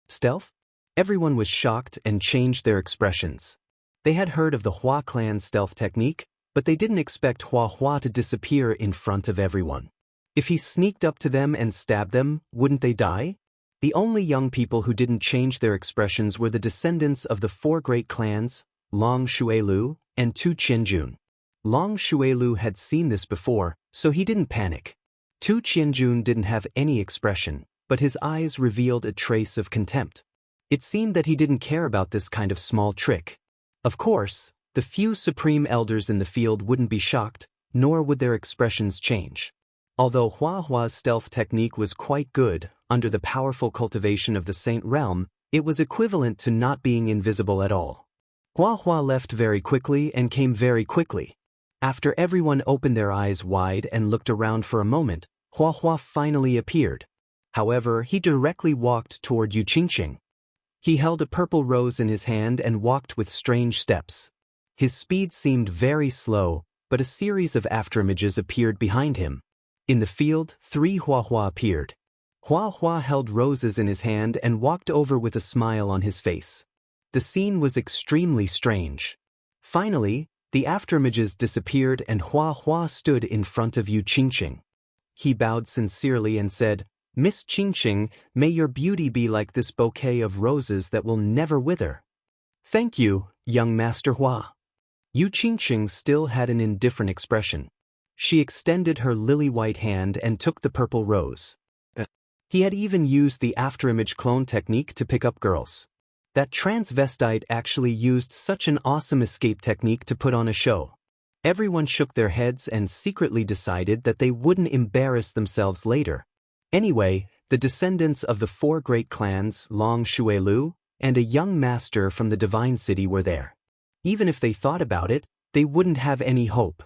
Stealth? Everyone was shocked and changed their expressions. They had heard of the Hua clan's stealth technique, but they didn't expect Hua Hua to disappear in front of everyone. If he sneaked up to them and stabbed them, wouldn't they die? The only young people who didn't change their expressions were the descendants of the 4 great clans, Long Xuelu and Tu Qianjun. Long Xuelu had seen this before, so he didn't panic. Tu Qianjun didn't have any expression, but his eyes revealed a trace of contempt. It seemed that he didn't care about this kind of small trick. Of course, the few supreme elders in the field wouldn't be shocked, nor would their expressions change. Although Hua Hua's stealth technique was quite good, under the powerful cultivation of the Saint Realm, it was equivalent to not being invisible at all. Hua Hua left very quickly and came very quickly. After everyone opened their eyes wide and looked around for a moment, Hua Hua finally appeared. However, he directly walked toward Yu Qingqing. He held a purple rose in his hand and walked with strange steps. His speed seemed very slow, but a series of afterimages appeared behind him. In the field, 3 Hua Hua appeared. Hua Hua held roses in his hand and walked over with a smile on his face. The scene was extremely strange. Finally, the afterimages disappeared and Hua Hua stood in front of Yu Qingqing. He bowed sincerely and said, "Miss Qingqing, may your beauty be like this bouquet of roses that will never wither." "Thank you, young Master Hua." Yu Qingqing still had an indifferent expression. She extended her lily-white hand and took the purple rose. He had even used the afterimage clone technique to pick up girls. That transvestite actually used such an awesome escape technique to put on a show. Everyone shook their heads and secretly decided that they wouldn't embarrass themselves later. Anyway, the descendants of the 4 great clans, Long Shuelu, and a young master from the Divine City were there. Even if they thought about it, they wouldn't have any hope.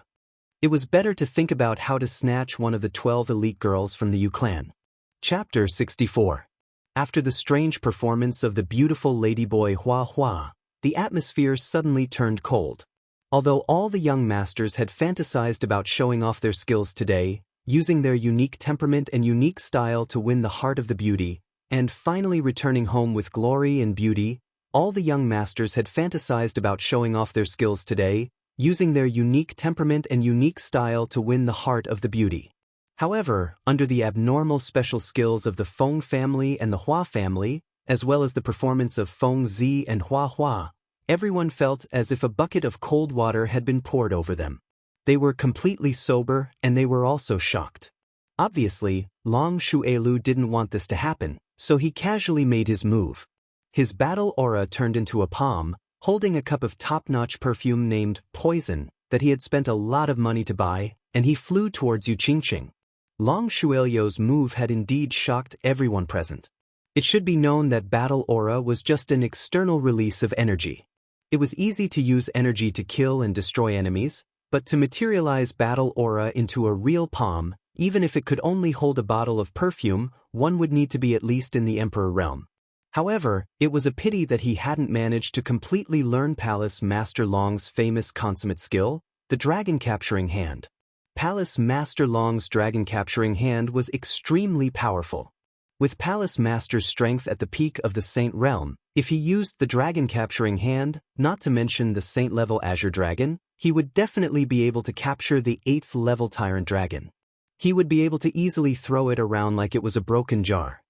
It was better to think about how to snatch one of the 12 elite girls from the Yu clan. Chapter 64. After the strange performance of the beautiful ladyboy Hua Hua, the atmosphere suddenly turned cold. Although all the young masters had fantasized about showing off their skills today, using their unique temperament and unique style to win the heart of the beauty, and finally returning home with glory and beauty, all the young masters had fantasized about showing off their skills today, using their unique temperament and unique style to win the heart of the beauty. However, under the abnormal special skills of the Feng family and the Hua family, as well as the performance of Feng Zi and Hua Hua, everyone felt as if a bucket of cold water had been poured over them. They were completely sober and they were also shocked. Obviously, Long Shuelu didn't want this to happen, so he casually made his move. His battle aura turned into a palm, holding a cup of top-notch perfume named Poison that he had spent a lot of money to buy, and he flew towards Yu Qingqing. Long Shuelio's move had indeed shocked everyone present. It should be known that battle aura was just an external release of energy. It was easy to use energy to kill and destroy enemies, but to materialize battle aura into a real palm, even if it could only hold a bottle of perfume, one would need to be at least in the Emperor realm. However, it was a pity that he hadn't managed to completely learn Palace Master Long's famous consummate skill, the Dragon Capturing Hand. Palace Master Long's Dragon Capturing Hand was extremely powerful. With Palace Master's strength at the peak of the Saint Realm, if he used the Dragon Capturing Hand, not to mention the Saint-level Azure Dragon, he would definitely be able to capture the 8th-level Tyrant Dragon. He would be able to easily throw it around like it was a broken jar.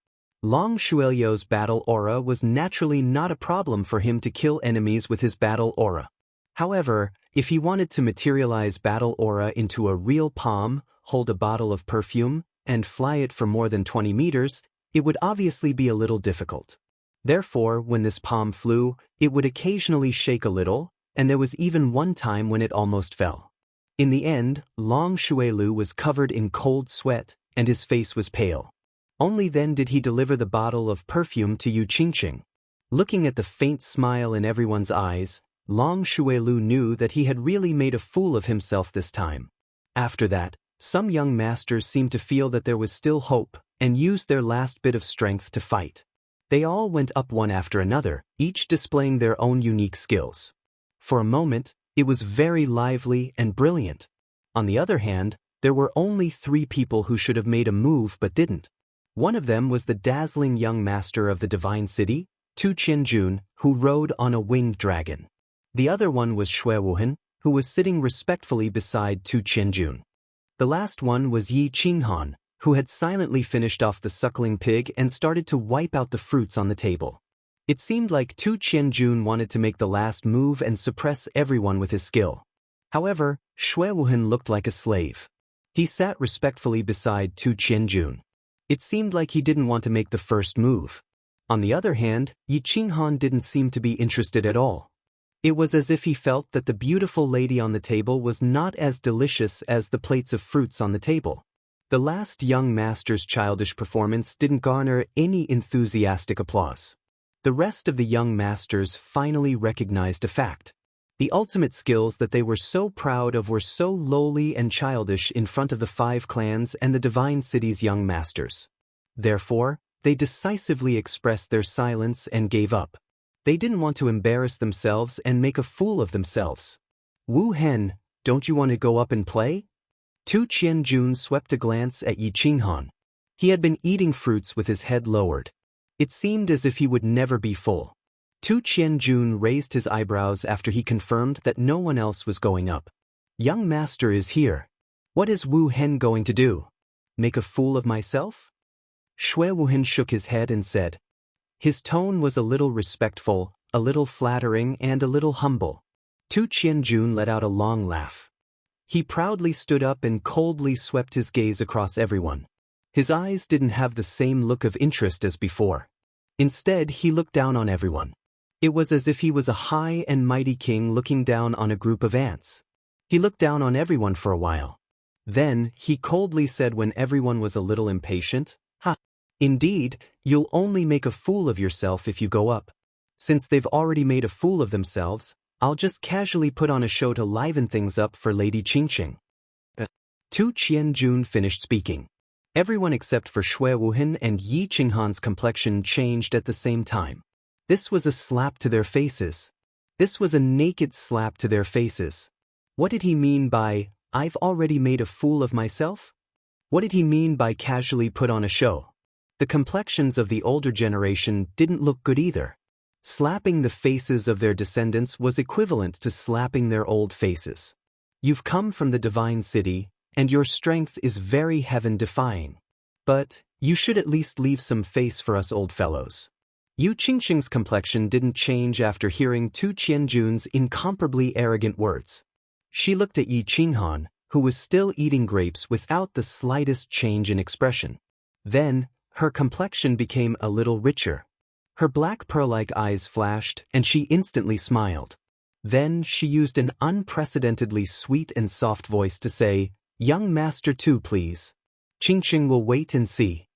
Long Shuelio's battle aura was naturally not a problem for him to kill enemies with his battle aura. However, if he wanted to materialize battle aura into a real palm, hold a bottle of perfume, and fly it for more than 20 meters, it would obviously be a little difficult. Therefore, when this palm flew, it would occasionally shake a little, and there was even one time when it almost fell. In the end, Long Shuelu was covered in cold sweat, and his face was pale. Only then did he deliver the bottle of perfume to Yu Qingqing. Looking at the faint smile in everyone's eyes, Long Shuelu knew that he had really made a fool of himself this time. After that, some young masters seemed to feel that there was still hope, and used their last bit of strength to fight. They all went up one after another, each displaying their own unique skills. For a moment, it was very lively and brilliant. On the other hand, there were only 3 people who should have made a move but didn't. One of them was the dazzling young master of the Divine City, Tu Qianjun, who rode on a winged dragon. The other one was Xue Wuhan, who was sitting respectfully beside Tu Qianjun. The last one was Yi Qinghan, who had silently finished off the suckling pig and started to wipe out the fruits on the table. It seemed like Tu Qianjun wanted to make the last move and suppress everyone with his skill. However, Xue Wuhan looked like a slave. He sat respectfully beside Tu Qianjun. It seemed like he didn't want to make the first move. On the other hand, Yi Qinghan didn't seem to be interested at all. It was as if he felt that the beautiful lady on the table was not as delicious as the plates of fruits on the table. The last young master's childish performance didn't garner any enthusiastic applause. The rest of the young masters finally recognized a fact. The ultimate skills that they were so proud of were so lowly and childish in front of the 5 clans and the divine city's young masters. Therefore, they decisively expressed their silence and gave up. They didn't want to embarrass themselves and make a fool of themselves. Wu Hen, don't you want to go up and play? Tu Qianjun swept a glance at Yi Qinghan. He had been eating fruits with his head lowered. It seemed as if he would never be full. Tu Qianjun raised his eyebrows after he confirmed that no one else was going up. Young master is here. What is Wu Hen going to do? Make a fool of myself? Shui Wuhen shook his head and said. His tone was a little respectful, a little flattering, and a little humble. Tu Qianjun let out a long laugh. He proudly stood up and coldly swept his gaze across everyone. His eyes didn't have the same look of interest as before. Instead, he looked down on everyone. It was as if he was a high and mighty king looking down on a group of ants. He looked down on everyone for a while. Then, he coldly said when everyone was a little impatient, "Ha! Indeed, you'll only make a fool of yourself if you go up. Since they've already made a fool of themselves, I'll just casually put on a show to liven things up for Lady Qingqing." Tu Qianjun finished speaking. Everyone except for Shui Wuhen and Yi Qinghan's complexion changed at the same time. This was a slap to their faces. This was a naked slap to their faces. What did he mean by, "I've already made a fool of myself"? What did he mean by casually put on a show? The complexions of the older generation didn't look good either. Slapping the faces of their descendants was equivalent to slapping their old faces. You've come from the divine city, and your strength is very heaven-defying. But you should at least leave some face for us old fellows. Yu Qingqing's complexion didn't change after hearing Tu Qianjun's incomparably arrogant words. She looked at Yi Qinghan, who was still eating grapes without the slightest change in expression. Then, her complexion became a little richer. Her black pearl-like eyes flashed, and she instantly smiled. Then she used an unprecedentedly sweet and soft voice to say, "Young master too, please. Qingqing will wait and see."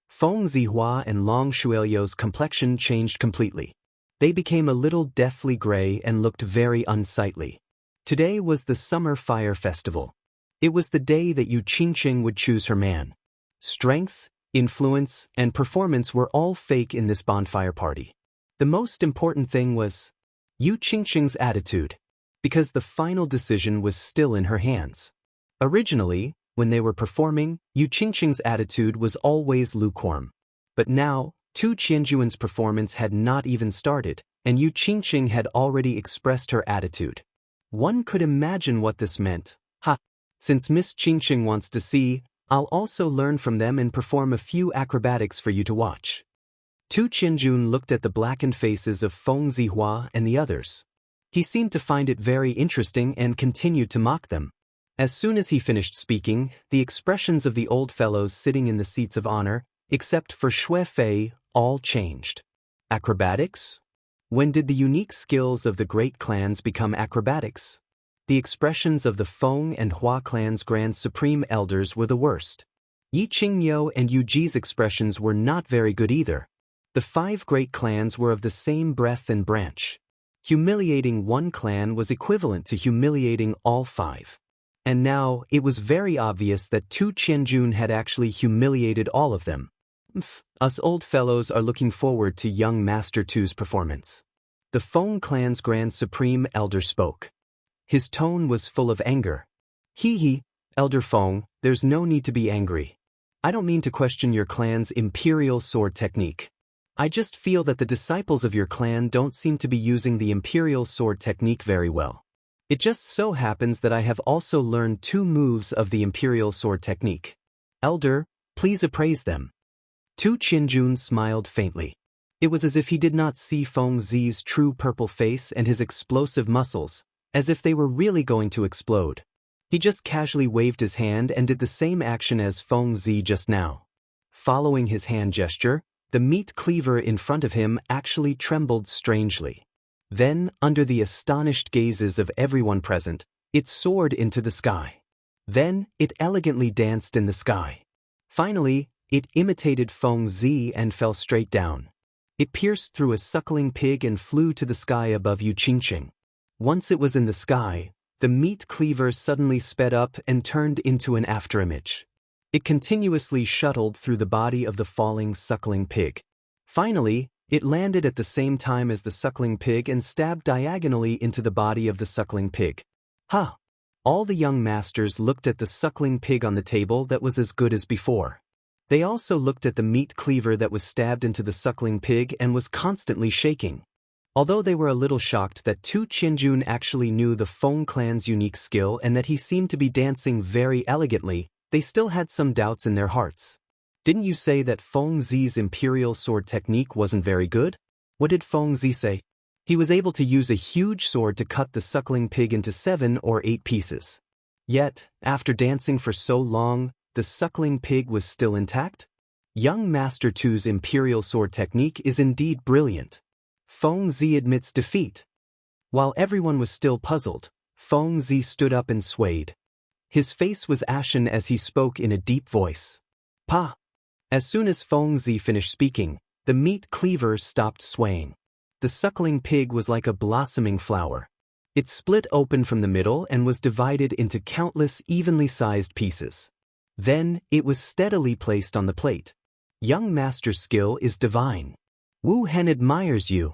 Feng Zihua and Long Shuiliu's complexion changed completely. They became a little deathly gray and looked very unsightly. Today was the Summer Fire Festival. It was the day that Yu Qingqing would choose her man. Strength, influence, and performance were all fake in this bonfire party. The most important thing was Yu Qingqing's attitude, because the final decision was still in her hands. Originally, when they were performing, Yu Qingqing's attitude was always lukewarm. But now, Tu Qianjuan's performance had not even started, and Yu Qingqing had already expressed her attitude. One could imagine what this meant. Ha! Since Miss Qingqing wants to see, I'll also learn from them and perform a few acrobatics for you to watch. Tu Qianjun looked at the blackened faces of Feng Zihua and the others. He seemed to find it very interesting and continued to mock them. As soon as he finished speaking, the expressions of the old fellows sitting in the seats of honor, except for Shui Fei, all changed. Acrobatics? When did the unique skills of the great clans become acrobatics? The expressions of the Feng and Hua clans' Grand Supreme Elders were the worst. Yi Qingmiu and Yu Ji's expressions were not very good either. The 5 great clans were of the same breadth and branch. Humiliating one clan was equivalent to humiliating all 5. And now, it was very obvious that Tu Qianjun had actually humiliated all of them. Us old fellows are looking forward to young Master Tu's performance. The Feng clan's Grand Supreme Elder spoke. His tone was full of anger. He, Elder Feng, there's no need to be angry. I don't mean to question your clan's imperial sword technique. I just feel that the disciples of your clan don't seem to be using the imperial sword technique very well. It just so happens that I have also learned 2 moves of the imperial sword technique. Elder, please appraise them. Tu Qianjun smiled faintly. It was as if he did not see Feng Zi's true purple face and his explosive muscles, as if they were really going to explode. He just casually waved his hand and did the same action as Feng Zi just now. Following his hand gesture, the meat cleaver in front of him actually trembled strangely. Then, under the astonished gazes of everyone present, it soared into the sky. Then, it elegantly danced in the sky. Finally, it imitated Feng Zi and fell straight down. It pierced through a suckling pig and flew to the sky above Xianxia. Once it was in the sky, the meat cleaver suddenly sped up and turned into an afterimage. It continuously shuttled through the body of the falling suckling pig. Finally, it landed at the same time as the suckling pig and stabbed diagonally into the body of the suckling pig. Ha! All the young masters looked at the suckling pig on the table that was as good as before. They also looked at the meat cleaver that was stabbed into the suckling pig and was constantly shaking. Although they were a little shocked that Tu Qianjun actually knew the Feng clan's unique skill and that he seemed to be dancing very elegantly, they still had some doubts in their hearts. Didn't you say that Feng Zi's imperial sword technique wasn't very good? What did Feng Zi say? He was able to use a huge sword to cut the suckling pig into 7 or 8 pieces. Yet, after dancing for so long, the suckling pig was still intact? Young Master Tu's imperial sword technique is indeed brilliant. Feng Zi admits defeat. While everyone was still puzzled, Feng Zi stood up and swayed. His face was ashen as he spoke in a deep voice. Pa! As soon as Feng Zi finished speaking, the meat cleaver stopped swaying. The suckling pig was like a blossoming flower. It split open from the middle and was divided into countless evenly sized pieces. Then, it was steadily placed on the plate. Young Master's skill is divine. Wu Hen admires you.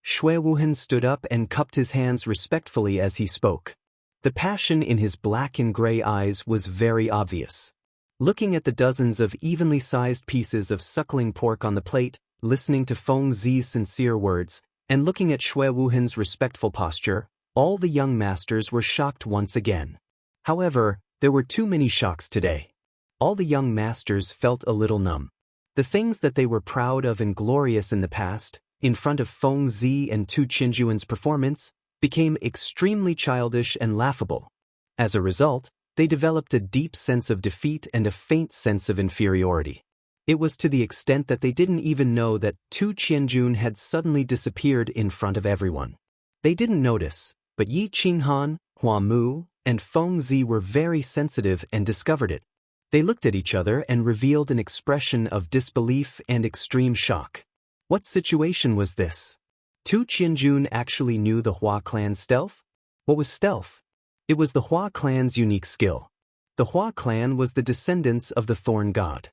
Shui Wuhen stood up and cupped his hands respectfully as he spoke. The passion in his black and gray eyes was very obvious. Looking at the dozens of evenly sized pieces of suckling pork on the plate, listening to Feng Zi's sincere words, and looking at Shui Wuhen's respectful posture, all the young masters were shocked once again. However, there were too many shocks today. All the young masters felt a little numb. The things that they were proud of and glorious in the past, in front of Feng Zi and Tu Qianjuan's performance, became extremely childish and laughable. As a result, they developed a deep sense of defeat and a faint sense of inferiority. It was to the extent that they didn't even know that Tu Qianjun had suddenly disappeared in front of everyone. They didn't notice, but Yi Qinghan, Hua Mu, and Feng Zi were very sensitive and discovered it. They looked at each other and revealed an expression of disbelief and extreme shock. What situation was this? Tu Qianjun actually knew the Hua clan's stealth? What was stealth? It was the Hua clan's unique skill. The Hua clan was the descendants of the Thorn God.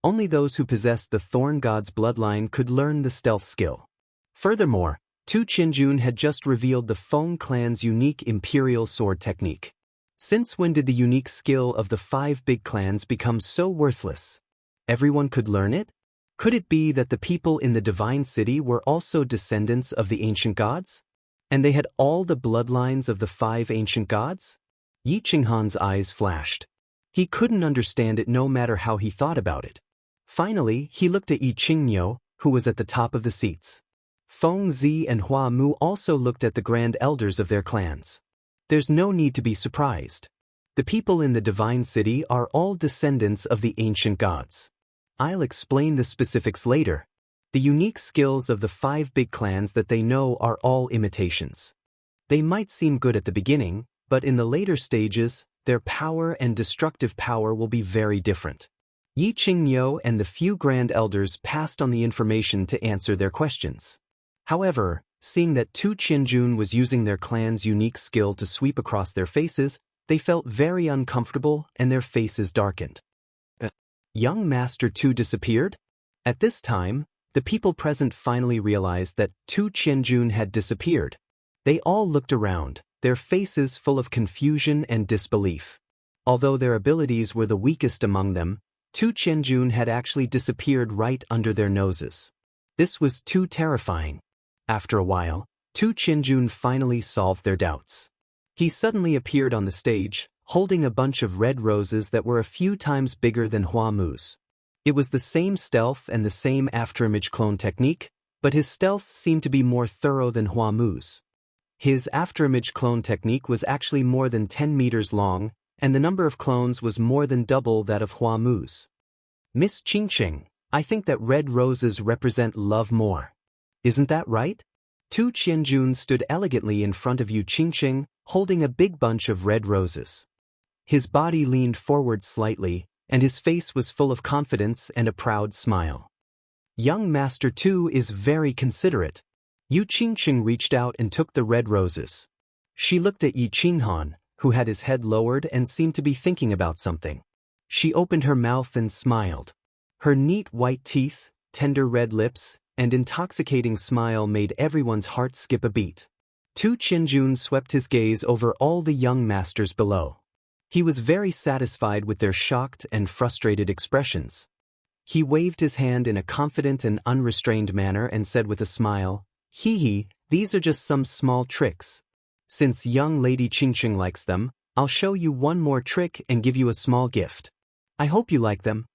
Only those who possessed the Thorn God's bloodline could learn the stealth skill. Furthermore, Tu Qianjun had just revealed the Feng clan's unique imperial sword technique. Since when did the unique skill of the 5 big clans become so worthless? Everyone could learn it? Could it be that the people in the divine city were also descendants of the ancient gods? And they had all the bloodlines of the 5 ancient gods? Yi Qinghan's eyes flashed. He couldn't understand it no matter how he thought about it. Finally, he looked at Yi Qingniu, who was at the top of the seats. Feng Zi and Hua Mu also looked at the grand elders of their clans. There's no need to be surprised. The people in the divine city are all descendants of the ancient gods. I'll explain the specifics later. The unique skills of the 5 big clans that they know are all imitations. They might seem good at the beginning, but in the later stages, their power and destructive power will be very different. Yi Qingniu and the few grand elders passed on the information to answer their questions. However, seeing that Tu Qianjun was using their clan's unique skill to sweep across their faces, they felt very uncomfortable and their faces darkened. Young Master Tu disappeared? At this time, the people present finally realized that Tu Qianjun had disappeared. They all looked around, their faces full of confusion and disbelief. Although their abilities were the weakest among them, Tu Qianjun had actually disappeared right under their noses. This was too terrifying. After a while, Tu Qianjun finally solved their doubts. He suddenly appeared on the stage, holding a bunch of red roses that were a few times bigger than Hua Mu's. It was the same stealth and the same afterimage clone technique, but his stealth seemed to be more thorough than Hua Mu's. His afterimage clone technique was actually more than 10 meters long, and the number of clones was more than double that of Hua Mu's. Miss Qingqing, I think that red roses represent love more. Isn't that right? Tu Qianjun stood elegantly in front of Yu Qingqing, holding a big bunch of red roses. His body leaned forward slightly, and his face was full of confidence and a proud smile. Young Master Tu is very considerate. Yu Qingqing reached out and took the red roses. She looked at Yi Qinghan, who had his head lowered and seemed to be thinking about something. She opened her mouth and smiled. Her neat white teeth, tender red lips, and intoxicating smile made everyone's heart skip a beat. Tu Qianjun swept his gaze over all the young masters below. He was very satisfied with their shocked and frustrated expressions. He waved his hand in a confident and unrestrained manner and said with a smile, "Hee, these are just some small tricks. Since young Lady Qingqing likes them, I'll show you one more trick and give you a small gift. I hope you like them."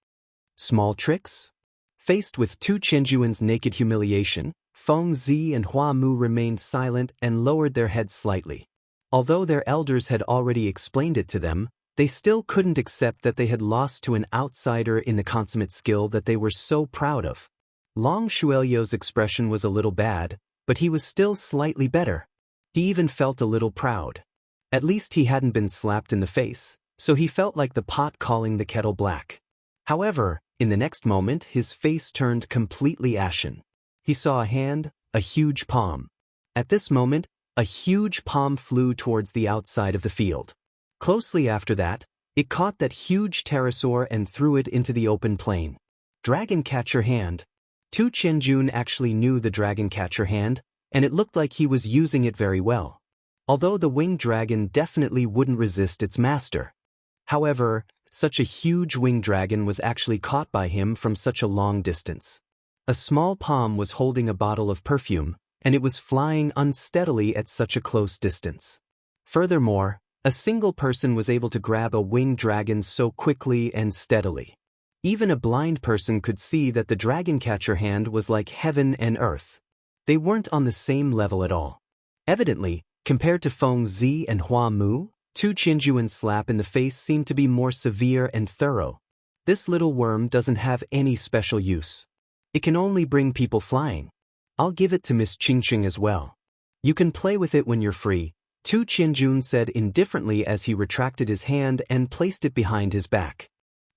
Small tricks? Faced with Tu Qianjuan's naked humiliation, Feng Zi and Hua Mu remained silent and lowered their heads slightly. Although their elders had already explained it to them, they still couldn't accept that they had lost to an outsider in the consummate skill that they were so proud of. Long Shuelio's expression was a little bad, but he was still slightly better. He even felt a little proud. At least he hadn't been slapped in the face, so he felt like the pot calling the kettle black. However, in the next moment his face turned completely ashen. He saw a hand, a huge palm. At this moment, a huge palm flew towards the outside of the field. Closely after that, it caught that huge pterosaur and threw it into the open plain. Dragon Catcher Hand. Tu Qianjun actually knew the Dragon Catcher Hand, and it looked like he was using it very well. Although the winged dragon definitely wouldn't resist its master. However, such a huge winged dragon was actually caught by him from such a long distance. A small palm was holding a bottle of perfume, and it was flying unsteadily at such a close distance. Furthermore, a single person was able to grab a winged dragon so quickly and steadily. Even a blind person could see that the Dragon Catcher Hand was like heaven and earth. They weren't on the same level at all. Evidently, compared to Feng Zi and Hua Mu, Tu Qianjuan's slap in the face seemed to be more severe and thorough. This little worm doesn't have any special use. It can only bring people flying. I'll give it to Miss Qingqing as well. You can play with it when you're free, Tu Qianjun said indifferently as he retracted his hand and placed it behind his back.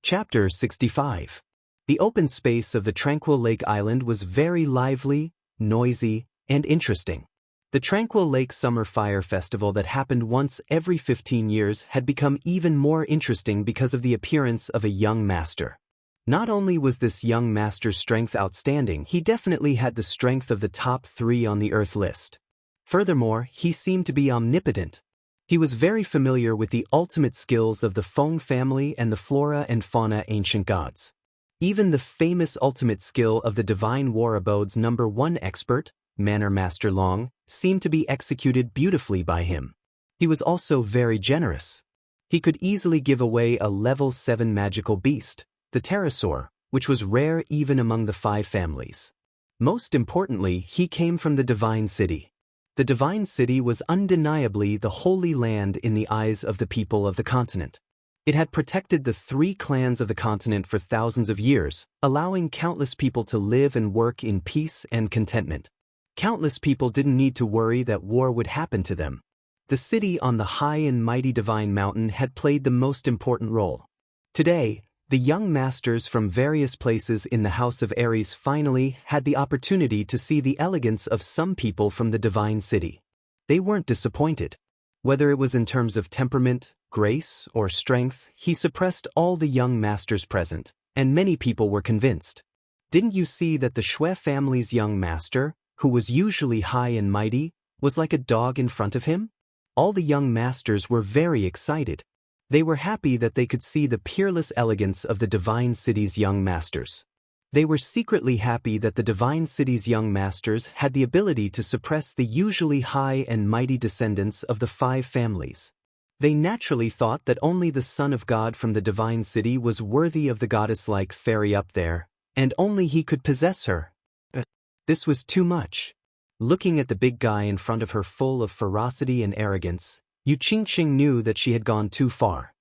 Chapter 65. The open space of the Tranquil Lake Island was very lively, noisy, and interesting. The Tranquil Lake Summer Fire Festival that happened once every 15 years had become even more interesting because of the appearance of a young master. Not only was this young master's strength outstanding, he definitely had the strength of the top 3 on the Earth list. Furthermore, he seemed to be omnipotent. He was very familiar with the ultimate skills of the Feng family and the flora and fauna ancient gods. Even the famous ultimate skill of the Divine War Abode's #1 expert, Manor Master Long, seemed to be executed beautifully by him. He was also very generous. He could easily give away a level 7 magical beast, the pterosaur, which was rare even among the 5 families. Most importantly, he came from the Divine City. The Divine City was undeniably the holy land in the eyes of the people of the continent. It had protected the 3 clans of the continent for thousands of years, allowing countless people to live and work in peace and contentment. Countless people didn't need to worry that war would happen to them. The city on the high and mighty Divine Mountain had played the most important role. Today, the young masters from various places in the House of Ares finally had the opportunity to see the elegance of some people from the Divine City. They weren't disappointed. Whether it was in terms of temperament, grace, or strength, he suppressed all the young masters present, and many people were convinced. Didn't you see that the Shui family's young master, who was usually high and mighty, was like a dog in front of him? All the young masters were very excited. They were happy that they could see the peerless elegance of the Divine City's young masters. They were secretly happy that the Divine City's young masters had the ability to suppress the usually high and mighty descendants of the 5 families. They naturally thought that only the Son of God from the Divine City was worthy of the goddess-like fairy up there, and only he could possess her. But this was too much. Looking at the big guy in front of her full of ferocity and arrogance, Yu Qingqing knew that she had gone too far.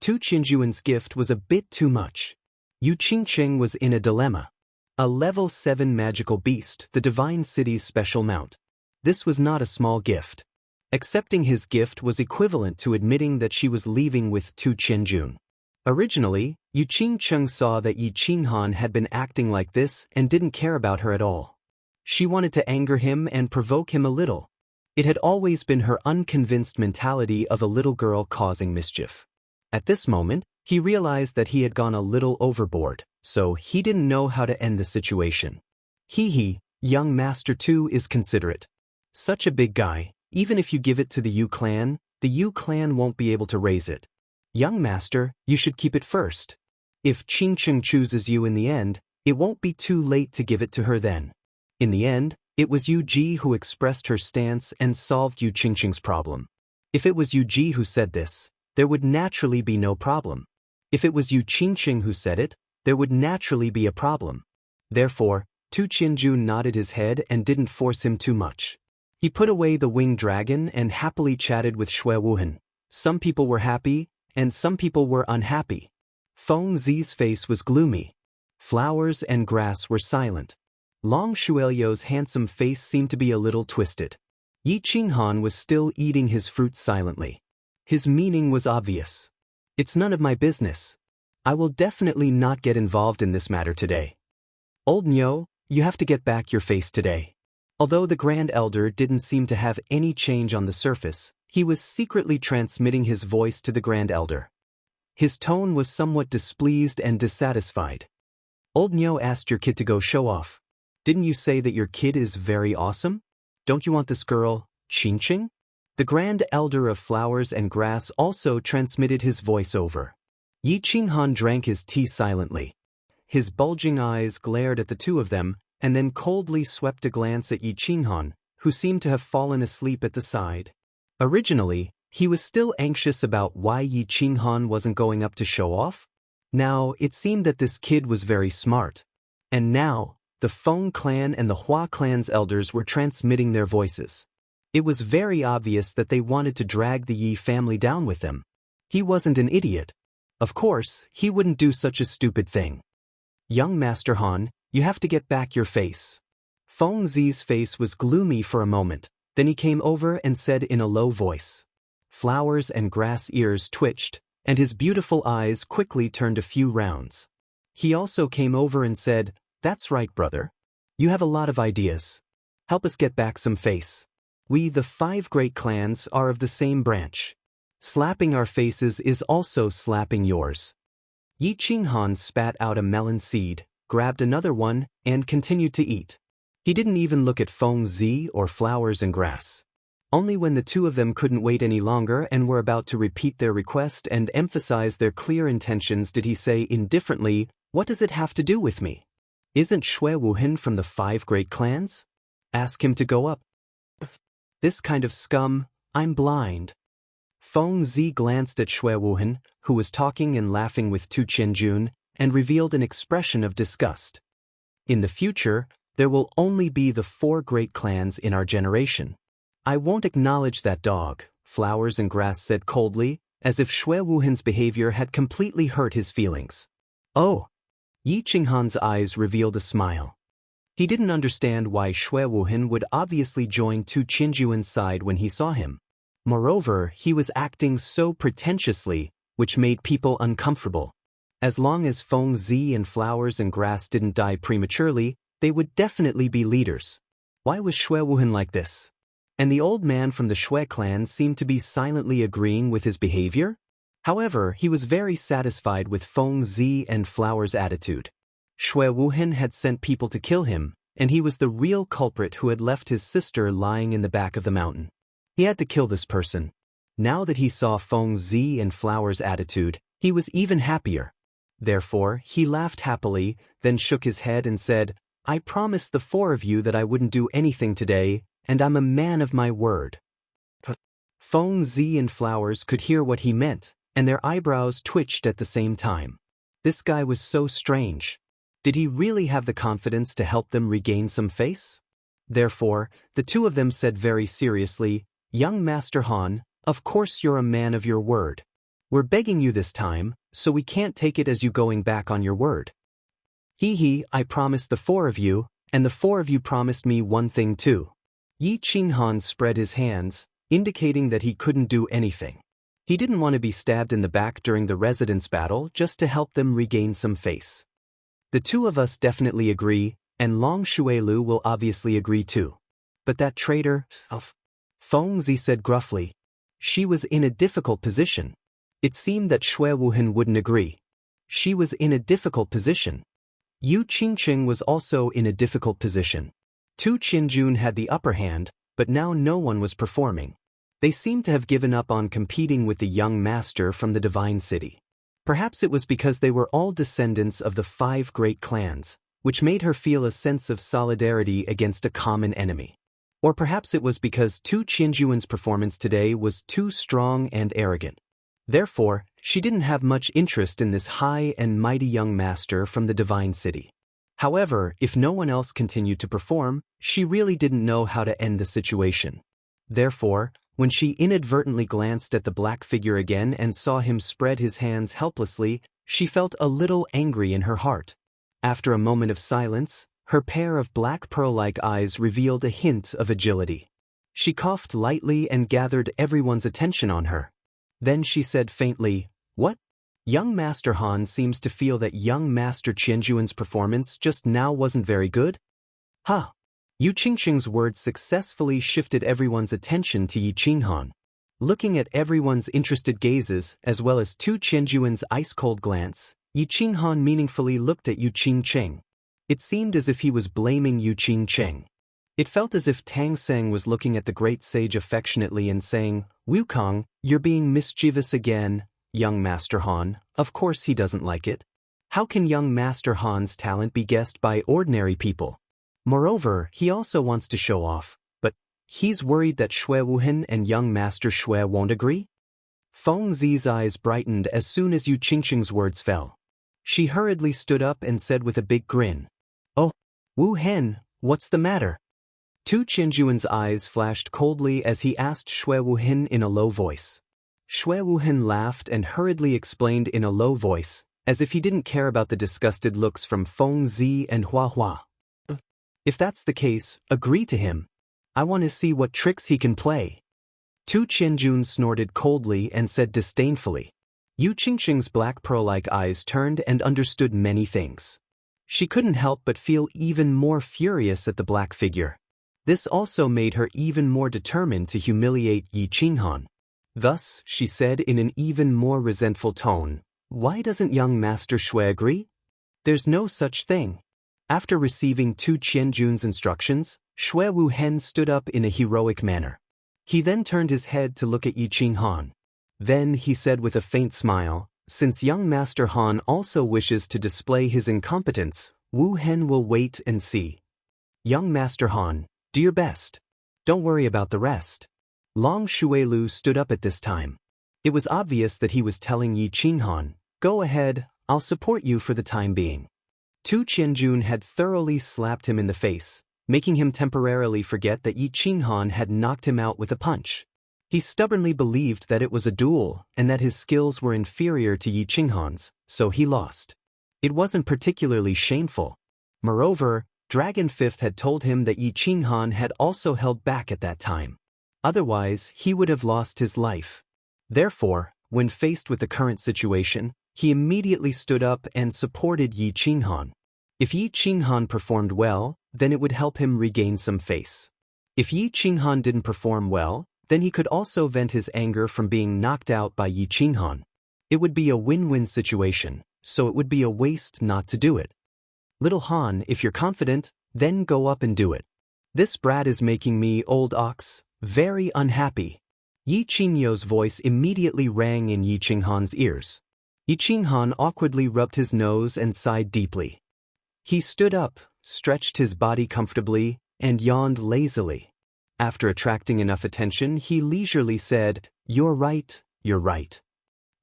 Tu Qinjuan's gift was a bit too much. Yu Qingqing was in a dilemma. A level 7 magical beast, the Divine City's special mount. This was not a small gift. Accepting his gift was equivalent to admitting that she was leaving with Tu Qinjun. Originally, Yu Qingcheng saw that Yi Qinghan had been acting like this and didn't care about her at all. She wanted to anger him and provoke him a little. It had always been her unconvinced mentality of a little girl causing mischief. At this moment, he realized that he had gone a little overboard, so he didn't know how to end the situation. Young Master Tu is considerate. Such a big guy, even if you give it to the Yu clan won't be able to raise it. Young Master, you should keep it first. If Qingcheng chooses you in the end, it won't be too late to give it to her then. In the end, it was Yu Ji who expressed her stance and solved Yu Qingcheng's problem. If it was Yu Ji who said this, there would naturally be no problem. If it was Yu Qingcheng who said it, there would naturally be a problem. Therefore, Tu Qinjun nodded his head and didn't force him too much. He put away the winged dragon and happily chatted with Xue Wuhan. Some people were happy, and some people were unhappy. Feng Zi's face was gloomy. Flowers and grass were silent. Long Shuelio's handsome face seemed to be a little twisted. Yi Qinghan was still eating his fruit silently. His meaning was obvious. It's none of my business. I will definitely not get involved in this matter today. Old Nyo, you have to get back your face today. Although the Grand Elder didn't seem to have any change on the surface, he was secretly transmitting his voice to the Grand Elder. His tone was somewhat displeased and dissatisfied. Old Nyo asked your kid to go show off. Didn't you say that your kid is very awesome? Don't you want this girl, Qingqing? The Grand Elder of Flowers and Grass also transmitted his voice over. Yi Qinghan drank his tea silently. His bulging eyes glared at the two of them, and then coldly swept a glance at Yi Qinghan, who seemed to have fallen asleep at the side. Originally, he was still anxious about why Yi Qinghan wasn't going up to show off. Now, it seemed that this kid was very smart. And now, the Feng clan and the Hua clan's elders were transmitting their voices. It was very obvious that they wanted to drag the Yi family down with them. He wasn't an idiot. Of course, he wouldn't do such a stupid thing. Young Master Han, you have to get back your face. Feng Zi's face was gloomy for a moment, then he came over and said in a low voice. Flowers and Grass ears twitched, and his beautiful eyes quickly turned a few rounds. He also came over and said, That's right, brother. You have a lot of ideas. Help us get back some face. We, the 5 great clans, are of the same branch. Slapping our faces is also slapping yours. Yi Qinghan spat out a melon seed, grabbed another one, and continued to eat. He didn't even look at Feng Zi or Flowers and Grass. Only when the two of them couldn't wait any longer and were about to repeat their request and emphasize their clear intentions did he say indifferently, What does it have to do with me? Isn't Xue Wuhan from the 5 great clans? Ask him to go up. This kind of scum, I'm blind. Feng Zi glanced at Xue Wuhan, who was talking and laughing with Tu Qinjun, and revealed an expression of disgust. In the future, there will only be the 4 great clans in our generation. I won't acknowledge that dog, Flowers and Grass said coldly, as if Xue Wuhan's behavior had completely hurt his feelings. Oh! Yi Qinghan's eyes revealed a smile. He didn't understand why Xue Wuhan would obviously join Tu Qinjuan's side when he saw him. Moreover, he was acting so pretentiously, which made people uncomfortable. As long as Feng Zi and Flowers and Grass didn't die prematurely, they would definitely be leaders. Why was Xue Wuhan like this? And the old man from the Xue clan seemed to be silently agreeing with his behavior? However, he was very satisfied with Feng Zi and Flowers' attitude. Xue Wuhan had sent people to kill him, and he was the real culprit who had left his sister lying in the back of the mountain. He had to kill this person. Now that he saw Feng Zi and Flowers' attitude, he was even happier. Therefore, he laughed happily, then shook his head and said, I promised the 4 of you that I wouldn't do anything today, and I'm a man of my word. Feng Zi and Flowers could hear what he meant, and their eyebrows twitched at the same time. This guy was so strange. Did he really have the confidence to help them regain some face? Therefore, the two of them said very seriously, Young Master Han, of course you're a man of your word. We're begging you this time, so we can't take it as you going back on your word. Hee, I promised the four of you, and the four of you promised me one thing too. Yi Qinghan spread his hands, indicating that he couldn't do anything. He didn't want to be stabbed in the back during the residence battle just to help them regain some face. The two of us definitely agree, and Long Shuelu will obviously agree too. But that traitor, Feng Zi said gruffly. She was in a difficult position. It seemed that Xue Wuhan wouldn't agree. She was in a difficult position. Yu Qingqing was also in a difficult position. Tu Qianjun had the upper hand, but now no one was performing. They seemed to have given up on competing with the young master from the Divine City. Perhaps it was because they were all descendants of the 5 great clans, which made her feel a sense of solidarity against a common enemy. Or perhaps it was because Tu Qianjuan's performance today was too strong and arrogant. Therefore, she didn't have much interest in this high and mighty young master from the Divine City. However, if no one else continued to perform, she really didn't know how to end the situation. Therefore, when she inadvertently glanced at the black figure again and saw him spread his hands helplessly, she felt a little angry in her heart. After a moment of silence, her pair of black pearl-like eyes revealed a hint of agility. She coughed lightly and gathered everyone's attention on her. Then she said faintly, "What? Young Master Han seems to feel that young Master Qianjuan's performance just now wasn't very good?" "Huh." Yu Qingqing's words successfully shifted everyone's attention to Yi Qinghan. Looking at everyone's interested gazes as well as Tu Qianjuan's ice-cold glance, Yi Qinghan meaningfully looked at Yu Qingqing. It seemed as if he was blaming Yu Qingqing. It felt as if Tang Seng was looking at the great sage affectionately and saying, "Wukong, you're being mischievous again, young Master Han." Of course he doesn't like it. How can young Master Han's talent be guessed by ordinary people? Moreover, he also wants to show off, but he's worried that Xue Wuhan and young Master Xue won't agree? Feng Zi's eyes brightened as soon as Yu Qingqing's words fell. She hurriedly stood up and said with a big grin, "Oh, Wu Hen, what's the matter?" Tu Qianjuan's eyes flashed coldly as he asked Xue Wuhan in a low voice. Xue Wuhan laughed and hurriedly explained in a low voice, as if he didn't care about the disgusted looks from Feng Zi and Hua Hua. "If that's the case, agree to him. I want to see what tricks he can play." Tu Qianjun snorted coldly and said disdainfully. Yu Qingqing's black pearl-like eyes turned and understood many things. She couldn't help but feel even more furious at the black figure. This also made her even more determined to humiliate Yi Qinghan. Thus, she said in an even more resentful tone, "Why doesn't young Master Xue agree? There's no such thing." After receiving Tu Qianjun's instructions, Xue Wuhen stood up in a heroic manner. He then turned his head to look at Yi Qinghan. Then he said with a faint smile, "Since young Master Han also wishes to display his incompetence, Wu Hen will wait and see. Young Master Han, do your best. Don't worry about the rest." Long Shuelu stood up at this time. It was obvious that he was telling Yi Qinghan, "Go ahead, I'll support you for the time being." Tu Qianjun had thoroughly slapped him in the face, making him temporarily forget that Yi Qinghan had knocked him out with a punch. He stubbornly believed that it was a duel and that his skills were inferior to Yi Qinghan's, so he lost. It wasn't particularly shameful. Moreover, Dragon Fifth had told him that Yi Qinghan had also held back at that time. Otherwise, he would have lost his life. Therefore, when faced with the current situation, he immediately stood up and supported Yi Qinghan. If Yi Qinghan performed well, then it would help him regain some face. If Yi Qinghan didn't perform well, then he could also vent his anger from being knocked out by Yi Qinghan. It would be a win-win situation, so it would be a waste not to do it. "Little Han, if you're confident, then go up and do it. This brat is making me, old ox, very unhappy." Yi Qingyo's voice immediately rang in Yi Qinghan's ears. Yi Qinghan awkwardly rubbed his nose and sighed deeply. He stood up, stretched his body comfortably, and yawned lazily. After attracting enough attention, he leisurely said, "You're right, you're right.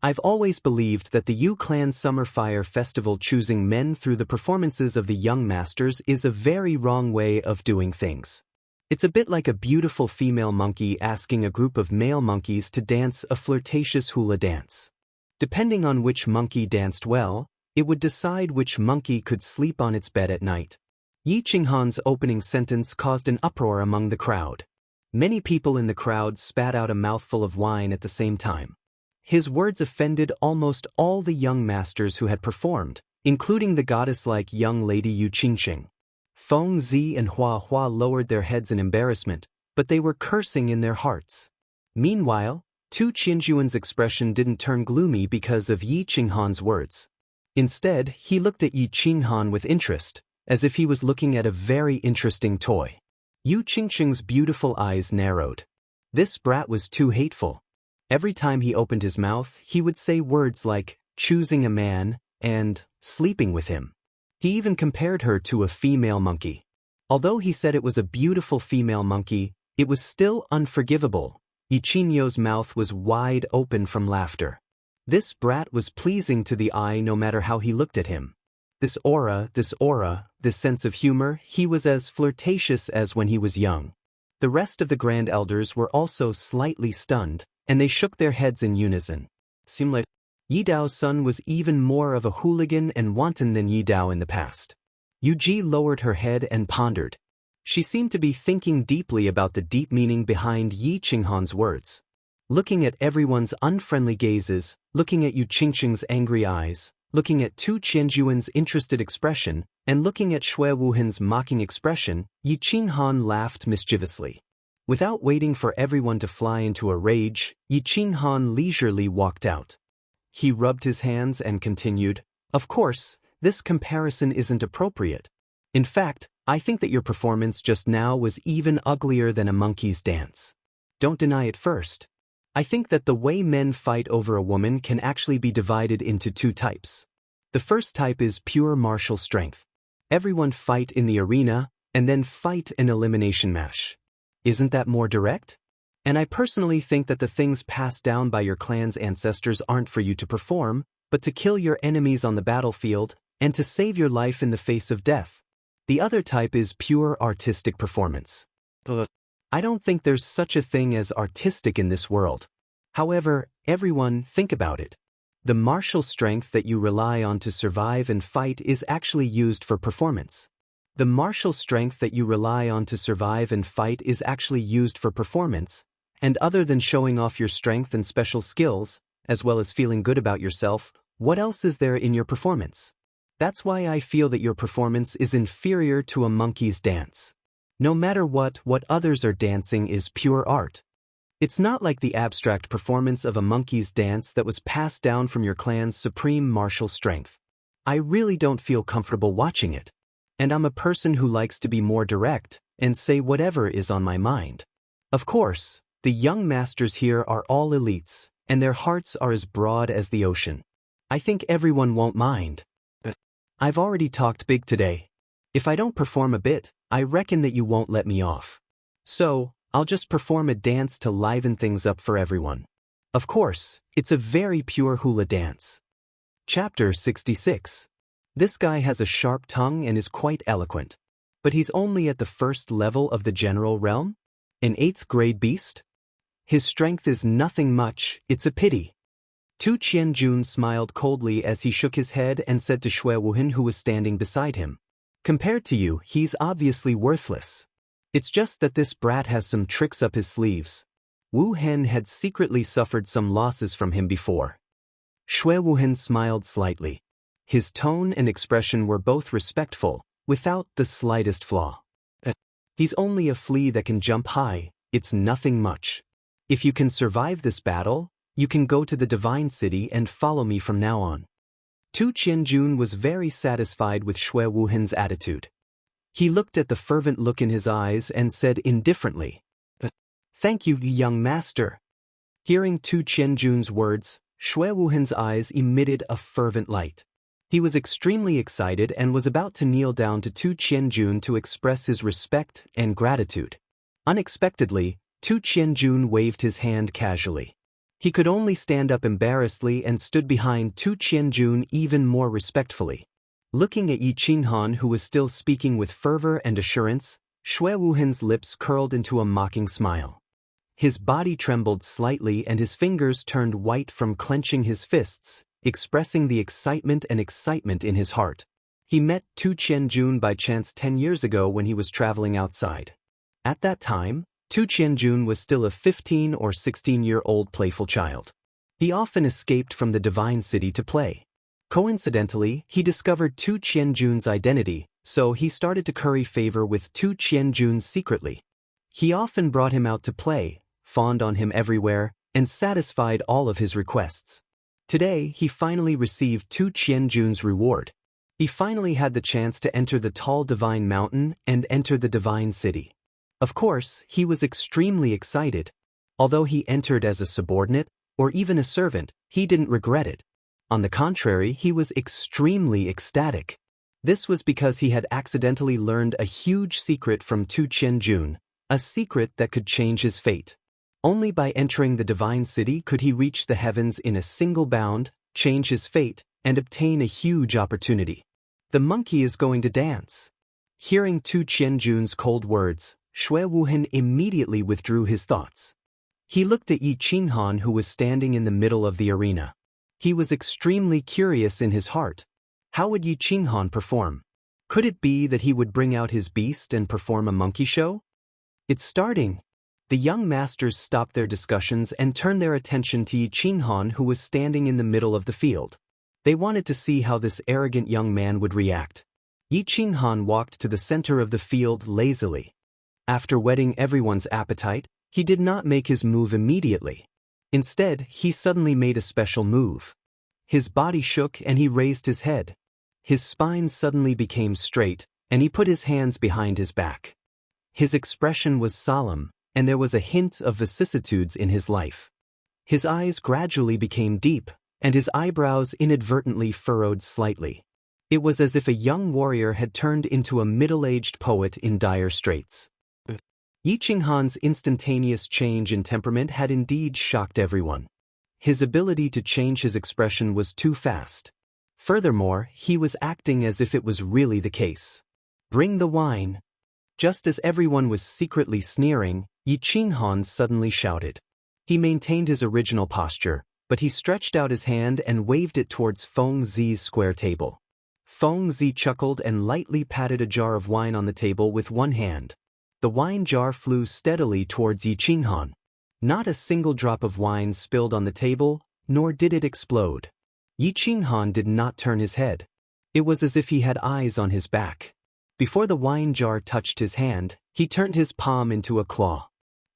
I've always believed that the Yu Clan Summer Fire Festival choosing men through the performances of the young masters is a very wrong way of doing things. It's a bit like a beautiful female monkey asking a group of male monkeys to dance a flirtatious hula dance. Depending on which monkey danced well, it would decide which monkey could sleep on its bed at night. Yi Qinghan's opening sentence caused an uproar among the crowd. Many people in the crowd spat out a mouthful of wine at the same time. His words offended almost all the young masters who had performed, including the goddess-like young lady Yu Qingxing. Feng Zi and Hua Hua lowered their heads in embarrassment, but they were cursing in their hearts. Meanwhile, Tu Qianjuan's expression didn't turn gloomy because of Yi Qinghan's words. Instead, he looked at Yi Qinghan with interest, as if he was looking at a very interesting toy. Yu Qingxing's beautiful eyes narrowed. This brat was too hateful. Every time he opened his mouth, he would say words like, choosing a man, and sleeping with him. He even compared her to a female monkey. Although he said it was a beautiful female monkey, it was still unforgivable. Yi Qingyo's mouth was wide open from laughter. This brat was pleasing to the eye no matter how he looked at him. This aura, this sense of humor, he was as flirtatious as when he was young. The rest of the grand elders were also slightly stunned, and they shook their heads in unison. Seemed like Yi Dao's son was even more of a hooligan and wanton than Yi Dao in the past. Yu Ji lowered her head and pondered. She seemed to be thinking deeply about the deep meaning behind Yi Qinghan's words. Looking at everyone's unfriendly gazes, looking at Yu Qingxing's angry eyes, looking at Tu Qianjuan's interested expression, and looking at Xue Wuhan's mocking expression, Yi Qinghan laughed mischievously. Without waiting for everyone to fly into a rage, Yi Qinghan leisurely walked out. He rubbed his hands and continued, "Of course, this comparison isn't appropriate. In fact, I think that your performance just now was even uglier than a monkey's dance. Don't deny it first. I think that the way men fight over a woman can actually be divided into two types. The first type is pure martial strength. Everyone fight in the arena, and then fight an elimination match. Isn't that more direct? And I personally think that the things passed down by your clan's ancestors aren't for you to perform, but to kill your enemies on the battlefield, and to save your life in the face of death. The other type is pure artistic performance. I don't think there's such a thing as artistic in this world. However, everyone, think about it. The martial strength that you rely on to survive and fight is actually used for performance. The martial strength that you rely on to survive and fight is actually used for performance, and other than showing off your strength and special skills, as well as feeling good about yourself, what else is there in your performance? That's why I feel that your performance is inferior to a monkey's dance. No matter what others are dancing is pure art. It's not like the abstract performance of a monkey's dance that was passed down from your clan's supreme martial strength. I really don't feel comfortable watching it. And I'm a person who likes to be more direct and say whatever is on my mind. Of course, the young masters here are all elites, and their hearts are as broad as the ocean. I think everyone won't mind. I've already talked big today. If I don't perform a bit, I reckon that you won't let me off. So, I'll just perform a dance to liven things up for everyone. Of course, it's a very pure hula dance. Chapter 66. This guy has a sharp tongue and is quite eloquent. But he's only at the first level of the general realm? An 8th grade beast? His strength is nothing much, it's a pity. Tu Qianjun smiled coldly as he shook his head and said to Xue Wuhan, who was standing beside him, "Compared to you, he's obviously worthless. It's just that this brat has some tricks up his sleeves." Wu Hen had secretly suffered some losses from him before. Xue Wuhan smiled slightly. His tone and expression were both respectful, without the slightest flaw. He's only a flea that can jump high, it's nothing much. If you can survive this battle, you can go to the Divine City and follow me from now on. Tu Qianjun was very satisfied with Xue Wuhan's attitude. He looked at the fervent look in his eyes and said indifferently, "Thank you, young master." Hearing Tu Qianjun's words, Xue Wuhan's eyes emitted a fervent light. He was extremely excited and was about to kneel down to Tu Qianjun to express his respect and gratitude. Unexpectedly, Tu Qianjun waved his hand casually. He could only stand up embarrassedly and stood behind Tu Qianjun even more respectfully. Looking at Yi Qinghan, who was still speaking with fervor and assurance, Xue Wuhan's lips curled into a mocking smile. His body trembled slightly and his fingers turned white from clenching his fists, expressing the excitement in his heart. He met Tu Qianjun by chance 10 years ago when he was traveling outside. At that time, Tu Qianjun was still a 15 or 16-year-old playful child. He often escaped from the Divine City to play. Coincidentally, he discovered Tu Qianjun's identity, so he started to curry favor with Tu Qianjun secretly. He often brought him out to play, fawned on him everywhere, and satisfied all of his requests. Today, he finally received Tu Qianjun's reward. He finally had the chance to enter the tall divine mountain and enter the divine city. Of course, he was extremely excited. Although he entered as a subordinate, or even a servant, he didn't regret it. On the contrary, he was extremely ecstatic. This was because he had accidentally learned a huge secret from Tu Qianjun, a secret that could change his fate. Only by entering the divine city could he reach the heavens in a single bound, change his fate, and obtain a huge opportunity. The monkey is going to dance. Hearing Tu Qianjun's cold words, Xue Wuhan immediately withdrew his thoughts. He looked at Yi Qinghan, who was standing in the middle of the arena. He was extremely curious in his heart. How would Yi Qinghan perform? Could it be that he would bring out his beast and perform a monkey show? It's starting. The young masters stopped their discussions and turned their attention to Yi Qinghan, who was standing in the middle of the field. They wanted to see how this arrogant young man would react. Yi Qinghan walked to the center of the field lazily. After whetting everyone's appetite, he did not make his move immediately. Instead, he suddenly made a special move. His body shook and he raised his head. His spine suddenly became straight, and he put his hands behind his back. His expression was solemn, and there was a hint of vicissitudes in his life. His eyes gradually became deep, and his eyebrows inadvertently furrowed slightly. It was as if a young warrior had turned into a middle-aged poet in dire straits. Yi Qinghan's instantaneous change in temperament had indeed shocked everyone. His ability to change his expression was too fast. Furthermore, he was acting as if it was really the case. Bring the wine. Just as everyone was secretly sneering, Yi Qinghan suddenly shouted. He maintained his original posture, but he stretched out his hand and waved it towards Feng Zi's square table. Feng Zi chuckled and lightly patted a jar of wine on the table with one hand. The wine jar flew steadily towards Yi Qinghan. Not a single drop of wine spilled on the table, nor did it explode. Yi Qinghan did not turn his head. It was as if he had eyes on his back. Before the wine jar touched his hand, he turned his palm into a claw.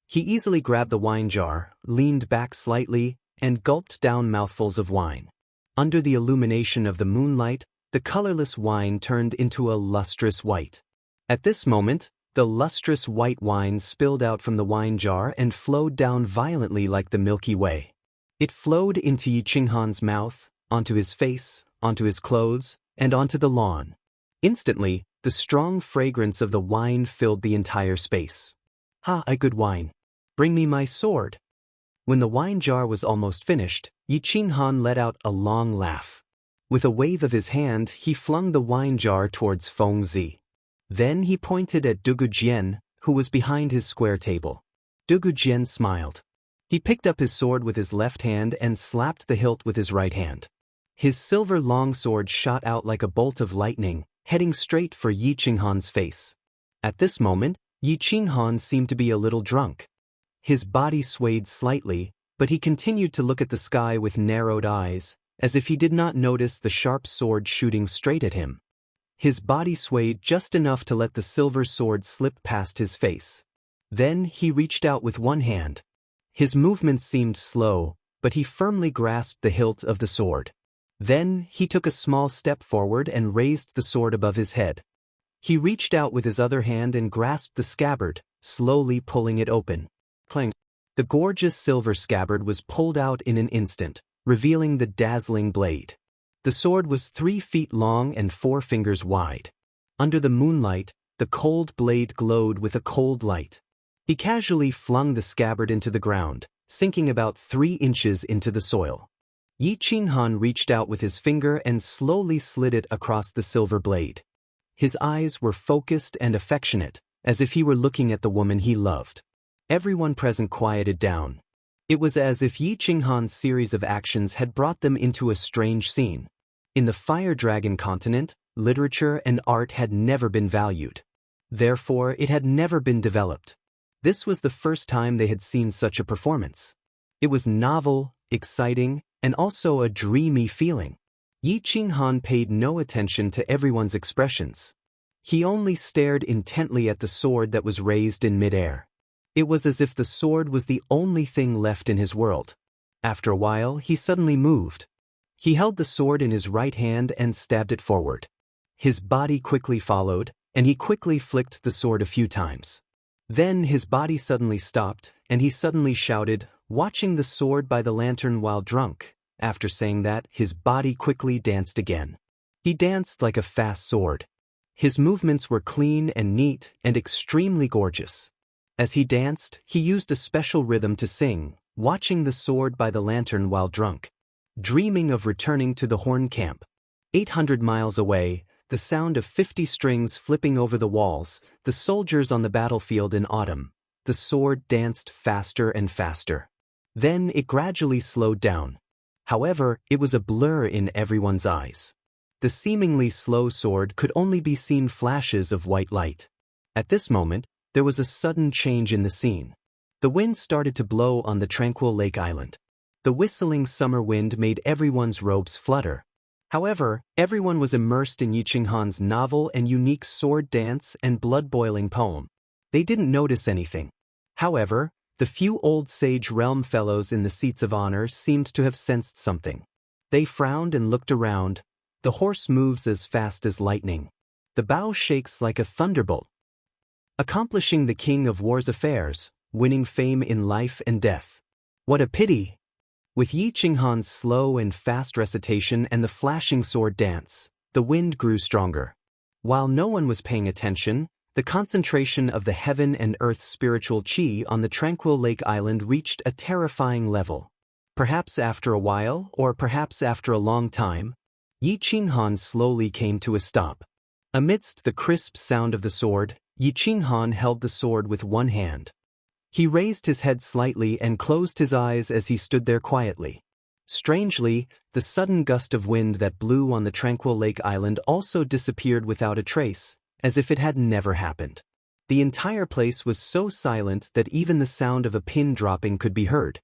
He easily grabbed the wine jar, leaned back slightly, and gulped down mouthfuls of wine. Under the illumination of the moonlight, the colorless wine turned into a lustrous white. At this moment, the lustrous white wine spilled out from the wine jar and flowed down violently like the Milky Way. It flowed into Yi Qinghan's mouth, onto his face, onto his clothes, and onto the lawn. Instantly, the strong fragrance of the wine filled the entire space. "Ha, a good wine. Bring me my sword." When the wine jar was almost finished, Yi Qinghan let out a long laugh. With a wave of his hand, he flung the wine jar towards Feng Zi. Then he pointed at Dugu Jian, who was behind his square table. Dugu Jian smiled. He picked up his sword with his left hand and slapped the hilt with his right hand. His silver longsword shot out like a bolt of lightning, heading straight for Yi Qinghan's face. At this moment, Yi Qinghan seemed to be a little drunk. His body swayed slightly, but he continued to look at the sky with narrowed eyes, as if he did not notice the sharp sword shooting straight at him. His body swayed just enough to let the silver sword slip past his face. Then he reached out with one hand. His movements seemed slow, but he firmly grasped the hilt of the sword. Then he took a small step forward and raised the sword above his head. He reached out with his other hand and grasped the scabbard, slowly pulling it open. Clang! The gorgeous silver scabbard was pulled out in an instant, revealing the dazzling blade. The sword was 3 feet long and 4 fingers wide. Under the moonlight, the cold blade glowed with a cold light. He casually flung the scabbard into the ground, sinking about 3 inches into the soil. Yi Qinghan reached out with his finger and slowly slid it across the silver blade. His eyes were focused and affectionate, as if he were looking at the woman he loved. Everyone present quieted down. It was as if Yi Qinghan's series of actions had brought them into a strange scene. In the Fire Dragon continent, literature and art had never been valued. Therefore, it had never been developed. This was the first time they had seen such a performance. It was novel, exciting, and also a dreamy feeling. Yi Qinghan paid no attention to everyone's expressions. He only stared intently at the sword that was raised in midair. It was as if the sword was the only thing left in his world. After a while, he suddenly moved. He held the sword in his right hand and stabbed it forward. His body quickly followed, and he quickly flicked the sword a few times. Then his body suddenly stopped, and he suddenly shouted, watching the sword by the lantern while drunk. After saying that, his body quickly danced again. He danced like a fast sword. His movements were clean and neat and extremely gorgeous. As he danced, he used a special rhythm to sing, watching the sword by the lantern while drunk. Dreaming of returning to the Horn Camp. 800 miles away, the sound of 50 strings flipping over the walls, the soldiers on the battlefield in autumn. The sword danced faster and faster. Then it gradually slowed down. However, it was a blur in everyone's eyes. The seemingly slow sword could only be seen flashes of white light. At this moment, there was a sudden change in the scene. The wind started to blow on the tranquil lake island. The whistling summer wind made everyone's robes flutter. However, everyone was immersed in Yi Qinghan's novel and unique sword dance and blood-boiling poem. They didn't notice anything. However, the few old sage realm fellows in the seats of honor seemed to have sensed something. They frowned and looked around. The horse moves as fast as lightning. The bow shakes like a thunderbolt. Accomplishing the king of war's affairs, winning fame in life and death. What a pity! With Yi Qinghan's slow and fast recitation and the flashing sword dance, the wind grew stronger. While no one was paying attention, the concentration of the heaven and earth spiritual qi on the tranquil lake island reached a terrifying level. Perhaps after a while, or perhaps after a long time, Yi Qinghan slowly came to a stop. Amidst the crisp sound of the sword, Yi Qinghan held the sword with one hand. He raised his head slightly and closed his eyes as he stood there quietly. Strangely, the sudden gust of wind that blew on the tranquil lake island also disappeared without a trace, as if it had never happened. The entire place was so silent that even the sound of a pin dropping could be heard.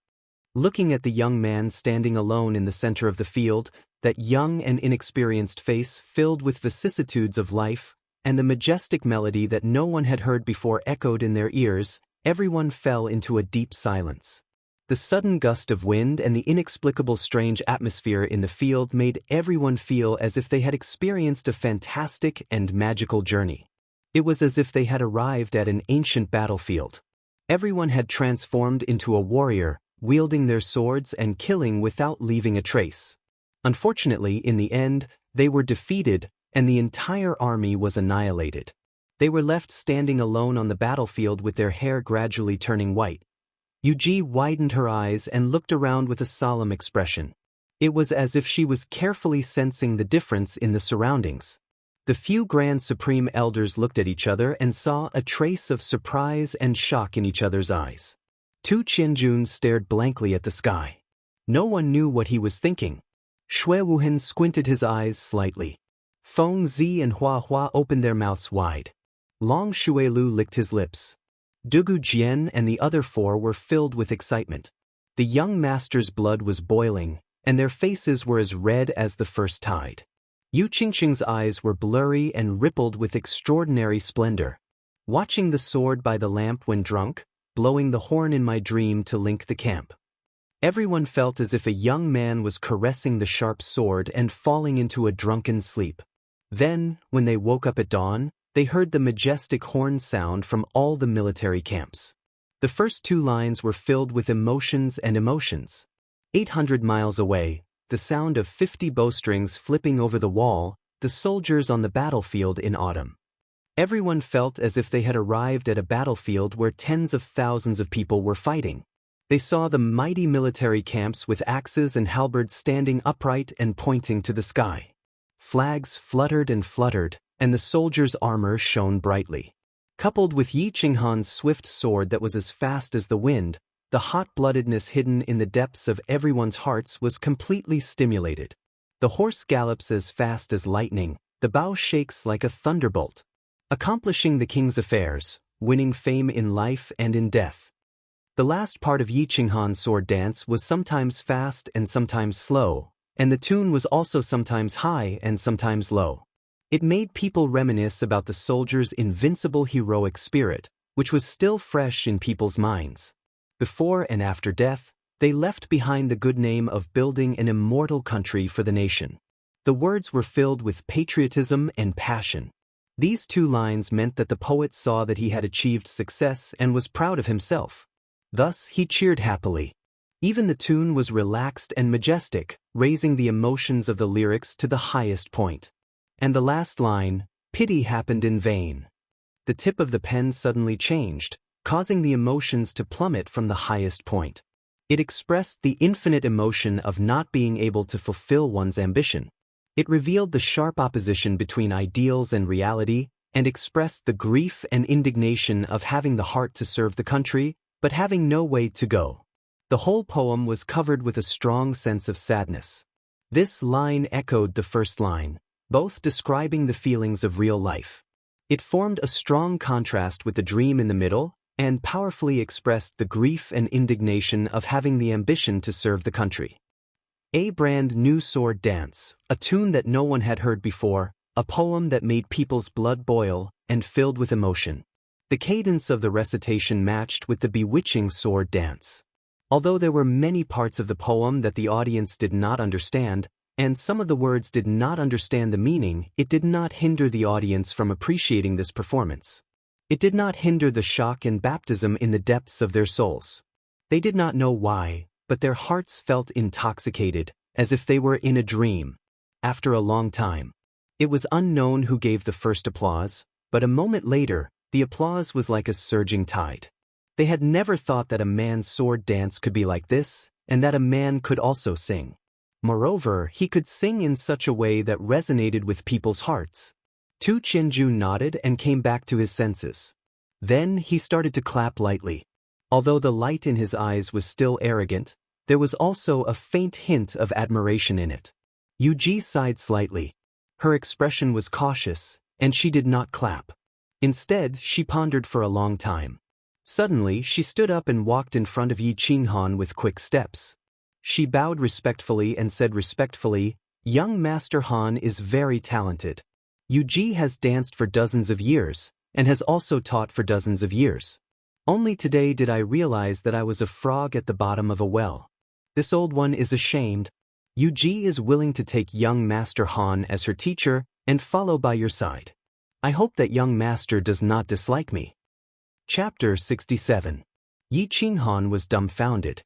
Looking at the young man standing alone in the center of the field, that young and inexperienced face filled with vicissitudes of life, and the majestic melody that no one had heard before echoed in their ears, everyone fell into a deep silence. The sudden gust of wind and the inexplicable strange atmosphere in the field made everyone feel as if they had experienced a fantastic and magical journey. It was as if they had arrived at an ancient battlefield. Everyone had transformed into a warrior, wielding their swords and killing without leaving a trace. Unfortunately, in the end, they were defeated, and the entire army was annihilated. They were left standing alone on the battlefield with their hair gradually turning white. Yuji widened her eyes and looked around with a solemn expression. It was as if she was carefully sensing the difference in the surroundings. The few Grand Supreme Elders looked at each other and saw a trace of surprise and shock in each other's eyes. Tu Qianjun stared blankly at the sky. No one knew what he was thinking. Xue Wuhan squinted his eyes slightly. Feng Zi and Hua Hua opened their mouths wide. Long Xuelu licked his lips. Dugu Jian and the other four were filled with excitement. The young master's blood was boiling, and their faces were as red as the first tide. Yu Qingqing's eyes were blurry and rippled with extraordinary splendor. Watching the sword by the lamp when drunk, blowing the horn in my dream to link the camp. Everyone felt as if a young man was caressing the sharp sword and falling into a drunken sleep. Then, when they woke up at dawn, they heard the majestic horn sound from all the military camps. The first two lines were filled with emotions and emotions. 800 miles away, the sound of 50 bowstrings flipping over the wall, the soldiers on the battlefield in autumn. Everyone felt as if they had arrived at a battlefield where tens of thousands of people were fighting. They saw the mighty military camps with axes and halberds standing upright and pointing to the sky. Flags fluttered and fluttered, and the soldiers' armor shone brightly. Coupled with Yi Qinghan's swift sword that was as fast as the wind, the hot-bloodedness hidden in the depths of everyone's hearts was completely stimulated. The horse gallops as fast as lightning, the bow shakes like a thunderbolt. Accomplishing the king's affairs, winning fame in life and in death. The last part of Yi Qinghan's sword dance was sometimes fast and sometimes slow, and the tune was also sometimes high and sometimes low. It made people reminisce about the soldier's invincible heroic spirit, which was still fresh in people's minds. Before and after death, they left behind the good name of building an immortal country for the nation. The words were filled with patriotism and passion. These two lines meant that the poet saw that he had achieved success and was proud of himself. Thus, he cheered happily. Even the tune was relaxed and majestic, raising the emotions of the lyrics to the highest point. And the last line, "Pity happened in vain." The tip of the pen suddenly changed, causing the emotions to plummet from the highest point. It expressed the infinite emotion of not being able to fulfill one's ambition. It revealed the sharp opposition between ideals and reality, and expressed the grief and indignation of having the heart to serve the country, but having no way to go. The whole poem was covered with a strong sense of sadness. This line echoed the first line, both describing the feelings of real life. It formed a strong contrast with the dream in the middle, and powerfully expressed the grief and indignation of having the ambition to serve the country. A brand new sword dance, a tune that no one had heard before, a poem that made people's blood boil, and filled with emotion. The cadence of the recitation matched with the bewitching sword dance. Although there were many parts of the poem that the audience did not understand, and some of the words did not understand the meaning, it did not hinder the audience from appreciating this performance. It did not hinder the shock and baptism in the depths of their souls. They did not know why, but their hearts felt intoxicated, as if they were in a dream. After a long time, it was unknown who gave the first applause, but a moment later, the applause was like a surging tide. They had never thought that a man's sword dance could be like this, and that a man could also sing. Moreover, he could sing in such a way that resonated with people's hearts. Tu Qianju nodded and came back to his senses. Then he started to clap lightly. Although the light in his eyes was still arrogant, there was also a faint hint of admiration in it. Yu Ji sighed slightly. Her expression was cautious, and she did not clap. Instead, she pondered for a long time. Suddenly, she stood up and walked in front of Yi Qinghan with quick steps. She bowed respectfully and said respectfully, "Young Master Han is very talented. Yu Ji has danced for dozens of years, and has also taught for dozens of years. Only today did I realize that I was a frog at the bottom of a well. This old one is ashamed. Yu Ji is willing to take young Master Han as her teacher and follow by your side. I hope that young master does not dislike me." Chapter 67. Yi Qinghan was dumbfounded.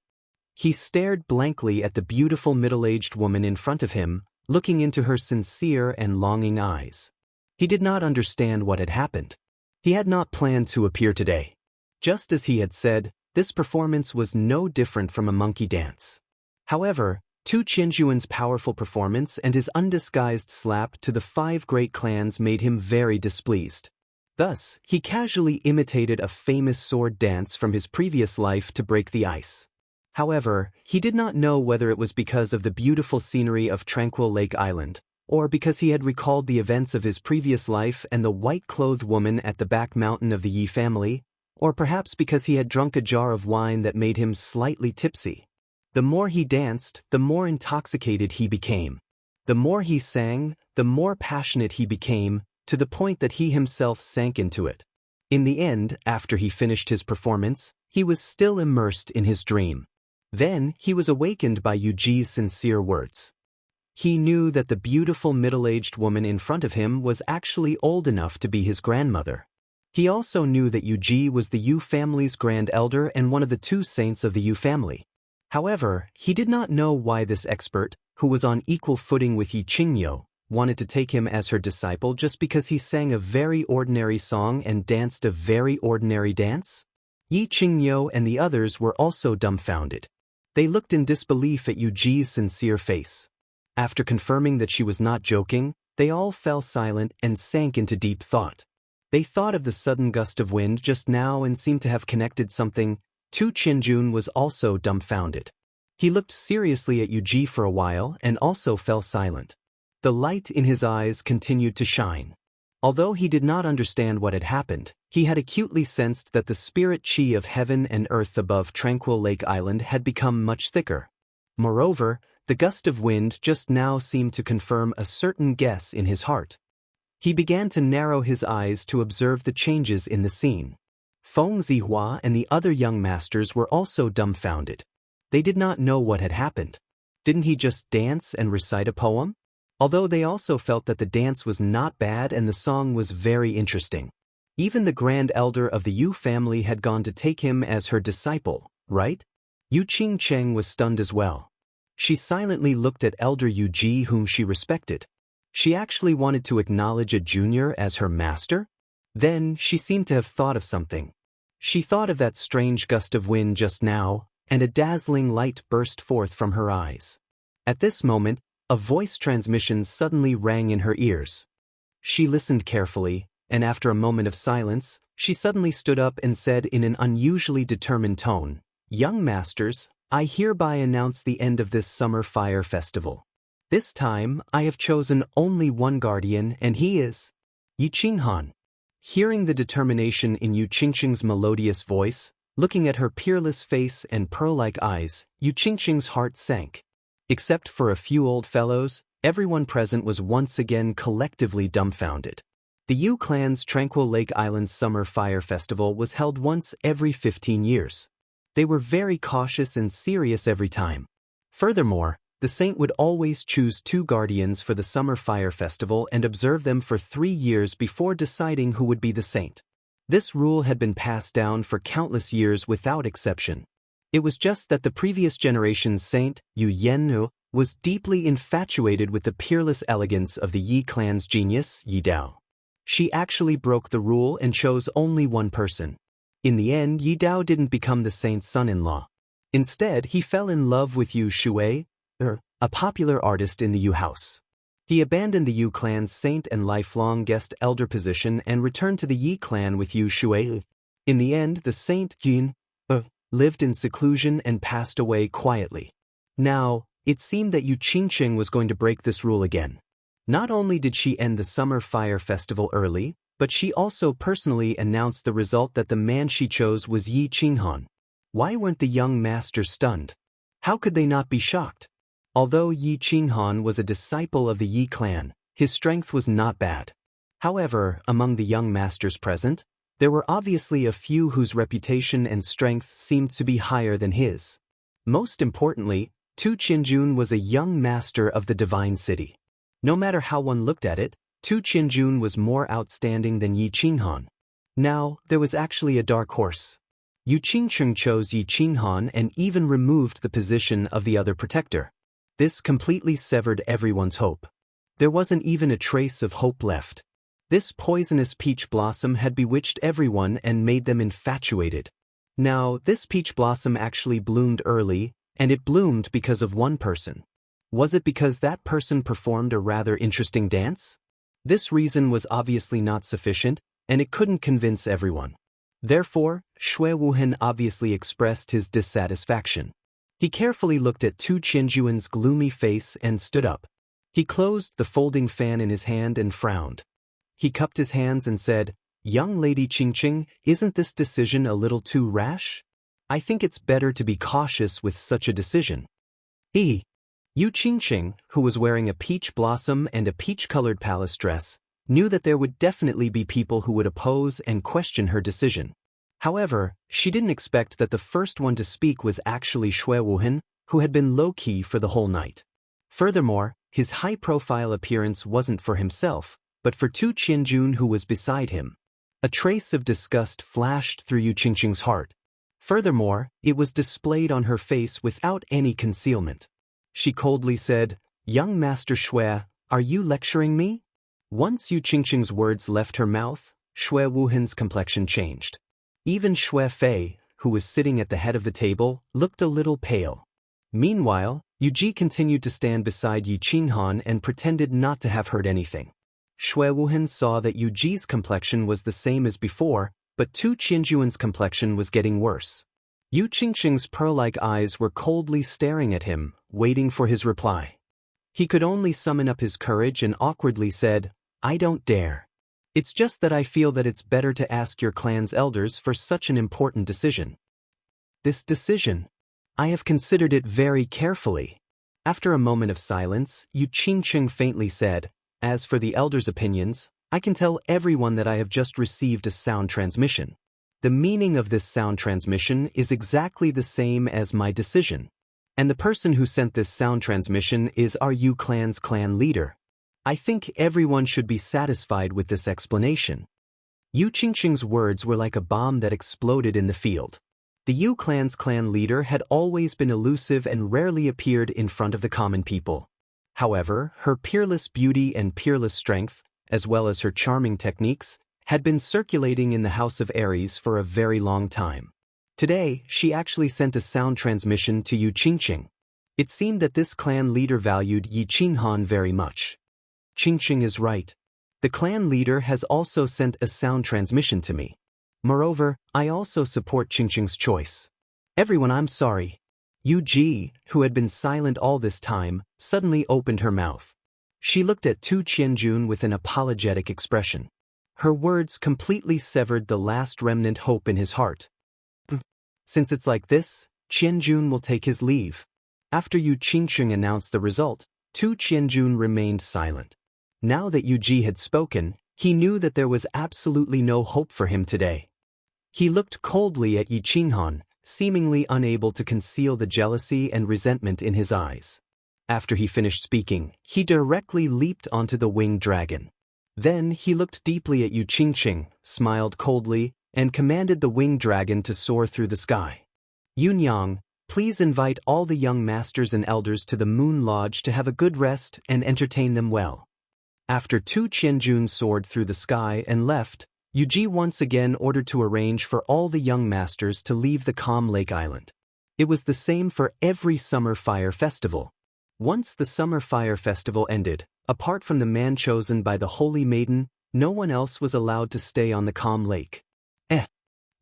He stared blankly at the beautiful middle-aged woman in front of him, looking into her sincere and longing eyes. He did not understand what had happened. He had not planned to appear today. Just as he had said, this performance was no different from a monkey dance. However, Tu Qianjuan's powerful performance and his undisguised slap to the 5 great clans made him very displeased. Thus, he casually imitated a famous sword dance from his previous life to break the ice. However, he did not know whether it was because of the beautiful scenery of Tranquil Lake Island, or because he had recalled the events of his previous life and the white-clothed woman at the back mountain of the Yi family, or perhaps because he had drunk a jar of wine that made him slightly tipsy. The more he danced, the more intoxicated he became. The more he sang, the more passionate he became, to the point that he himself sank into it. In the end, after he finished his performance, he was still immersed in his dream. Then, he was awakened by Yu Ji's sincere words. He knew that the beautiful middle-aged woman in front of him was actually old enough to be his grandmother. He also knew that Yu Ji was the Yu family's grand elder and one of the 2 saints of the Yu family. However, he did not know why this expert, who was on equal footing with Yi Qingyo, wanted to take him as her disciple just because he sang a very ordinary song and danced a very ordinary dance. Yi Qingyo and the others were also dumbfounded. They looked in disbelief at Yu Ji's sincere face. After confirming that she was not joking, they all fell silent and sank into deep thought. They thought of the sudden gust of wind just now and seemed to have connected something. Tu Qianjun was also dumbfounded. He looked seriously at Yuji for a while and also fell silent. The light in his eyes continued to shine. Although he did not understand what had happened, he had acutely sensed that the spirit chi of heaven and earth above Tranquil Lake Island had become much thicker. Moreover, the gust of wind just now seemed to confirm a certain guess in his heart. He began to narrow his eyes to observe the changes in the scene. Feng Zihua and the other young masters were also dumbfounded. They did not know what had happened. Didn't he just dance and recite a poem? Although they also felt that the dance was not bad and the song was very interesting. Even the grand elder of the Yu family had gone to take him as her disciple, right? Yu Qingcheng was stunned as well. She silently looked at elder Yuji, whom she respected. She actually wanted to acknowledge a junior as her master? Then she seemed to have thought of something. She thought of that strange gust of wind just now, and a dazzling light burst forth from her eyes. At this moment, a voice transmission suddenly rang in her ears. She listened carefully, and after a moment of silence, she suddenly stood up and said in an unusually determined tone, "Young masters, I hereby announce the end of this summer fire festival. This time, I have chosen only one guardian, and he is Yi Qinghan." Hearing the determination in Yu Qingqing's melodious voice, looking at her peerless face and pearl-like eyes, Yu Qingqing's heart sank. Except for a few old fellows, everyone present was once again collectively dumbfounded. The Yu clan's Tranquil Lake Island's Summer Fire Festival was held once every 15 years. They were very cautious and serious every time. Furthermore, the saint would always choose 2 guardians for the Summer Fire Festival and observe them for 3 years before deciding who would be the saint. This rule had been passed down for countless years without exception. It was just that the previous generation's saint, Yu Yannu, was deeply infatuated with the peerless elegance of the Yi clan's genius, Yi Dao. She actually broke the rule and chose only one person. In the end, Yi Dao didn't become the saint's son-in-law. Instead, he fell in love with Yu Shui, a popular artist in the Yu house. He abandoned the Yu clan's saint and lifelong guest elder position and returned to the Yi clan with Yu Shui. In the end, the saint Yun lived in seclusion and passed away quietly. Now, it seemed that Yu Qingqing was going to break this rule again. Not only did she end the Summer Fire Festival early, but she also personally announced the result that the man she chose was Yi Qinghan. Why weren't the young masters stunned? How could they not be shocked? Although Yi Qinghan was a disciple of the Yi clan, his strength was not bad. However, among the young masters present, there were obviously a few whose reputation and strength seemed to be higher than his. Most importantly, Tu Qianjun was a young master of the Divine City. No matter how one looked at it, Tu Qianjun was more outstanding than Yi Qinghan. Now, there was actually a dark horse. Yu Qingqing chose Yi Qinghan and even removed the position of the other protector. This completely severed everyone's hope. There wasn't even a trace of hope left. This poisonous peach blossom had bewitched everyone and made them infatuated. Now, this peach blossom actually bloomed early, and it bloomed because of one person. Was it because that person performed a rather interesting dance? This reason was obviously not sufficient, and it couldn't convince everyone. Therefore, Shui Wuhan obviously expressed his dissatisfaction. He carefully looked at Tu Qianjuan's gloomy face and stood up. He closed the folding fan in his hand and frowned. He cupped his hands and said, "Young Lady Qingqing, isn't this decision a little too rash? I think it's better to be cautious with such a decision." Yu Qingqing, who was wearing a peach blossom and a peach-colored palace dress, knew that there would definitely be people who would oppose and question her decision. However, she didn't expect that the first one to speak was actually Shui Wuhan, who had been low-key for the whole night. Furthermore, his high-profile appearance wasn't for himself, but for Tu Qianjun, who was beside him. A trace of disgust flashed through Yu Qingqing's heart. Furthermore, it was displayed on her face without any concealment. She coldly said, "Young Master Shui, are you lecturing me?" Once Yu Qingqing's words left her mouth, Shui Wuhan's complexion changed. Even Shui Fei, who was sitting at the head of the table, looked a little pale. Meanwhile, Yuji continued to stand beside Yi Qinghan and pretended not to have heard anything. Shui Wuhan saw that Yu Ji's complexion was the same as before, but Tu Qianjuan's complexion was getting worse. Yu Qingqing's pearl-like eyes were coldly staring at him, waiting for his reply. He could only summon up his courage and awkwardly said, "I don't dare. It's just that I feel that it's better to ask your clan's elders for such an important decision." "This decision? I have considered it very carefully." After a moment of silence, Yu Qingqing faintly said, "As for the elders' opinions, I can tell everyone that I have just received a sound transmission. The meaning of this sound transmission is exactly the same as my decision. And the person who sent this sound transmission is our Yu clan's clan leader. I think everyone should be satisfied with this explanation." Yu Qingqing's words were like a bomb that exploded in the field. The Yu clan's clan leader had always been elusive and rarely appeared in front of the common people. However, her peerless beauty and peerless strength, as well as her charming techniques, had been circulating in the House of Aries for a very long time. Today, she actually sent a sound transmission to Yu Qingqing. It seemed that this clan leader valued Yi Qinghan very much. Qingqing is right. The clan leader has also sent a sound transmission to me. Moreover, I also support Qingqing's choice. Everyone, I'm sorry. Yu Ji, who had been silent all this time, suddenly opened her mouth. She looked at Tu Qianjun with an apologetic expression. Her words completely severed the last remnant hope in his heart. "Since it's like this, Qianjun will take his leave." After Yu Qingqing announced the result, Tu Qianjun remained silent. Now that Yu Ji had spoken, he knew that there was absolutely no hope for him today. He looked coldly at Yi Qinghan, seemingly unable to conceal the jealousy and resentment in his eyes. After he finished speaking, he directly leaped onto the winged dragon. Then he looked deeply at Yu Qingqing, smiled coldly, and commanded the winged dragon to soar through the sky. "Yunyang, please invite all the young masters and elders to the Moon Lodge to have a good rest and entertain them well." After Tu Qianjun soared through the sky and left, Yu Ji once again ordered to arrange for all the young masters to leave the calm lake island. It was the same for every summer fire festival. Once the summer fire festival ended, apart from the man chosen by the holy maiden, no one else was allowed to stay on the calm lake.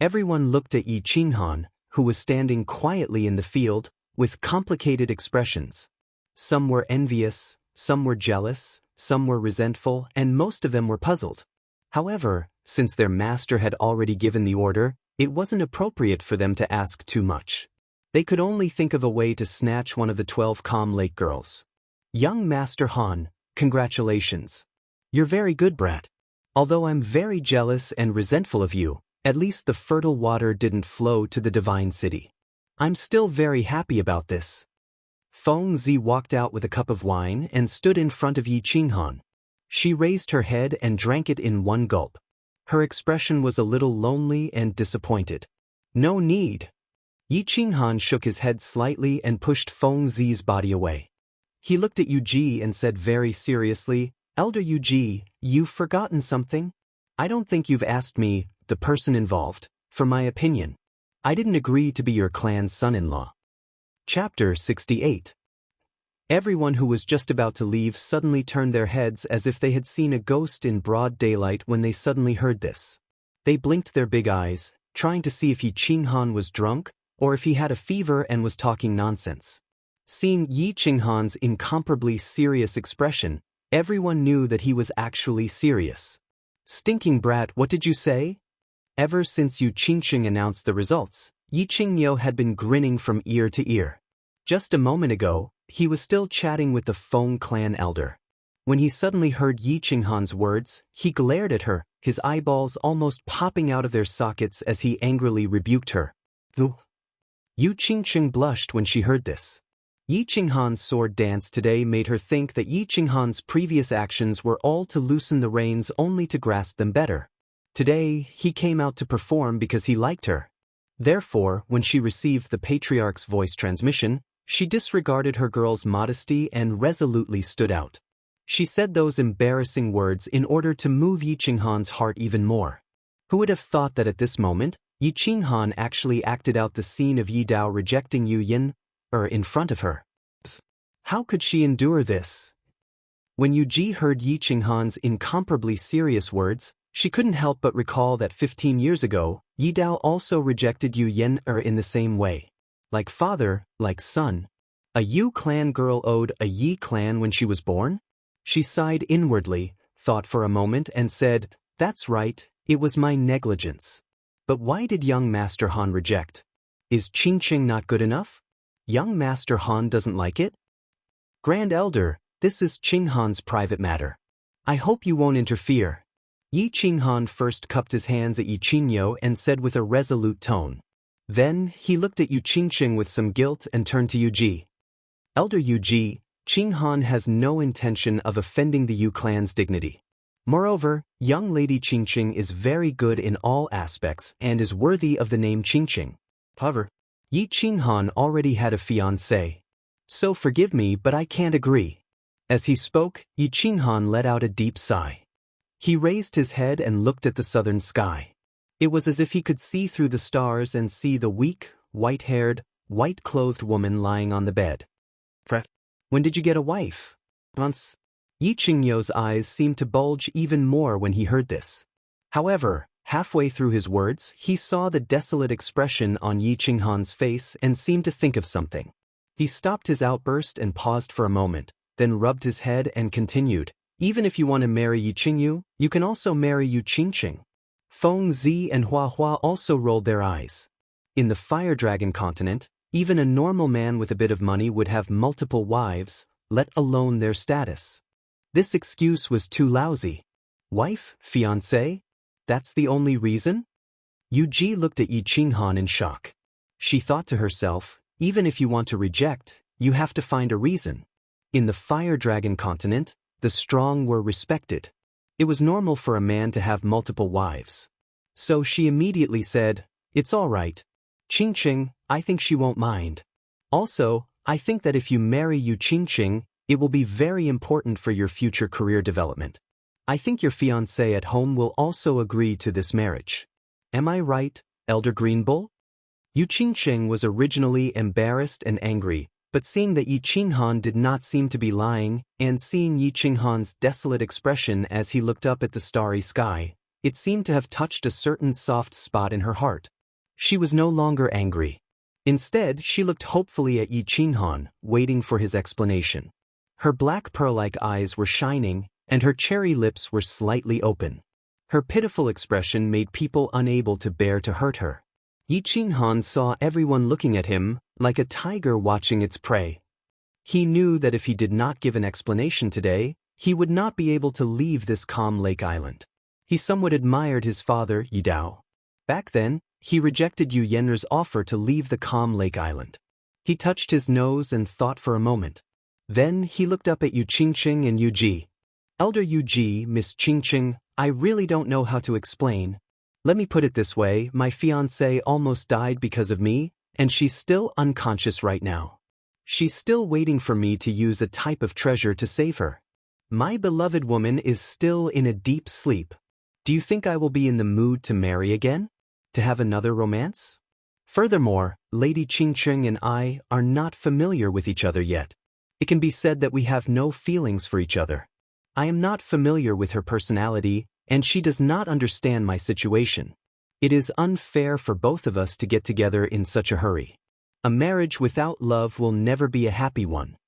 Everyone looked at Yi Qinghan, who was standing quietly in the field, with complicated expressions. Some were envious, some were jealous, some were resentful, and most of them were puzzled. However, since their master had already given the order, it wasn't appropriate for them to ask too much. They could only think of a way to snatch one of the 12 Calm Lake girls. "Young Master Han, congratulations. You're very good, brat. Although I'm very jealous and resentful of you, at least the fertile water didn't flow to the divine city. I'm still very happy about this." Feng Zi walked out with a cup of wine and stood in front of Yi Qinghan. She raised her head and drank it in one gulp. Her expression was a little lonely and disappointed. "No need." Yi Qinghan shook his head slightly and pushed Feng Zi's body away. He looked at Yu Ji and said very seriously, "Elder Yu Ji, you've forgotten something? I don't think you've asked me, the person involved, for my opinion. I didn't agree to be your clan's son-in-law." Chapter 68. Everyone who was just about to leave suddenly turned their heads as if they had seen a ghost in broad daylight when they suddenly heard this. They blinked their big eyes, trying to see if Yi Qinghan was drunk, or if he had a fever and was talking nonsense. Seeing Yi Qinghan's incomparably serious expression, everyone knew that he was actually serious. "Stinking brat, what did you say?" Ever since Yu Qingqing announced the results, Yi Qingniu had been grinning from ear to ear. Just a moment ago, he was still chatting with the Feng clan elder. When he suddenly heard Yi Qinghan's words, he glared at her, his eyeballs almost popping out of their sockets as he angrily rebuked her. Yu Qingqing blushed when she heard this. Yi Qinghan's sword dance today made her think that Yi Qinghan's previous actions were all to loosen the reins only to grasp them better. Today, he came out to perform because he liked her. Therefore, when she received the patriarch's voice transmission, she disregarded her girl's modesty and resolutely stood out. She said those embarrassing words in order to move Yi Qinghan's heart even more. Who would have thought that at this moment, Yi Qinghan actually acted out the scene of Yi Dao rejecting Yu Yin, in front of her? How could she endure this? When Yu heard Yi Qinghan's incomparably serious words, she couldn't help but recall that 15 years ago, Yi Dao also rejected Yu Yen in the same way. Like father, like son. A Yu clan girl owed a Yi clan when she was born? She sighed inwardly, thought for a moment and said, "That's right, it was my negligence." But why did young Master Han reject? Is Qingqing not good enough? Young Master Han doesn't like it? Grand Elder, this is Qinghan's private matter. I hope you won't interfere. Yi Qinghan first cupped his hands at Yi Qingyo and said with a resolute tone. Then, he looked at Yu Qingqing with some guilt and turned to Yu Ji. Elder Yu Ji, Qinghan has no intention of offending the Yu clan's dignity. Moreover, young Lady Qingqing is very good in all aspects and is worthy of the name Qingqing. However, Yi Qinghan already had a fiancée. So forgive me, but I can't agree. As he spoke, Yi Qinghan let out a deep sigh. He raised his head and looked at the southern sky. It was as if he could see through the stars and see the weak, white-haired, white-clothed woman lying on the bed. When did you get a wife? Once. Yi Qingyo's eyes seemed to bulge even more when he heard this. However, halfway through his words, he saw the desolate expression on Yi Qinghan's face and seemed to think of something. He stopped his outburst and paused for a moment, then rubbed his head and continued, "Even if you want to marry Yi Qingyu, you can also marry Yu Qingqing." Feng Zi and Hua Hua also rolled their eyes. In the Fire Dragon continent, even a normal man with a bit of money would have multiple wives, let alone their status. This excuse was too lousy. Wife, fiancé? That's the only reason? Yu Ji looked at Yi Qinghan in shock. She thought to herself, even if you want to reject, you have to find a reason. In the Fire Dragon continent, the strong were respected. It was normal for a man to have multiple wives. So she immediately said, "It's all right. Qingqing, I think she won't mind. Also, I think that if you marry Yu Qingqing, it will be very important for your future career development. I think your fiancé at home will also agree to this marriage. Am I right, Elder Green Bull?" Yu Qingqing was originally embarrassed and angry, but seeing that Yi Qinghan did not seem to be lying, and seeing Yi Qinghan's desolate expression as he looked up at the starry sky, it seemed to have touched a certain soft spot in her heart. She was no longer angry. Instead, she looked hopefully at Yi Qinghan, waiting for his explanation. Her black pearl-like eyes were shining, and her cherry lips were slightly open. Her pitiful expression made people unable to bear to hurt her. Yi Qinghan saw everyone looking at him, like a tiger watching its prey. He knew that if he did not give an explanation today, he would not be able to leave this calm lake island. He somewhat admired his father, Yi Dao. Back then, he rejected Yu Yenner's offer to leave the calm lake island. He touched his nose and thought for a moment. Then he looked up at Yu Qingqing and Yu Ji. "Elder Yu Ji, Miss Qingqing, I really don't know how to explain. Let me put it this way, my fiancée almost died because of me, and she's still unconscious right now. She's still waiting for me to use a type of treasure to save her. My beloved woman is still in a deep sleep. Do you think I will be in the mood to marry again? To have another romance? Furthermore, Lady Qingqing and I are not familiar with each other yet. It can be said that we have no feelings for each other. I am not familiar with her personality, and she does not understand my situation. It is unfair for both of us to get together in such a hurry. A marriage without love will never be a happy one."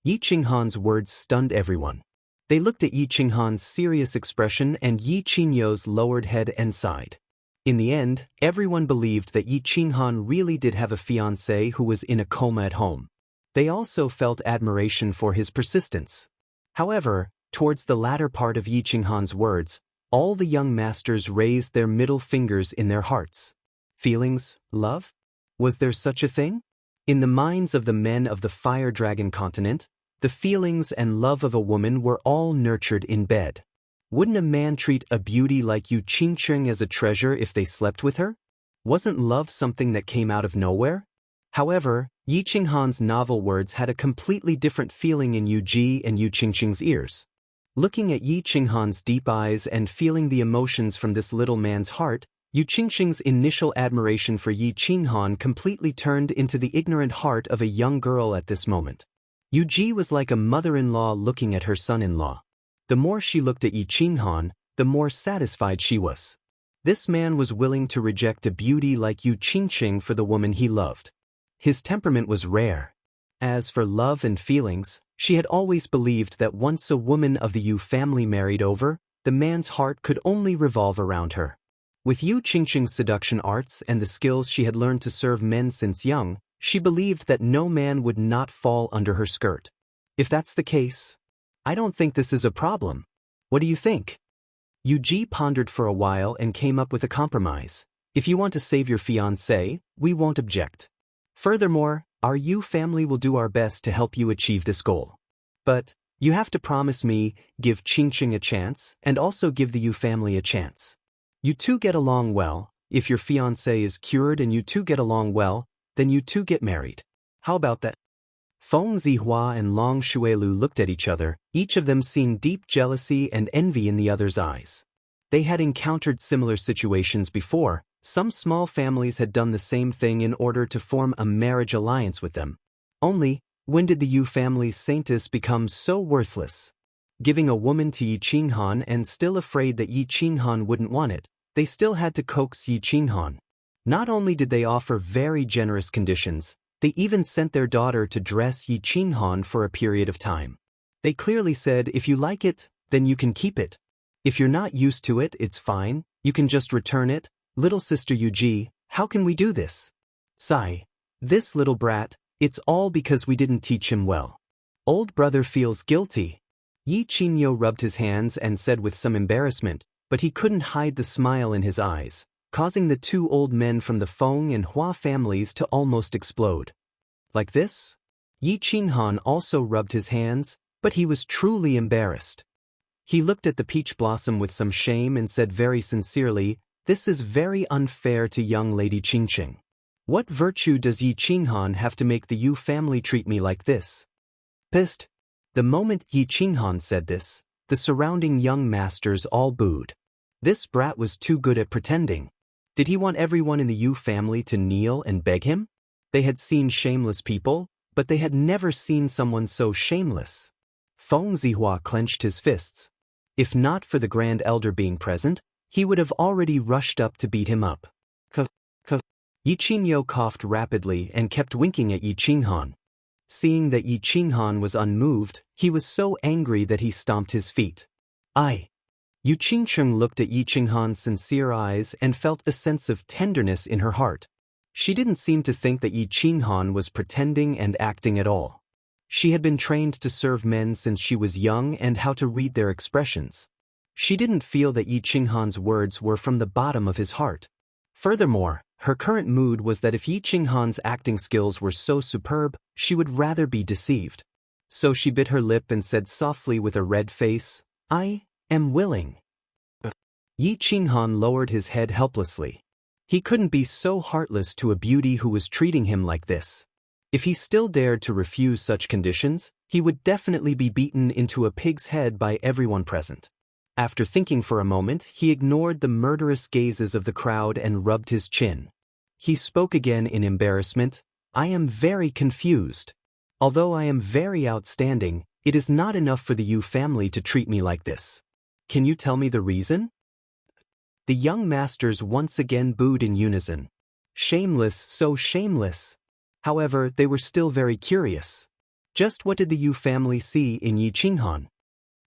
Yi Qinghan's words stunned everyone. They looked at Yi Qinghan's serious expression and Yi Qingyo's lowered head and sighed. In the end, everyone believed that Yi Qinghan really did have a fiancée who was in a coma at home. They also felt admiration for his persistence. However, towards the latter part of Yi Qinghan's words, all the young masters raised their middle fingers in their hearts. Feelings, love? Was there such a thing? In the minds of the men of the Fire Dragon continent, the feelings and love of a woman were all nurtured in bed. Wouldn't a man treat a beauty like Yu Qingqing as a treasure if they slept with her? Wasn't love something that came out of nowhere? However, Yi Qinghan's novel words had a completely different feeling in Yu Ji and Yu Qingqing's ears. Looking at Yi Qinghan's deep eyes and feeling the emotions from this little man's heart, Yu Qingqing's initial admiration for Yi Qinghan completely turned into the ignorant heart of a young girl at this moment. Ji was like a mother-in-law looking at her son-in-law. The more she looked at Yi Qinghan, the more satisfied she was. This man was willing to reject a beauty like Yu Qingqing for the woman he loved. His temperament was rare. As for love and feelings, she had always believed that once a woman of the Yu family married over, the man's heart could only revolve around her. With Yu Qingqing's seduction arts and the skills she had learned to serve men since young, she believed that no man would not fall under her skirt. If that's the case, I don't think this is a problem. What do you think? Ji pondered for a while and came up with a compromise. If you want to save your fiancé, we won't object. Furthermore, our Yu family will do our best to help you achieve this goal. But you have to promise me, give Qingqing a chance, and also give the Yu family a chance. You two get along well. If your fiancé is cured and you two get along well, then you two get married. How about that? Feng Zihua and Long Shuelu looked at each other, each of them seeing deep jealousy and envy in the other's eyes. They had encountered similar situations before. Some small families had done the same thing in order to form a marriage alliance with them. Only, when did the Yu family's saintess become so worthless? Giving a woman to Yi Qinghan and still afraid that Yi Qinghan wouldn't want it, they still had to coax Yi Qinghan. Not only did they offer very generous conditions, they even sent their daughter to dress Yi Qinghan for a period of time. They clearly said, if you like it, then you can keep it. If you're not used to it, it's fine, you can just return it. Little sister Ji, how can we do this? Sigh. This little brat, it's all because we didn't teach him well. Old brother feels guilty. Yi Qingyo rubbed his hands and said with some embarrassment, but he couldn't hide the smile in his eyes, causing the two old men from the Feng and Hua families to almost explode. Like this? Yi Qinghan also rubbed his hands, but he was truly embarrassed. He looked at the peach blossom with some shame and said very sincerely, "This is very unfair to young Lady Qingqing. What virtue does Yi Qinghan have to make the Yu family treat me like this?" Pissed. The moment Yi Qinghan said this, the surrounding young masters all booed. This brat was too good at pretending. Did he want everyone in the Yu family to kneel and beg him? They had seen shameless people, but they had never seen someone so shameless. Feng Zihua clenched his fists. If not for the Grand Elder being present, he would have already rushed up to beat him up. Yi Qingyo coughed rapidly and kept winking at Yi Qinghan. Seeing that Yi Qinghan was unmoved, he was so angry that he stomped his feet. Yu Qingqing looked at Yi Qinghan's sincere eyes and felt a sense of tenderness in her heart. She didn't seem to think that Yi Qinghan was pretending and acting at all. She had been trained to serve men since she was young and how to read their expressions. She didn't feel that Yi Qinghan's words were from the bottom of his heart. Furthermore, her current mood was that if Yi Qinghan's acting skills were so superb, she would rather be deceived. So she bit her lip and said softly with a red face, "I am willing." Yi Qinghan lowered his head helplessly. He couldn't be so heartless to a beauty who was treating him like this. If he still dared to refuse such conditions, he would definitely be beaten into a pig's head by everyone present. After thinking for a moment, he ignored the murderous gazes of the crowd and rubbed his chin. He spoke again in embarrassment, "I am very confused. Although I am very outstanding, it is not enough for the Yu family to treat me like this. Can you tell me the reason?" The young masters once again booed in unison. Shameless, so shameless. However, they were still very curious. Just what did the Yu family see in Yi Qinghan?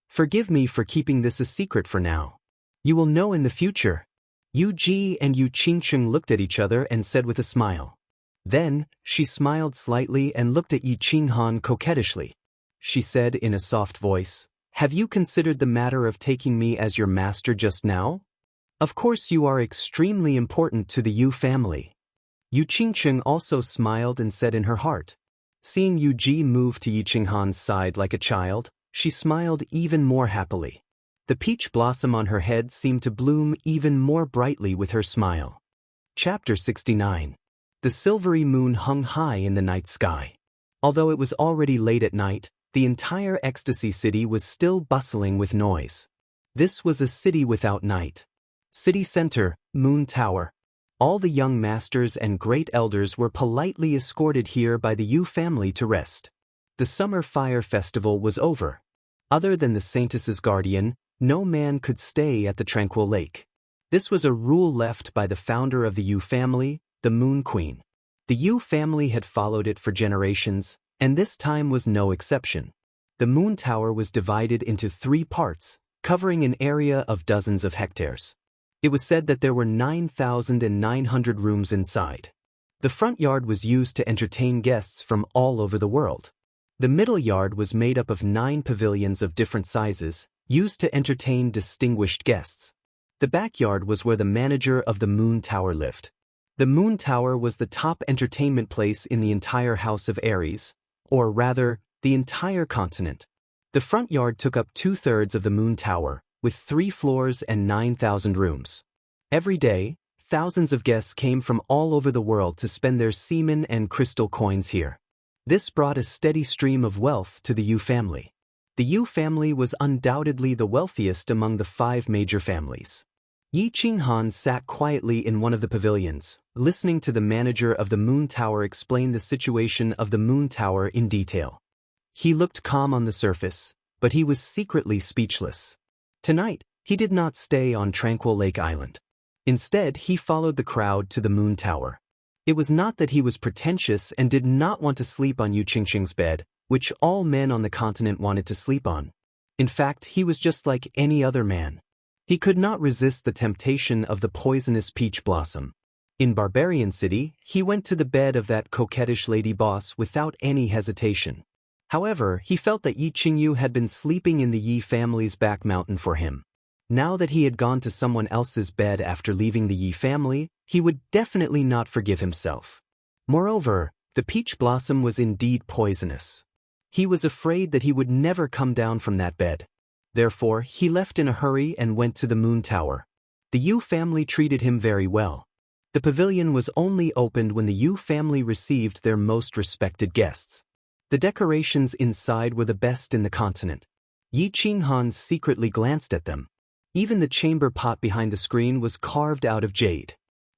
Forgive me for keeping this a secret for now. You will know in the future. Yu Ji and Yu Qingqing looked at each other and said with a smile. Then, she smiled slightly and looked at Yi Qinghan coquettishly. She said in a soft voice, "Have you considered the matter of taking me as your master just now? Of course you are extremely important to the Yu family." Yu Qingqing also smiled and said in her heart. Seeing Yu Ji move to Yi Qinghan's side like a child, she smiled even more happily. The peach blossom on her head seemed to bloom even more brightly with her smile. Chapter 69. The silvery moon hung high in the night sky. Although it was already late at night, the entire Ecstasy City was still bustling with noise. This was a city without night. City center, Moon Tower. All the young masters and great elders were politely escorted here by the Yu family to rest. the summer fire festival was over. Other than the saintess's guardian, no man could stay at the tranquil lake. This was a rule left by the founder of the Yu family, the Moon Queen. The Yu family had followed it for generations, and this time was no exception. The moon tower was divided into 3 parts, covering an area of dozens of hectares. It was said that there were 9,900 rooms inside. The front yard was used to entertain guests from all over the world. The middle yard was made up of 9 pavilions of different sizes, used to entertain distinguished guests. The backyard was where the manager of the moon tower lived. The moon tower was the top entertainment place in the entire House of Aries, or rather, the entire continent. The front yard took up 2/3 of the moon tower, with 3 floors and 9,000 rooms. Every day, thousands of guests came from all over the world to spend their semen and crystal coins here. This brought a steady stream of wealth to the Yu family. The Yu family was undoubtedly the wealthiest among the 5 major families. Yi Qinghan sat quietly in one of the pavilions, listening to the manager of the moon tower explain the situation of the moon tower in detail. He looked calm on the surface, but he was secretly speechless. Tonight, he did not stay on Tranquil Lake Island. Instead, he followed the crowd to the moon tower. It was not that he was pretentious and did not want to sleep on Yu Qingxing's bed, which all men on the continent wanted to sleep on. In fact, he was just like any other man. He could not resist the temptation of the poisonous peach blossom. In Barbarian City, he went to the bed of that coquettish lady boss without any hesitation. However, he felt that Yi Qingyu had been sleeping in the Yi family's back mountain for him. Now that he had gone to someone else's bed after leaving the Yi family, he would definitely not forgive himself. Moreover, the peach blossom was indeed poisonous. He was afraid that he would never come down from that bed. Therefore, he left in a hurry and went to the moon tower. The Yu family treated him very well. The pavilion was only opened when the Yu family received their most respected guests. The decorations inside were the best in the continent. Yi Qinghan secretly glanced at them. Even the chamber pot behind the screen was carved out of jade.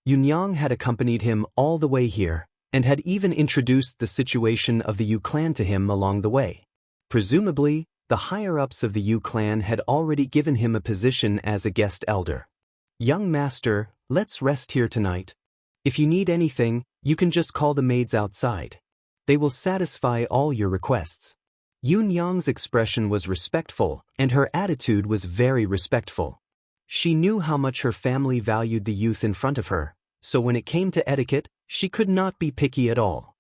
Yunyang had accompanied him all the way here, and had even introduced the situation of the Yu clan to him along the way. Presumably, the higher-ups of the Yu clan had already given him a position as a guest elder. "Young master, let's rest here tonight. If you need anything, you can just call the maids outside. They will satisfy all your requests." Yunyang's expression was respectful, and her attitude was very respectful. She knew how much her family valued the youth in front of her, so when it came to etiquette, she could not be picky at all.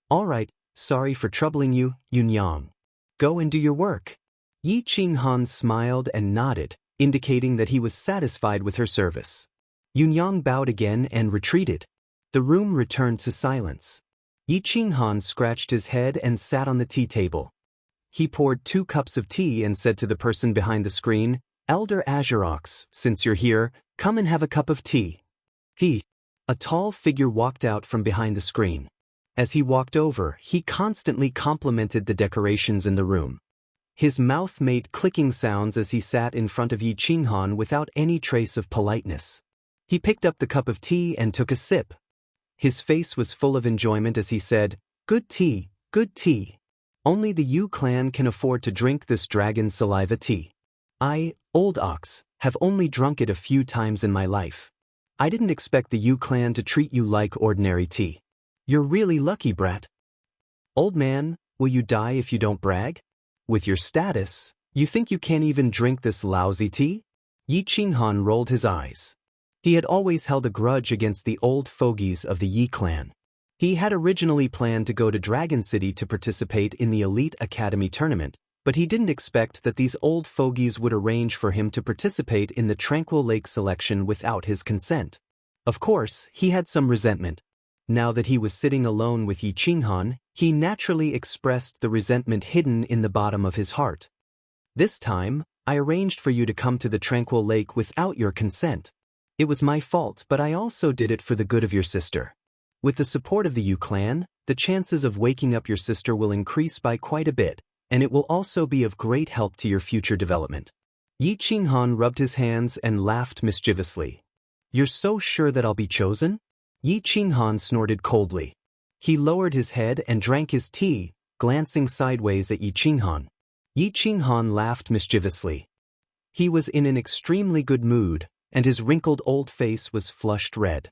"All right, sorry for troubling you, Yunyang. Go and do your work." Yi Qinghan smiled and nodded, indicating that he was satisfied with her service. Yunyang bowed again and retreated. The room returned to silence. Yi Qinghan scratched his head and sat on the tea table. He poured 2 cups of tea and said to the person behind the screen, "Elder Azurox, since you're here, come and have a cup of tea." A tall figure walked out from behind the screen. As he walked over, he constantly complimented the decorations in the room. His mouth made clicking sounds as he sat in front of Yi Qinghan without any trace of politeness. He picked up the cup of tea and took a sip. His face was full of enjoyment as he said, "Good tea, good tea. Only the Yu clan can afford to drink this dragon saliva tea. I, Old Ox, have only drunk it a few times in my life. I didn't expect the Yu clan to treat you like ordinary tea. You're really lucky, brat. Old man, will you die if you don't brag? With your status, you think you can't even drink this lousy tea?" Yi Qinghan rolled his eyes. He had always held a grudge against the old fogies of the Yi clan. He had originally planned to go to Dragon City to participate in the Elite Academy tournament, but he didn't expect that these old fogies would arrange for him to participate in the Tranquil Lake selection without his consent. Of course, he had some resentment. Now that he was sitting alone with Yi Qinghan, he naturally expressed the resentment hidden in the bottom of his heart. "This time, I arranged for you to come to the Tranquil Lake without your consent. It was my fault, but I also did it for the good of your sister. With the support of the Yu clan, the chances of waking up your sister will increase by quite a bit, and it will also be of great help to your future development." Yi Qinghan rubbed his hands and laughed mischievously. "You're so sure that I'll be chosen?" Yi Qinghan snorted coldly. He lowered his head and drank his tea, glancing sideways at Yi Qinghan. Yi Qinghan laughed mischievously. He was in an extremely good mood, and his wrinkled old face was flushed red.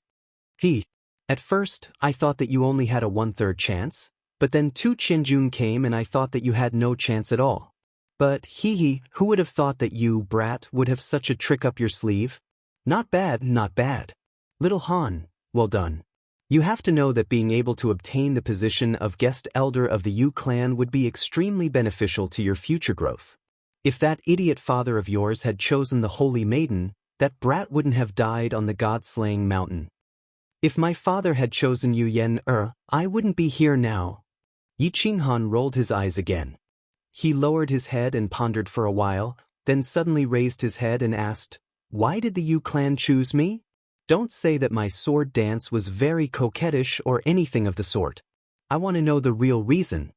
At first, I thought that you only had a 1/3 chance, but then Tu Qianjun came and I thought that you had no chance at all. But who would have thought that you, brat, would have such a trick up your sleeve? Not bad, not bad. Little Han, well done. You have to know that being able to obtain the position of guest elder of the Yu clan would be extremely beneficial to your future growth. If that idiot father of yours had chosen the Holy Maiden, that brat wouldn't have died on the god-slaying mountain. If my father had chosen Yu Yen, I wouldn't be here now. Yi Qinghan rolled his eyes again. He lowered his head and pondered for a while, then suddenly raised his head and asked, "Why did the Yu clan choose me? Don't say that my sword dance was very coquettish or anything of the sort. I want to know the real reason."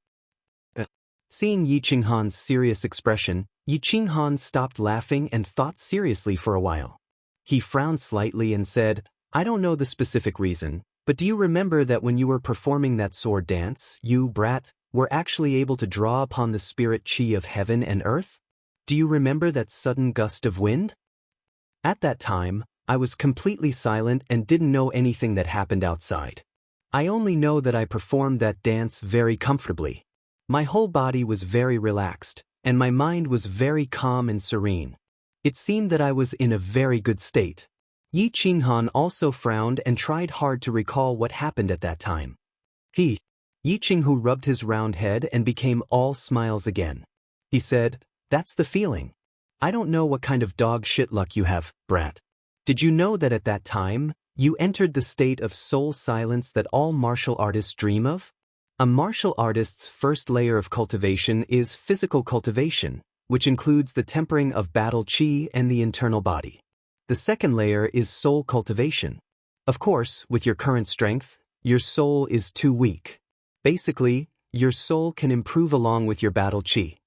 Seeing Yi Qinghan's serious expression, Yi Qinghan stopped laughing and thought seriously for a while. He frowned slightly and said, "I don't know the specific reason, but do you remember that when you were performing that sword dance, you, brat, were actually able to draw upon the spirit qi of heaven and earth? Do you remember that sudden gust of wind?" At that time, I was completely silent and didn't know anything that happened outside. I only know that I performed that dance very comfortably. My whole body was very relaxed, and my mind was very calm and serene. It seemed that I was in a very good state. Yi Qinghan also frowned and tried hard to recall what happened at that time. Yi Qinghu rubbed his round head and became all smiles again. He said, "That's the feeling. I don't know what kind of dog shit luck you have, brat. Did you know that at that time, you entered the state of soul silence that all martial artists dream of? A martial artist's first layer of cultivation is physical cultivation, which includes the tempering of battle qi and the internal body. The second layer is soul cultivation. Of course, with your current strength, your soul is too weak. Basically, your soul can improve along with your battle qi.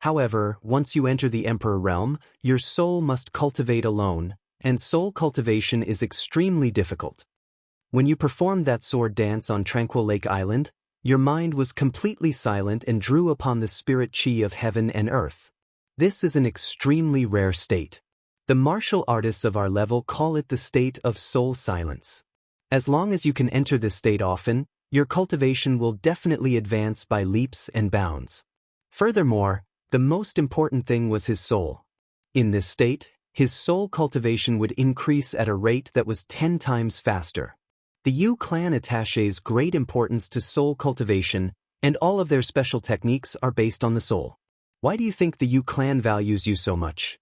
However, once you enter the Emperor realm, your soul must cultivate alone, and soul cultivation is extremely difficult. When you performed that sword dance on Tranquil Lake Island, your mind was completely silent and drew upon the spirit qi of heaven and earth. This is an extremely rare state. The martial artists of our level call it the state of soul silence. As long as you can enter this state often, your cultivation will definitely advance by leaps and bounds. Furthermore, the most important thing was his soul. In this state, his soul cultivation would increase at a rate that was 10 times faster. The Yu clan attaches great importance to soul cultivation, and all of their special techniques are based on the soul. Why do you think the Yu clan values you so much?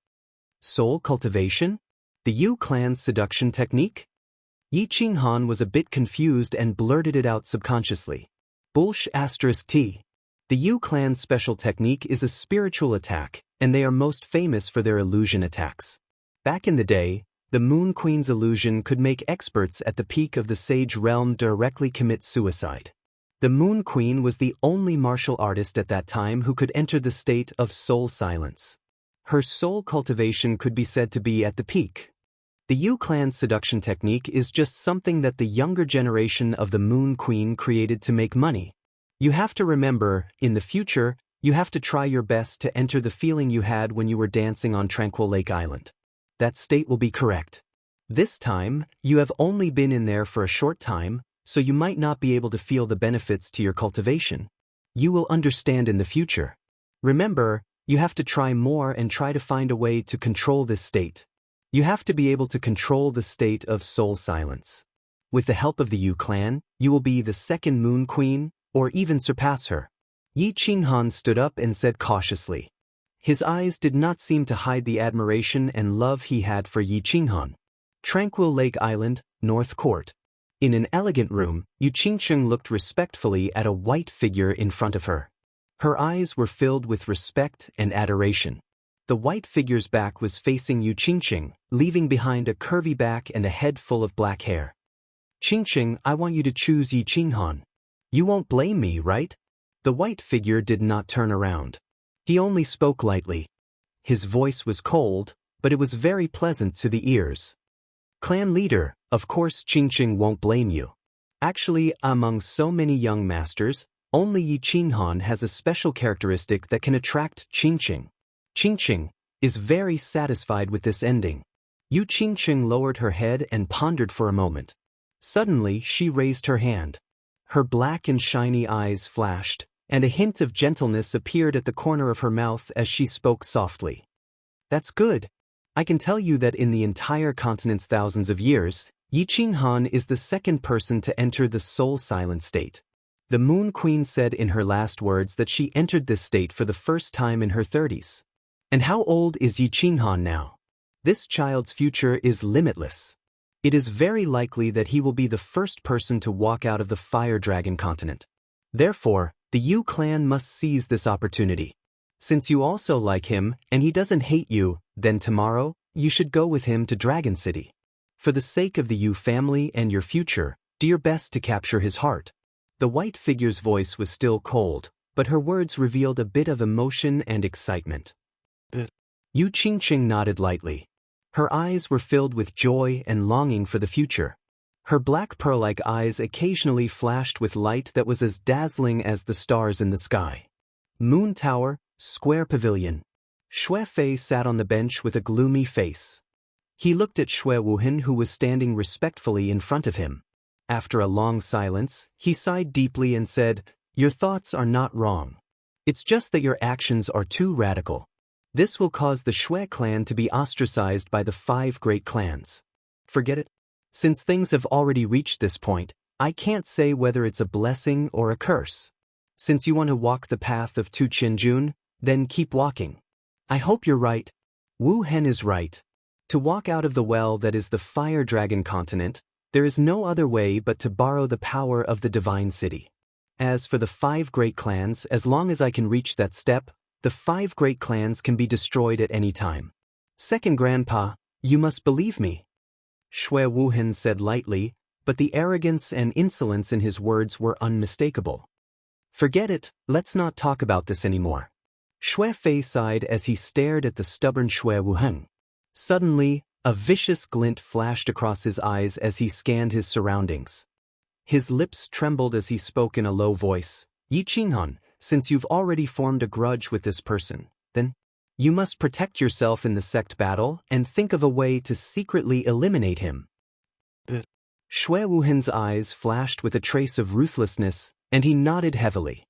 Soul cultivation? The Yu clan's seduction technique? Yi Qinghan was a bit confused and blurted it out subconsciously. *T. The Yu clan's special technique is a spiritual attack, and they are most famous for their illusion attacks. Back in the day, the Moon Queen's illusion could make experts at the peak of the Sage realm directly commit suicide. The Moon Queen was the only martial artist at that time who could enter the state of soul silence. Her soul cultivation could be said to be at the peak. The Yu clan's seduction technique is just something that the younger generation of the Moon Queen created to make money. You have to remember, in the future, you have to try your best to enter the feeling you had when you were dancing on Tranquil Lake Island. That state will be correct. This time, you have only been in there for a short time, so you might not be able to feel the benefits to your cultivation. You will understand in the future. Remember, you have to try more and try to find a way to control this state. You have to be able to control the state of soul silence. With the help of the Yu clan, you will be the second Moon Queen, or even surpass her. Yi Qinghan stood up and said cautiously. His eyes did not seem to hide the admiration and love he had for Yi Qinghan. Tranquil Lake Island, North Court. In an elegant room, Yu Qingqing looked respectfully at a white figure in front of her. Her eyes were filled with respect and adoration. The white figure's back was facing Yu Qingqing, leaving behind a curvy back and a head full of black hair. "Qingqing, I want you to choose Yi Qinghan. You won't blame me, right?" The white figure did not turn around. He only spoke lightly. His voice was cold, but it was very pleasant to the ears. "Clan leader, of course Qingqing won't blame you. Actually, among so many young masters, Only Yi Qinghan has a special characteristic that can attract Qingqing. Qingqing is very satisfied with this ending. Yu Qingqing lowered her head and pondered for a moment. Suddenly, she raised her hand. Her black and shiny eyes flashed, and a hint of gentleness appeared at the corner of her mouth as she spoke softly. That's good. I can tell you that in the entire continent's thousands of years, Yi Qinghan is the second person to enter the soul-silent state. The Moon Queen said in her last words that she entered this state for the first time in her 30s. And how old is Yi Qinghan now? This child's future is limitless. It is very likely that he will be the first person to walk out of the Fire Dragon continent. Therefore, the Yu clan must seize this opportunity. Since you also like him and he doesn't hate you, then tomorrow, you should go with him to Dragon City. For the sake of the Yu family and your future, do your best to capture his heart. The white figure's voice was still cold, but her words revealed a bit of emotion and excitement. Yu Qingqing nodded lightly. Her eyes were filled with joy and longing for the future. Her black pearl-like eyes occasionally flashed with light that was as dazzling as the stars in the sky. Moon Tower, Square Pavilion. Xue Fei sat on the bench with a gloomy face. He looked at Xue Wuhan, who was standing respectfully in front of him. After a long silence, he sighed deeply and said, "Your thoughts are not wrong. It's just that your actions are too radical. This will cause the Xue clan to be ostracized by the 5 great clans. Forget it. Since things have already reached this point, I can't say whether it's a blessing or a curse. Since you want to walk the path of Tu Qianjun, then keep walking. I hope you're right." Wu Hen is right. To walk out of the well that is the Fire Dragon continent, there is no other way but to borrow the power of the Divine City. As for the 5 great clans, as long as I can reach that step, the 5 great clans can be destroyed at any time. Second Grandpa, you must believe me. Xue Wuhan said lightly, but the arrogance and insolence in his words were unmistakable. Forget it, let's not talk about this anymore. Xue Fei sighed as he stared at the stubborn Xue Wuhan. Suddenly, a vicious glint flashed across his eyes as he scanned his surroundings. His lips trembled as he spoke in a low voice. "Yi Qinghan, since you've already formed a grudge with this person, then you must protect yourself in the sect battle and think of a way to secretly eliminate him." Xue Wuhan's eyes flashed with a trace of ruthlessness, and he nodded heavily.